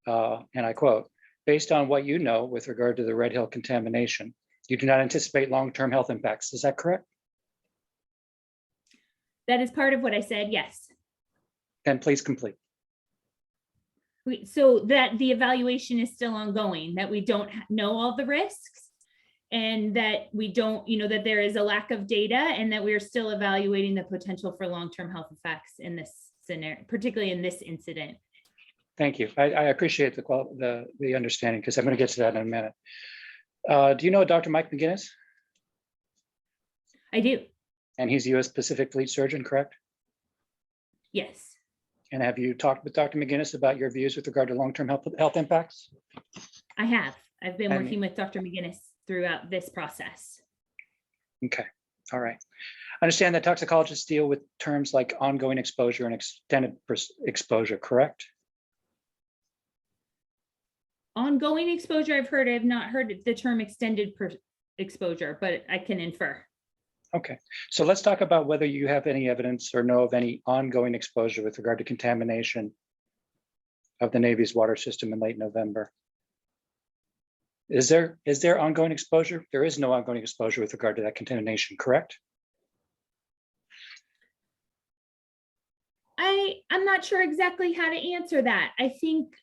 and I quote, based on what you know with regard to the Red Hill contamination, you do not anticipate long-term health impacts. Is that correct? That is part of what I said. Yes. Then please complete. So that the evaluation is still ongoing, that we don't know all the risks, and that we don't, that there is a lack of data, and that we are still evaluating the potential for long-term health effects in this scenario, particularly in this incident. Thank you. I appreciate the understanding, because I'm going to get to that in a minute. Do you know Dr. Mike McGinnis? I do. And he's U.S. Pacific Fleet Surgeon, correct? Yes. And have you talked with Dr. McGinnis about your views with regard to long-term health impacts? I have. I've been And- working with Dr. McGinnis throughout this process. Okay, all right. I understand that toxicologists deal with terms like ongoing exposure and extended exposure, correct? Ongoing exposure, I've heard. I've not heard the term extended exposure, but I can infer. Okay, so let's talk about whether you have any evidence or know of any ongoing exposure with regard to contamination of the Navy's water system in late November. Is there ongoing exposure? There is no ongoing exposure with regard to that contamination, correct? I'm not sure exactly how to answer that. I think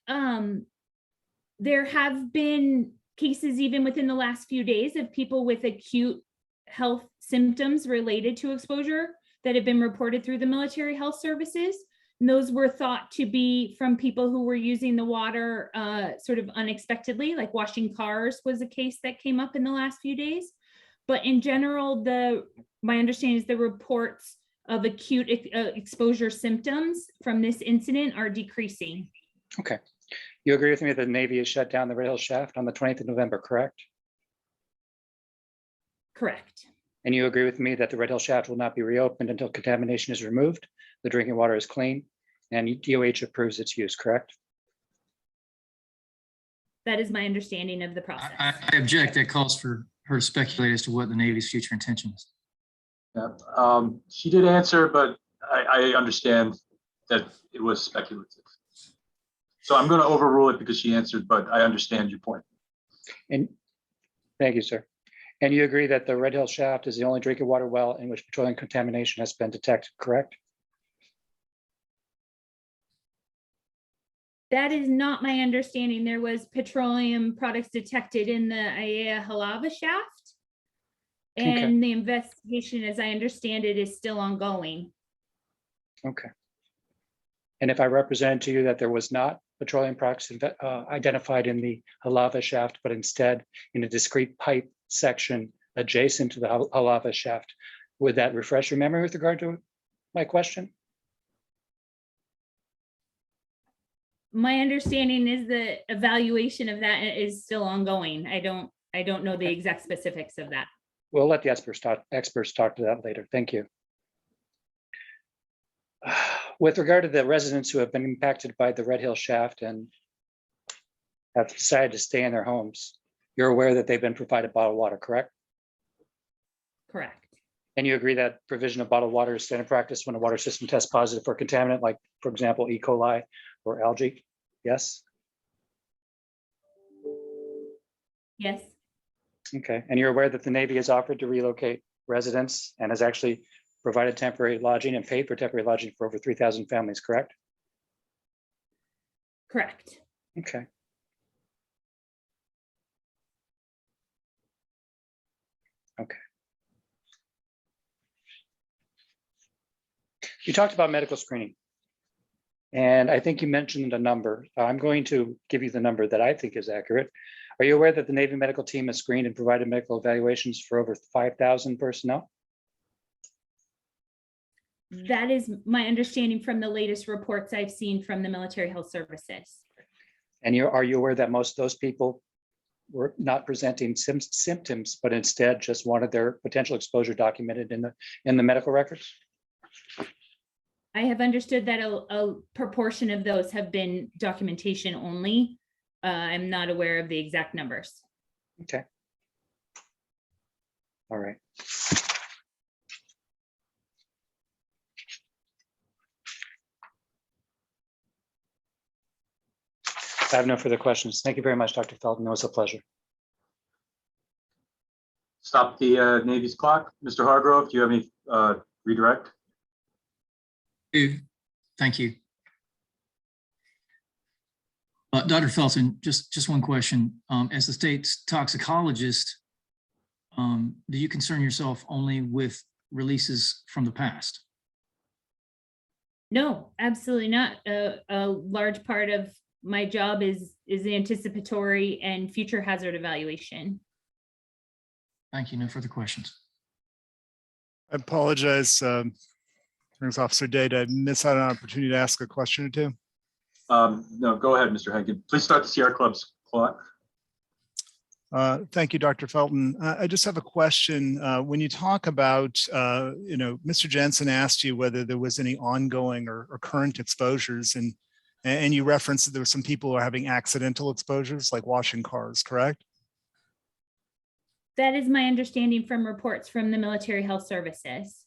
there have been cases even within the last few days of people with acute health symptoms related to exposure that have been reported through the military health services. And those were thought to be from people who were using the water sort of unexpectedly, like washing cars was a case that came up in the last few days. But in general, my understanding is the reports of acute exposure symptoms from this incident are decreasing. Okay, you agree with me that the Navy has shut down the Red Hill shaft on the 20th of November, correct? Correct. And you agree with me that the Red Hill shaft will not be reopened until contamination is removed, the drinking water is clean, and DOH approves its use, correct? That is my understanding of the process. I object. That calls for her to speculate as to what the Navy's future intention is. Yeah, she did answer, but I understand that it was speculative. So I'm going to overrule it because she answered, but I understand your point. And thank you, sir. And you agree that the Red Hill shaft is the only drinking water well in which petroleum contamination has been detected, correct? That is not my understanding. There was petroleum products detected in the Aiea Halava shaft. And the investigation, as I understand it, is still ongoing. Okay. And if I represented to you that there was not petroleum products identified in the Halava shaft, but instead in a discrete pipe section adjacent to the Halava shaft, would that refresh your memory with regard to my question? My understanding is the evaluation of that is still ongoing. I don't know the exact specifics of that. We'll let the experts talk to that later. Thank you. With regard to the residents who have been impacted by the Red Hill shaft and have decided to stay in their homes, you're aware that they've been provided bottled water, correct? Correct. And you agree that provision of bottled water is standard practice when a water system tests positive for a contaminant, like, for example, E. coli or algae? Yes? Yes. Okay. And you're aware that the Navy has offered to relocate residents and has actually provided temporary lodging and paid for temporary lodging for over 3,000 families, correct? Correct. Okay. Okay. You talked about medical screening And I think you mentioned a number. I'm going to give you the number that I think is accurate. Are you aware that the Navy medical team has screened and provided medical evaluations for over 5,000 personnel? That is my understanding from the latest reports I've seen from the military health services. And are you aware that most of those people were not presenting symptoms, but instead just wanted their potential exposure documented in the medical records? I have understood that a proportion of those have been documentation only. I'm not aware of the exact numbers. Okay. All right. I have no further questions. Thank you very much, Dr. Felton. It was a pleasure. Stop the Navy's clock. Mr. Hargrove, do you have any redirect? Thank you. Dr. Felton, just one question. As the state's toxicologist, do you concern yourself only with releases from the past? No, absolutely not. A large part of my job is anticipatory and future hazard evaluation. Thank you. No further questions. I apologize, Hearings Officer Day, did I miss out on an opportunity to ask a question or two? No, go ahead, Mr. Henkin. Please start the Sierra Club's clock. Thank you, Dr. Felton. I just have a question. When you talk about, Mr. Jensen asked you whether there was any ongoing or current exposures, and you referenced that there were some people who are having accidental exposures, like washing cars, correct? That is my understanding from reports from the military health services.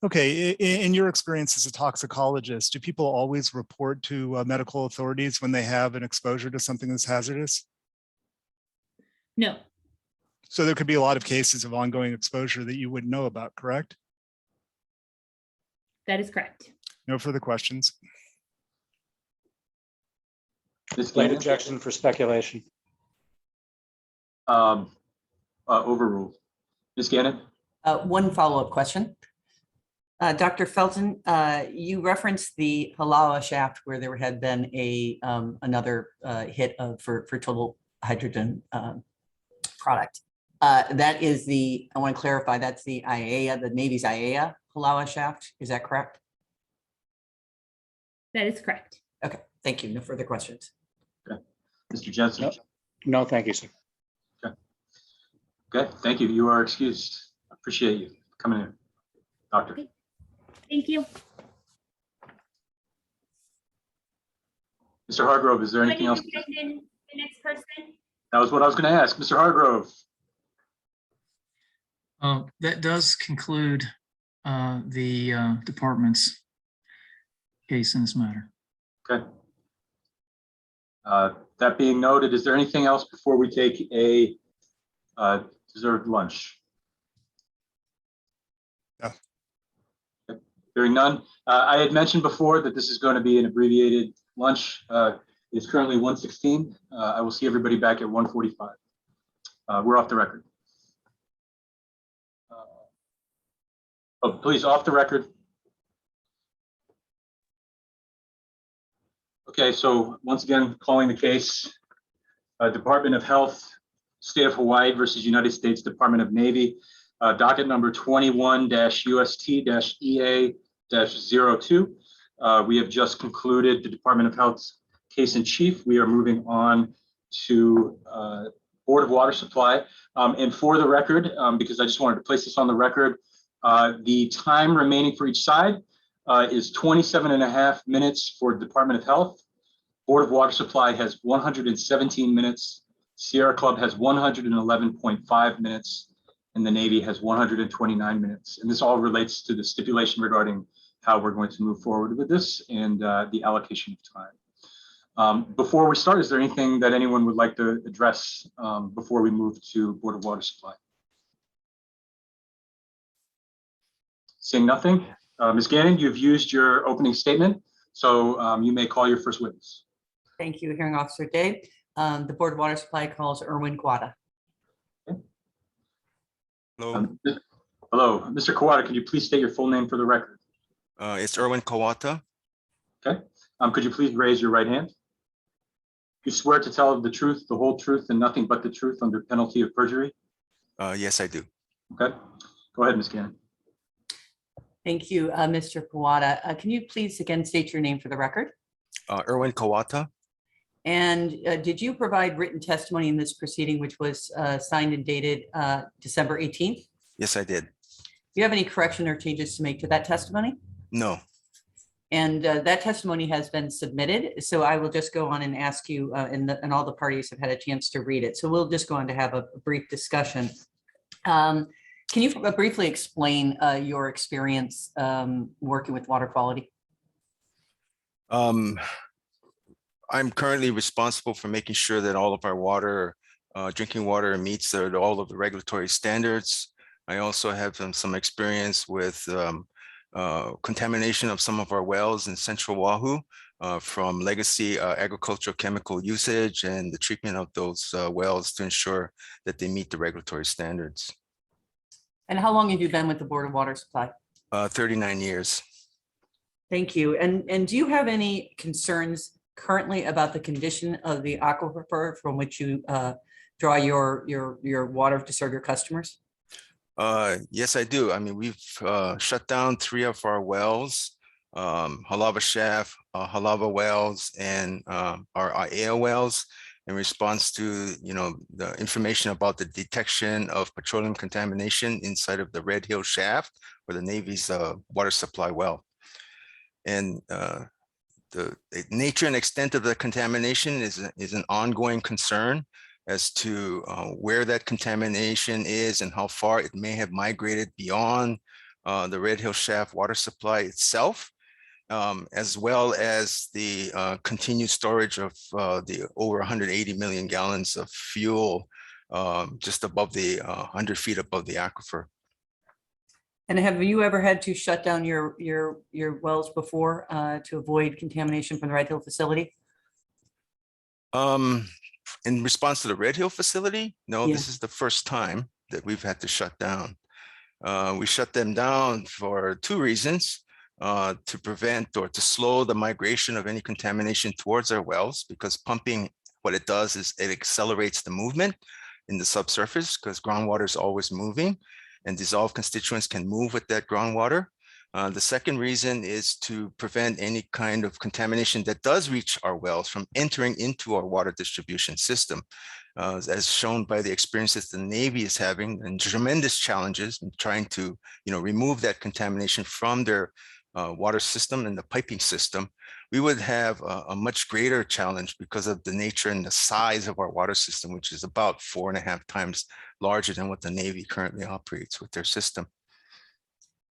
Okay, in your experience as a toxicologist, do people always report to medical authorities when they have an exposure to something that's hazardous? No. So there could be a lot of cases of ongoing exposure that you wouldn't know about, correct? That is correct. No further questions. Late objection for speculation. Overruled. Ms. Gannon? One follow-up question. Dr. Felton, you referenced the Halawa shaft where there had been another hit for total hydrogen product. That is I want to clarify, that's the IAEA, the Navy's IAEA Halawa shaft. Is that correct? That is correct. Okay, thank you. No further questions. Okay. Mr. Jensen? No, thank you, sir. Okay, thank you. You are excused. I appreciate you coming in, Doctor. Okay. Thank you. Mr. Hargrove, is there anything else? The next person. That was what I was going to ask. Mr. Hargrove. That does conclude the department's case in this matter. Okay. That being noted, is there anything else before we take a deserved lunch? No. Okay. Hearing none. I had mentioned before that this is going to be an abbreviated lunch. It's currently 1:16. I will see everybody back at 1:45. We're off the record. Oh, please, off the record. Okay, so once again, calling the case, Department of Health, State of Hawaii versus United States Department of Navy, docket number 21-UST-EA-02. We have just concluded the Department of Health's case in chief. We are moving on to Board of Water Supply. And for the record, because I just wanted to place this on the record, the time remaining for each side is 27.5 minutes for Department of Health. Board of Water Supply has 117 minutes. Sierra Club has 111.5 minutes, and the Navy has 129 minutes. And this all relates to the stipulation regarding how we're going to move forward with this and the allocation of time. Before we start, is there anything that anyone would like to address before we move to Board of Water Supply? Seeing nothing. Ms. Gannon, you've used your opening statement, so you may call your first witness. Thank you, Hearing Officer Day. The Board of Water Supply calls Erwin Kawada. Hello. Hello, Mr. Kawada, can you please state your full name for the record? It's Erwin Kawata. Okay. Could you please raise your right hand? You swear to tell the truth, the whole truth, and nothing but the truth under penalty of perjury? Yes, I do. Okay, go ahead, Ms. Gannon. Thank you, Mr. Kawada. Can you please again state your name for the record? Erwin Kawata. And did you provide written testimony in this proceeding, which was signed and dated December 18th? Yes, I did. Do you have any correction or changes to make to that testimony? No. And that testimony has been submitted. So I will just go on and ask you, and all the parties have had a chance to read it. So we'll just go on to have a brief discussion. Can you briefly explain your experience working with water quality? I'm currently responsible for making sure that all of our water, drinking water meets all of the regulatory standards. I also have some experience with contamination of some of our wells in Central Oahu from legacy agricultural chemical usage and the treatment of those wells to ensure that they meet the regulatory standards. And how long have you been with the Board of Water Supply? 39 years. Thank you. And do you have any concerns currently about the condition of the aquifer from which you draw your water to serve your customers? Yes, I do. I mean, we've shut down 3 of our wells, Halava Shaft, Halava wells, and our Aiea wells in response to, the information about the detection of petroleum contamination inside of the Red Hill Shaft or the Navy's water supply well. And the nature and extent of the contamination is an ongoing concern as to where that contamination is and how far it may have migrated beyond the Red Hill Shaft water supply itself, as well as the continued storage of the over 180 million gallons of fuel just above the 100 feet above the aquifer. And have you ever had to shut down your wells before to avoid contamination from the Red Hill facility? In response to the Red Hill facility, no, Yeah. This is the first time that we've had to shut down. We shut them down for 2 reasons, to prevent or to slow the migration of any contamination towards our wells, because pumping, what it does is it accelerates the movement in the subsurface because groundwater is always moving and dissolved constituents can move with that groundwater. The second reason is to prevent any kind of contamination that does reach our wells from entering into our water distribution system. As shown by the experiences the Navy is having and tremendous challenges in trying to remove that contamination from their water system and the piping system, we would have a much greater challenge because of the nature and the size of our water system, which is about 4.5 times larger than what the Navy currently operates with their system.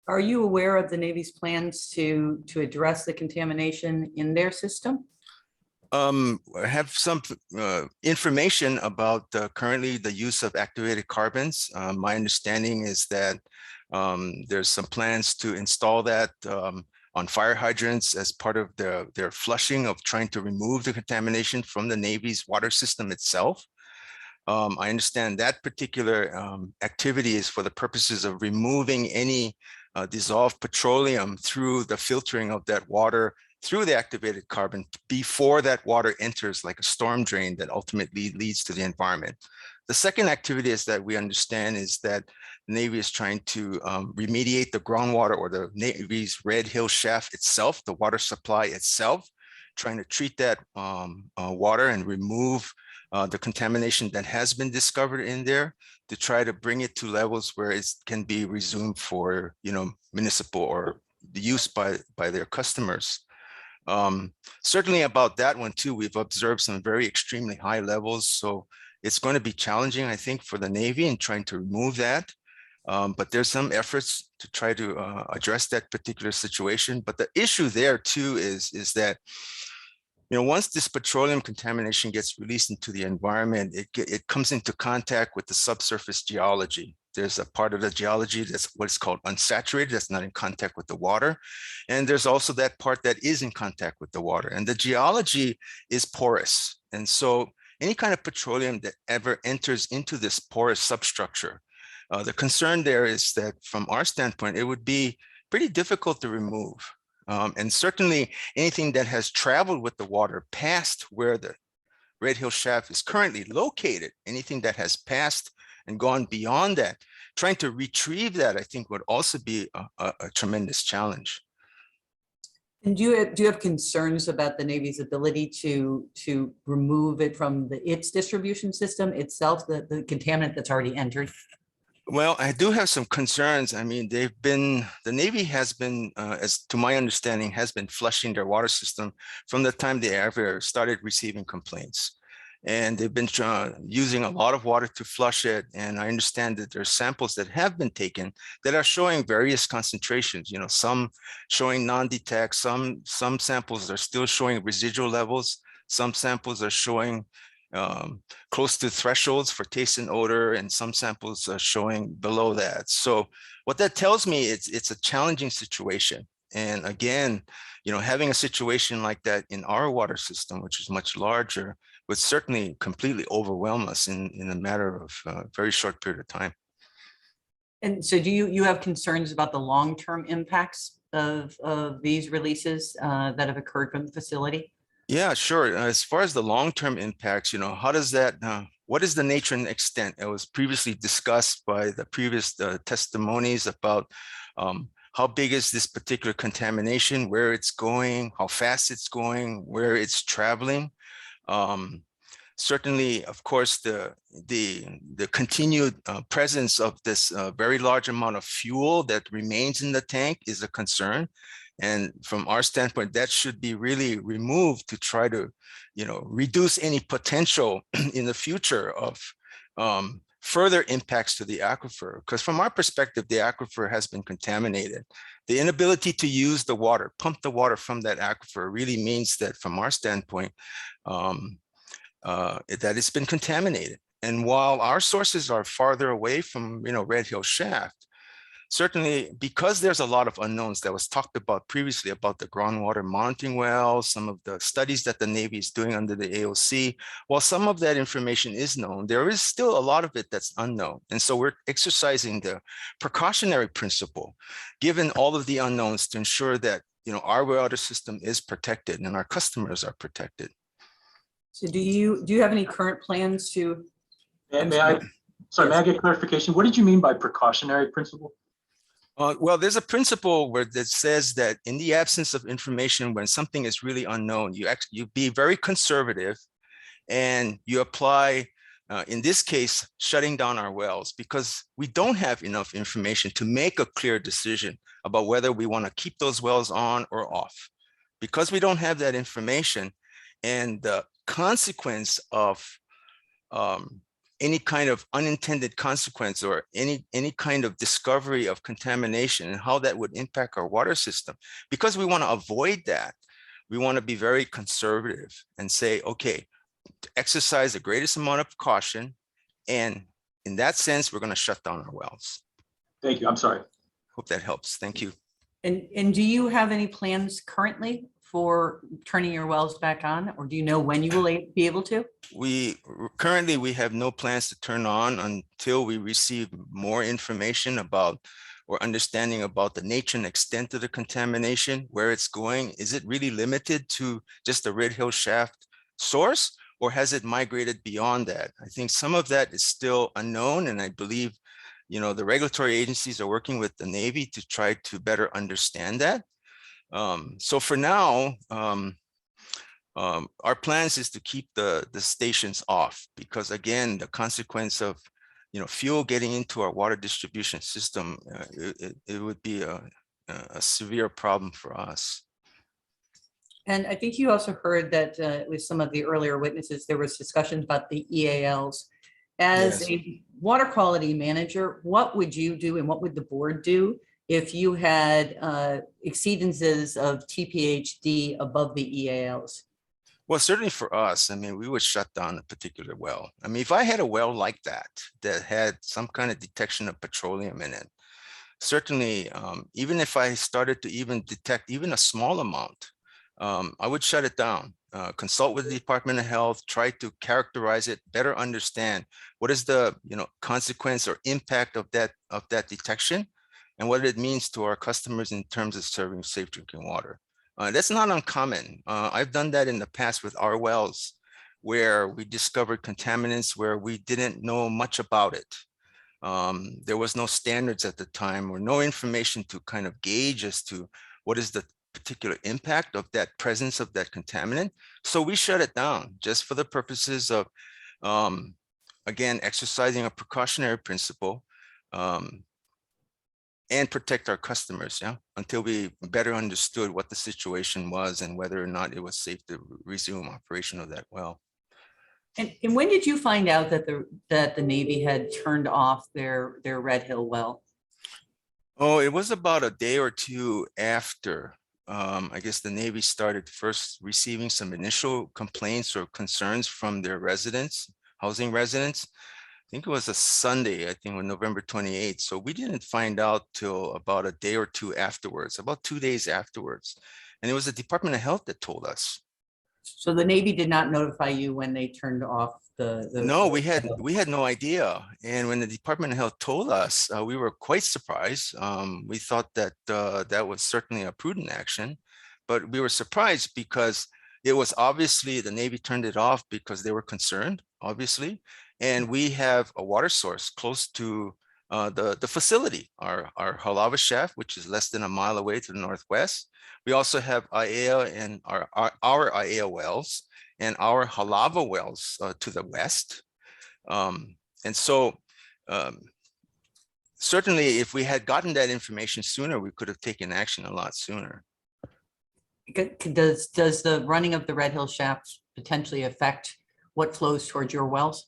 Are you aware of the Navy's plans to address the contamination in their system? I have some information about currently the use of activated carbons. My understanding is that there's some plans to install that on fire hydrants as part of their flushing of trying to remove the contamination from the Navy's water system itself. I understand that particular activity is for the purposes of removing any dissolved petroleum through the filtering of that water through the activated carbon before that water enters like a storm drain that ultimately leads to the environment. The second activity is that we understand is that the Navy is trying to remediate the groundwater or the Navy's Red Hill Shaft itself, the water supply itself, trying to treat that water and remove the contamination that has been discovered in there to try to bring it to levels where it can be resumed for municipal or the use by their customers. Certainly about that one too, we've observed some very extremely high levels. So it's going to be challenging, I think, for the Navy in trying to remove that. But there's some efforts to try to address that particular situation. But the issue there too is that once this petroleum contamination gets released into the environment, it comes into contact with the subsurface geology. There's a part of the geology that's what's called unsaturated, that's not in contact with the water. And there's also that part that is in contact with the water. And the geology is porous. And so any kind of petroleum that ever enters into this porous substructure, the concern there is that from our standpoint, it would be pretty difficult to remove. And certainly anything that has traveled with the water past where the Red Hill Shaft is currently located, anything that has passed and gone beyond that, trying to retrieve that, I think would also be a tremendous challenge. And do you have concerns about the Navy's ability to remove it from its distribution system itself, the contaminant that's already entered? Well, I do have some concerns. I mean, the Navy has been, as to my understanding, has been flushing their water system from the time they ever started receiving complaints. And they've been using a lot of water to flush it. And I understand that there's samples that have been taken that are showing various concentrations, you know, some showing non-detect, some samples are still showing residual levels. Some samples are showing close to thresholds for taste and odor, and some samples are showing below that. So what that tells me is it's a challenging situation. And again, you know, having a situation like that in our water system, which is much larger, would certainly completely overwhelm us in a matter of a very short period of time. And so do you have concerns about the long-term impacts of these releases that have occurred from the facility? Yeah, sure. As far as the long-term impacts, you know, how does that, what is the nature and extent? It was previously discussed by the previous testimonies about how big is this particular contamination, where it's going, how fast it's going, where it's traveling. Certainly, of course, the continued presence of this very large amount of fuel that remains in the tank is a concern. And from our standpoint, that should be really removed to try to, you know, reduce any potential in the future of further impacts to the aquifer. Because from our perspective, the aquifer has been contaminated. The inability to use the water, pump the water from that aquifer, really means that from our standpoint, that it's been contaminated. And while our sources are farther away from, you know, Red Hill Shaft, certainly because there's a lot of unknowns that was talked about previously about the groundwater monitoring wells, some of the studies that the Navy is doing under the AOC, while some of that information is known, there is still a lot of it that's unknown. And so we're exercising the precautionary principle, given all of the unknowns, to ensure that, you know, our water system is protected and our customers are protected. So do you have any current plans to? May I get clarification? What did you mean by precautionary principle? Well, there's a principle where that says that in the absence of information, when something is really unknown, you be very conservative, and you apply, in this case, shutting down our wells, because we don't have enough information to make a clear decision about whether we want to keep those wells on or off. Because we don't have that information, and the consequence of any kind of unintended consequence or any kind of discovery of contamination and how that would impact our water system. Because we want to avoid that, we want to be very conservative and say, okay, to exercise the greatest amount of caution. And in that sense, we're going to shut down our wells. Thank you. I'm sorry. Hope that helps. Thank you. And do you have any plans currently for turning your wells back on, or do you know when you will be able to? Currently, we have no plans to turn on until we receive more information about or understanding about the nature and extent of the contamination, where it's going. Is it really limited to just the Red Hill Shaft source, or has it migrated beyond that? I think some of that is still unknown, and I believe, you know, the regulatory agencies are working with the Navy to try to better understand that. So for now, our plans is to keep the stations off, because again, the consequence of, you know, fuel getting into our water distribution system, it would be a severe problem for us. And I think you also heard that with some of the earlier witnesses, there was discussion about the EALs. As Yes. a water quality manager, what would you do and what would the board do if you had exceedances of TPHD above the EALs? Well, certainly for us, I mean, we would shut down a particular well. I mean, if I had a well like that had some kind of detection of petroleum in it, certainly, even if I started to even detect even a small amount, I would shut it down, consult with the Department of Health, try to characterize it, better understand what is the, you know, consequence or impact of that detection. and what it means to our customers in terms of serving safe drinking water. That's not uncommon. I've done that in the past with our wells, where we discovered contaminants where we didn't know much about it. There was no standards at the time or no information to kind of gauge as to what is the particular impact of that presence of that contaminant. So we shut it down just for the purposes of, again, exercising a precautionary principle and protect our customers, yeah, until we better understood what the situation was and whether or not it was safe to resume operation of that well. And when did you find out that the Navy had turned off their Red Hill well? Oh, it was about a day or two after. I guess the Navy started first receiving some initial complaints or concerns from their residents, housing residents. I think it was a Sunday, I think on November 28th. So we didn't find out till about a day or two afterwards, about 2 days afterwards. And it was the Department of Health that told us. So the Navy did not notify you when they turned off the. No, we had no idea. And when the Department of Health told us, we were quite surprised. We thought that that was certainly a prudent action, but we were surprised because it was obviously the Navy turned it off because they were concerned, obviously. And we have a water source close to the facility, our Halava shaft, which is less than a mile away to the northwest. We also have IAEA and our IAEA wells and our Halava wells to the west. And so certainly if we had gotten that information sooner, we could have taken action a lot sooner. Does the running of the Red Hill shaft potentially affect what flows towards your wells?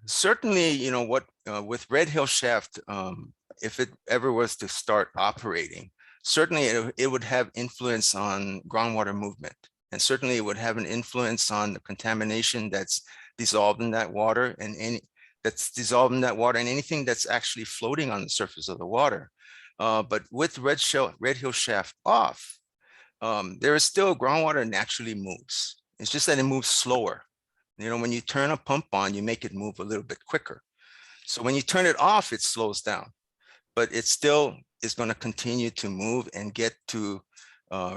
Certainly, you know, what with Red Hill shaft, if it ever was to start operating, certainly it would have influence on groundwater movement. And certainly it would have an influence on the contamination that's dissolved in that water and anything that's actually floating on the surface of the water. But with Red Hill shaft off, there is still groundwater naturally moves. It's just that it moves slower. You know, when you turn a pump on, you make it move a little bit quicker. So when you turn it off, it slows down, but it still is going to continue to move and get to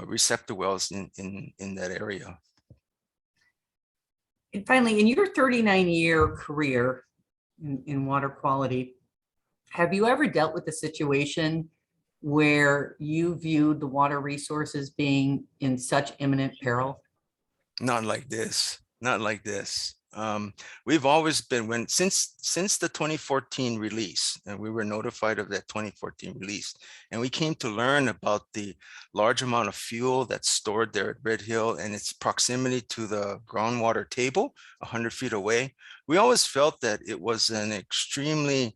receptor wells in that area. And finally, in your 39-year career in water quality, have you ever dealt with a situation where you viewed the water resources being in such imminent peril? Not like this. Not like this. We've always been since the 2014 release, and we were notified of that 2014 release, and we came to learn about the large amount of fuel that's stored there at Red Hill and its proximity to the groundwater table 100 feet away. We always felt that it was an extremely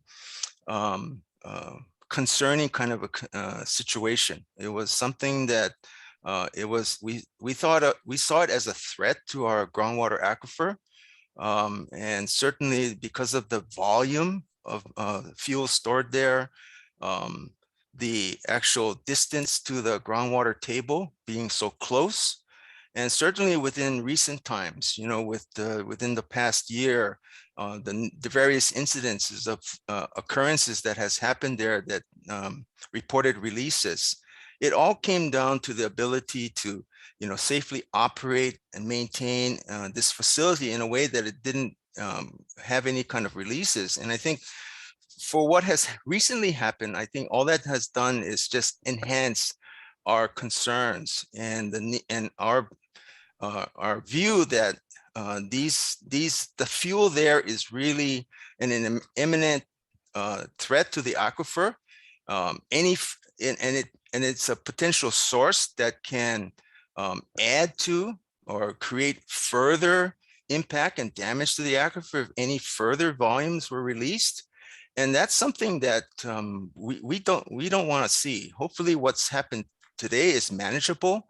concerning kind of a situation. It was something that we saw it as a threat to our groundwater aquifer. And certainly because of the volume of fuel stored there, the actual distance to the groundwater table being so close, and certainly within recent times, you know, within the past year, the various incidences of occurrences that has happened there that reported releases, it all came down to the ability to, you know, safely operate and maintain this facility in a way that it didn't have any kind of releases. And I think for what has recently happened, I think all that has done is just enhance our concerns and our view that the fuel there is really an imminent threat to the aquifer. And it's a potential source that can add to or create further impact and damage to the aquifer if any further volumes were released. And that's something that we don't want to see. Hopefully what's happened today is manageable,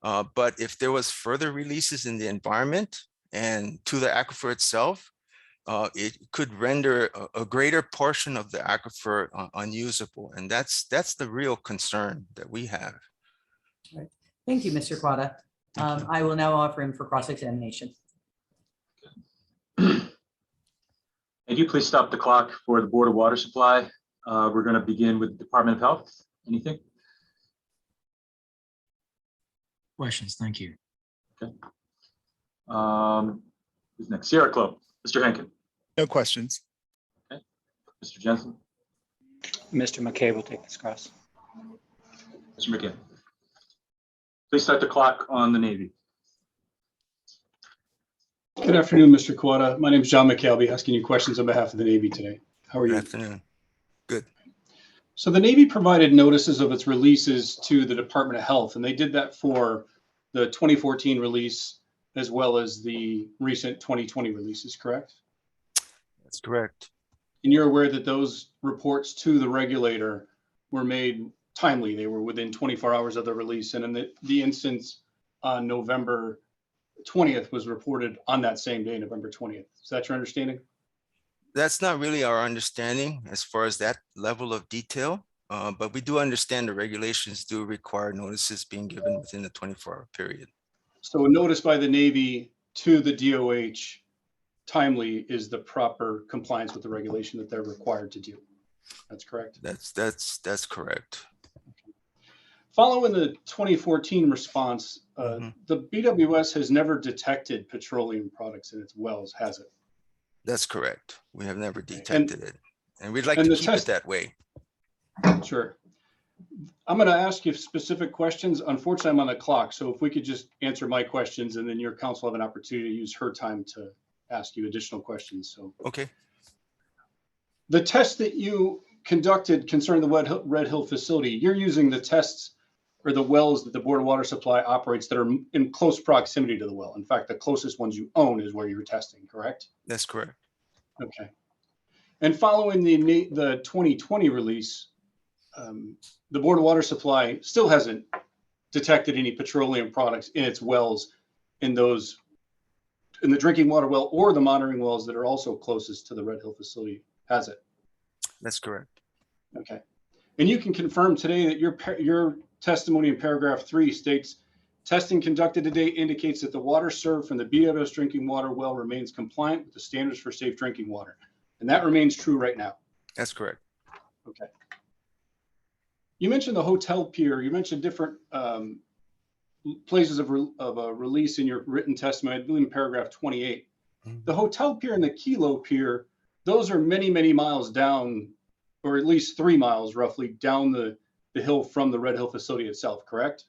but if there was further releases in the environment and to the aquifer itself, it could render a greater portion of the aquifer unusable. And that's the real concern that we have. Right. Thank you, Mr. Quata. I will now offer him for cross-examination. Thank you. Please stop the clock for the Board of Water Supply. We're going to begin with the Department of Health. Anything? Questions? Thank you. Who's next? Sierra Club. Mr. Henkin. No questions. Mr. Jensen. Mr. McKay will take this cross. Mr. McKay. Please start the clock on the Navy. Good afternoon, Mr. Kawada. My name is John McKay. I'll be asking you questions on behalf of the Navy today. How are you? Good afternoon. Good. So the Navy provided notices of its releases to the Department of Health, and they did that for the 2014 release as well as the recent 2020 releases, correct? That's correct. And you're aware that those reports to the regulator were made timely. They were within 24 hours of the release. And in the instance on November 20th was reported on that same day, November 20th. Is that your understanding? That's not really our understanding as far as that level of detail, but we do understand the regulations do require notices being given within the 24-hour period. So a notice by the Navy to the DOH timely is the proper compliance with the regulation that they're required to do. That's correct? That's correct. Following the 2014 response, the BWS has never detected petroleum products in its wells, has it? That's correct. We have never detected it, and we'd like to keep it that way. Sure. I'm going to ask you specific questions. Unfortunately, I'm on the clock, so if we could just answer my questions, and then your counsel have an opportunity to use her time to ask you additional questions. So, okay. The test that you conducted concerning the Red Hill facility, you're using the tests or the wells that the Board of Water Supply operates that are in close proximity to the well. In fact, the closest ones you own is where you're testing, correct? That's correct. Okay. And following the 2020 release, the Board of Water Supply still hasn't detected any petroleum products in its wells in the drinking water well or the monitoring wells that are also closest to the Red Hill facility, has it? That's correct. Okay. And you can confirm today that your testimony in paragraph 3 states, testing conducted today indicates that the water served from the BWS drinking water well remains compliant with the standards for safe drinking water. And that remains true right now. That's correct. Okay. You mentioned the hotel pier. You mentioned different places of a release in your written testimony, I believe in paragraph 28. The hotel pier and the Kilo pier, those are many, many miles down, or at least 3 miles roughly down the hill from the Red Hill facility itself, correct?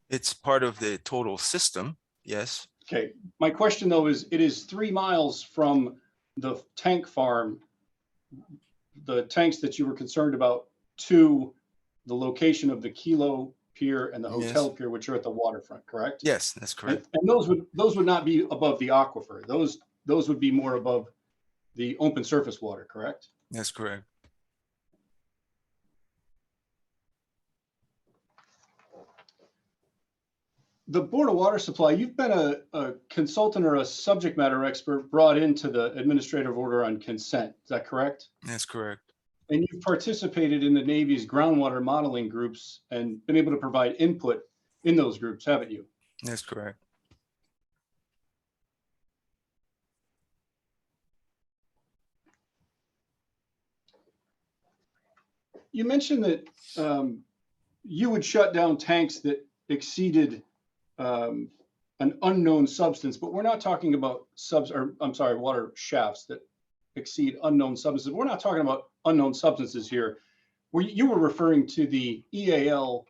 It's part of the total system, yes. Okay. My question though is, it is 3 miles from the tank farm, the tanks that you were concerned about, to the location of the Kilo pier and the hotel pier, which are at the waterfront, correct? Yes, that's correct. And those would not be above the aquifer. Those would be more above the open surface water, correct? That's correct. The Board of Water Supply, you've been a consultant or a subject matter expert brought into the administrative order on consent. Is that correct? That's correct. And you've participated in the Navy's groundwater modeling groups and been able to provide input in those groups, haven't you? That's correct. You mentioned that you would shut down tanks that exceeded an unknown substance, but we're not talking about water shafts that exceed unknown substances. We're not talking about unknown substances here. You were referring to the EAL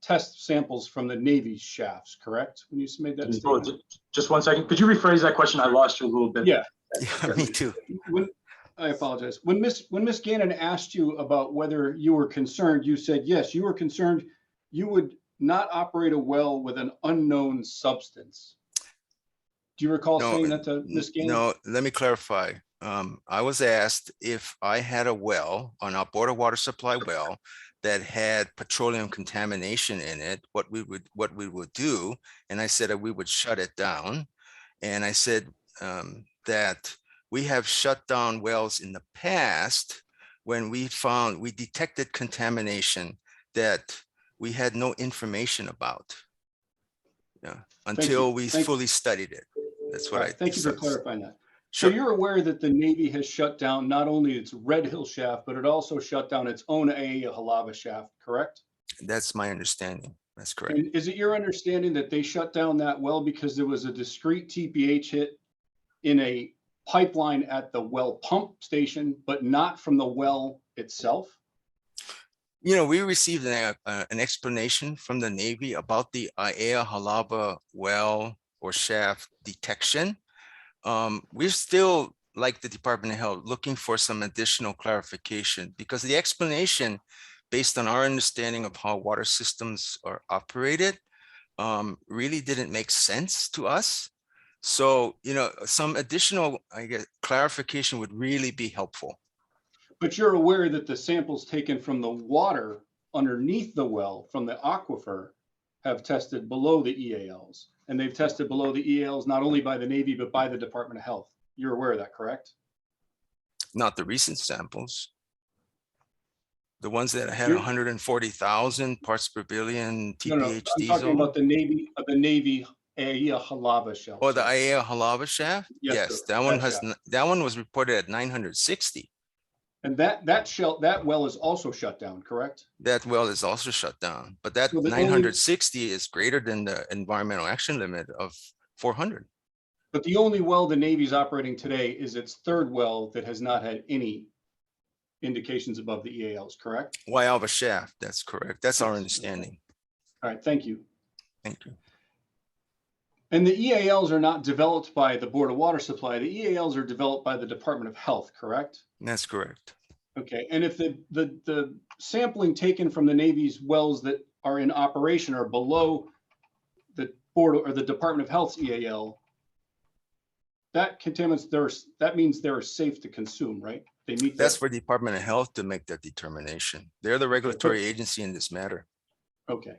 test samples from the Navy shafts, correct? When you made that statement? Just 1 second. Could you rephrase that question? I lost you a little bit. Yeah. Me too. I apologize. When Miss Gannon asked you about whether you were concerned, you said, yes, you were concerned you would not operate a well with an unknown substance. Do you recall saying that to Miss Gannon? No, let me clarify. I was asked if I had a well on our Board of Water Supply well that had petroleum contamination in it, what we would do. And I said that we would shut it down. And I said that we have shut down wells in the past when we detected contamination that we had no information about, until we fully studied it. That's what I thank you for clarifying that. So Sure. you're aware that the Navy has shut down not only its Red Hill shaft, but it also shut down its own Halava shaft, correct? That's my understanding. That's correct. And is it your understanding that they shut down that well because there was a discrete TPH hit in a pipeline at the well pump station, but not from the well itself? You know, we received an explanation from the Navy about the Aiea Halava well or shaft detection. We're still, like the Department of Health, looking for some additional clarification because the explanation, based on our understanding of how water systems are operated, really didn't make sense to us. So, you know, some additional, I guess, clarification would really be helpful. But you're aware that the samples taken from the water underneath the well from the aquifer have tested below the EALs. And they've tested below the EALs not only by the Navy, but by the Department of Health. You're aware of that, correct? Not the recent samples. The ones that had You're- 140,000 parts per billion No, no, TPH I'm talking diesel. about the Navy Aiea Halava shelf. Or the Aiea Halava shaft? Yes, Yes, sir, that one that has, shaft. that one was reported at 960. And that well is also shut down, correct? That well is also shut down, but that So the only- 960 is greater than the environmental action limit of 400. But the only well the Navy's operating today is its third well that has not had any indications above the EALs, correct? Waialva shaft, that's correct. That's our understanding. All right, thank you. Thank you. And the EALs are not developed by the Board of Water Supply. The EALs are developed by the Department of Health, correct? That's correct. Okay, and if the sampling taken from the Navy's wells that are in operation are below the Board or the Department of Health's EAL, that contaminants, that means they're safe to consume, right? They meet That's that. for Department of Health to make that determination. They're the regulatory agency in this matter. Okay.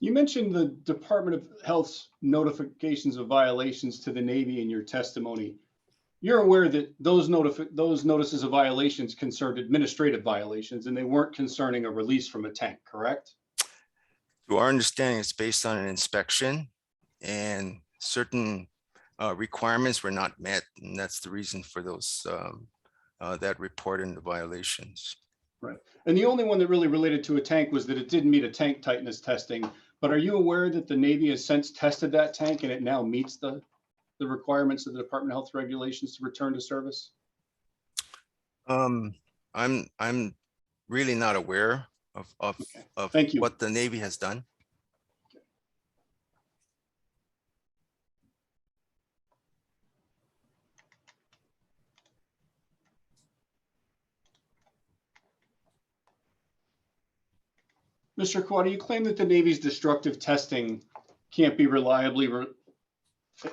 You mentioned the Department of Health's notifications of violations to the Navy in your testimony. You're aware that those notices of violations concerned administrative violations and they weren't concerning a release from a tank, correct? To our understanding, it's based on an inspection and certain requirements were not met. And that's the reason for those that report in the violations. Right. And the only one that really related to a tank was that it didn't meet a tank tightness testing. But are you aware that the Navy has since tested that tank and it now meets the requirements of the Department of Health regulations to return to service? I'm really not aware of Thank you. what the Navy has done. Mr. Kawada, you claim that the Navy's destructive testing can't be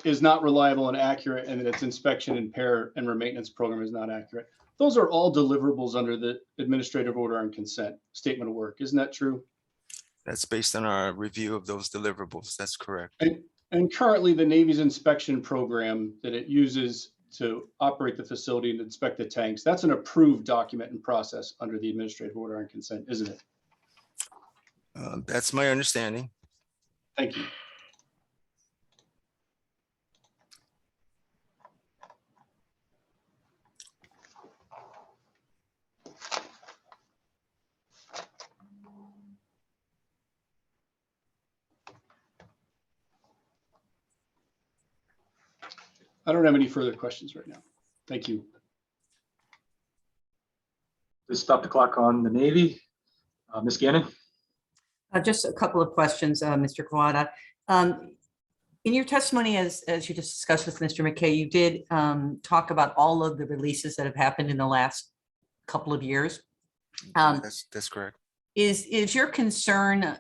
is not reliable and accurate, and that its inspection and repair and maintenance program is not accurate. Those are all deliverables under the administrative order on consent statement of work. Isn't that true? That's based on our review of those deliverables. That's correct. And currently the Navy's inspection program that it uses to operate the facility and inspect the tanks, that's an approved document and process under the administrative order on consent, isn't it? That's my understanding. Thank you. I don't have any further questions right now. Thank you. Please stop the clock on the Navy. Ms. Gannon? Just a couple of questions, Mr. Kawada. In your testimony, as you just discussed with Mr. McKay, you did talk about all of the releases that have happened in the last couple of years. That's correct. Is your concern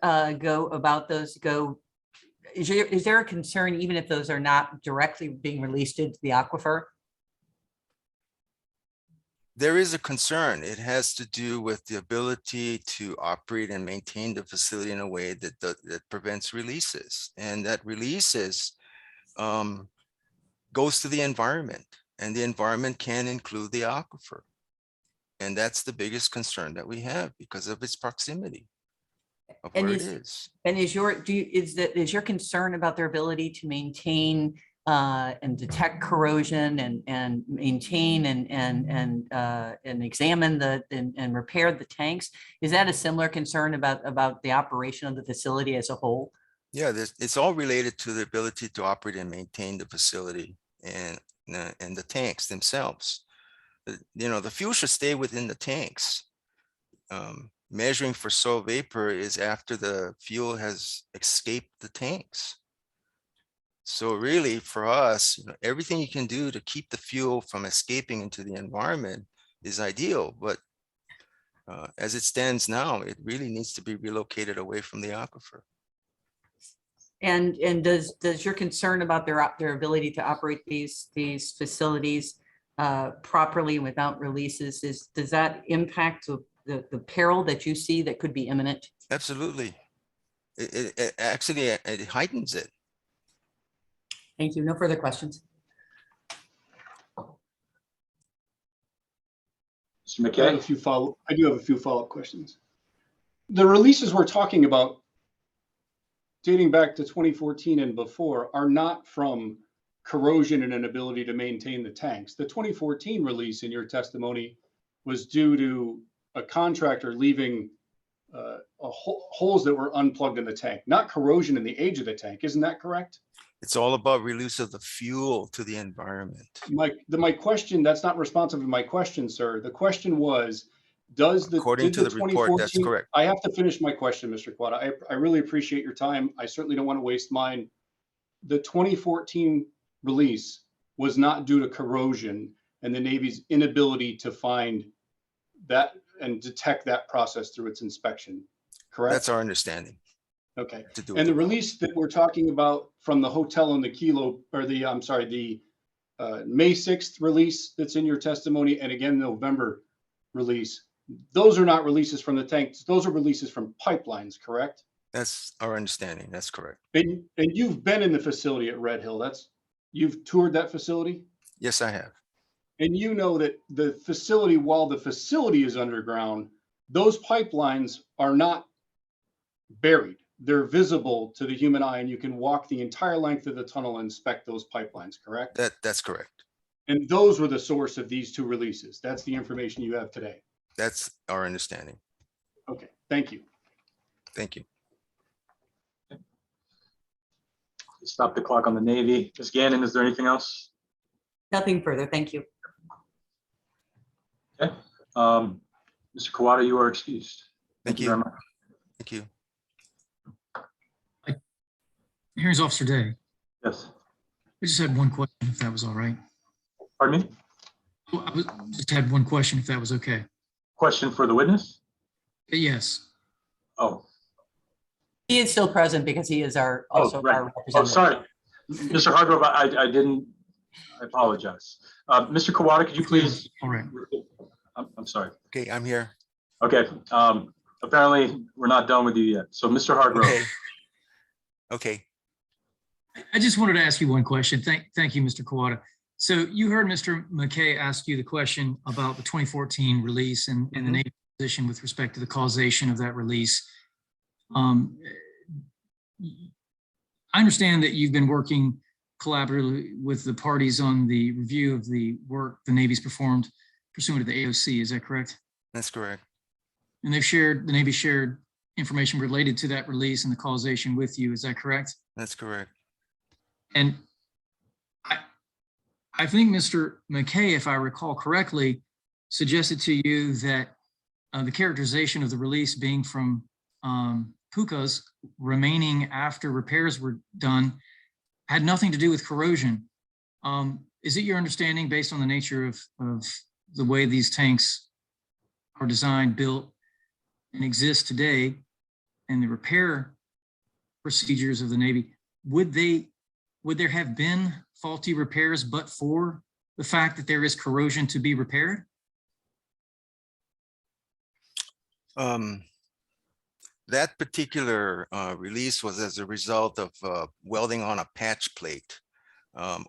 is there a concern even if those are not directly being released into the aquifer? There is a concern. It has to do with the ability to operate and maintain the facility in a way that prevents releases, and that releases goes to the environment, and the environment can include the aquifer. And that's the biggest concern that we have because of its proximity of And where it is- is. And is your concern about their ability to maintain and detect corrosion and maintain and examine and repair the tanks? Is that a similar concern about the operation of the facility as a whole? Yeah, it's all related to the ability to operate and maintain the facility and the tanks themselves. You know, the fuel should stay within the tanks. Measuring for soil vapor is after the fuel has escaped the tanks. So really for us, you know, everything you can do to keep the fuel from escaping into the environment is ideal, but as it stands now, it really needs to be relocated away from the aquifer. And does your concern about their ability to operate these facilities properly without releases, does that impact the peril that you see that could be imminent? Absolutely. It actually it heightens it. Thank you. No further questions. Mr. I McKay? do have a few follow-up questions. The releases we're talking about dating back to 2014 and before are not from corrosion and inability to maintain the tanks. The 2014 release in your testimony was due to a contractor leaving holes that were unplugged in the tank, not corrosion in the age of the tank. Isn't that correct? It's all about release of the fuel to the environment. My question, that's not responsive to my question, sir. The question was, According to the report, that's correct. I have to finish my question, Mr. Quada. I really appreciate your time. I certainly don't want to waste mine. The 2014 release was not due to corrosion and the Navy's inability to find that and detect that process through its inspection, correct? That's our understanding. Okay. To do And the it. release that we're talking about from the hotel in the Kilo, or the May 6th release that's in your testimony, and again, November release, those are not releases from the tanks. Those are releases from pipelines, correct? That's our understanding. That's correct. And you've been in the facility at Red Hill. You've toured that facility? Yes, I have. And you know that the facility, while the facility is underground, those pipelines are not buried. They're visible to the human eye, and you can walk the entire length of the tunnel and inspect those pipelines, correct? That's correct. And those were the source of these two releases. That's the information you have today. That's our understanding. Okay, thank you. Thank you. Stop the clock on the Navy. Ms. Gannon, is there anything else? Nothing further. Thank you. Okay. Mr. Kawada, you are excused. Thank you. Very much. Thank you. Here's Officer Day. Yes. I just had one question, if that was all right. Pardon me? Just had one question, if that was okay. Question for the witness? Yes. Oh, He is still present because he is our right. our Oh, representative. sorry. Mr. Hargrove, I didn't, I apologize. Mr. Kawada, could you please? All right. I'm sorry. Okay, I'm here. Okay. Apparently, we're not done with you yet. So, Mr. Hargrove. Okay. Okay. I just wanted to ask you one question. Thank you, Mr. Kawada. So you heard Mr. McKay ask you the question about the 2014 release and the Navy position with respect to the causation of that release. I understand that you've been working collaboratively with the parties on the review of the work the Navy's performed pursuant to the AOC. Is that correct? That's correct. And the Navy shared information related to that release and the causation with you. Is that correct? That's correct. And I think Mr. McKay, if I recall correctly, suggested to you that the characterization of the release being from pukas remaining after repairs were done had nothing to do with corrosion. Is it your understanding, based on the nature of the way these tanks are designed, built, and exist today, and the repair procedures of the Navy, would there have been faulty repairs but for the fact that there is corrosion to be repaired? That particular release was as a result of welding on a patch plate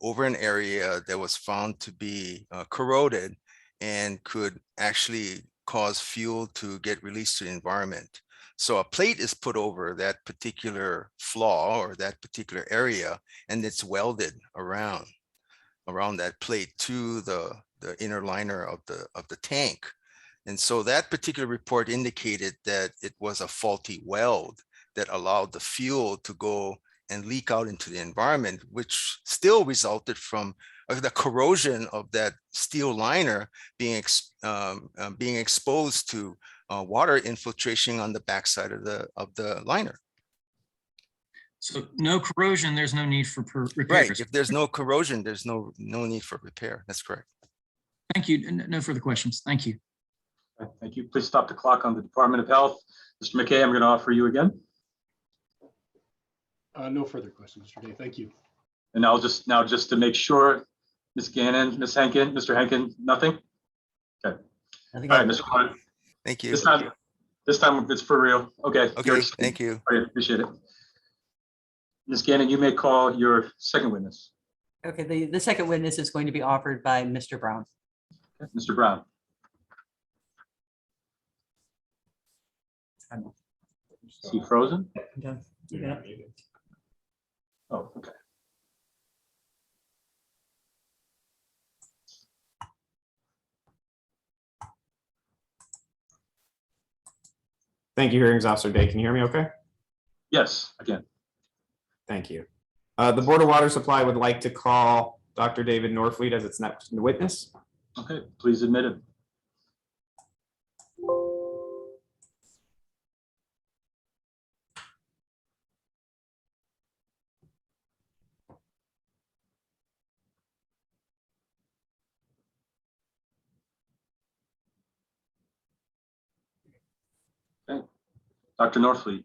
over an area that was found to be corroded and could actually cause fuel to get released to the environment. So a plate is put over that particular flaw or that particular area, and it's welded around that plate to the inner liner of the tank. And so that particular report indicated that it was a faulty weld that allowed the fuel to go and leak out into the environment, which still resulted from the corrosion of that steel liner being exposed to water infiltration on the backside of the liner. So no corrosion, there's no need for repairs. Right. If there's no corrosion, there's no need for repair. That's correct. Thank you. No further questions. Thank you. Okay, thank you. Please stop the clock on the Department of Health. Mr. McKay, I'm going to offer you again. No further questions, Mr. Day. Thank you. And I'll just to make sure, Ms. Gannon, Ms. Henkin, Mr. Henkin, nothing? Okay. All right, Mr. Klein. Thank you. This time it's for real. Okay. Okay, thank you. All right, appreciate it. Ms. Gannon, you may call your second witness. Okay, the second witness is going to be offered by Mr. Brown. Okay, Mr. Brown. Is he frozen? Yeah. Oh, okay. Thank you, Hearings Officer Day. Can you hear me okay? Yes, again. Thank you. The Board of Water Supply would like to call Dr. David Norfleet as its next witness. Okay, please admit him. Okay, Dr. Norfleet.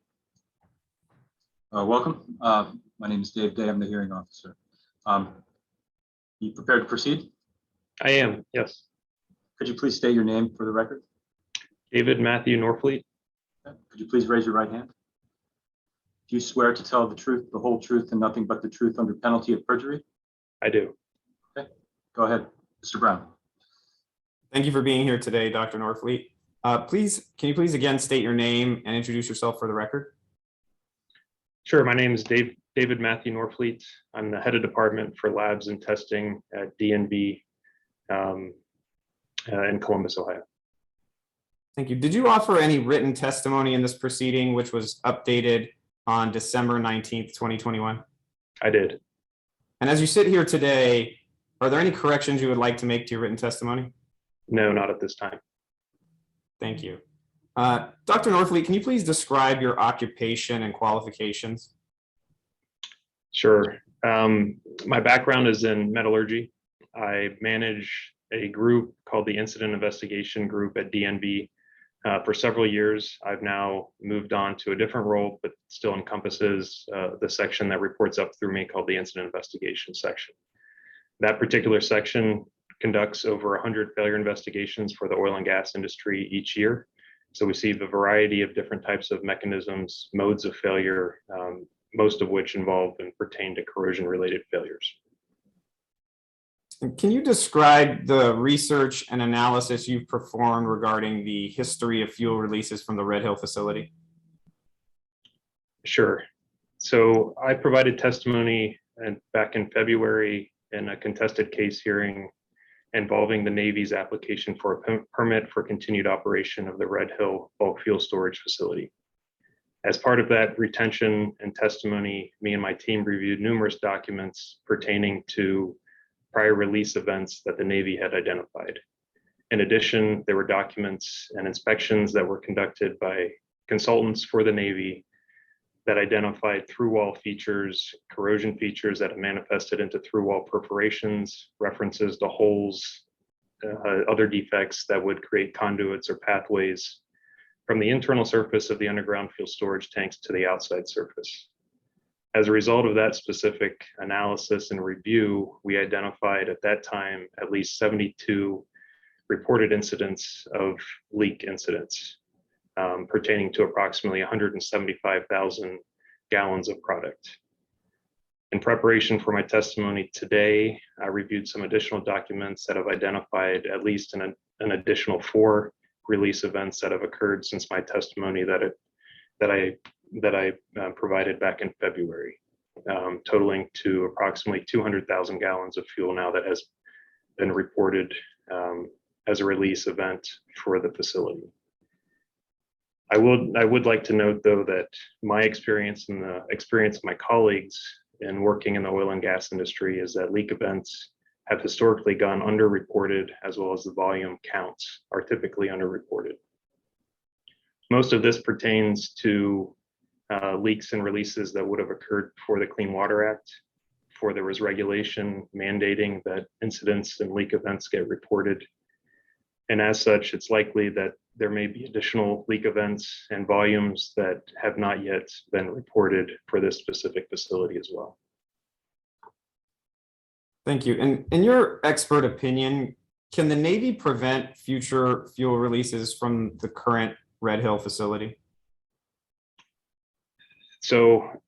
Welcome. My name is Dave Day. I'm the hearing officer. You prepared to proceed? I am, yes. Could you please state your name for the record? David Matthew Norfleet. Okay. Could you please raise your right hand? Do you swear to tell the truth, the whole truth, and nothing but the truth under penalty of perjury? I do. Okay, go ahead, Mr. Brown. Thank you for being here today, Dr. Norfleet. Can you please again state your name and introduce yourself for the record? Sure, my name is David Matthew Norfleet. I'm the head of department for labs and testing at DNB in Columbus, Ohio. Thank you. Did you offer any written testimony in this proceeding, which was updated on December 19th, 2021? I did. And as you sit here today, are there any corrections you would like to make to your written testimony? No, not at this time. Thank you. Dr. Norfleet, can you please describe your occupation and qualifications? Sure. My background is in metallurgy. I manage a group called the Incident Investigation Group at DNB. For several years, I've now moved on to a different role, but still encompasses the section that reports up through me called the Incident Investigation section. That particular section conducts over 100 failure investigations for the oil and gas industry each year. So we see a variety of different types of mechanisms, modes of failure, most of which involve and pertain to corrosion-related failures. Can you describe the research and analysis you've performed regarding the history of fuel releases from the Red Hill facility? Sure. So I provided testimony back in February in a contested case hearing involving the Navy's application for a permit for continued operation of the Red Hill bulk fuel storage facility. As part of that retention and testimony, me and my team reviewed numerous documents pertaining to prior release events that the Navy had identified. In addition, there were documents and inspections that were conducted by consultants for the Navy that identified through-wall features, corrosion features that have manifested into through-wall perforations, references to holes, other defects that would create conduits or pathways from the internal surface of the underground fuel storage tanks to the outside surface. As a result of that specific analysis and review, we identified at that time at least 72 reported incidents of leak incidents. pertaining to approximately 175,000 gallons of product. In preparation for my testimony today, I reviewed some additional documents that have identified at least an additional 4 release events that have occurred since my testimony that I provided back in February, totaling to approximately 200,000 gallons of fuel now that has been reported as a release event for the facility. I would like to note, though, that my experience and the experience of my colleagues in working in the oil and gas industry is that leak events have historically gone underreported, as well as the volume counts are typically underreported. Most of this pertains to leaks and releases that would have occurred before the Clean Water Act, before there was regulation mandating that incidents and leak events get reported. And as such, it's likely that there may be additional leak events and volumes that have not yet been reported for this specific facility as well. Thank you. And in your expert opinion, can the Navy prevent future fuel releases from the current Red Hill facility? So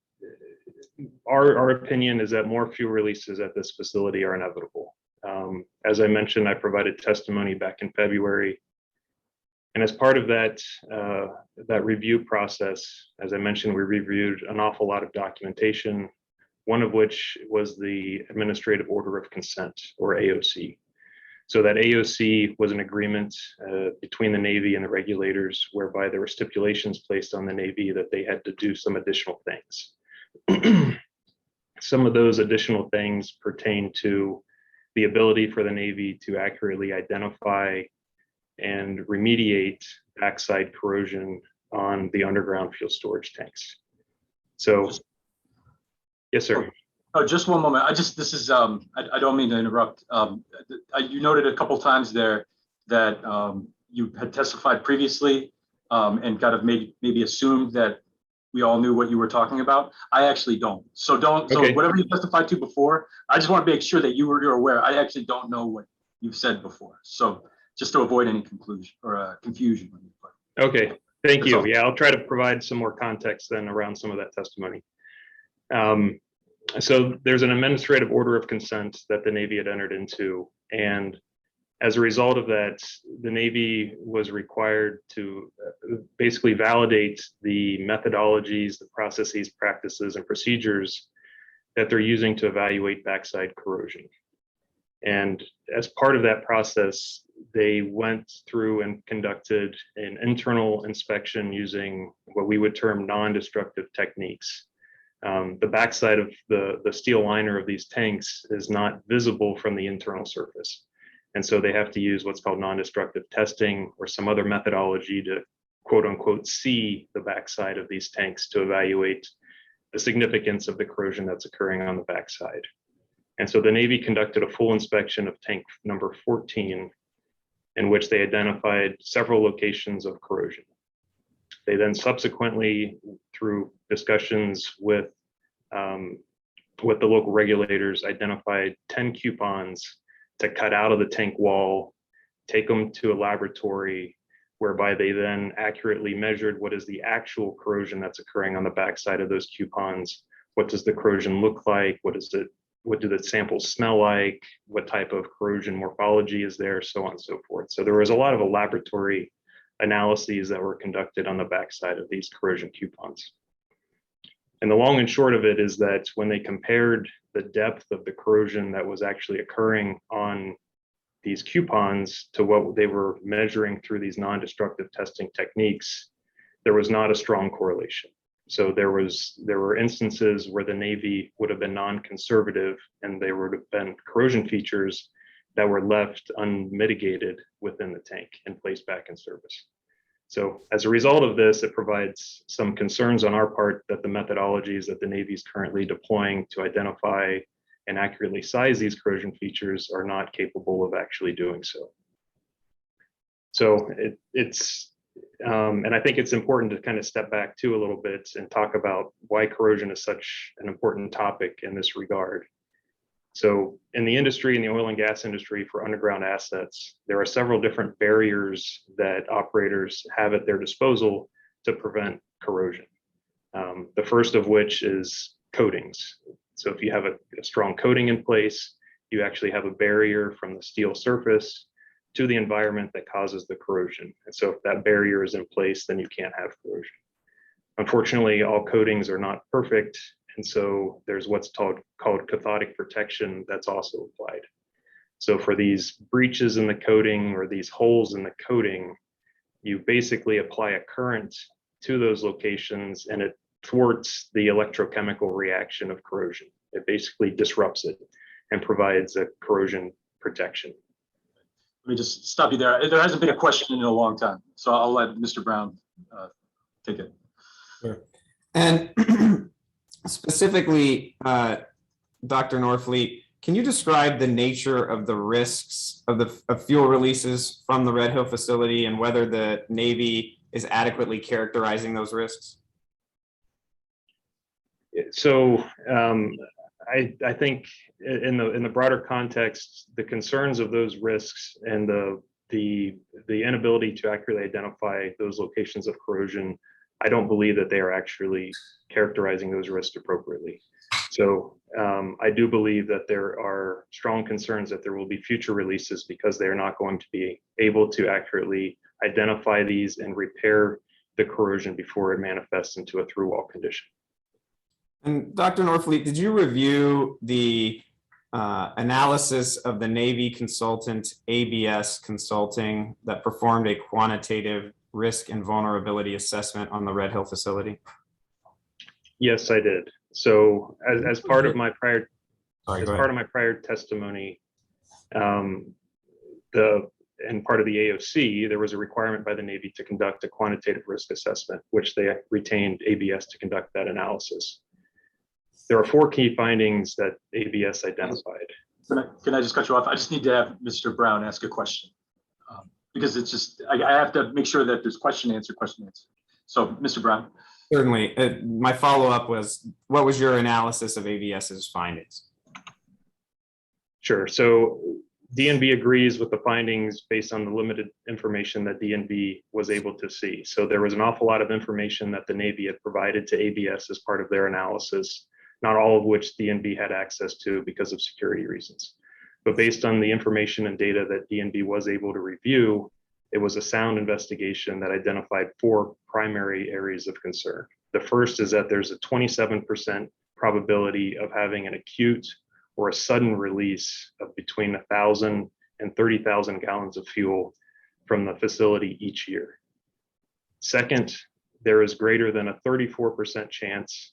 our opinion is that more fuel releases at this facility are inevitable. As I mentioned, I provided testimony back in February. And as part of that review process, as I mentioned, we reviewed an awful lot of documentation, one of which was the Administrative Order of Consent, or AOC. So that AOC was an agreement between the Navy and the regulators, whereby there were stipulations placed on the Navy that they had to do some additional things. Some of those additional things pertain to the ability for the Navy to accurately identify and remediate backside corrosion on the underground fuel storage tanks. So, yes, sir. Oh, just one moment. this is, I don't mean to interrupt. You noted a couple times there that you had testified previously and kind of maybe assumed that we all knew what you were talking about. I actually don't. So Okay. So whatever you testified to before, I just want to make sure that you're aware. I actually don't know what you've said before. So just to avoid any conclusion or confusion. Okay, thank That's you. all. Yeah, I'll try to provide some more context then around some of that testimony. So there's an administrative order of consent that the Navy had entered into, and as a result of that, the Navy was required to basically validate the methodologies, the processes, practices, and procedures that they're using to evaluate backside corrosion. And as part of that process, they went through and conducted an internal inspection using what we would term non-destructive techniques. The backside of the steel liner of these tanks is not visible from the internal surface. And so they have to use what's called non-destructive testing or some other methodology to quote unquote see the backside of these tanks to evaluate the significance of the corrosion that's occurring on the backside. And so the Navy conducted a full inspection of tank number 14, in which they identified several locations of corrosion. They then subsequently, through discussions with the local regulators, identified 10 coupons to cut out of the tank wall, take them to a laboratory, whereby they then accurately measured what is the actual corrosion that's occurring on the backside of those coupons. What does the corrosion look like? What do the samples smell like? What type of corrosion morphology is there? So on and so forth. So there was a lot of laboratory analyses that were conducted on the backside of these corrosion coupons. And the long and short of it is that when they compared the depth of the corrosion that was actually occurring on these coupons to what they were measuring through these non-destructive testing techniques, there was not a strong correlation. So there were instances where the Navy would have been non-conservative and there would have been corrosion features that were left unmitigated within the tank and placed back in service. So as a result of this, it provides some concerns on our part that the methodologies that the Navy is currently deploying to identify and accurately size these corrosion features are not capable of actually doing so. So and I think it's important to kind of step back too a little bit and talk about why corrosion is such an important topic in this regard. So in the industry, in the oil and gas industry for underground assets, there are several different barriers that operators have at their disposal to prevent corrosion. The first of which is coatings. So if you have a strong coating in place, you actually have a barrier from the steel surface to the environment that causes the corrosion. And so if that barrier is in place, then you can't have corrosion. Unfortunately, all coatings are not perfect. And so there's what's called cathodic protection that's also applied. So for these breaches in the coating or these holes in the coating, you basically apply a current to those locations and it thwarts the electrochemical reaction of corrosion. It basically disrupts it and provides a corrosion protection. Let me just stop you there. There hasn't been a question in a long time, so I'll let Mr. Brown take it. Sure. And specifically, Dr. Norfleet, can you describe the nature of the risks of fuel releases from the Red Hill facility and whether the Navy is adequately characterizing those risks? So I think in the broader context, the concerns of those risks and the inability to accurately identify those locations of corrosion, I don't believe that they are actually characterizing those risks appropriately. So I do believe that there are strong concerns that there will be future releases because they are not going to be able to accurately identify these and repair the corrosion before it manifests into a through wall condition. And Dr. Norfleet, did you review the analysis of the Navy consultant ABS Consulting that performed a quantitative risk and vulnerability assessment on the Red Hill facility? Yes, I did. So as part of my prior testimony, and part of the AOC, there was a requirement by the Navy to conduct a quantitative risk assessment, which they retained ABS to conduct that analysis. There are 4 key findings that ABS identified. Can I just cut you off? I just need to have Mr. Brown ask a question because it's just, I have to make sure that there's question, answer. So Mr. Brown. Certainly. My follow-up was, what was your analysis of ABS's findings? Sure. So DNB agrees with the findings based on the limited information that DNB was able to see. So there was an awful lot of information that the Navy had provided to ABS as part of their analysis, not all of which DNB had access to because of security reasons. But based on the information and data that DNB was able to review, it was a sound investigation that identified 4 primary areas of concern. The first is that there's a 27% probability of having an acute or a sudden release of between 1,000 and 30,000 gallons of fuel from the facility each year. Second, there is greater than a 34% chance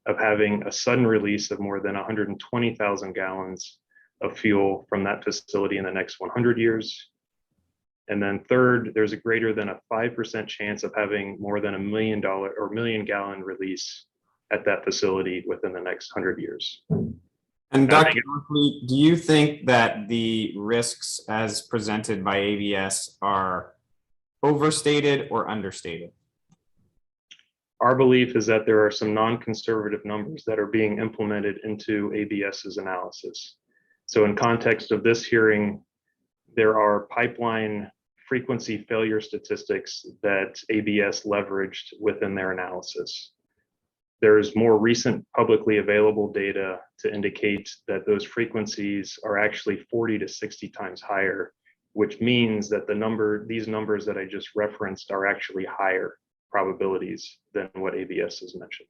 of having a sudden release of more than 120,000 gallons of fuel from that facility in the next 100 years. And then third, there's a greater than a 5% chance of having more than $1 million or million gallon release at that facility within the next 100 years. And Dr. Norfleet, do you think that the risks as presented by ABS are overstated or understated? Our belief is that there are some non-conservative numbers that are being implemented into ABS's analysis. So in context of this hearing, there are pipeline frequency failure statistics that ABS leveraged within their analysis. There's more recent publicly available data to indicate that those frequencies are actually 40 to 60 times higher, which means that these numbers that I just referenced are actually higher probabilities than what ABS has mentioned.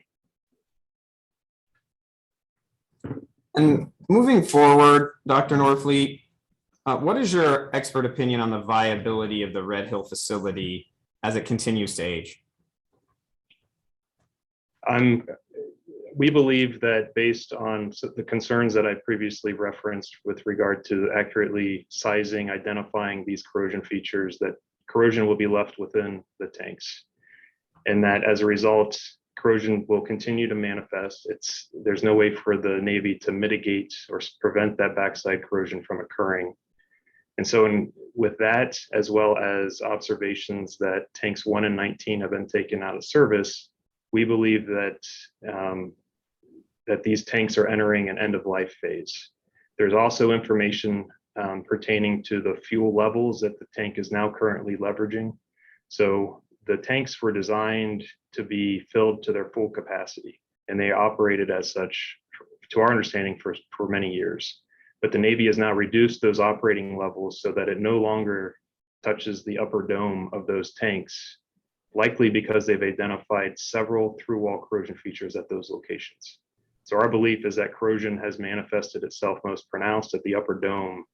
And moving forward, Dr. Norfleet, what is your expert opinion on the viability of the Red Hill facility as it continues to age? We believe that based on the concerns that I previously referenced with regard to accurately sizing, identifying these corrosion features, that corrosion will be left within the tanks. And that as a result, corrosion will continue to manifest. There's no way for the Navy to mitigate or prevent that backside corrosion from occurring. And so with that, as well as observations that tanks 1 and 19 have been taken out of service, we believe that that these tanks are entering an end of life phase. There's also information pertaining to the fuel levels that the tank is now currently leveraging. So the tanks were designed to be filled to their full capacity, and they operated as such, to our understanding, for many years. But the Navy has now reduced those operating levels so that it no longer touches the upper dome of those tanks, likely because they've identified several through-wall corrosion features at those locations. So our belief is that corrosion has manifested itself most pronounced at the upper dome,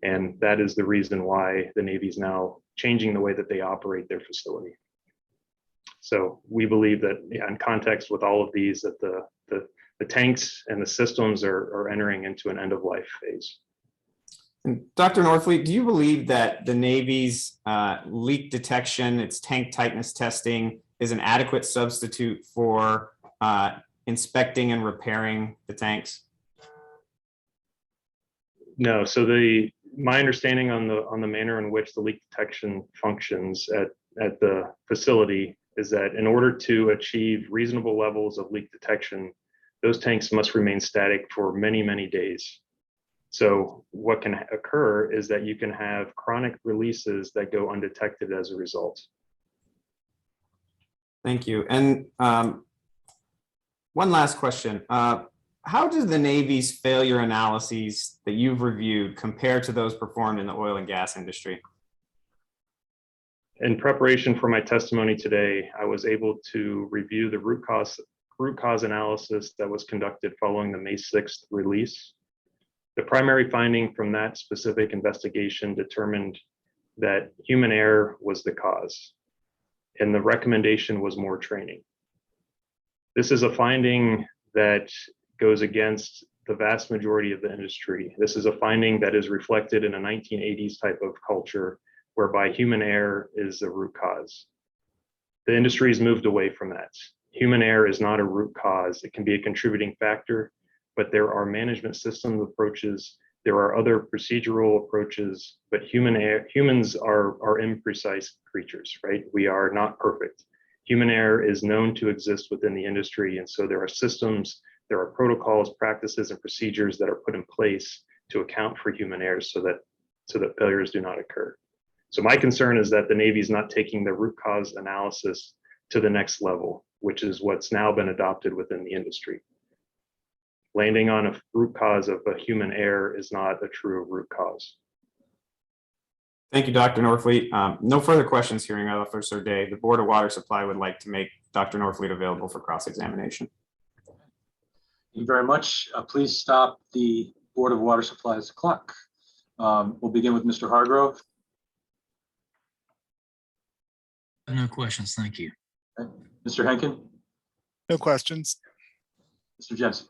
and that is the reason why the Navy is now changing the way that they operate their facility. So we believe that, yeah, in context with all of these, that the tanks and the systems are entering into an end-of-life phase. And Dr. Norfleet, do you believe that the Navy's leak detection, its tank tightness testing, is an adequate substitute for inspecting and repairing the tanks? No. So my understanding on the manner in which the leak detection functions at the facility is that in order to achieve reasonable levels of leak detection, those tanks must remain static for many, many days. So what can occur is that you can have chronic releases that go undetected as a result. Thank you. And one last question. How does the Navy's failure analyses that you've reviewed compare to those performed in the oil and gas industry? In preparation for my testimony today, I was able to review the root cause analysis that was conducted following the May 6th release. The primary finding from that specific investigation determined that human error was the cause, and the recommendation was more training. This is a finding that goes against the vast majority of the industry. This is a finding that is reflected in a 1980s type of culture whereby human error is the root cause. The industry has moved away from that. Human error is not a root cause. It can be a contributing factor, but there are management system approaches. There are other procedural approaches, but humans are imprecise creatures, right? We are not perfect. Human error is known to exist within the industry. And so there are systems, there are protocols, practices, and procedures that are put in place to account for human errors so that failures do not occur. So my concern is that the Navy is not taking the root cause analysis to the next level, which is what's now been adopted within the industry. Landing on a root cause of a human error is not a true root cause. Thank you, Dr. Norfleet. No further questions hearing Officer Day. The Board of Water Supply would like to make Dr. Norfleet available for cross-examination. Thank you very much. Please stop the Board of Water Supply's clock. We'll begin with Mr. Hargrove. No questions, thank you. Okay. Mr. Henkin. No questions. Mr. Jensen.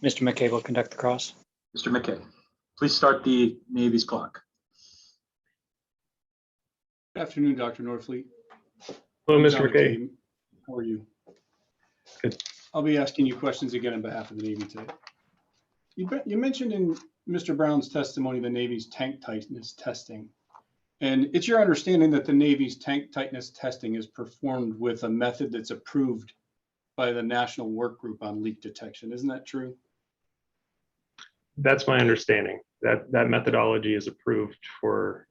Mr. McKay will conduct the cross. Mr. McKay, please start the Navy's clock. Good afternoon, Dr. Norfleet. Hello, I'm Mr. John McKay. How are you? Good. I'll be asking you questions again on behalf of the Navy today. You mentioned in Mr. Brown's testimony the Navy's tank tightness testing. And it's your understanding that the Navy's tank tightness testing is performed with a method that's approved by the National Work Group on Leak Detection. Isn't that true? That's my understanding. That methodology is approved for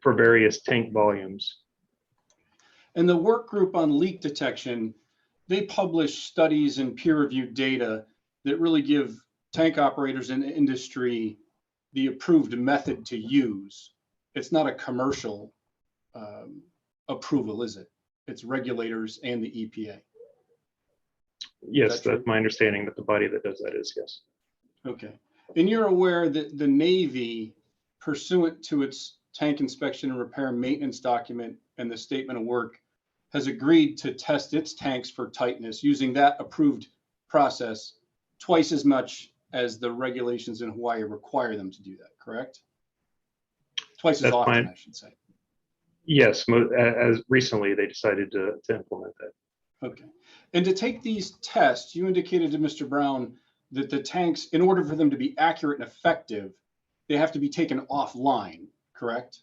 various tank volumes. And the Work Group on Leak Detection, they publish studies and peer-reviewed data that really give tank operators in the industry the approved method to use. It's not a commercial approval, is it? It's regulators and the EPA. Yes, that's my understanding, that the body that does that is, yes. Okay. And you're aware that the Navy, pursuant to its tank inspection and repair and maintenance document and the statement of work, has agreed to test its tanks for tightness using that approved process twice as much as the regulations in Hawaii require them to do that, correct? Twice as often, I should say. Yes, as recently they decided to implement that. Okay. And to take these tests, you indicated to Mr. Brown that the tanks, in order for them to be accurate and effective, they have to be taken offline, correct?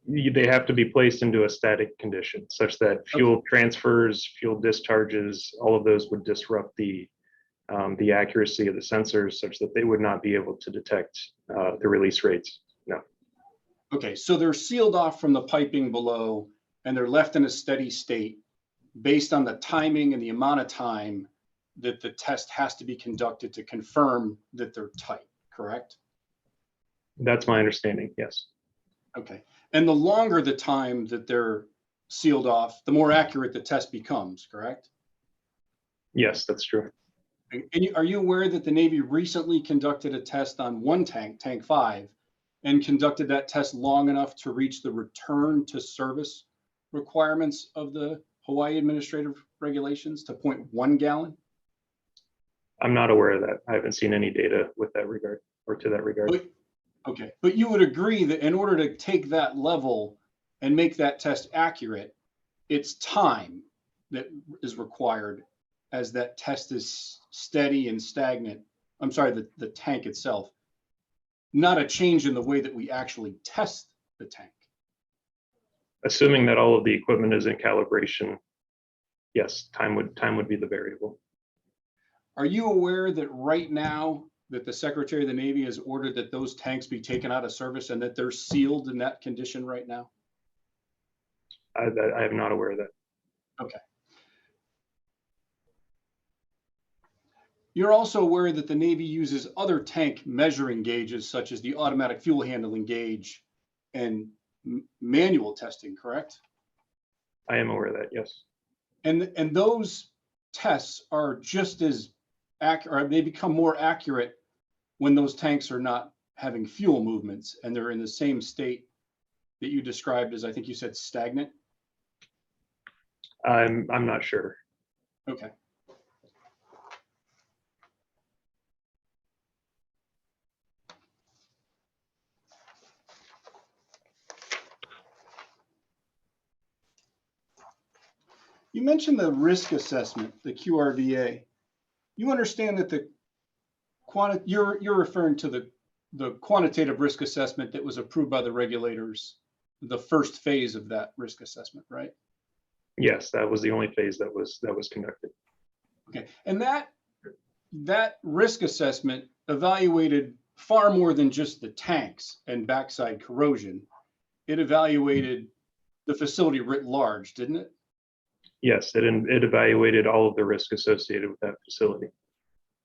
They have to be placed into a static condition such that fuel transfers, fuel discharges, all of those would disrupt the the accuracy of the sensors such that they would not be able to detect the release rates. No. Okay, so they're sealed off from the piping below and they're left in a steady state based on the timing and the amount of time that the test has to be conducted to confirm that they're tight, correct? That's my understanding, yes. Okay, and the longer the time that they're sealed off, the more accurate the test becomes, correct? Yes, that's true. And are you aware that the Navy recently conducted a test on one tank, Tank 5, and conducted that test long enough to reach the return to service requirements of the Hawaii administrative regulations to 0.1 gallon? I'm not aware of that. I haven't seen any data with that regard or to that regard. Okay, but you would agree that in order to take that level and make that test accurate, it's time that is required as that test is steady and stagnant. I'm sorry, the tank itself, not a change in the way that we actually test the tank. Assuming that all of the equipment is in calibration, yes, time would be the variable. Are you aware that right now that the Secretary of the Navy has ordered that those tanks be taken out of service and that they're sealed in that condition right now? I am not aware of that. Okay. You're also aware that the Navy uses other tank measuring gauges, such as the automatic fuel handling gauge and manual testing, correct? I am aware of that, yes. And those tests are just as accurate, they become more accurate when those tanks are not having fuel movements and they're in the same state that you described as, I think you said, stagnant. I'm not sure. Okay. You mentioned the risk assessment, the QRDA. You understand that you're referring to the quantitative risk assessment that was approved by the regulators, the first phase of that risk assessment, right? Yes, that was the only phase that was conducted. Okay, and that risk assessment evaluated far more than just the tanks and backside corrosion. It evaluated the facility writ large, didn't it? Yes, it evaluated all of the risk associated with that facility.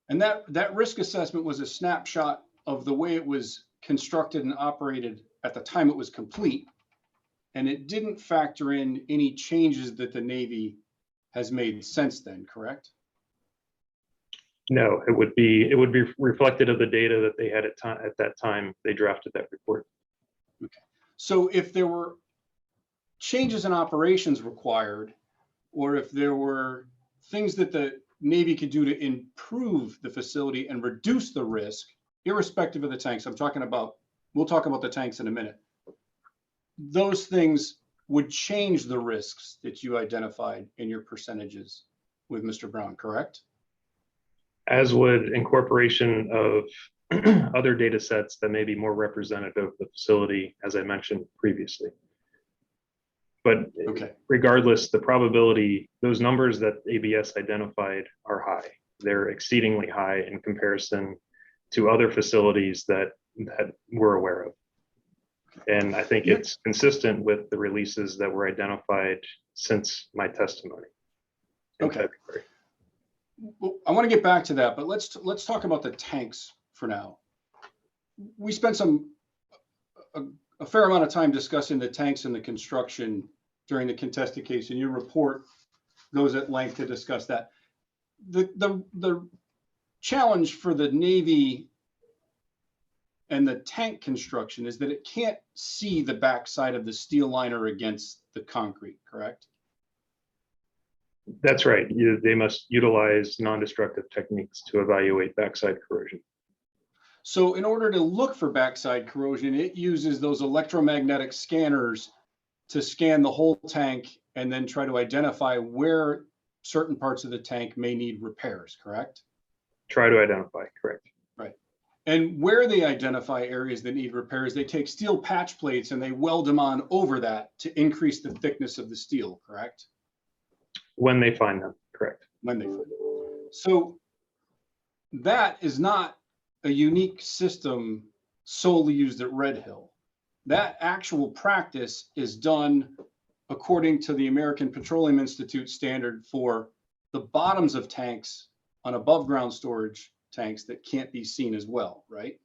And that risk assessment was a snapshot of the way it was constructed and operated at the time it was complete. And it didn't factor in any changes that the Navy has made since then, correct? No, it would be reflected of the data that they had at that time they drafted that report. Okay. So if there were changes in operations required, or if there were things that the Navy could do to improve the facility and reduce the risk, irrespective of the tanks, we'll talk about the tanks in a minute. Those things would change the risks that you identified in your percentages with Mr. Brown, correct? As would incorporation of other data sets that may be more representative of the facility, as I mentioned previously. But okay, regardless, the probability, those numbers that ABS identified are high. They're exceedingly high in comparison to other facilities that we're aware of. And I think it's consistent with the releases that were identified since my testimony. Okay. Well, I want to get back to that, but let's talk about the tanks for now. We spent a fair amount of time discussing the tanks and the construction during the contested case, and your report goes at length to discuss that. The challenge for the Navy and the tank construction is that it can't see the backside of the steel liner against the concrete, correct? That's right. They must utilize non-destructive techniques to evaluate backside corrosion. So in order to look for backside corrosion, it uses those electromagnetic scanners to scan the whole tank and then try to identify where certain parts of the tank may need repairs, correct? Try to identify, correct. Right. And where they identify areas that need repairs, they take steel patch plates and they weld them on over that to increase the thickness of the steel, correct? When they find them, correct. When they find them. So that is not a unique system solely used at Red Hill. That actual practice is done according to the American Petroleum Institute standard for the bottoms of tanks on above ground storage tanks that can't be seen as well, right?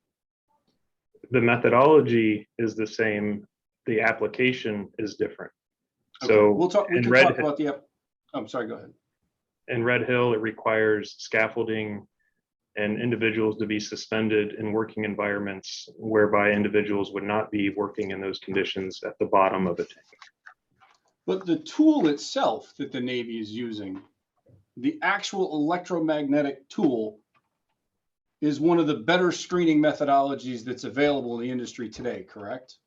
The methodology is the same. The application is different. Okay, So we can talk about the, I'm sorry, go ahead. in Red Hill, it requires scaffolding and individuals to be suspended in working environments whereby individuals would not be working in those conditions at the bottom of a tank. But the tool itself that the Navy is using, the actual electromagnetic tool, is one of the better screening methodologies that's available in the industry today, correct?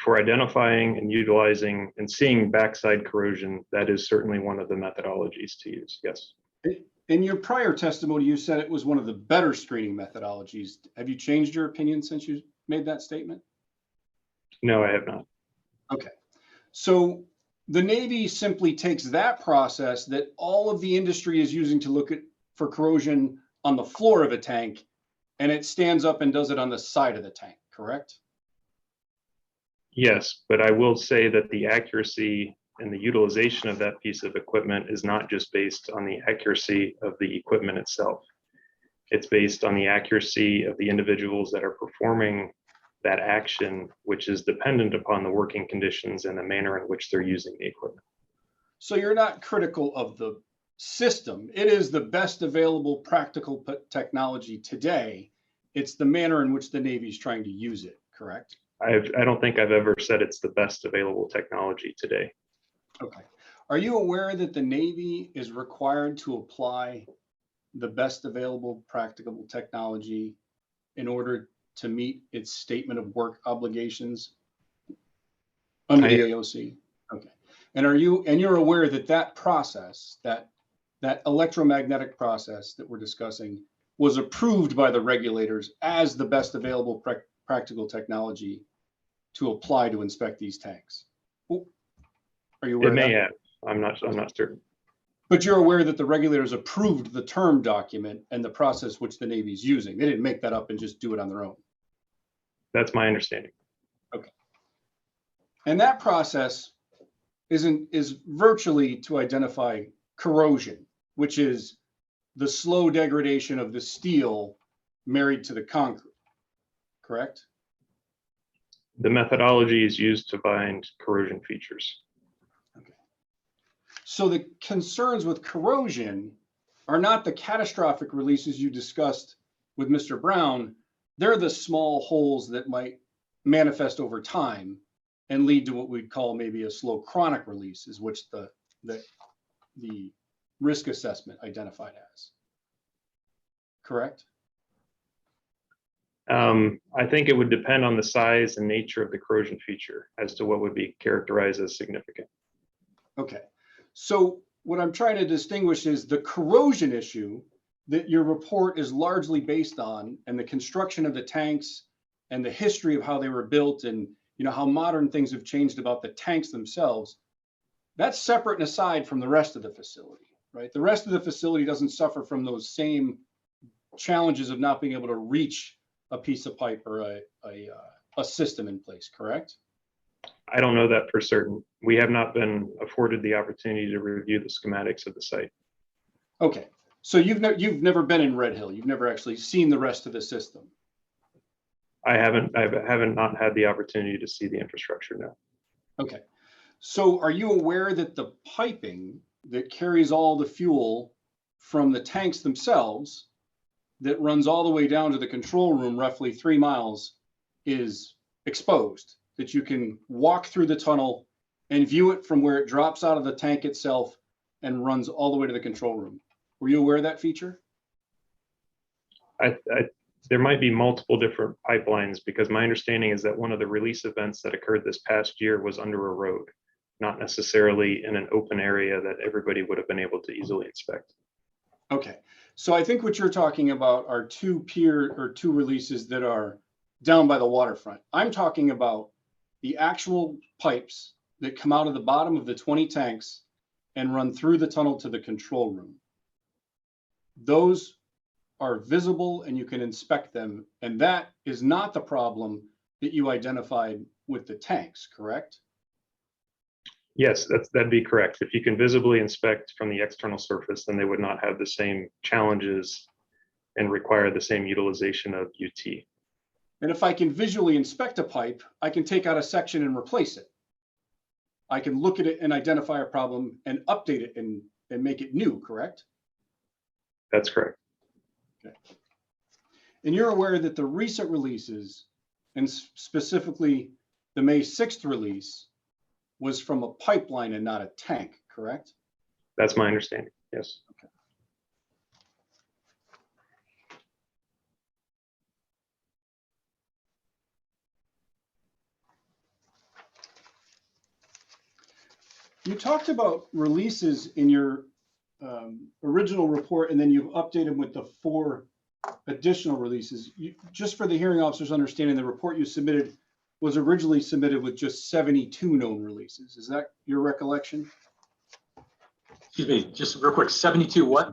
For identifying and utilizing and seeing backside corrosion, that is certainly one of the methodologies to use, yes. In your prior testimony, you said it was one of the better screening methodologies. Have you changed your opinion since you made that statement? No, I have not. Okay. So the Navy simply takes that process that all of the industry is using to look for corrosion on the floor of a tank, and it stands up and does it on the side of the tank, correct? Yes, but I will say that the accuracy and the utilization of that piece of equipment is not just based on the accuracy of the equipment itself. It's based on the accuracy of the individuals that are performing that action, which is dependent upon the working conditions and the manner in which they're using the equipment. So you're not critical of the system. It is the best available practical technology today. It's the manner in which the Navy is trying to use it, correct? I don't think I've ever said it's the best available technology today. Okay. Are you aware that the Navy is required to apply the best available practicable technology in order to meet its statement of work obligations under the AOC? Okay. And you're aware that that process, that electromagnetic process that we're discussing, was approved by the regulators as the best available practical technology to apply to inspect these tanks? Are you aware? It may have. I'm not certain. But you're aware that the regulators approved the term document and the process which the Navy is using. They didn't make that up and just do it on their own. That's my understanding. Okay. And that process is virtually to identify corrosion, which is the slow degradation of the steel married to the concrete, correct? The methodology is used to find corrosion features. Okay. So the concerns with corrosion are not the catastrophic releases you discussed with Mr. Brown. They're the small holes that might manifest over time and lead to what we'd call maybe a slow chronic release, is which the risk assessment identified as. Correct? I think it would depend on the size and nature of the corrosion feature as to what would be characterized as significant. Okay. So what I'm trying to distinguish is the corrosion issue that your report is largely based on, and the construction of the tanks and the history of how they were built, and how modern things have changed about the tanks themselves. That's separate and aside from the rest of the facility, right? The rest of the facility doesn't suffer from those same challenges of not being able to reach a piece of pipe or a system in place, correct? I don't know that for certain. We have not been afforded the opportunity to review the schematics of the site. Okay, so you've never been in Red Hill. You've never actually seen the rest of the system. I haven't not had the opportunity to see the infrastructure now. Okay, so are you aware that the piping that carries all the fuel from the tanks themselves, that runs all the way down to the control room, roughly 3 miles, is exposed, that you can walk through the tunnel and view it from where it drops out of the tank itself and runs all the way to the control room? Were you aware of that feature? There might be multiple different pipelines, because my understanding is that one of the release events that occurred this past year was under a road, not necessarily in an open area that everybody would have been able to easily inspect. Okay, so I think what you're talking about are two releases that are down by the waterfront. I'm talking about the actual pipes that come out of the bottom of the 20 tanks and run through the tunnel to the control room. Those are visible and you can inspect them. And that is not the problem that you identified with the tanks, correct? Yes, that'd be correct. If you can visibly inspect from the external surface, then they would not have the same challenges and require the same utilization of UT. And if I can visually inspect a pipe, I can take out a section and replace it. I can look at it and identify a problem and update it and make it new, correct? That's correct. Okay. And you're aware that the recent releases, and specifically the May 6th release, was from a pipeline and not a tank, correct? That's my understanding, yes. Okay. You talked about releases in your original report, and then you've updated with the 4 additional releases. Just for the hearing officer's understanding, the report you submitted was originally submitted with just 72 known releases. Is that your recollection? Excuse me, just real quick, 72 what?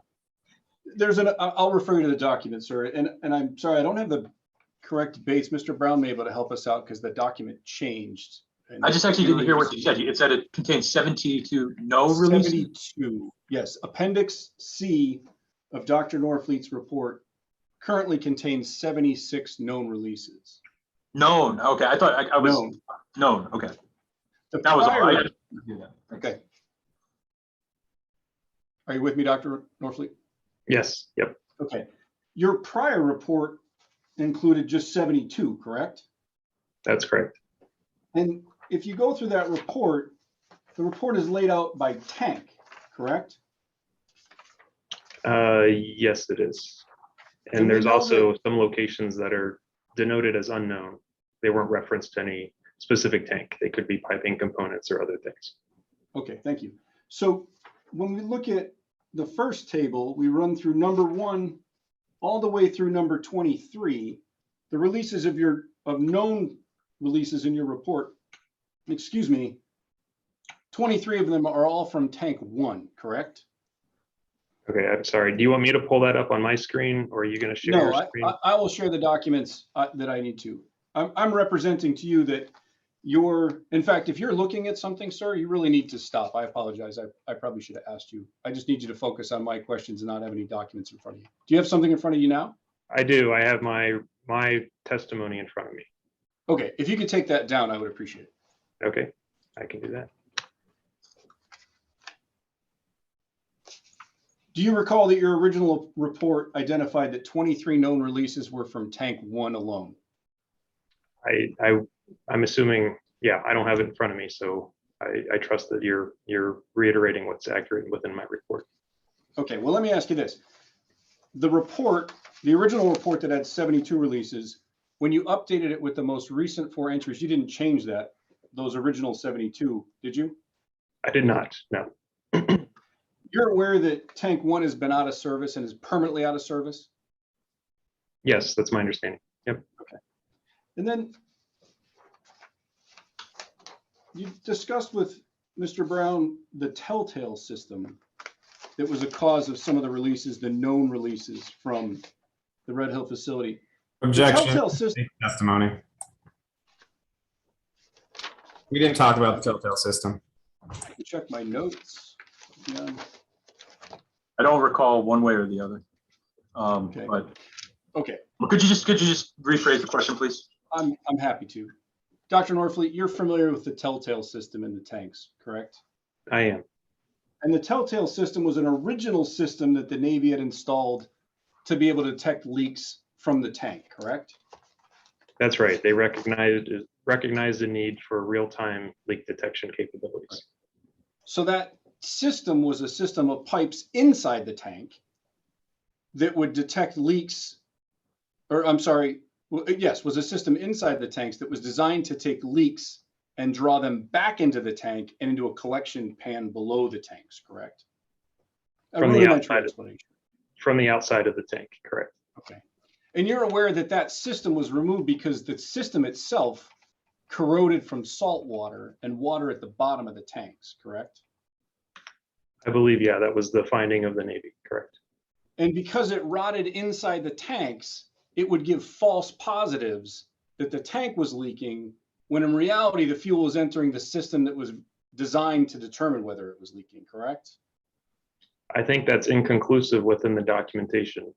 I'll refer you to the document, sir. And I'm sorry, I don't have the correct base. Mr. Brown may be able to help us out because the document changed. I just actually didn't hear what you said. It said it contains 72 no releases? 72, yes. Appendix C of Dr. Norfleet's report currently contains 76 known releases. Known, okay. I thought I was known, okay. That was all right. Okay. Are you with me, Dr. Norfleet? Yes, yep. Okay. Your prior report included just 72, correct? That's correct. And if you go through that report, the report is laid out by tank, correct? Yes, it is. And there's also some locations that are denoted as unknown. They weren't referenced to any specific tank. They could be piping components or other things. Okay, thank you. So when we look at the first table, we run through number 1 all the way through number 23. The releases of known releases in your report, 23 of them are all from tank 1, correct? Okay, I'm sorry. Do you want me to pull that up on my screen, or are you going to share your screen? No, I will share the documents that I need to. I'm representing to you that in fact, if you're looking at something, sir, you really need to stop. I apologize. I probably should have asked you. I just need you to focus on my questions and not have any documents in front of you. Do you have something in front of you now? I do. I have my testimony in front of me. Okay, if you could take that down, I would appreciate it. Okay, I can do that. Do you recall that your original report identified that 23 known releases were from tank 1 alone? I'm assuming, yeah, I don't have it in front of me, so I trust that you're reiterating what's accurate within my report. Okay, well, let me ask you this. The original report that had 72 releases, when you updated it with the most recent 4 entries, you didn't change those original 72, did you? I did not, no. You're aware that tank 1 has been out of service and is permanently out of service? Yes, that's my understanding. Yep. Okay. And then you discussed with Mr. Brown the telltale system that was a cause of some of the releases, the known releases from the Red Hill facility. Objection. Telltale system. Testimony. We didn't talk about the telltale system. Check my notes. Yeah. I don't recall one way or the other. Okay. But okay. Well, could you just rephrase the question, please? I'm happy to. Dr. Norfleet, you're familiar with the telltale system in the tanks, correct? I am. And the telltale system was an original system that the Navy had installed to be able to detect leaks from the tank, correct? That's right. They recognized the need for real-time leak detection capabilities. So that system was a system of pipes inside the tank that would detect leaks, or I'm sorry, yes, was a system inside the tanks that was designed to take leaks and draw them back into the tank and into a collection pan below the tanks, correct? From the outside of the tank, correct. Okay. And you're aware that that system was removed because the system itself corroded from salt water and water at the bottom of the tanks, correct? I believe, yeah, that was the finding of the Navy, correct. And because it rotted inside the tanks, it would give false positives that the tank was leaking, when in reality, the fuel was entering the system that was designed to determine whether it was leaking, correct? I think that's inconclusive within the documentation.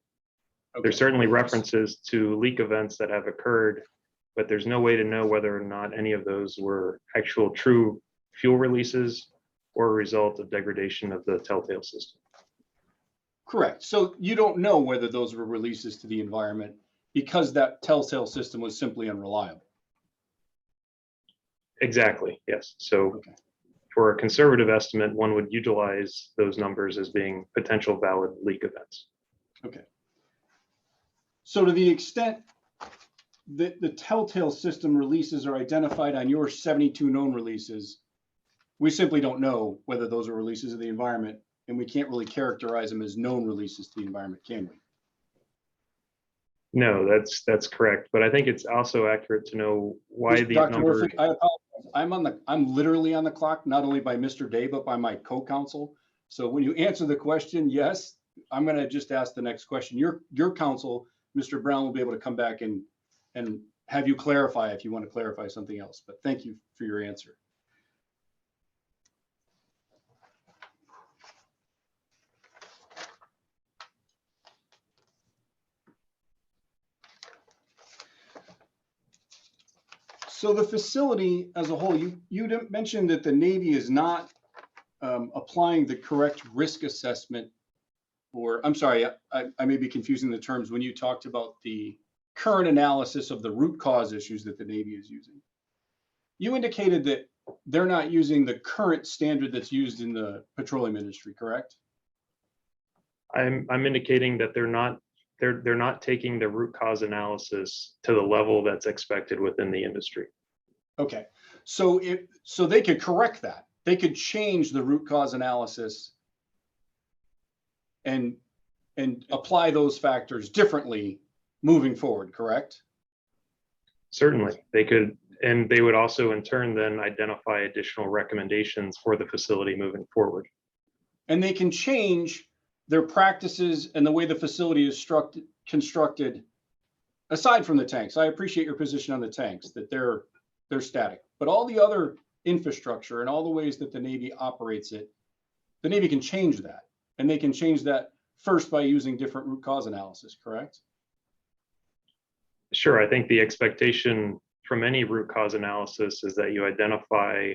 There's certainly references to leak events that have occurred, but there's no way to know whether or not any of those were actual true fuel releases or a result of degradation of the telltale system. Correct. So you don't know whether those were releases to the environment because that telltale system was simply unreliable. Exactly, yes. So for a conservative estimate, one would utilize those numbers as being potential valid leak events. Okay. So to the extent that the telltale system releases are identified on your 72 known releases, we simply don't know whether those are releases of the environment, and we can't really characterize them as known releases to the environment, can we? No, that's correct. But I think it's also accurate to know why these Dr. numbers. Orfley, I apologize. I'm literally on the clock, not only by Mr. Day, but by my co-counsel. So when you answer the question, yes, I'm going to just ask the next question. Your counsel, Mr. Brown, will be able to come back and have you clarify if you want to clarify something else. But thank you for your answer. So the facility as a whole, you mentioned that the Navy is not applying the correct risk assessment, or I'm sorry, I may be confusing the terms when you talked about the current analysis of the root cause issues that the Navy is using. You indicated that they're not using the current standard that's used in the petroleum industry, correct? I'm indicating that they're not taking the root cause analysis to the level that's expected within the industry. Okay, so they could correct that. They could change the root cause analysis and apply those factors differently moving forward, correct? Certainly, they could, and they would also in turn then identify additional recommendations for the facility moving forward. And they can change their practices and the way the facility is constructed aside from the tanks. I appreciate your position on the tanks, that they're static, but all the other infrastructure and all the ways that the Navy operates it, the Navy can change that. And they can change that first by using different root cause analysis, correct? Sure, I think the expectation from any root cause analysis is that you identify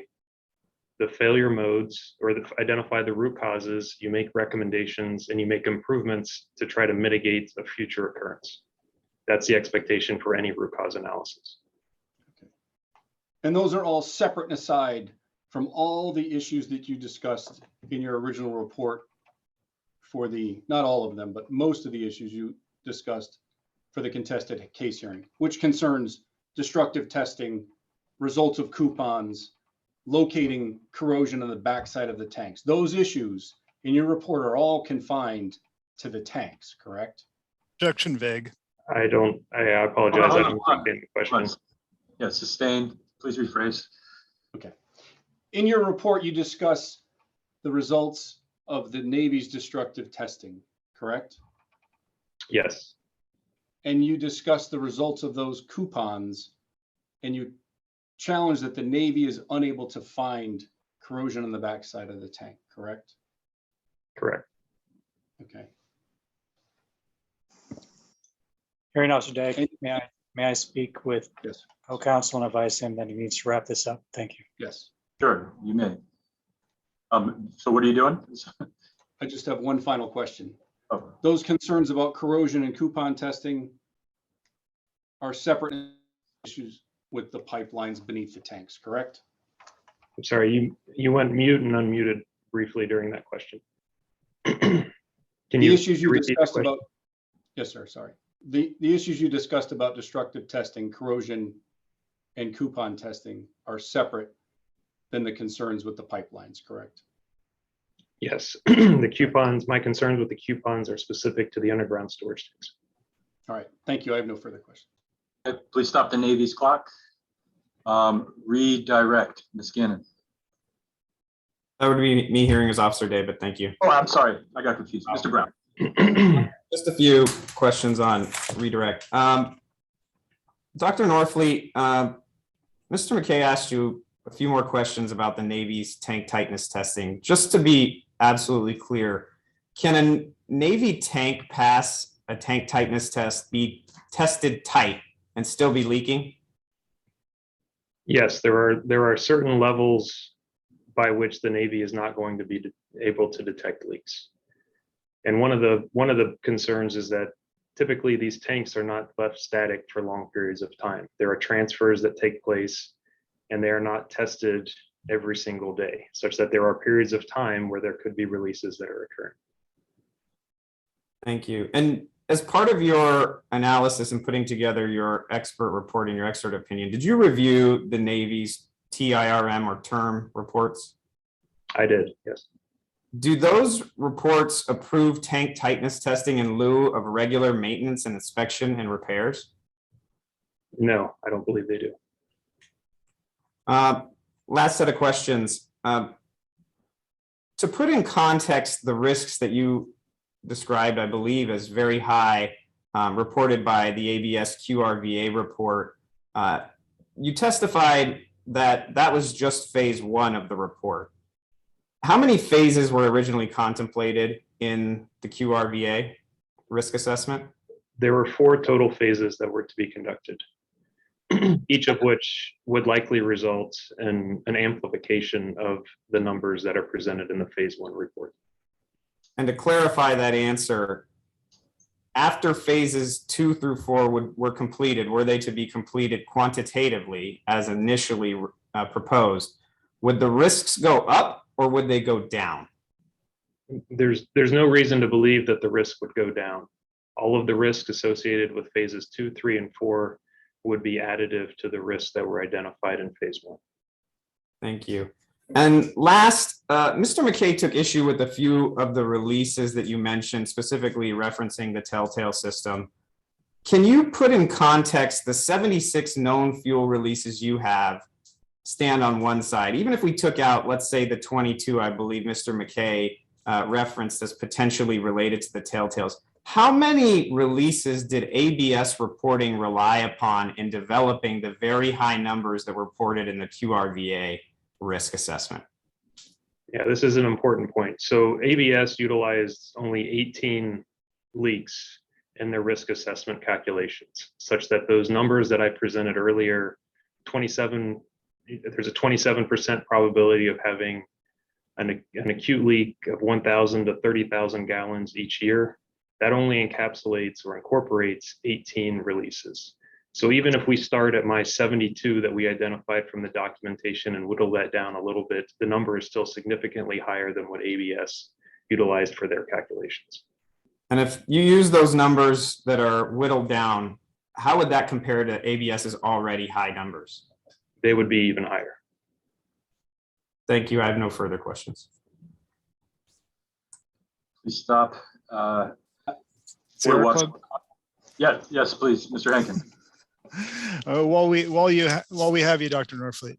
the failure modes or identify the root causes, you make recommendations, and you make improvements to try to mitigate a future occurrence. That's the expectation for any root cause analysis. Okay. And those are all separate and aside from all the issues that you discussed in your original report for the, not all of them, but most of the issues you discussed for the contested case hearing, which concerns destructive testing, results of coupons, locating corrosion on the backside of the tanks. Those issues in your report are all confined to the tanks, correct? Objection vague. I apologize. I don't understand the question. Yeah, sustained. Please rephrase. Okay. In your report, you discuss the results of the Navy's destructive testing, correct? Yes. And you discuss the results of those coupons, and you challenge that the Navy is unable to find corrosion on the backside of the tank, correct? Correct. Okay. Hearing officer Day, may I speak with Yes. co-counsel and advise him that he needs to wrap this up? Thank you. Yes. Sure, you may. So what are you doing? I just have one final question. Oh. Those concerns about corrosion and coupon testing are separate issues with the pipelines beneath the tanks, correct? I'm sorry, you went mute and unmuted briefly during that question. Can The issues you repeat the discussed question? about, yes, sir, sorry. The issues you discussed about destructive testing, corrosion, and coupon testing are separate than the concerns with the pipelines, correct? Yes, the coupons, my concerns with the coupons are specific to the underground storage tanks. All right, thank you. I have no further questions. Okay, please stop the Navy's clock. Redirect, Ms. Gannon. That would be me hearing as Officer Day, but thank you. Oh, I'm sorry. I got confused. Mr. Brown. Just a few questions on redirect. Dr. Norfleet, Mr. McKay asked you a few more questions about the Navy's tank tightness testing. Just to be absolutely clear, can a Navy tank pass a tank tightness test, be tested tight, and still be leaking? Yes, there are certain levels by which the Navy is not going to be able to detect leaks. And one of the concerns is that typically these tanks are not left static for long periods of time. There are transfers that take place and they are not tested every single day, such that there are periods of time where there could be releases that are occurring. Thank you. And as part of your analysis and putting together your expert report and your expert opinion, did you review the Navy's TIRM or term reports? I did, yes. Do those reports approve tank tightness testing in lieu of regular maintenance and inspection and repairs? No, I don't believe they do. Last set of questions. To put in context the risks that you described, I believe, as very high, reported by the ABS QRVA report, you testified that that was just phase one of the report. How many phases were originally contemplated in the QRVA risk assessment? There were 4 total phases that were to be conducted, each of which would likely result in an amplification of the numbers that are presented in the phase 1 report. And to clarify that answer, after phases 2 through 4 were completed, were they to be completed quantitatively as initially proposed, would the risks go up or would they go down? There's no reason to believe that the risk would go down. All of the risks associated with phases 2, 3, and 4 would be additive to the risks that were identified in phase 1. Thank you. And last, Mr. McKay took issue with a few of the releases that you mentioned, specifically referencing the Telltale system. Can you put in context the 76 known fuel releases you have stand on one side? Even if we took out, let's say, the 22, I believe Mr. McKay referenced as potentially related to the Telltales, how many releases did ABS reporting rely upon in developing the very high numbers that were reported in the QRVA risk assessment? Yeah, this is an important point. So ABS utilized only 18 leaks in their risk assessment calculations, such that those numbers that I presented earlier, there's a 27% probability of having an acute leak of 1,000 to 30,000 gallons each year. That only encapsulates or incorporates 18 releases. So even if we start at my 72 that we identified from the documentation and whittle that down a little bit, the number is still significantly higher than what ABS utilized for their calculations. And if you use those numbers that are whittled down, how would that compare to ABS's already high numbers? They would be even higher. Thank you. I have no further questions. Please stop. Sierra Club? Yeah, yes, please, Mr. Henkin. While we have you, Dr. Norfleet,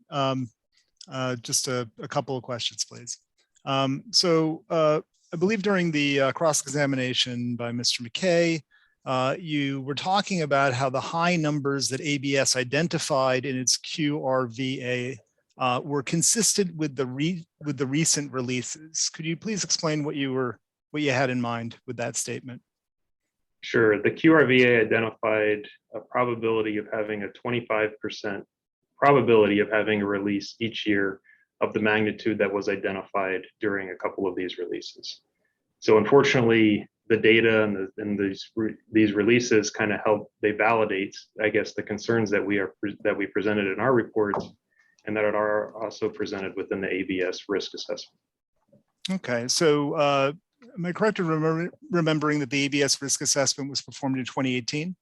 just a couple of questions, please. I believe during the cross-examination by Mr. McKay, you were talking about how the high numbers that ABS identified in its QRVA were consistent with the recent releases. Could you please explain what you had in mind with that statement? Sure. The QRVA identified a probability of having a 25% probability of having a release each year of the magnitude that was identified during a couple of these releases. So unfortunately, the data and these releases kind of they validate, I guess, the concerns that we presented in our reports and that are also presented within the ABS risk assessment. Okay, so am I correct in remembering that the ABS risk assessment was performed in 2018?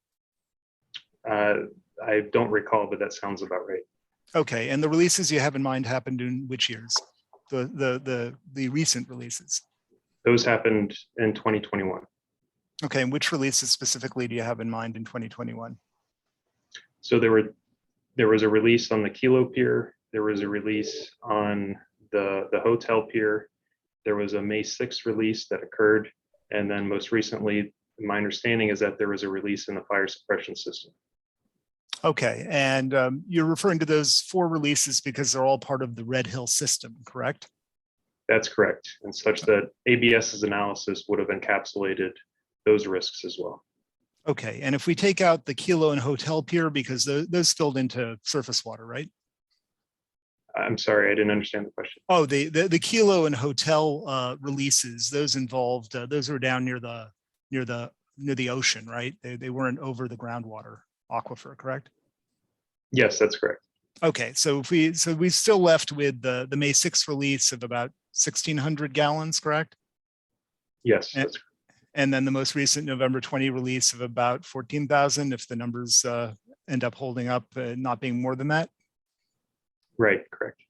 I don't recall, but that sounds about right. Okay, and the releases you have in mind happened in which years? The recent releases? Those happened in 2021. Okay, and which releases specifically do you have in mind in 2021? So there was a release on the Kilo Pier. There was a release on the Hotel Pier. There was a May 6th release that occurred. And then most recently, My understanding is that there was a release in the fire suppression system. Okay, and you're referring to those 4 releases because they're all part of the Red Hill system, correct? That's correct, and such that ABS's analysis would have encapsulated those risks as well. Okay, and if we take out the Kilo and Hotel Pier, because those spilled into surface water, right? I'm sorry, I didn't understand the question. Oh, the Kilo and Hotel releases, those involved, those were down near the ocean, right? They weren't over the groundwater aquifer, correct? Yes, that's correct. Okay, so we still left with the May 6th release of about 1,600 gallons, correct? Yes, And, that's correct. and then the most recent November 20 release of about 14,000, if the numbers end up holding up, not being more than that? Right, correct.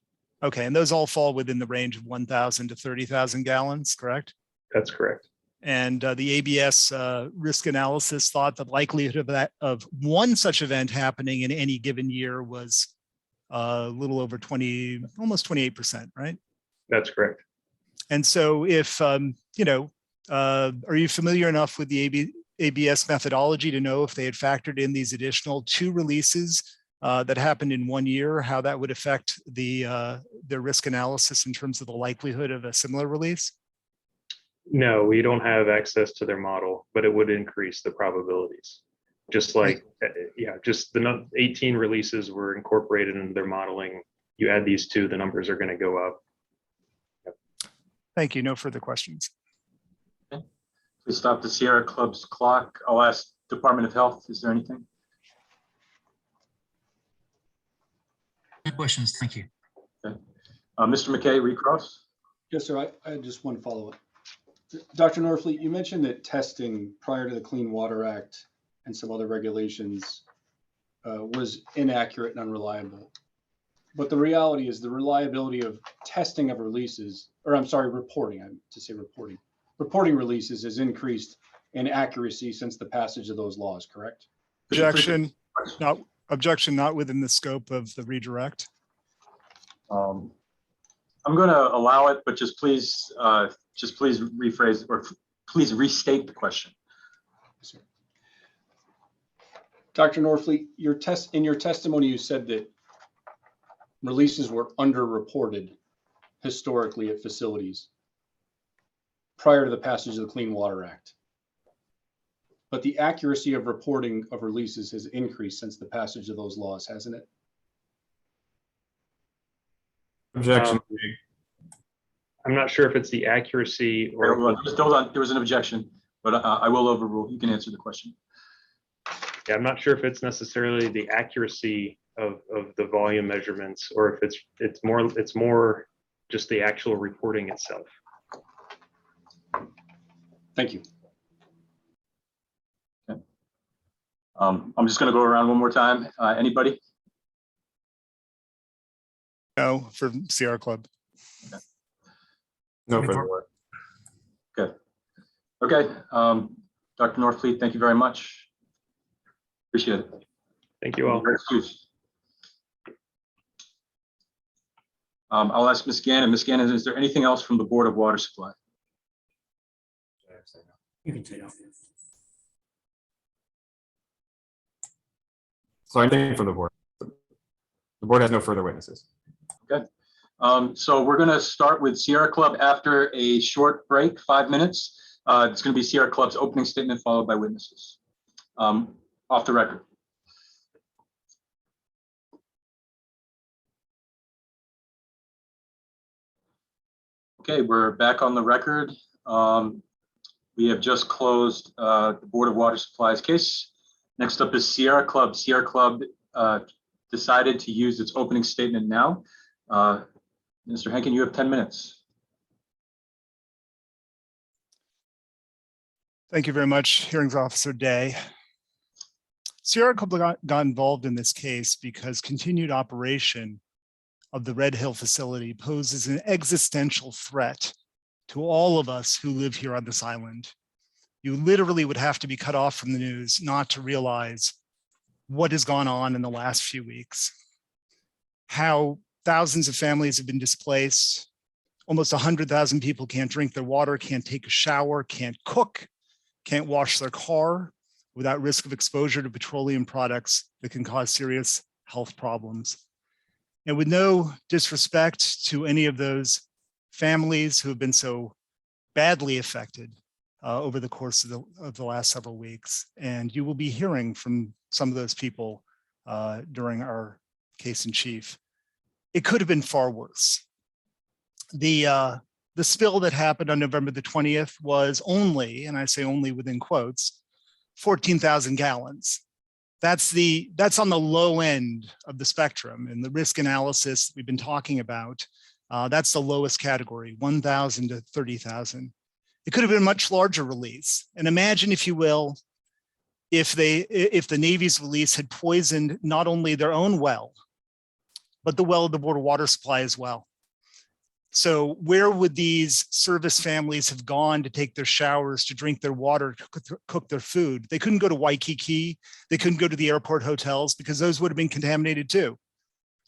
Okay, and those all fall within the range of 1,000 to 30,000 gallons, correct? That's correct. And the ABS risk analysis thought the likelihood of one such event happening in any given year was a little over 20, almost 28%, right? That's correct. And so if, are you familiar enough with the ABS methodology to know if they had factored in these additional 2 releases that happened in 1 year, how that would affect their risk analysis in terms of the likelihood of a similar release? No, we don't have access to their model, but it would increase the probabilities. Just like, just the 18 releases were incorporated into their modeling. You add these 2, the numbers are going to go up. Thank you. No further questions. Okay. Please stop the Sierra Club's clock. I'll ask Department of Health, is there anything? No questions. Thank you. Okay. Mr. McKay, recross? Yes, sir. I had just one follow-up. Dr. Norfleet, you mentioned that testing prior to the Clean Water Act and some other regulations was inaccurate and unreliable. But the reality is the reliability of testing of releases, or I'm sorry, reporting releases has increased in accuracy since the passage of those laws, correct? Objection, not within the scope of the redirect. I'm going to allow it, but just please rephrase or please restate the question. Yes, sir. Dr. Norfleet, in your testimony, you said that releases were underreported historically at facilities prior to the passage of the Clean Water Act. But the accuracy of reporting of releases has increased since the passage of those laws, hasn't it? Objection. I'm not sure if it's the accuracy or. Just hold on. There was an objection, but I will overrule. You can answer the question. Yeah, I'm not sure if it's necessarily the accuracy of the volume measurements, or if it's more just the actual reporting itself. Thank you. Okay. I'm just going to go around one more time. Anybody? No, for Sierra Club. Okay. No further work. Good. Okay. Dr. Norfleet, thank you very much. Appreciate it. Thank you all. I'll ask Ms. Gannon. Ms. Gannon, is there anything else from the Board of Water Supply? You can say no. So anything from the board. The board has no further witnesses. Okay. So we're going to start with Sierra Club after a short break, 5 minutes. It's going to be Sierra Club's opening statement followed by witnesses. Off the record. Okay, we're back on the record. We have just closed the Board of Water Supply's case. Next up is Sierra Club. Sierra Club decided to use its opening statement now. Mr. Henkin, you have 10 minutes. Thank you very much, Hearings Officer Day. Sierra Club got involved in this case because continued operation of the Red Hill facility poses an existential threat to all of us who live here on this island. You literally would have to be cut off from the news not to realize what has gone on in the last few weeks. How thousands of families have been displaced. Almost 100,000 people can't drink their water, can't take a shower, can't cook, can't wash their car without risk of exposure to petroleum products that can cause serious health problems. And with no disrespect to any of those families who have been so badly affected over the course of the last several weeks. And you will be hearing from some of those people during our case in chief. It could have been far worse. The spill that happened on November the 20th was only, and I say only within quotes, 14,000 gallons. That's on the low end of the spectrum, and the risk analysis we've been talking about, that's the lowest category, 1,000 to 30,000. It could have been a much larger release. And imagine, if you will, if the Navy's release had poisoned not only their own well, but the well of the Board of Water Supply as well. So where would these service families have gone to take their showers, to drink their water, to cook their food? They couldn't go to Waikiki. They couldn't go to the airport hotels because those would have been contaminated too.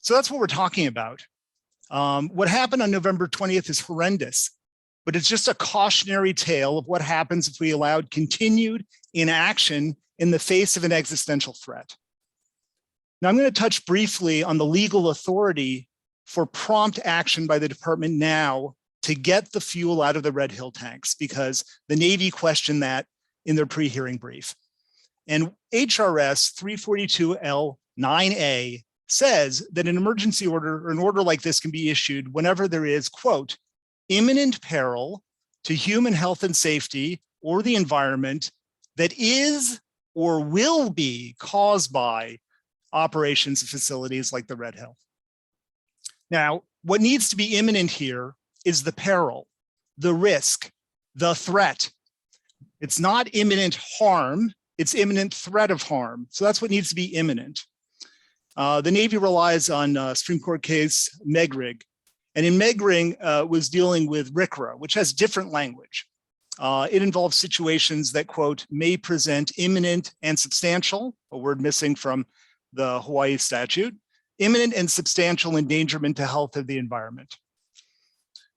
So that's what we're talking about. What happened on November 20th is horrendous, but it's just a cautionary tale of what happens if we allowed continued inaction in the face of an existential threat. Now, I'm going to touch briefly on the legal authority for prompt action by the department now to get the fuel out of the Red Hill tanks, because the Navy questioned that in their pre-hearing brief. And HRS 342L9A says that an emergency order or an order like this can be issued whenever there is, quote, imminent peril to human health and safety or the environment that is or will be caused by operations of facilities like the Red Hill. Now, what needs to be imminent here is the peril, the risk, the threat. It's not imminent harm, it's imminent threat of harm. So that's what needs to be imminent. The Navy relies on Supreme Court case Megrig, and in Megrig was dealing with RCRA, which has different language. It involves situations that, quote, may present imminent and substantial, a word missing from the Hawaiʻi statute, imminent and substantial endangerment to health of the environment.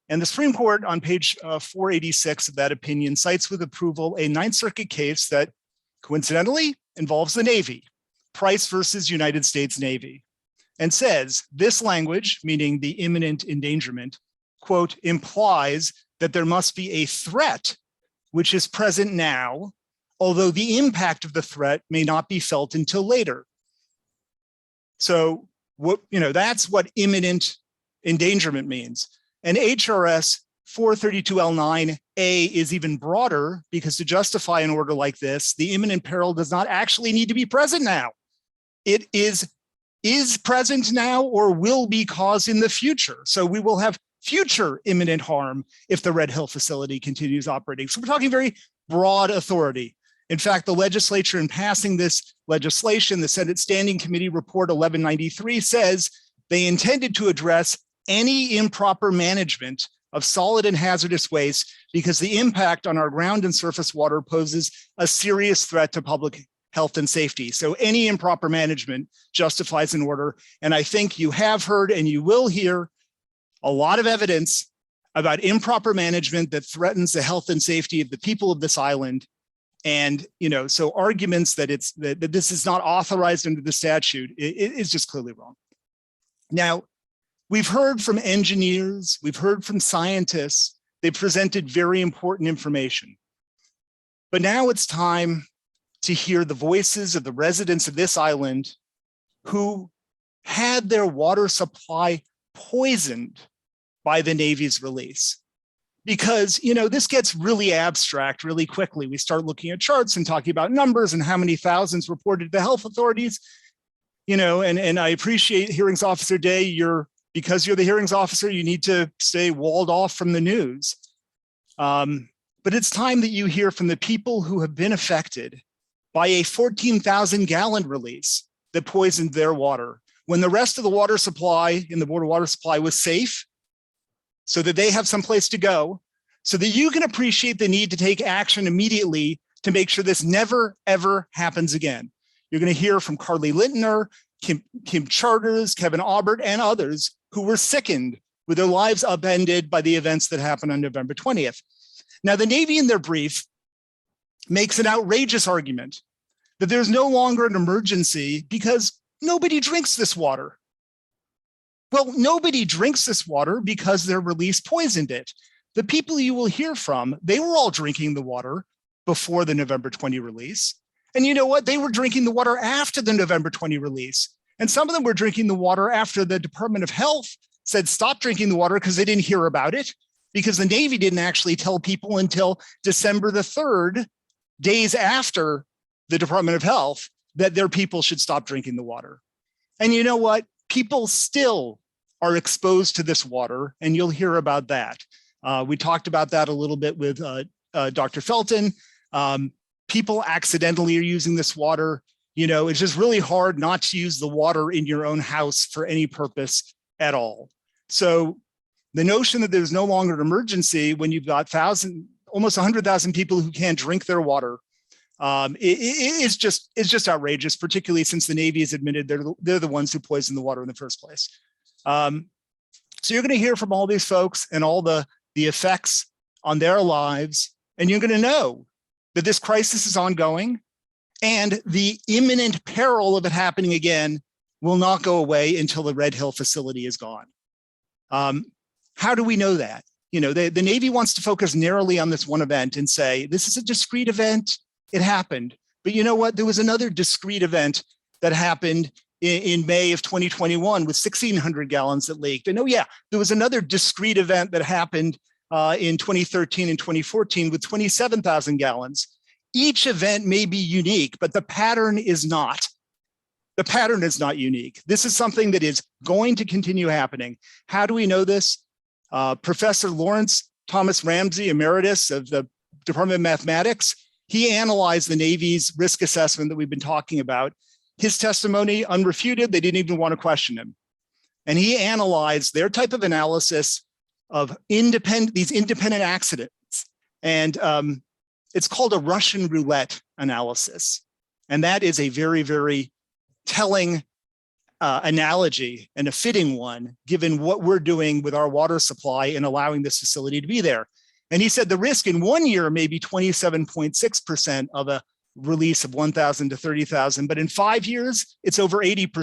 And the Supreme Court on page 486 of that opinion cites with approval a Ninth Circuit case that coincidentally involves the Navy, Price versus United States Navy, and says this language, meaning the imminent endangerment, quote, implies that there must be a threat which is present now, although the impact of the threat may not be felt until later. So that's what imminent endangerment means. And HRS 432L9A is even broader, because to justify an order like this, the imminent peril does not actually need to be present now. It is present now or will be caused in the future. So we will have future imminent harm if the Red Hill facility continues operating. So we're talking very broad authority. In fact, the legislature, in passing this legislation, the Senate Standing Committee Report 1193 says they intended to address any improper management of solid and hazardous waste because the impact on our ground and surface water poses a serious threat to public health and safety. So any improper management justifies an order. And I think you have heard and you will hear a lot of evidence about improper management that threatens the health and safety of the people of this island. And, so arguments that that this is not authorized under the statute is just clearly wrong. Now, we've heard from engineers, we've heard from scientists, they presented very important information. But now it's time to hear the voices of the residents of this island who had their water supply poisoned by the Navy's release. Because, this gets really abstract really quickly. We start looking at charts and talking about numbers and how many thousands reported to health authorities, and I appreciate Hearings Officer Day. Because you're the hearings officer, you need to stay walled off from the news. But it's time that you hear from the people who have been affected by a 14,000 gallon release that poisoned their water when the rest of the water supply in the Board of Water Supply was safe, so that they have someplace to go, so that you can appreciate the need to take action immediately to make sure this never, ever happens again. You're going to hear from Carly Lintner, Kim Charters, Kevin Aubert, and others who were sickened with their lives upended by the events that happened on November 20th. Now, the Navy in their brief makes an outrageous argument that there's no longer an emergency because nobody drinks this water. Well, nobody drinks this water because their release poisoned it. The people you will hear from, they were all drinking the water before the November 20 release. And you know what? They were drinking the water after the November 20 release. And some of them were drinking the water after the Department of Health said stop drinking the water because they didn't hear about it, because the Navy didn't actually tell people until December the 3rd, days after the Department of Health, that their people should stop drinking the water. And you know what? People still are exposed to this water, and you'll hear about that. We talked about that a little bit with Dr. Felton. People accidentally are using this water. You know, it's just really hard not to use the water in your own house for any purpose at all. So the notion that there's no longer an emergency when you've got almost 100,000 people who can't drink their water, it's just outrageous, particularly since the Navy has admitted they're the ones who poisoned the water in the first place. So you're going to hear from all these folks and all the effects on their lives, and you're going to know that this crisis is ongoing, and the imminent peril of it happening again will not go away until the Red Hill facility is gone. How do we know that? You know, the Navy wants to focus narrowly on this one event and say, this is a discrete event, it happened. But you know what? There was another discrete event that happened in May of 2021 with 1,600 gallons that leaked. And oh yeah, there was another discrete event that happened in 2013 and 2014 with 27,000 gallons. Each event may be unique, but the pattern is not. The pattern is not unique. This is something that is going to continue happening. How do we know this? Professor Lawrence Thomas Ramsey, emeritus of the Department of Mathematics, he analyzed the Navy's risk assessment that we've been talking about. His testimony, unrefuted, they didn't even want to question him. And he analyzed their type of analysis of these independent accidents. And it's called a Russian roulette analysis. And that is a very, very telling analogy and a fitting one, given what we're doing with our water supply and allowing this facility to be there. And he said the risk in 1 year may be 27.6% of a release of 1,000 to 30,000, but in 5 years, it's over 80%.